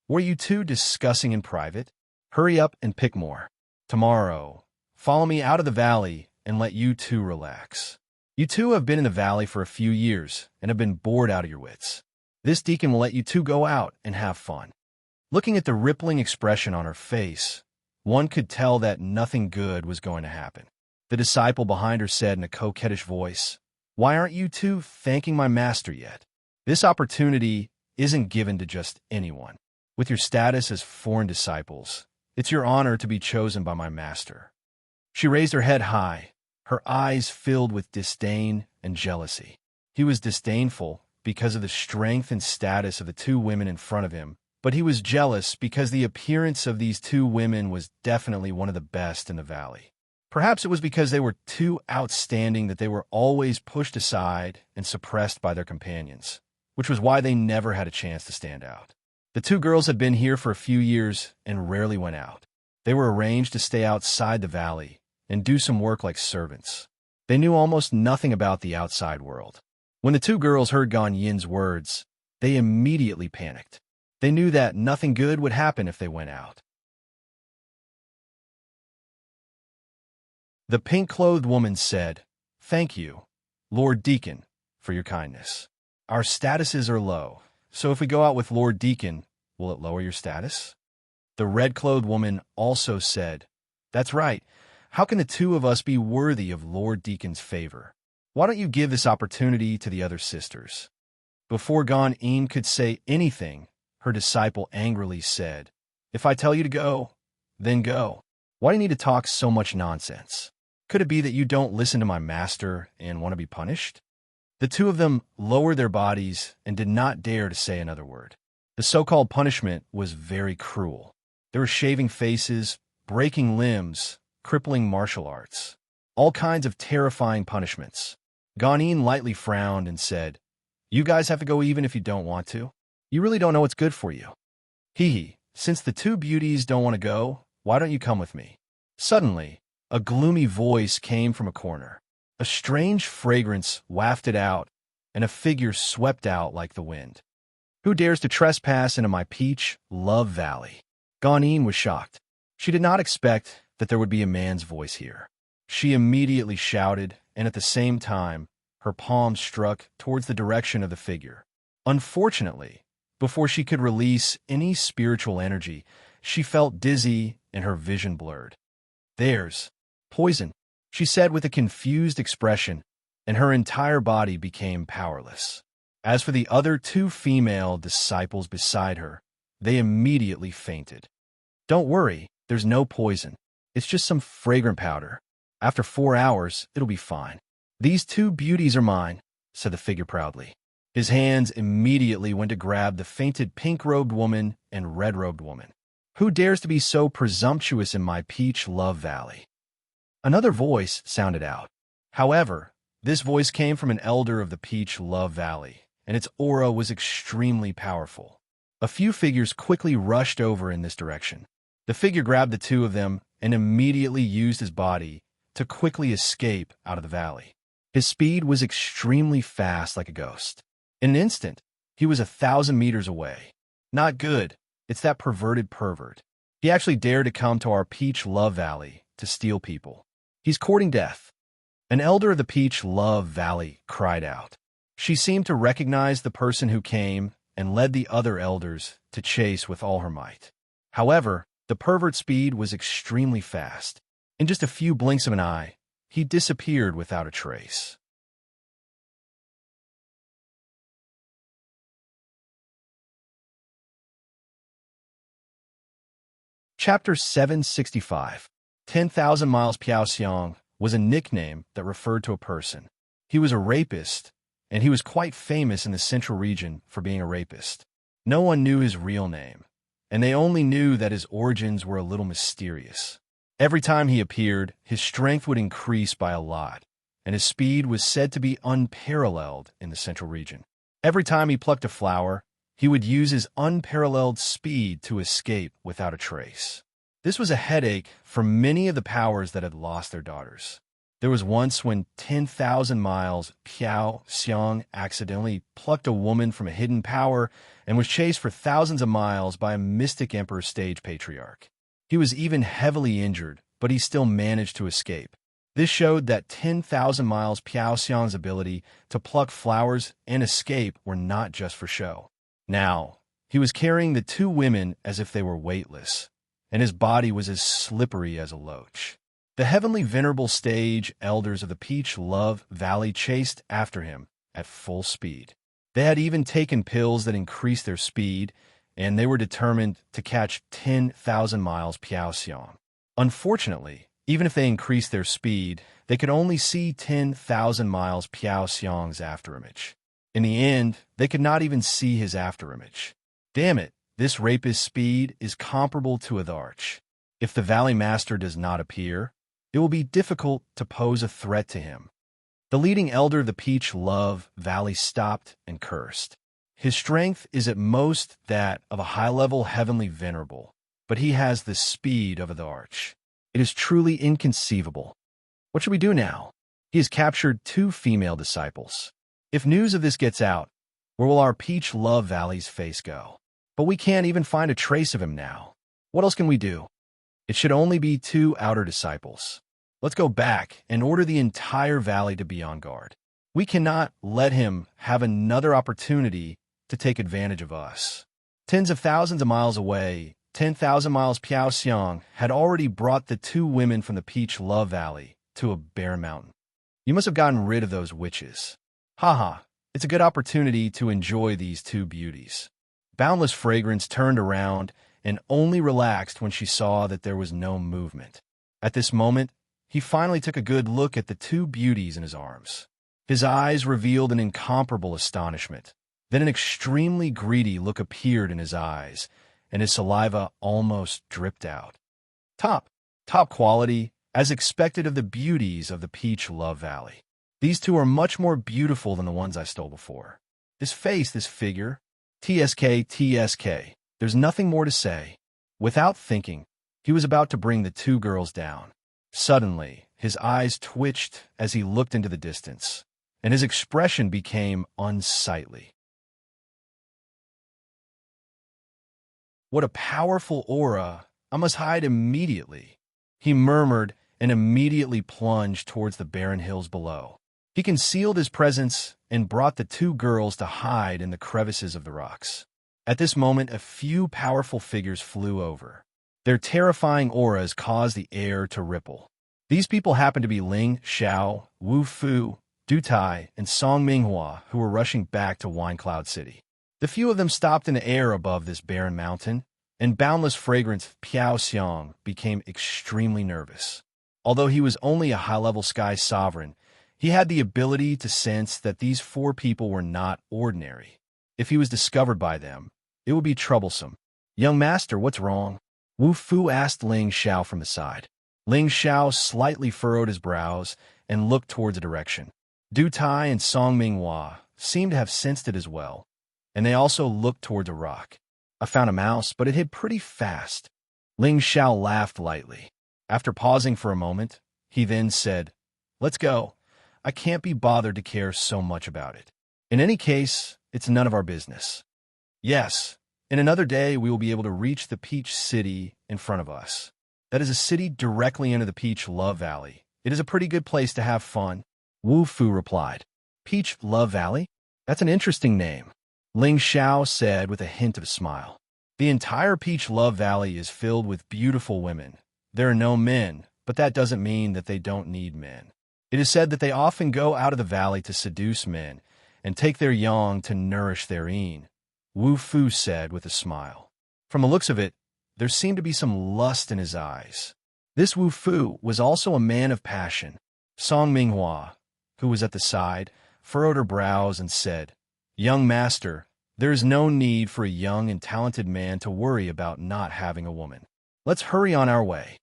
"Were you two discussing in private? Hurry up and pick more. Tomorrow, follow me out of the valley and let you two relax. You two have been in the valley for a few years and have been bored out of your wits. This deacon will let you two go out and have fun." Looking at the rippling expression on her face, one could tell that nothing good was going to happen. The disciple behind her said in a coquettish voice, "Why aren't you two thanking my master yet? This opportunity isn't given to just anyone. With your status as foreign disciples, it's your honor to be chosen by my master." She raised her head high, her eyes filled with disdain and jealousy. He was disdainful because of the strength and status of the two women in front of him, but he was jealous because the appearance of these two women was definitely one of the best in the valley. Perhaps it was because they were too outstanding that they were always pushed aside and suppressed by their companions, which was why they never had a chance to stand out. The two girls had been here for a few years and rarely went out. They were arranged to stay outside the valley and do some work like servants. They knew almost nothing about the outside world. When the two girls heard Gan Yin's words, they immediately panicked. They knew that nothing good would happen if they went out. The pink-clothed woman said, "Thank you, Lord Deacon, for your kindness. Our statuses are low, so if we go out with Lord Deacon, will it lower your status?" The red-clothed woman also said, "That's right. How can the two of us be worthy of Lord Deacon's favor? Why don't you give this opportunity to the other sisters?" Before Gan Yin could say anything, her disciple angrily said, "If I tell you to go, then go. Why do you need to talk so much nonsense? Could it be that you don't listen to my master and want to be punished?" The two of them lowered their bodies and did not dare to say another word. The so-called punishment was very cruel. There were shaving faces, breaking limbs, crippling martial arts, all kinds of terrifying punishments. Ganin lightly frowned and said, "You guys have to go even if you don't want to? You really don't know what's good for you. Hee, since the two beauties don't want to go, why don't you come with me?" Suddenly, a gloomy voice came from a corner. A strange fragrance wafted out, and a figure swept out like the wind. "Who dares to trespass into my peach love valley?" Ganin was shocked. She did not expect that there would be a man's voice here. She immediately shouted, and at the same time, her palm struck towards the direction of the figure. Unfortunately, before she could release any spiritual energy, she felt dizzy and her vision blurred. "There's poison," she said with a confused expression, and her entire body became powerless. As for the other two female disciples beside her, they immediately fainted. "Don't worry, there's no poison. It's just some fragrant powder. After 4 hours, it'll be fine." "These two beauties are mine," said the figure proudly. His hands immediately went to grab the fainted pink-robed woman and red-robed woman. "Who dares to be so presumptuous in my peach love valley?" Another voice sounded out. However, this voice came from an elder of the Peach Love Valley, and its aura was extremely powerful. A few figures quickly rushed over in this direction. The figure grabbed the two of them and immediately used his body to quickly escape out of the valley. His speed was extremely fast, like a ghost. In an instant, he was 1,000 meters away. Not good. It's that perverted pervert. He actually dared to come to our Peach Love Valley to steal people. He's courting death. An elder of the Peach Love Valley cried out. She seemed to recognize the person who came and led the other elders to chase with all her might. However, the pervert's speed was extremely fast. In just a few blinks of an eye, he disappeared without a trace. Chapter 765. 10,000 Miles Piao Xiang was a nickname that referred to a person. He was a rapist, and he was quite famous in the central region for being a rapist. No one knew his real name, and they only knew that his origins were a little mysterious. Every time he appeared, his strength would increase by a lot, and his speed was said to be unparalleled in the central region. Every time he plucked a flower, he would use his unparalleled speed to escape without a trace. This was a headache for many of the powers that had lost their daughters. There was once when 10,000 Miles Piao Xiang accidentally plucked a woman from a hidden power and was chased for thousands of miles by a mystic emperor stage patriarch. He was even heavily injured, but he still managed to escape. This showed that 10,000 Miles Piao Xiang's ability to pluck flowers and escape were not just for show. Now, he was carrying the two women as if they were weightless, and his body was as slippery as a loach. The heavenly venerable stage elders of the Peach Love Valley chased after him at full speed. They had even taken pills that increased their speed, and they were determined to catch 10,000 Miles Piao Xiang. Unfortunately, even if they increased their speed, they could only see 10,000 Miles Piao Xiang's afterimage. In the end, they could not even see his afterimage. Damn it, this rapist's speed is comparable to a arch. If the Valley Master does not appear, it will be difficult to pose a threat to him. The leading elder of the Peach Love Valley stopped and cursed. His strength is at most that of a high-level heavenly venerable, but he has the speed of the arch. It is truly inconceivable. What should we do now? He has captured 2 female disciples. If news of this gets out, where will our Peach Love Valley's face go? But we can't even find a trace of him now. What else can we do? It should only be 2 outer disciples. Let's go back and order the entire valley to be on guard. We cannot let him have another opportunity to take advantage of us. Tens of thousands of miles away, 10,000 Miles Piao Xiang had already brought the 2 women from the Peach Love Valley to a bare mountain. You must have gotten rid of those witches. Haha, it's a good opportunity to enjoy these 2 beauties. Boundless Fragrance turned around and only relaxed when she saw that there was no movement. At this moment, he finally took a good look at the 2 beauties in his arms. His eyes revealed an incomparable astonishment. Then an extremely greedy look appeared in his eyes, and his saliva almost dripped out. Top quality, as expected of the beauties of the Peach Love Valley. These 2 are much more beautiful than the ones I stole before. This face, this figure, TSK. There's nothing more to say. Without thinking, he was about to bring the 2 girls down. Suddenly, his eyes twitched as he looked into the distance, and his expression became unsightly. What a powerful aura! I must hide immediately, he murmured and immediately plunged towards the barren hills below. He concealed his presence and brought the 2 girls to hide in the crevices of the rocks. At this moment, a few powerful figures flew over. Their terrifying auras caused the air to ripple. These people happened to be Ling, Xiao, Wu Fu, Du Tai, and Song Minghua, who were rushing back to Wine Cloud City. The few of them stopped in the air above this barren mountain, and boundless fragrance Piao Xiang became extremely nervous. Although he was only a high-level sky sovereign, he had the ability to sense that these four people were not ordinary. If he was discovered by them, it would be troublesome. "Young master, what's wrong?" Wu Fu asked Ling Xiao from the side. Ling Xiao slightly furrowed his brows and looked towards a direction. Du Tai and Song Minghua seemed to have sensed it as well, and they also looked towards a rock. "I found a mouse, but it hid pretty fast." Ling Xiao laughed lightly. After pausing for a moment, he then said, "Let's go. I can't be bothered to care so much about it. In any case, it's none of our business." "Yes, in another day we will be able to reach the Peach City in front of us. That is a city directly into the Peach Love Valley. It is a pretty good place to have fun." Wu Fu replied. "Peach Love Valley? That's an interesting name," Ling Xiao said with a hint of a smile. "The entire Peach Love Valley is filled with beautiful women. There are no men, but that doesn't mean that they don't need men. It is said that they often go out of the valley to seduce men and take their young to nourish their een," Wu Fu said with a smile. From the looks of it, there seemed to be some lust in his eyes. This Wu Fu was also a man of passion. Song Minghua, who was at the side, furrowed her brows and said, "Young master, there is no need for a young and talented man to worry about not having a woman. Let's hurry on our way."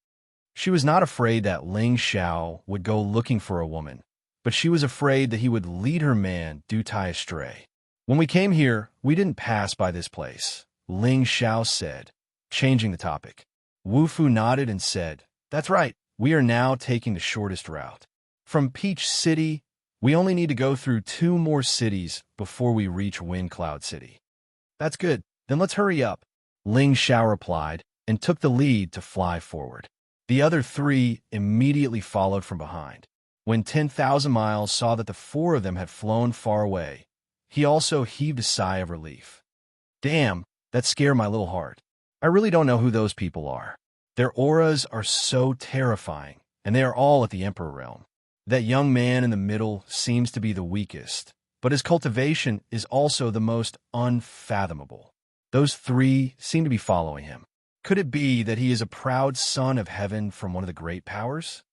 She was not afraid that Ling Xiao would go looking for a woman, but she was afraid that he would lead her man Du Tai astray. "When we came here, we didn't pass by this place," Ling Xiao said, changing the topic. Wu Fu nodded and said, "That's right, we are now taking the shortest route. From Peach City, we only need to go through 2 more cities before we reach Wind Cloud City." "That's good, then let's hurry up," Ling Xiao replied, and took the lead to fly forward. The other 3 immediately followed from behind. When 10,000 Miles saw that the 4 of them had flown far away, he also heaved a sigh of relief. "Damn, that scared my little heart. I really don't know who those people are. Their auras are so terrifying, and they are all at the Emperor realm. That young man in the middle seems to be the weakest, but his cultivation is also the most unfathomable. Those 3 seem to be following him. Could it be that he is a proud son of heaven from one of the great powers?"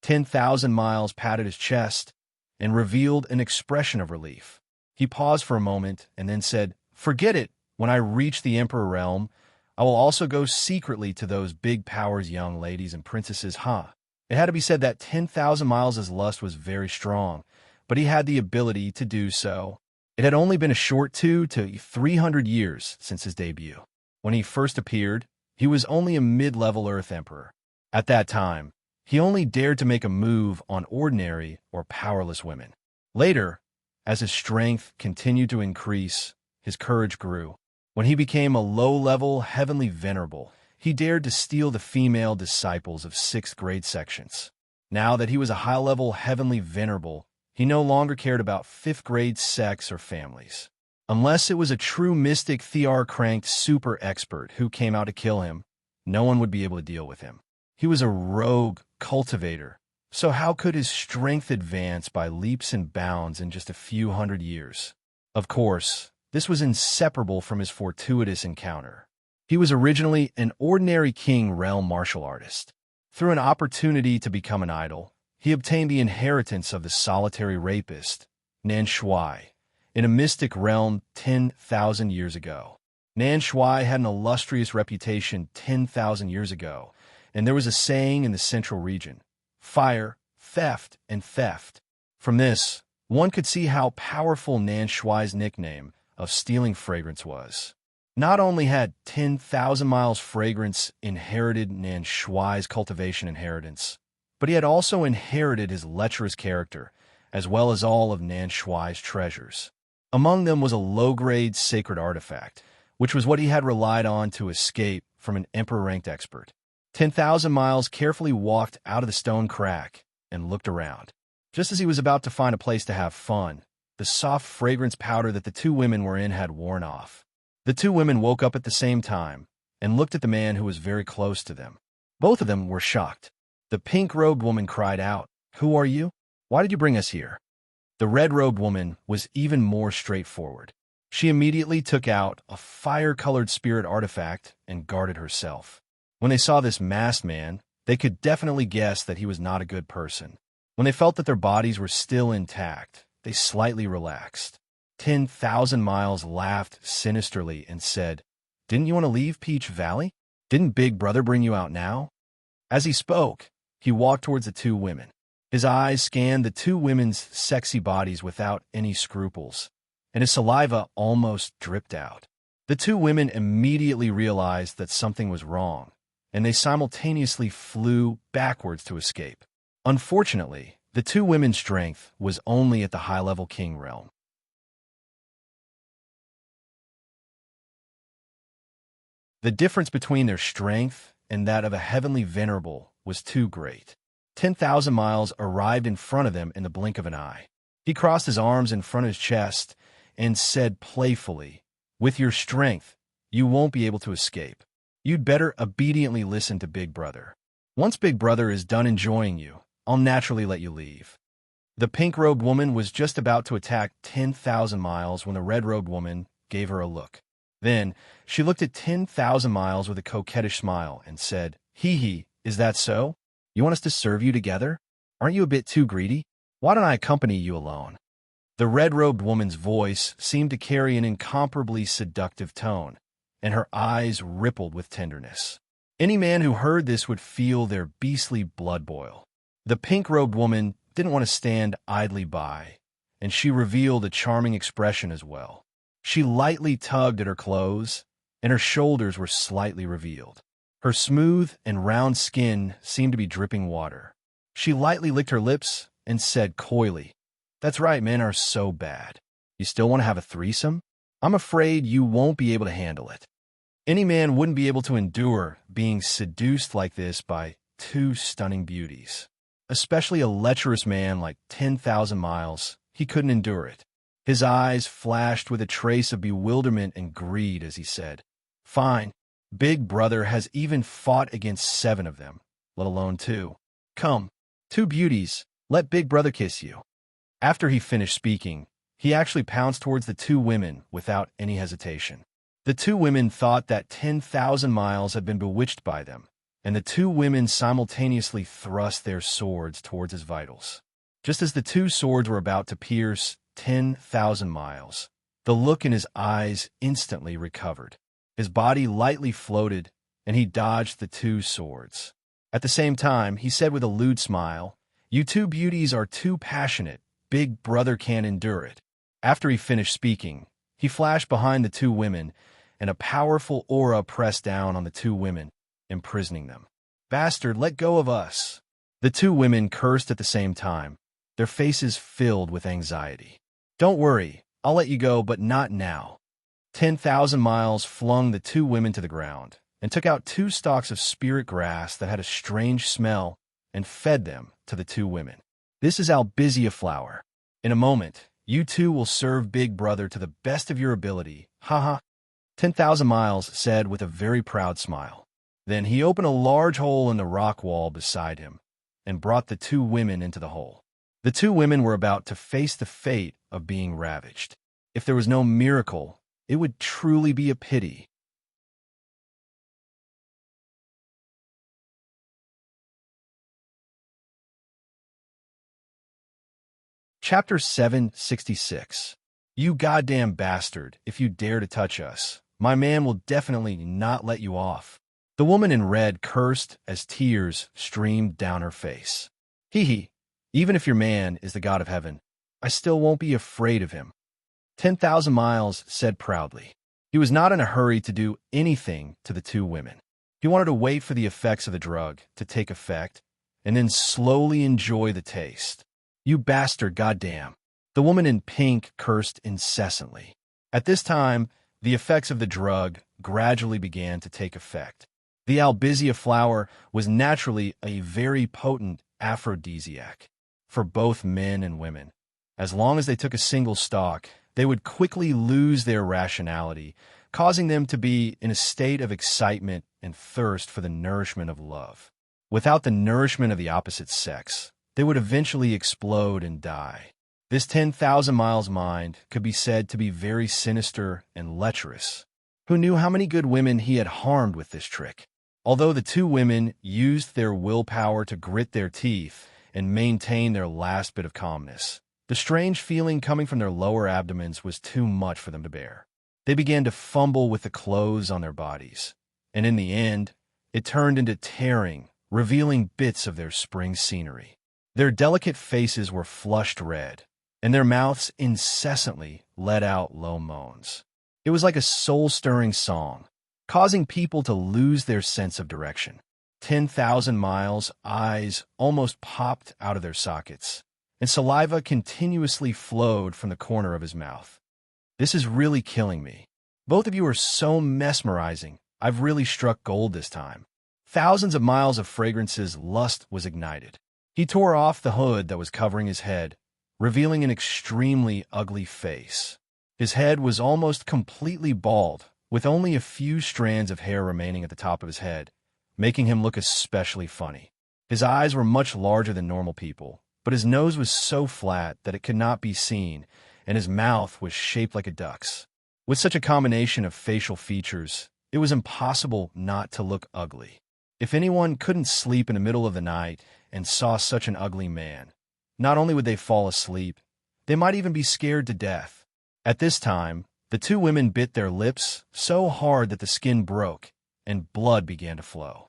10,000 Miles patted his chest and revealed an expression of relief. He paused for a moment and then said, "Forget it. When I reach the Emperor realm, I will also go secretly to those big powers, young ladies and princesses, huh?" It had to be said that 10,000 Miles' lust was very strong, but he had the ability to do so. It had only been a short 2 to 300 years since his debut. When he first appeared, he was only a mid-level Earth Emperor. At that time, he only dared to make a move on ordinary or powerless women. Later, as his strength continued to increase, his courage grew. When he became a low-level heavenly venerable, he dared to steal the female disciples of 6th grade sections. Now that he was a high-level heavenly venerable, he no longer cared about 5th grade sex or families. Unless it was a true mystic Thear-cranked super expert who came out to kill him, no one would be able to deal with him. He was a rogue cultivator, so how could his strength advance by leaps and bounds in just a few hundred years? Of course, this was inseparable from his fortuitous encounter. He was originally an ordinary king realm martial artist. Through an opportunity to become an idol, he obtained the inheritance of the solitary rapist, Nan Shui, in a mystic realm 10,000 years ago. Nan Shui had an illustrious reputation 10,000 years ago, and there was a saying in the central region, "Fire, theft, and theft." From this, one could see how powerful Nan Shui's nickname of stealing fragrance was. Not only had 10,000 Miles fragrance inherited Nan Shui's cultivation inheritance, but he had also inherited his lecherous character, as well as all of Nan Shui's treasures. Among them was a low-grade sacred artifact, which was what he had relied on to escape from an Emperor-ranked expert. 10,000 Miles carefully walked out of the stone crack and looked around. Just as he was about to find a place to have fun, the soft fragrance powder that the 2 women were in had worn off. The 2 women woke up at the same time and looked at the man who was very close to them. Both of them were shocked. The pink-robed woman cried out, "Who are you? Why did you bring us here?" The red-robed woman was even more straightforward. She immediately took out a fire-colored spirit artifact and guarded herself. When they saw this masked man, they could definitely guess that he was not a good person. When they felt that their bodies were still intact, they slightly relaxed. 10,000 Miles laughed sinisterly and said, "Didn't you want to leave Peach Valley? Didn't Big Brother bring you out now?" As he spoke, he walked towards the two women. His eyes scanned the two women's sexy bodies without any scruples, and his saliva almost dripped out. The two women immediately realized that something was wrong, and they simultaneously flew backwards to escape. Unfortunately, the two women's strength was only at the high-level king realm. The difference between their strength and that of a heavenly venerable was too great. 10,000 Miles arrived in front of them in the blink of an eye. He crossed his arms in front of his chest and said playfully, "With your strength, you won't be able to escape. You'd better obediently listen to Big Brother. Once Big Brother is done enjoying you, I'll naturally let you leave." The pink-robed woman was just about to attack 10,000 Miles when the red-robed woman gave her a look. Then, she looked at 10,000 Miles with a coquettish smile and said, "Hee hee, is that so? You want us to serve you together? Aren't you a bit too greedy? Why don't I accompany you alone?" The red-robed woman's voice seemed to carry an incomparably seductive tone, and her eyes rippled with tenderness. Any man who heard this would feel their beastly blood boil. The pink-robed woman didn't want to stand idly by, and she revealed a charming expression as well. She lightly tugged at her clothes, and her shoulders were slightly revealed. Her smooth and round skin seemed to be dripping water. She lightly licked her lips and said coyly, "That's right, men are so bad. You still want to have a threesome? I'm afraid you won't be able to handle it." Any man wouldn't be able to endure being seduced like this by two stunning beauties. Especially a lecherous man like 10,000 Miles, he couldn't endure it. His eyes flashed with a trace of bewilderment and greed as he said, "Fine, Big Brother has even fought against 7 of them, let alone 2. Come, 2 beauties, let Big Brother kiss you." After he finished speaking, he actually pounced towards the 2 women without any hesitation. The 2 women thought that 10,000 Miles had been bewitched by them, and the 2 women simultaneously thrust their swords towards his vitals. Just as the 2 swords were about to pierce 10,000 Miles, the look in his eyes instantly recovered. His body lightly floated, and he dodged the 2 swords. At the same time, he said with a lewd smile, "You 2 beauties are too passionate. Big Brother can't endure it." After he finished speaking, he flashed behind the 2 women, and a powerful aura pressed down on the 2 women, imprisoning them. "Bastard, let go of us!" The 2 women cursed at the same time, their faces filled with anxiety. "Don't worry, I'll let you go, but not now." 10,000 Miles flung the 2 women to the ground and took out 2 stalks of spirit grass that had a strange smell and fed them to the 2 women. "This is albizia flower. In a moment, you 2 will serve Big Brother to the best of your ability. Ha ha." 10,000 Miles said with a very proud smile. Then he opened a large hole in the rock wall beside him and brought the 2 women into the hole. The 2 women were about to face the fate of being ravaged. If there was no miracle, it would truly be a pity. Chapter 766. "You goddamn bastard, if you dare to touch us, my man will definitely not let you off." The woman in red cursed as tears streamed down her face. "Hee hee, even if your man is the god of heaven, I still won't be afraid of him." 10,000 Miles said proudly. He was not in a hurry to do anything to the 2 women. He wanted to wait for the effects of the drug to take effect and then slowly enjoy the taste. "You bastard, goddamn." The woman in pink cursed incessantly. At this time, the effects of the drug gradually began to take effect. The albizia flower was naturally a very potent aphrodisiac for both men and women. As long as they took a single stalk, they would quickly lose their rationality, causing them to be in a state of excitement and thirst for the nourishment of love. Without the nourishment of the opposite sex, they would eventually explode and die. This 10,000 miles mind could be said to be very sinister and lecherous. Who knew how many good women he had harmed with this trick? Although the two women used their willpower to grit their teeth and maintain their last bit of calmness, the strange feeling coming from their lower abdomens was too much for them to bear. They began to fumble with the clothes on their bodies, and in the end, it turned into tearing, revealing bits of their spring scenery. Their delicate faces were flushed red, and their mouths incessantly let out low moans. It was like a soul-stirring song, causing people to lose their sense of direction. 10,000 miles' eyes almost popped out of their sockets, and saliva continuously flowed from the corner of his mouth. This is really killing me. Both of you are so mesmerizing. I've really struck gold this time. Thousands of miles of fragrances, lust was ignited. He tore off the hood that was covering his head, revealing an extremely ugly face. His head was almost completely bald, with only a few strands of hair remaining at the top of his head, making him look especially funny. His eyes were much larger than normal people, but his nose was so flat that it could not be seen, and his mouth was shaped like a duck's. With such a combination of facial features, it was impossible not to look ugly. If anyone couldn't sleep in the middle of the night and saw such an ugly man, not only would they fall asleep, they might even be scared to death. At this time, the two women bit their lips so hard that the skin broke, and blood began to flow.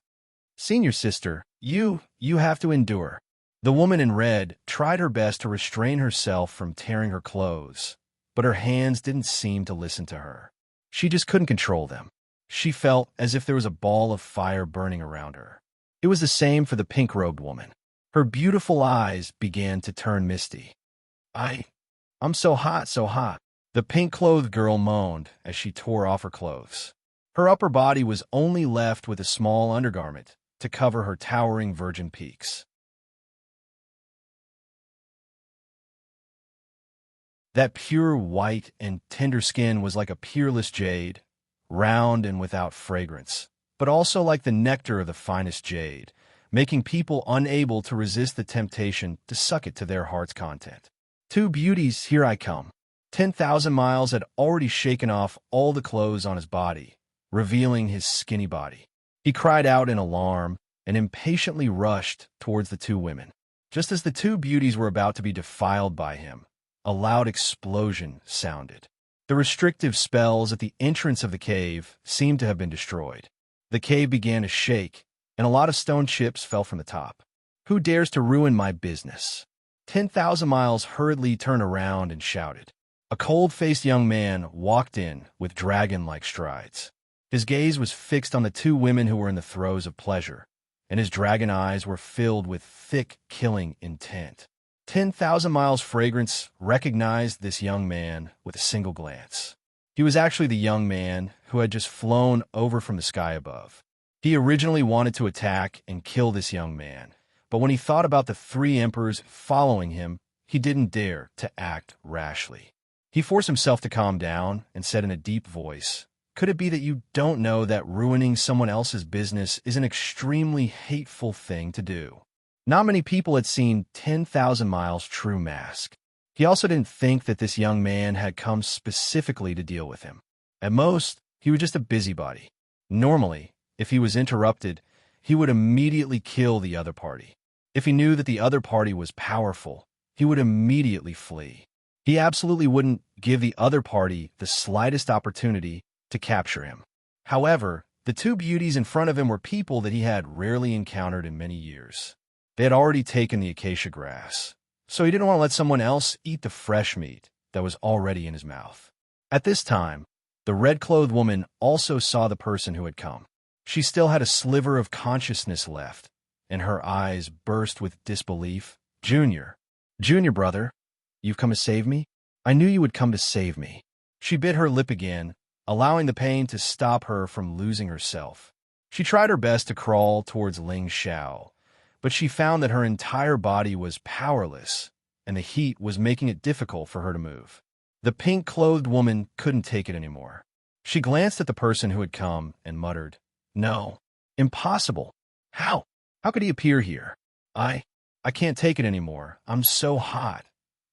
"Senior sister, you have to endure." The woman in red tried her best to restrain herself from tearing her clothes, but her hands didn't seem to listen to her. She just couldn't control them. She felt as if there was a ball of fire burning around her. It was the same for the pink-robed woman. Her beautiful eyes began to turn misty. I'm so hot, so hot." The pink-clothed girl moaned as she tore off her clothes. Her upper body was only left with a small undergarment to cover her towering virgin peaks. That pure white and tender skin was like a peerless jade, round and without fragrance, but also like the nectar of the finest jade, making people unable to resist the temptation to suck it to their heart's content. "Two beauties, here I come." 10,000 miles had already shaken off all the clothes on his body, revealing his skinny body. He cried out in alarm and impatiently rushed towards the two women. Just as the two beauties were about to be defiled by him, a loud explosion sounded. The restrictive spells at the entrance of the cave seemed to have been destroyed. The cave began to shake, and a lot of stone chips fell from the top. "Who dares to ruin my business?" 10,000 miles hurriedly turned around and shouted. A cold-faced young man walked in with dragon-like strides. His gaze was fixed on the two women who were in the throes of pleasure, and his dragon eyes were filled with thick, killing intent. 10,000 miles fragrance recognized this young man with a single glance. He was actually the young man who had just flown over from the sky above. He originally wanted to attack and kill this young man, but when he thought about the three emperors following him, he didn't dare to act rashly. He forced himself to calm down and said in a deep voice, "Could it be that you don't know that ruining someone else's business is an extremely hateful thing to do?" Not many people had seen 10,000 miles' true mask. He also didn't think that this young man had come specifically to deal with him. At most, he was just a busybody. Normally, if he was interrupted, he would immediately kill the other party. If he knew that the other party was powerful, he would immediately flee. He absolutely wouldn't give the other party the slightest opportunity to capture him. However, the two beauties in front of him were people that he had rarely encountered in many years. They had already taken the acacia grass, so he didn't want to let someone else eat the fresh meat that was already in his mouth. At this time, the red-clothed woman also saw the person who had come. She still had a sliver of consciousness left, and her eyes burst with disbelief. Junior, brother, you've come to save me? I knew you would come to save me." She bit her lip again, allowing the pain to stop her from losing herself. She tried her best to crawl towards Ling Xiao, but she found that her entire body was powerless, and the heat was making it difficult for her to move. The pink-clothed woman couldn't take it anymore. She glanced at the person who had come and muttered, "No, impossible. How? How could he appear here? I, I can't take it anymore. I'm so hot.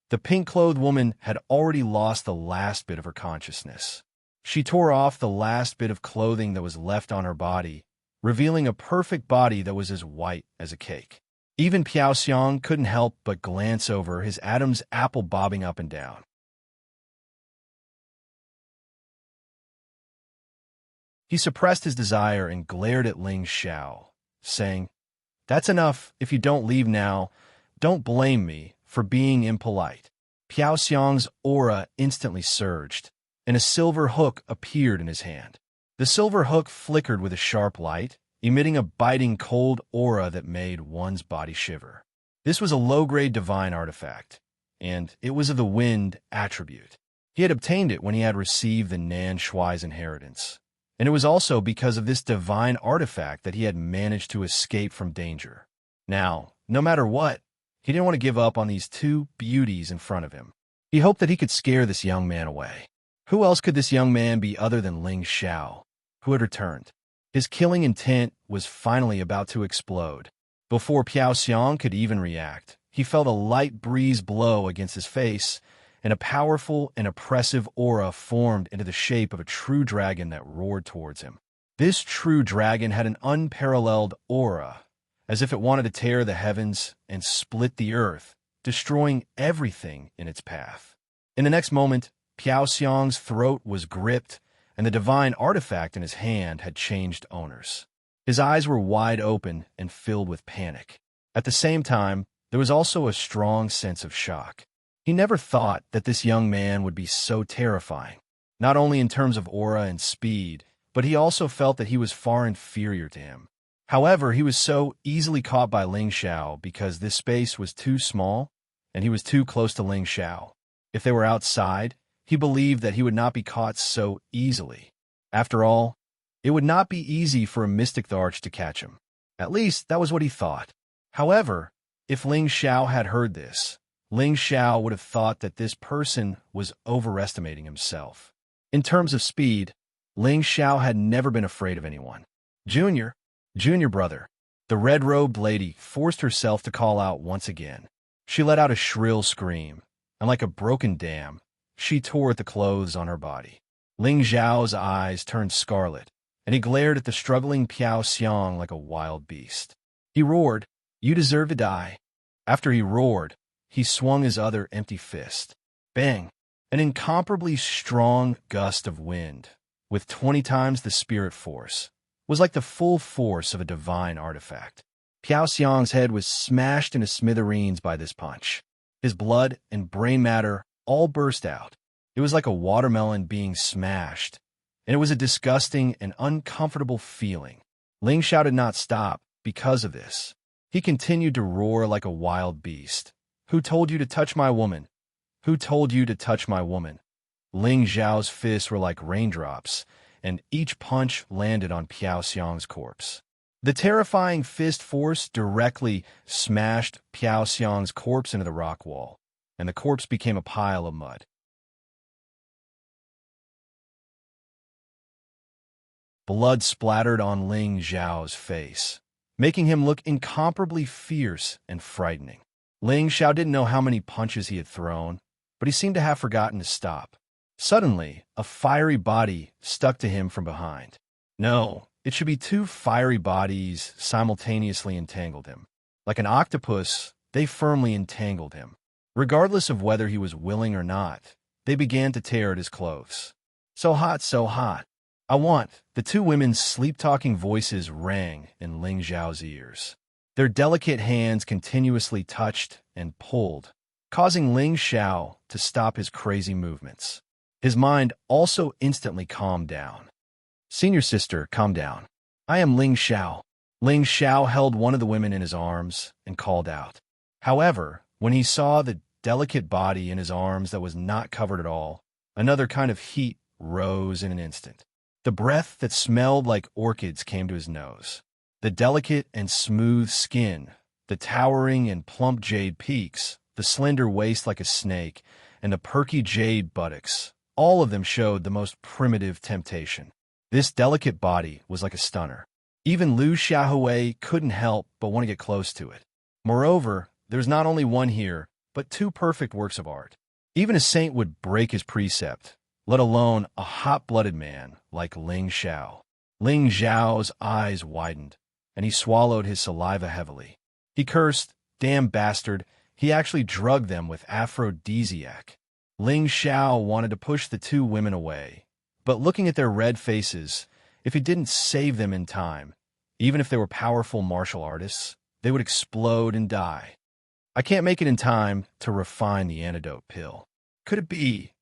The pink-clothed woman had already lost the last bit of her consciousness. She tore off the last bit of clothing that was left on her body, revealing a perfect body that was as white as a cake. Even Piao Xiang couldn't help but glance over, his Adam's apple bobbing up and down. He suppressed his desire and glared at Ling Xiao, saying, "That's enough. If you don't leave now, don't blame me for being impolite." Piao Xiang's aura instantly surged, and a silver hook appeared in his hand. The silver hook flickered with a sharp light, emitting a biting cold aura that made one's body shiver. This was a low-grade divine artifact, and it was of the wind attribute. He had obtained it when he had received the Nan Shuai's inheritance, and it was also because of this divine artifact that he had managed to escape from danger. Now, no matter what, he didn't want to give up on these two beauties in front of him. He hoped that he could scare this young man away. Who else could this young man be other than Ling Xiao, who had returned? His killing intent was finally about to explode. Before Piao Xiang could even react, he felt a light breeze blow against his face, and a powerful and oppressive aura formed into the shape of a true dragon that roared towards him. This true dragon had an unparalleled aura, as if it wanted to tear the heavens and split the earth, destroying everything in its path. In the next moment, Piao Xiang's throat was gripped, and the divine artifact in his hand had changed owners. His eyes were wide open and filled with panic. At the same time, there was also a strong sense of shock. He never thought that this young man would be so terrifying, not only in terms of aura and speed, but he also felt that he was far inferior to him. However, he was so easily caught by Ling Xiao because this space was too small, and he was too close to Ling Xiao. If they were outside, he believed that he would not be caught so easily. After all, it would not be easy for a mystic Tharch to catch him. At least, that was what he thought. However, if Ling Xiao had heard this, Ling Xiao would have thought that this person was overestimating himself. In terms of speed, Ling Xiao had never been afraid of anyone. Junior brother. The red-robed lady forced herself to call out once again. She let out a shrill scream, and like a broken dam, she tore at the clothes on her body. Ling Xiao's eyes turned scarlet, and he glared at the struggling Piao Xiang like a wild beast. He roared, "You deserve to die." After he roared, he swung his other empty fist. Bang! An incomparably strong gust of wind, with 20 times the spirit force, was like the full force of a divine artifact. Piao Xiang's head was smashed into smithereens by this punch. His blood and brain matter all burst out. It was like a watermelon being smashed, and it was a disgusting and uncomfortable feeling. Ling Xiao did not stop because of this. He continued to roar like a wild beast. "Who told you to touch my woman? Who told you to touch my woman?" Ling Xiao's fists were like raindrops, and each punch landed on Piao Xiang's corpse. The terrifying fist force directly smashed Piao Xiang's corpse into the rock wall, and the corpse became a pile of mud. Blood splattered on Ling Xiao's face, making him look incomparably fierce and frightening. Ling Xiao didn't know how many punches he had thrown, but he seemed to have forgotten to stop. Suddenly, a fiery body stuck to him from behind. No, it should be two fiery bodies simultaneously entangled him. Like an octopus, they firmly entangled him. Regardless of whether he was willing or not, they began to tear at his clothes. "So hot, so hot. I want." The two women's sleep-talking voices rang in Ling Xiao's ears. Their delicate hands continuously touched and pulled, causing Ling Xiao to stop his crazy movements. His mind also instantly calmed down. "Senior sister, calm down. I am Ling Xiao." Ling Xiao held one of the women in his arms and called out. However, when he saw the delicate body in his arms that was not covered at all, another kind of heat rose in an instant. The breath that smelled like orchids came to his nose. The delicate and smooth skin, the towering and plump jade peaks, the slender waist like a snake, and the perky jade buttocks, all of them showed the most primitive temptation. This delicate body was like a stunner. Even Liu Xiaohui couldn't help but want to get close to it. Moreover, there's not only one here, but two perfect works of art. Even a saint would break his precept, let alone a hot-blooded man like Ling Xiao. Ling Xiao's eyes widened, and he swallowed his saliva heavily. He cursed, "Damn bastard, he actually drugged them with aphrodisiac." Ling Xiao wanted to push the two women away, but looking at their red faces, if he didn't save them in time, even if they were powerful martial artists, they would explode and die. I can't make it in time to refine the antidote pill. Could it be,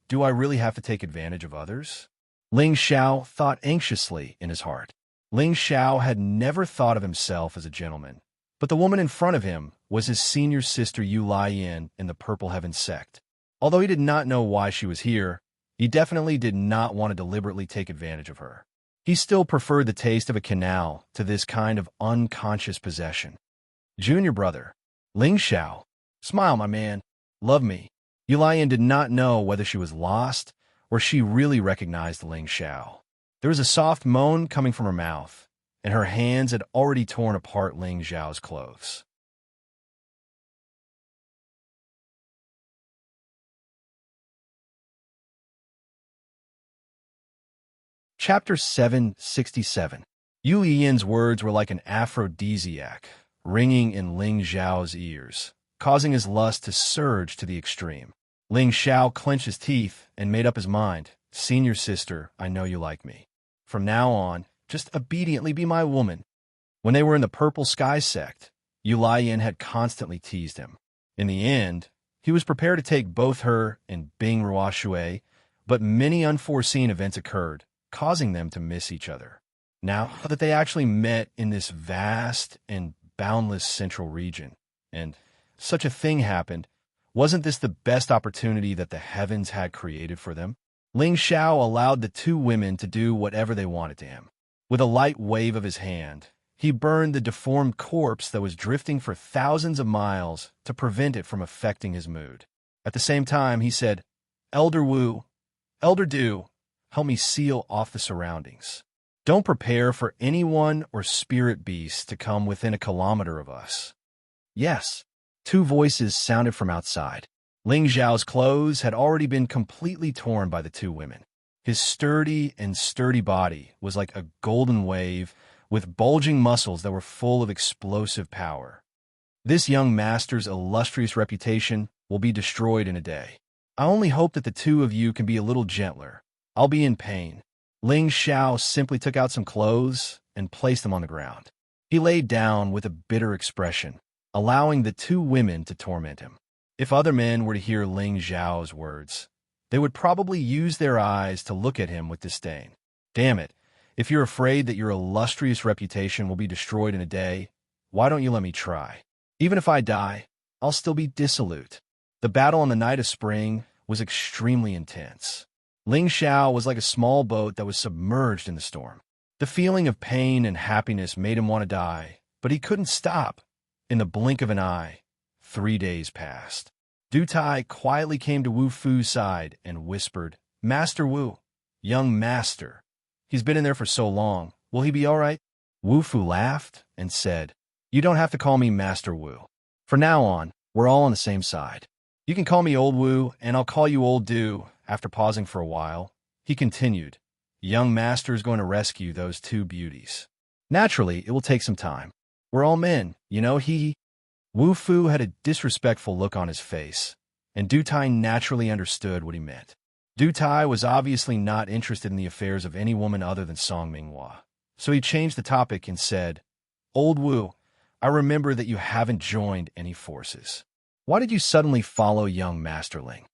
do I really have to take advantage of others? Ling Xiao thought anxiously in his heart. Ling Xiao had never thought of himself as a gentleman, but the woman in front of him was his senior sister Yu Laiyan in the Purple Heaven sect. Although he did not know why she was here, he definitely did not want to deliberately take advantage of her. He still preferred the taste of a canal to this kind of unconscious possession. Junior brother, Ling Xiao, smile, my man, love me. Yu Laiyan did not know whether she was lost or she really recognized Ling Xiao. There was a soft moan coming from her mouth, and her hands had already torn apart Ling Xiao's clothes. Chapter 767. Yu Yian's words were like an aphrodisiac, ringing in Ling Xiao's ears, causing his lust to surge to the extreme. Ling Xiao clenched his teeth and made up his mind. Senior sister, I know you like me. From now on, just obediently be my woman. When they were in the Purple Sky sect, Yu Laiyan had constantly teased him. In the end, he was prepared to take both her and Bing Ruoshui, but many unforeseen events occurred, causing them to miss each other. Now that they actually met in this vast and boundless central region, and such a thing happened, wasn't this the best opportunity that the heavens had created for them? Ling Xiao allowed the two women to do whatever they wanted to him. With a light wave of his hand, he burned the deformed corpse that was drifting for thousands of miles to prevent it from affecting his mood. At the same time, he said, Elder Wu, Elder Du, help me seal off the surroundings. Don't prepare for anyone or spirit beast to come within a kilometer of us. Yes, two voices sounded from outside. Ling Xiao's clothes had already been completely torn by the two women. His sturdy body was like a golden wave with bulging muscles that were full of explosive power. This young master's illustrious reputation will be destroyed in a day. I only hope that the two of you can be a little gentler. I'll be in pain. Ling Xiao simply took out some clothes and placed them on the ground. He laid down with a bitter expression, allowing the two women to torment him. If other men were to hear Ling Xiao's words, they would probably use their eyes to look at him with disdain. Damn it, if you're afraid that your illustrious reputation will be destroyed in a day, why don't you let me try? Even if I die, I'll still be dissolute. The battle on the night of spring was extremely intense. Ling Xiao was like a small boat that was submerged in the storm. The feeling of pain and happiness made him want to die, but he couldn't stop. In the blink of an eye, 3 days passed. Du Tai quietly came to Wu Fu's side and whispered, Master Wu, young master. He's been in there for so long. Will he be all right? Wu Fu laughed and said, You don't have to call me Master Wu. From now on, we're all on the same side. You can call me Old Wu, and I'll call you Old Du. After pausing for a while, he continued, Young master is going to rescue those two beauties. Naturally, it will take some time. We're all men, you know, Wu Fu had a disrespectful look on his face, and Du Tai naturally understood what he meant. Du Tai was obviously not interested in the affairs of any woman other than Song Minghua, so he changed the topic and said, Old Wu, I remember that you haven't joined any forces. Why did you suddenly follow young Master Ling?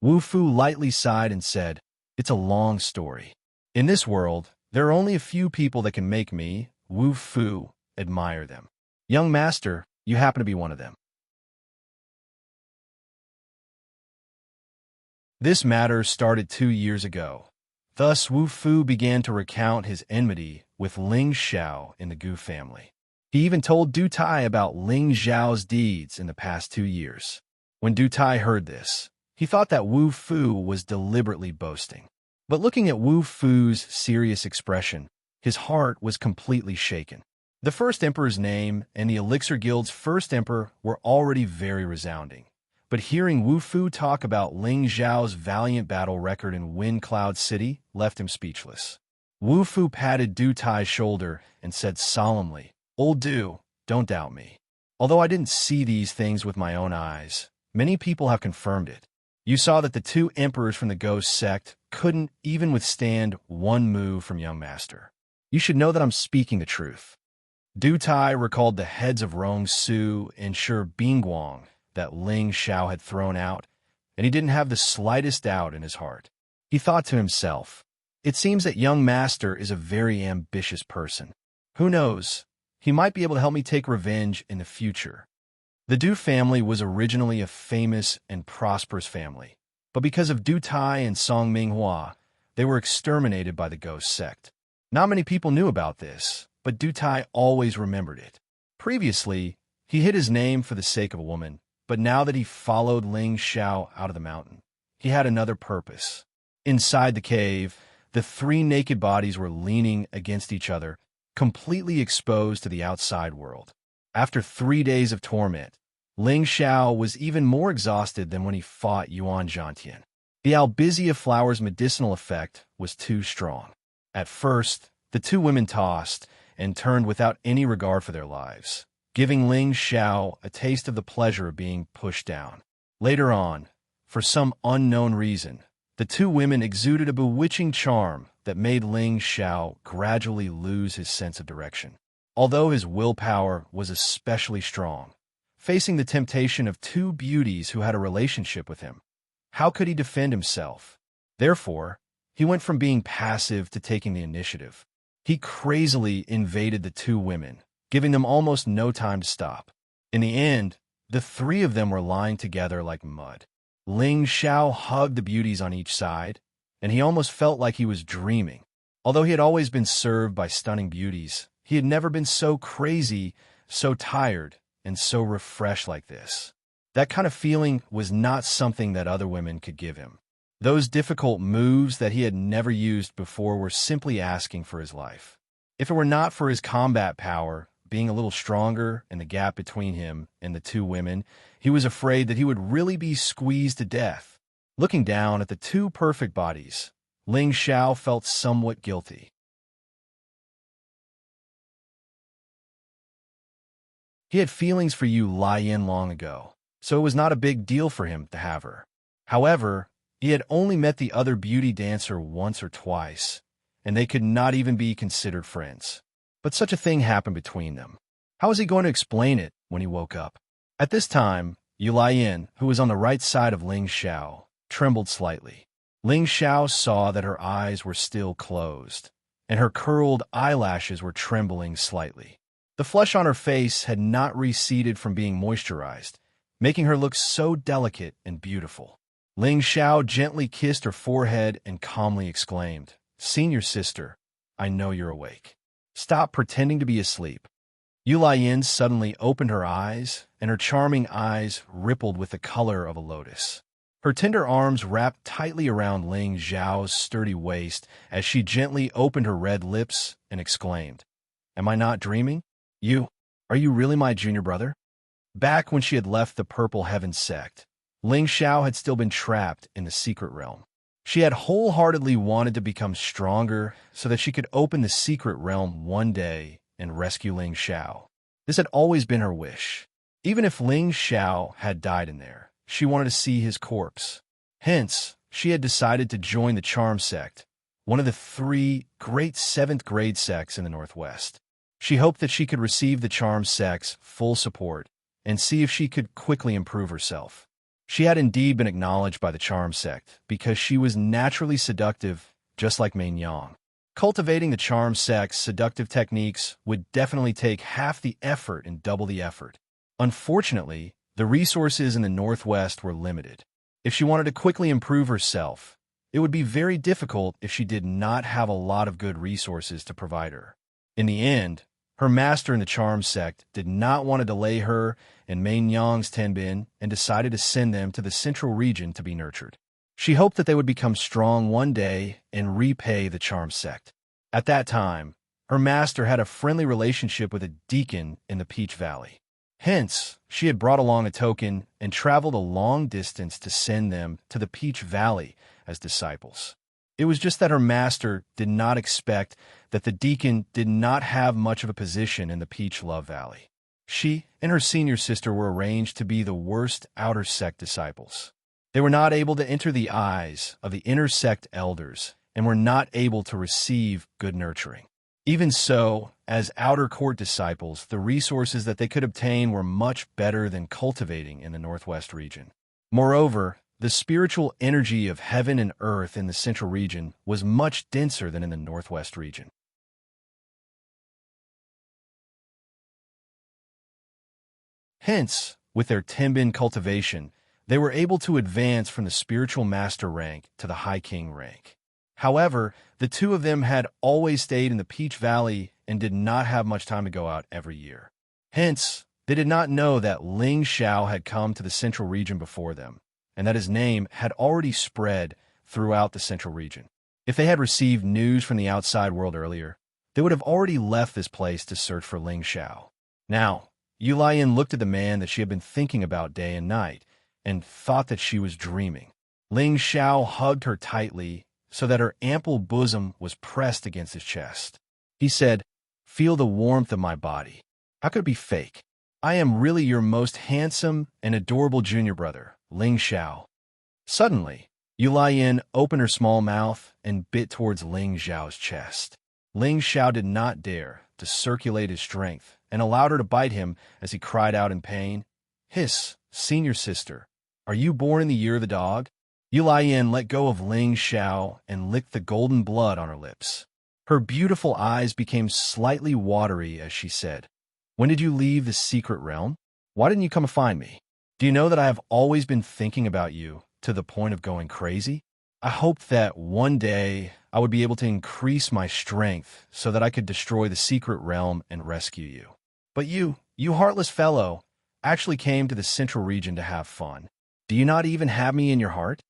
Wu Fu lightly sighed and said, It's a long story. In this world, there are only a few people that can make me, Wu Fu, admire them. Young master, you happen to be one of them. This matter started 2 years ago. Thus, Wu Fu began to recount his enmity with Ling Xiao in the Gu family. He even told Du Tai about Ling Xiao's deeds in the past 2 years. When Du Tai heard this, he thought that Wu Fu was deliberately boasting. But looking at Wu Fu's serious expression, His heart was completely shaken. The first emperor's name and the Elixir Guild's first emperor were already very resounding. But hearing Wu Fu talk about Ling Zhao's valiant battle record in Wind Cloud City left him speechless. Wu Fu patted Du Tai's shoulder and said solemnly, "Old Du, don't doubt me. Although I didn't see these things with my own eyes, many people have confirmed it. You saw that the two emperors from the Ghost sect couldn't even withstand one move from young master. You should know that I'm speaking the truth." Du Tai recalled the heads of Rong Su and Shi Bingguang that Ling Xiao had thrown out, and he didn't have the slightest doubt in his heart. He thought to himself, "It seems that young master is a very ambitious person. Who knows, he might be able to help me take revenge in the future." The Du family was originally a famous and prosperous family, but because of Du Tai and Song Minghua, they were exterminated by the Ghost sect. Not many people knew about this, but Du Tai always remembered it. Previously, he hid his name for the sake of a woman, but now that he followed Ling Xiao out of the mountain, he had another purpose. Inside the cave, the three naked bodies were leaning against each other, completely exposed to the outside world. After 3 days of torment, Ling Xiao was even more exhausted than when he fought Yuan Zhantian. The albizia flower's medicinal effect was too strong. At first, the two women tossed and turned without any regard for their lives, giving Ling Xiao a taste of the pleasure of being pushed down. Later on, for some unknown reason, the two women exuded a bewitching charm that made Ling Xiao gradually lose his sense of direction. Although his willpower was especially strong, facing the temptation of two beauties who had a relationship with him, how could he defend himself? Therefore, he went from being passive to taking the initiative. He crazily invaded the two women, giving them almost no time to stop. In the end, the three of them were lying together like mud. Ling Xiao hugged the beauties on each side, and he almost felt like he was dreaming. Although he had always been served by stunning beauties, he had never been so crazy, so tired, and so refreshed like this. That kind of feeling was not something that other women could give him. Those difficult moves that he had never used before were simply asking for his life. If it were not for his combat power being a little stronger and the gap between him and the two women, he was afraid that he would really be squeezed to death. Looking down at the two perfect bodies, Ling Xiao felt somewhat guilty. He had feelings for Yu Laiyan long ago, so it was not a big deal for him to have her. However, he had only met the other beauty dancer once or twice, and they could not even be considered friends. But such a thing happened between them. How was he going to explain it when he woke up? At this time, Yu Laiyan, who was on the right side of Ling Xiao, trembled slightly. Ling Xiao saw that her eyes were still closed, and her curled eyelashes were trembling slightly. The flesh on her face had not receded from being moisturized, making her look so delicate and beautiful. Ling Xiao gently kissed her forehead and calmly exclaimed, "Senior sister, I know you're awake. Stop pretending to be asleep." Yu Laiyan suddenly opened her eyes, and her charming eyes rippled with the color of a lotus. Her tender arms wrapped tightly around Ling Xiao's sturdy waist as she gently opened her red lips and exclaimed, "Am I not dreaming? Are you really my junior brother?" Back when she had left the Purple Heaven sect, Ling Xiao had still been trapped in the secret realm. She had wholeheartedly wanted to become stronger so that she could open the secret realm one day and rescue Ling Xiao. This had always been her wish. Even if Ling Xiao had died in there, she wanted to see his corpse. Hence, she had decided to join the Charm sect, one of the 3 great 7th grade sects in the Northwest. She hoped that she could receive the Charm sect's full support and see if she could quickly improve herself. She had indeed been acknowledged by the Charm sect because she was naturally seductive, just like Mei Yang. Cultivating the Charm sect's seductive techniques would definitely take half the effort and double the effort. Unfortunately, the resources in the Northwest were limited. If she wanted to quickly improve herself, it would be very difficult if she did not have a lot of good resources to provide her. In the end, her master in the Charm sect did not want to delay her and Mei Yang's Tenbin and decided to send them to the central region to be nurtured. She hoped that they would become strong one day and repay the Charm sect. At that time, Her master had a friendly relationship with a deacon in the Peach Valley. Hence, she had brought along a token and traveled a long distance to send them to the Peach Valley as disciples. It was just that her master did not expect that the deacon did not have much of a position in the Peach Love Valley. She and her senior sister were arranged to be the worst outer sect disciples. They were not able to enter the eyes of the inner sect elders and were not able to receive good nurturing. Even so, as outer court disciples, the resources that they could obtain were much better than cultivating in the Northwest region. Moreover, the spiritual energy of heaven and earth in the Central region was much denser than in the Northwest region. Hence, with their Timbin cultivation, they were able to advance from the spiritual master rank to the high king rank. However, the two of them had always stayed in the Peach Valley and did not have much time to go out every year. Hence, they did not know that Ling Xiao had come to the Central region before them, and that his name had already spread throughout the Central region. If they had received news from the outside world earlier, they would have already left this place to search for Ling Xiao. Now, Yu Laiyan looked at the man that she had been thinking about day and night, and thought that she was dreaming. Ling Xiao hugged her tightly, so that her ample bosom was pressed against his chest. He said, "Feel the warmth of my body. How could it be fake? I am really your most handsome and adorable junior brother, Ling Xiao." Suddenly, Yu Laiyan opened her small mouth and bit towards Ling Xiao's chest. Ling Xiao did not dare to circulate his strength and allowed her to bite him as he cried out in pain, "Hiss, senior sister, are you born in the year of the dog?" Yu Laiyan let go of Ling Xiao and licked the golden blood on her lips. Her beautiful eyes became slightly watery as she said, "When did you leave the secret realm? Why didn't you come and find me? Do you know that I have always been thinking about you to the point of going crazy? I hoped that one day I would be able to increase my strength so that I could destroy the secret realm and rescue you. But you heartless fellow, actually came to the Central region to have fun. Do you not even have me in your heart?"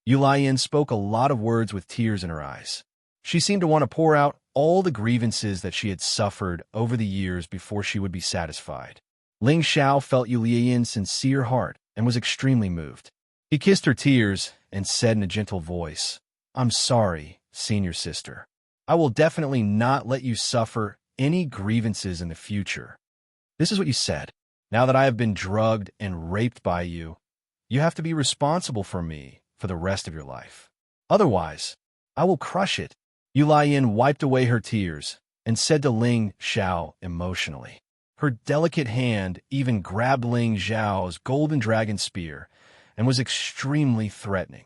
Yu Laiyan spoke a lot of words with tears in her eyes. She seemed to want to pour out all the grievances that she had suffered over the years before she would be satisfied. Ling Xiao felt Yu Laiyan's sincere heart and was extremely moved. He kissed her tears and said in a gentle voice, "I'm sorry, senior sister. I will definitely not let you suffer any grievances in the future." This is what you said. "Now that I have been drugged and raped by you, you have to be responsible for me for the rest of your life. Otherwise, I will crush it." Yu Laiyan wiped away her tears and said to Ling Xiao emotionally. Her delicate hand even grabbed Ling Xiao's golden dragon spear and was extremely threatening.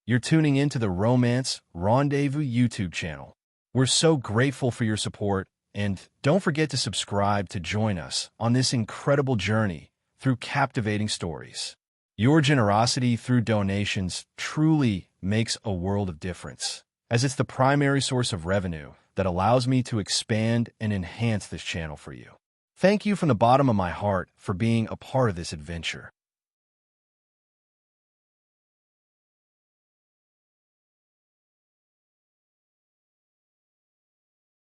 You're tuning into the Romance Rendezvous YouTube channel. We're so grateful for your support, and don't forget to subscribe to join us on this incredible journey through captivating stories. Your generosity through donations truly makes a world of difference, as it's the primary source of revenue that allows me to expand and enhance this channel for you. Thank you from the bottom of my heart for being a part of this adventure.